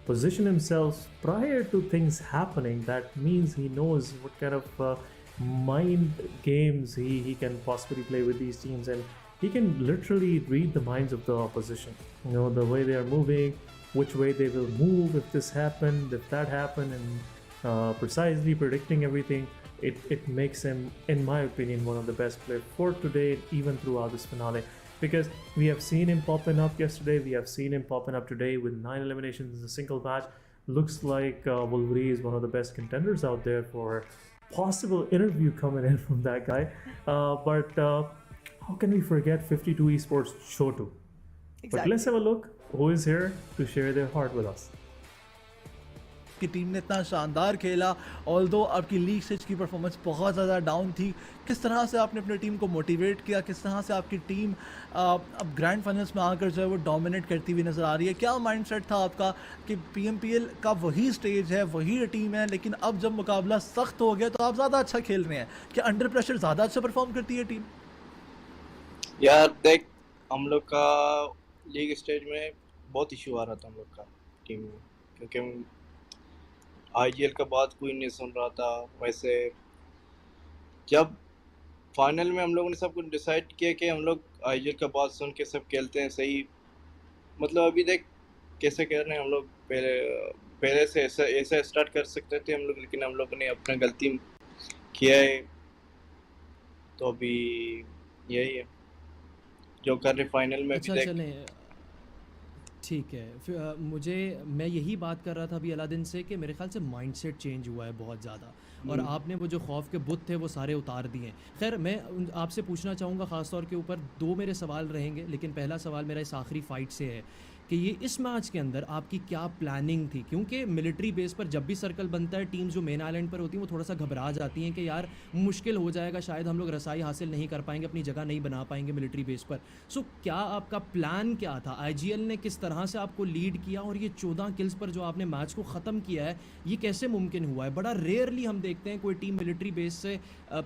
positioned himself prior to things happening, that means he knows what kind of mind games he can possibly play with these teams, and he can literally read the minds of the opposition. You know, the way they are moving, which way they will move if this happened, if that happened, and precisely predicting everything. It makes him, in my opinion, one of the best players for today, even throughout this finale. Because we have seen him popping up yesterday, we have seen him popping up today with 9 eliminations in a single match. Looks like Wolverine is one of the best contenders out there for possible interview coming in from that guy. But how can we forget 52 Esports Chotu? But Exactly. let's have a look who is here to share their heart with us. की team ने इतना शानदार खेला, although आपकी league stage की performance बहुत ज़्यादा down थी, किस तरह से आपने अपनी टीम को मोटिवेट किया, किस तरह से आपकी टीम अब ग्रैंड फाइनल्स में आकर जो है वो डोमिनेट करती हुई नज़र आ रही है? क्या माइंडसेट था आपका कि पीएमपीएल का वही स्टेज है, वही टीम है, लेकिन अब जब मुकाबला सख्त हो गया तो आप ज़्यादा अच्छा खेल रहे हैं, क्या अंडर प्रेशर ज़्यादा अच्छा परफॉर्म करती है टीम? यार देख, हम लोग का लीग स्टेज में बहुत इशू आ रहा था हम लोग का टीम में, क्योंकि आईजीएल का बात कोई नहीं सुन रहा था। वैसे जब फाइनल में हम लोगों ने सब कुछ डिसाइड किया कि हम लोग आईजीएल का बात सुन के सब खेलते हैं सही, मतलब अभी देख कैसे कह रहे हैं हम लोग, पहले से ऐसा स्टार्ट कर सकते थे हम लोग, लेकिन हम लोगों ने अपना गलती किया है, तो अभी यही है जो कर रहे फाइनल में। अच्छा चलें, ठीक है। मैं यही बात कर रहा था अभी अलादीन से कि मेरे ख्याल से माइंडसेट चेंज हुआ है बहुत ज़्यादा, और आपने वो जो खौफ के बुत थे वो सारे उतार दिए। खैर, मैं आपसे पूछना चाहूँगा ख़ास तौर के ऊपर 2 मेरे सवाल रहेंगे, लेकिन पहला सवाल मेरा इस आखिरी फ़ाइट से है कि ये इस मैच के अंदर आपकी क्या प्लानिंग थी? क्योंकि मिलिट्री बेस पर जब भी सर्कल बनता है, टीम्स जो मेन आइलैंड पर होती हैं वो थोड़ा सा घबरा जाती हैं कि यार मुश्किल हो जाएगा, शायद हम लोग रसाई हासिल नहीं कर पाएंगे, अपनी जगह नहीं बना पाएंगे मिलिट्री बेस पर। सो क्या आपका प्लान क्या था? आईजीएल ने किस तरह से आपको लीड किया, और ये 14 किल्स पर जो आपने मैच को ख़त्म किया है, ये कैसे मुमकिन हुआ है? बड़ा रेयरली हम देखते हैं कोई टीम मिलिट्री बेस से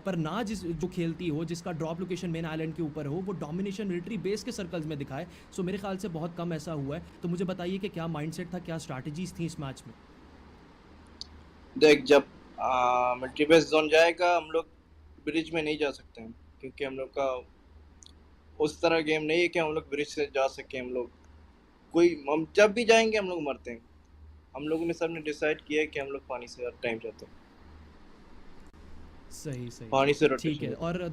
पर ना जो खेलती हो, जिसका ड्रॉप लोकेशन मेन आइलैंड के ऊपर हो, वो डोमिनेशन मिलिट्री बेस के सर्कल्स में दिखाए। सो मेरे ख्याल से बहुत कम ऐसा हुआ है। तो मुझे बताइए कि क्या माइंडसेट था, क्या स्ट्रैटेजीज थी इस मैच में? देख, जब मिलिट्री बेस जोन जाएगा हम लोग ब्रिज में नहीं जा सकते हैं, क्योंकि हम लोग का उस तरह गेम नहीं है कि हम लोग ब्रिज से जा सके। हम जब भी जाएंगे हम लोग मरते हैं। हम लोगों ने सबने डिसाइड किया है कि हम लोग पानी से हर टाइम जाते हैं। सही पानी से ठीक है। और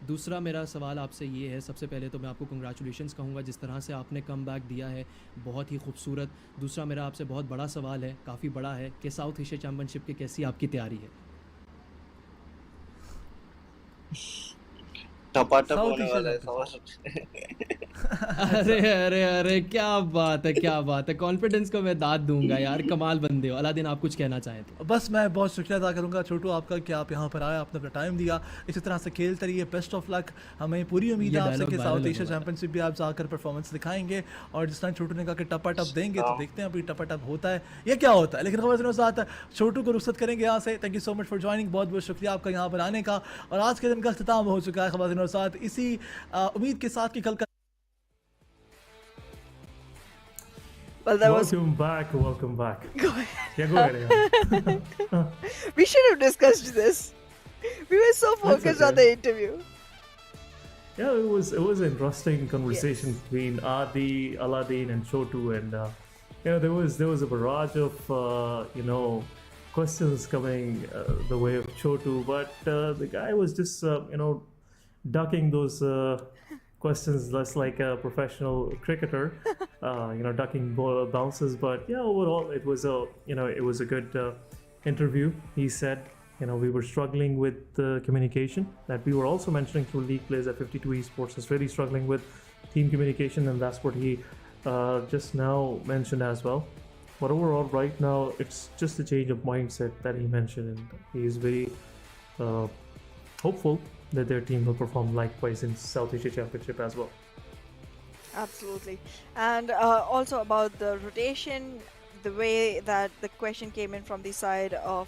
दूसरा मेरा सवाल आपसे ये है, सबसे पहले तो मैं आपको कंग्रेचुलेशंस कहूँगा जिस तरह से आपने कम बैक दिया है, बहुत ही खूबसूरत। दूसरा मेरा आपसे बहुत बड़ा सवाल है, काफ़ी बड़ा है, कि साउथ एशिया चैम्पियनशिप की कैसी आपकी तैयारी है? टपाटप होने वाला है सवाल। अरे अरे अरे, क्या बात है। कॉन्फिडेंस को मैं दाद दूंगा यार, कमाल बंदे हो। अलादीन, आप कुछ कहना चाहें तो? बस मैं बहुत शुक्रिया अदा करूँगा छोटू आपका कि आप यहाँ पर आए, आपने अपना टाइम दिया, इसी तरह से खेलते रहिए। Best of luck. हमें पूरी उम्मीद है आपसे कि साउथ एशिया चैंपियनशिप भी आप जाकर परफॉर्मेंस दिखाएंगे, और जिस तरह छोटू ने कहा कि टपा टप देंगे, तो देखते हैं अभी टपा टप होता है या क्या होता है। लेकिन खबर साथ छोटू को रुखसत करेंगे यहाँ से। Thank you so much for joining, बहुत बहुत शुक्रिया आपका यहाँ पर आने का। और आज के दिन का अख्ताम हो चुका है खबर साथ, इसी उम्मीद के साथ कि कल का Well, that was. Welcome back. Welcome back. Go ahead. Yeah, go ahead. Yeah. We should have discussed this. We were so focused on okay. the interview. Yeah, it was an interesting conversation between Adi, Aladdin, and Chotu, and there was a barrage of questions coming the way of Chotu, but the guy was just ducking those questions less like a professional cricketer, ducking ball bounces. But yeah, overall it was a good interview. He said, we were struggling with communication, that we were also mentioning through league plays that 52 Esports is really struggling with team communication, and that's what he just now mentioned as well. But overall, right now, it's just a change of mindset that he mentioned, and he is very hopeful that their team will perform likewise in South Asia Championship as well. Absolutely. And also about the rotation, the way that the question came in from the side of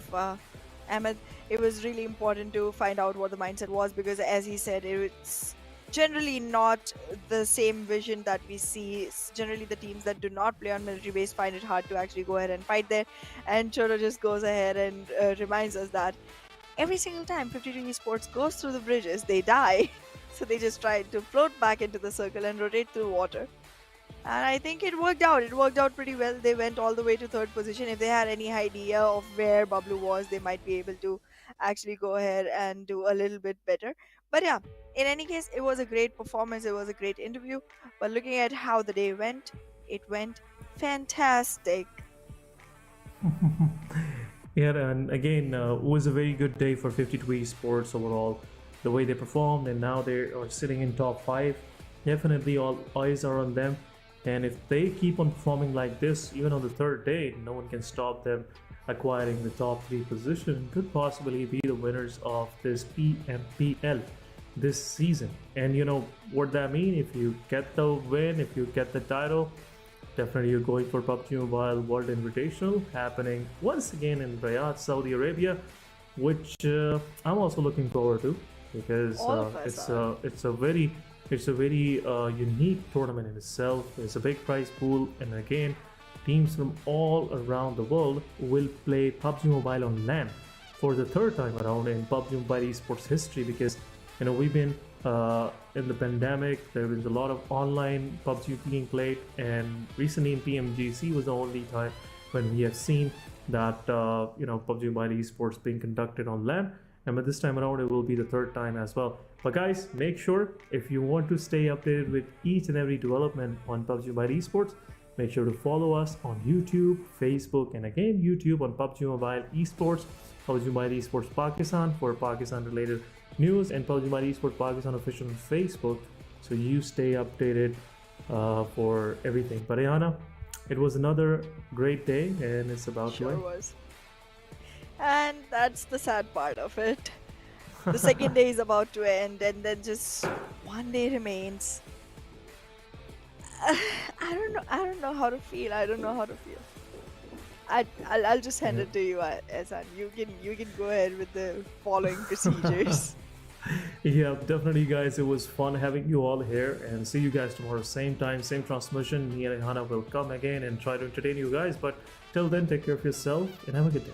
Ahmed, it was really important to find out what the mindset was, because as he said, it's generally not the same vision that we see. Generally, the teams that do not play on military base find it hard to actually go ahead and fight there. And Choto just goes ahead and reminds us that every single time 52 Esports goes through the bridges, they die. So they just try to float back into the circle and rotate through water. And I think it worked out. It worked out pretty well. They went all the way to third position. If they had any idea of where Bablu was, they might be able to actually go ahead and do a little bit better. But yeah, in any case, it was a great performance. It was a great interview. But looking at how the day went, it went fantastic. Yeah, and again, it was a very good day for 52 Esports overall. The way they performed, and now they are sitting in top 5. Definitely all eyes are on them. And if they keep on performing like this, even on the third day, no one can stop them acquiring the top 3 position. Could possibly be the winners of this PMPL this season. And what that mean? If you get the win, if you get the title, definitely you're going for PUBG Mobile World Invitational, happening once again in Riyadh, Saudi Arabia, which I'm also looking forward to, because it's a very unique tournament in itself. There's a big prize pool, and again, teams from all around the world will play PUBG Mobile on LAN for the third time around in PUBG Mobile Esports history, because we've been in the pandemic. There was a lot of online PUBG being played, and recently in PMGC was the only time when we have seen that PUBG Mobile Esports being conducted on LAN. And this time around, it will be the third time as well. But guys, make sure, if you want to stay updated with each and every development on PUBG Mobile Esports, make sure to follow us on YouTube, Facebook, and again YouTube on PUBG Mobile Esports, PUBG Mobile Esports Pakistan for Pakistan related news, and PUBG Mobile Esports Pakistan official on Facebook, so you stay updated for everything. But Ayana, it was another great day, and it's about to end. Sure was. And that's the sad part of it. The second day is about to end, and then just one day remains. I don't know how to feel. I don't know how to feel. I'll just hand it to you, Ehsan. You can go ahead with the following procedures. Yeah, definitely, guys. It was fun having you all here, and see you guys tomorrow, same time, same transmission. Me and Hana will come again and try to entertain you guys. But till then, take care of yourself and have a good day.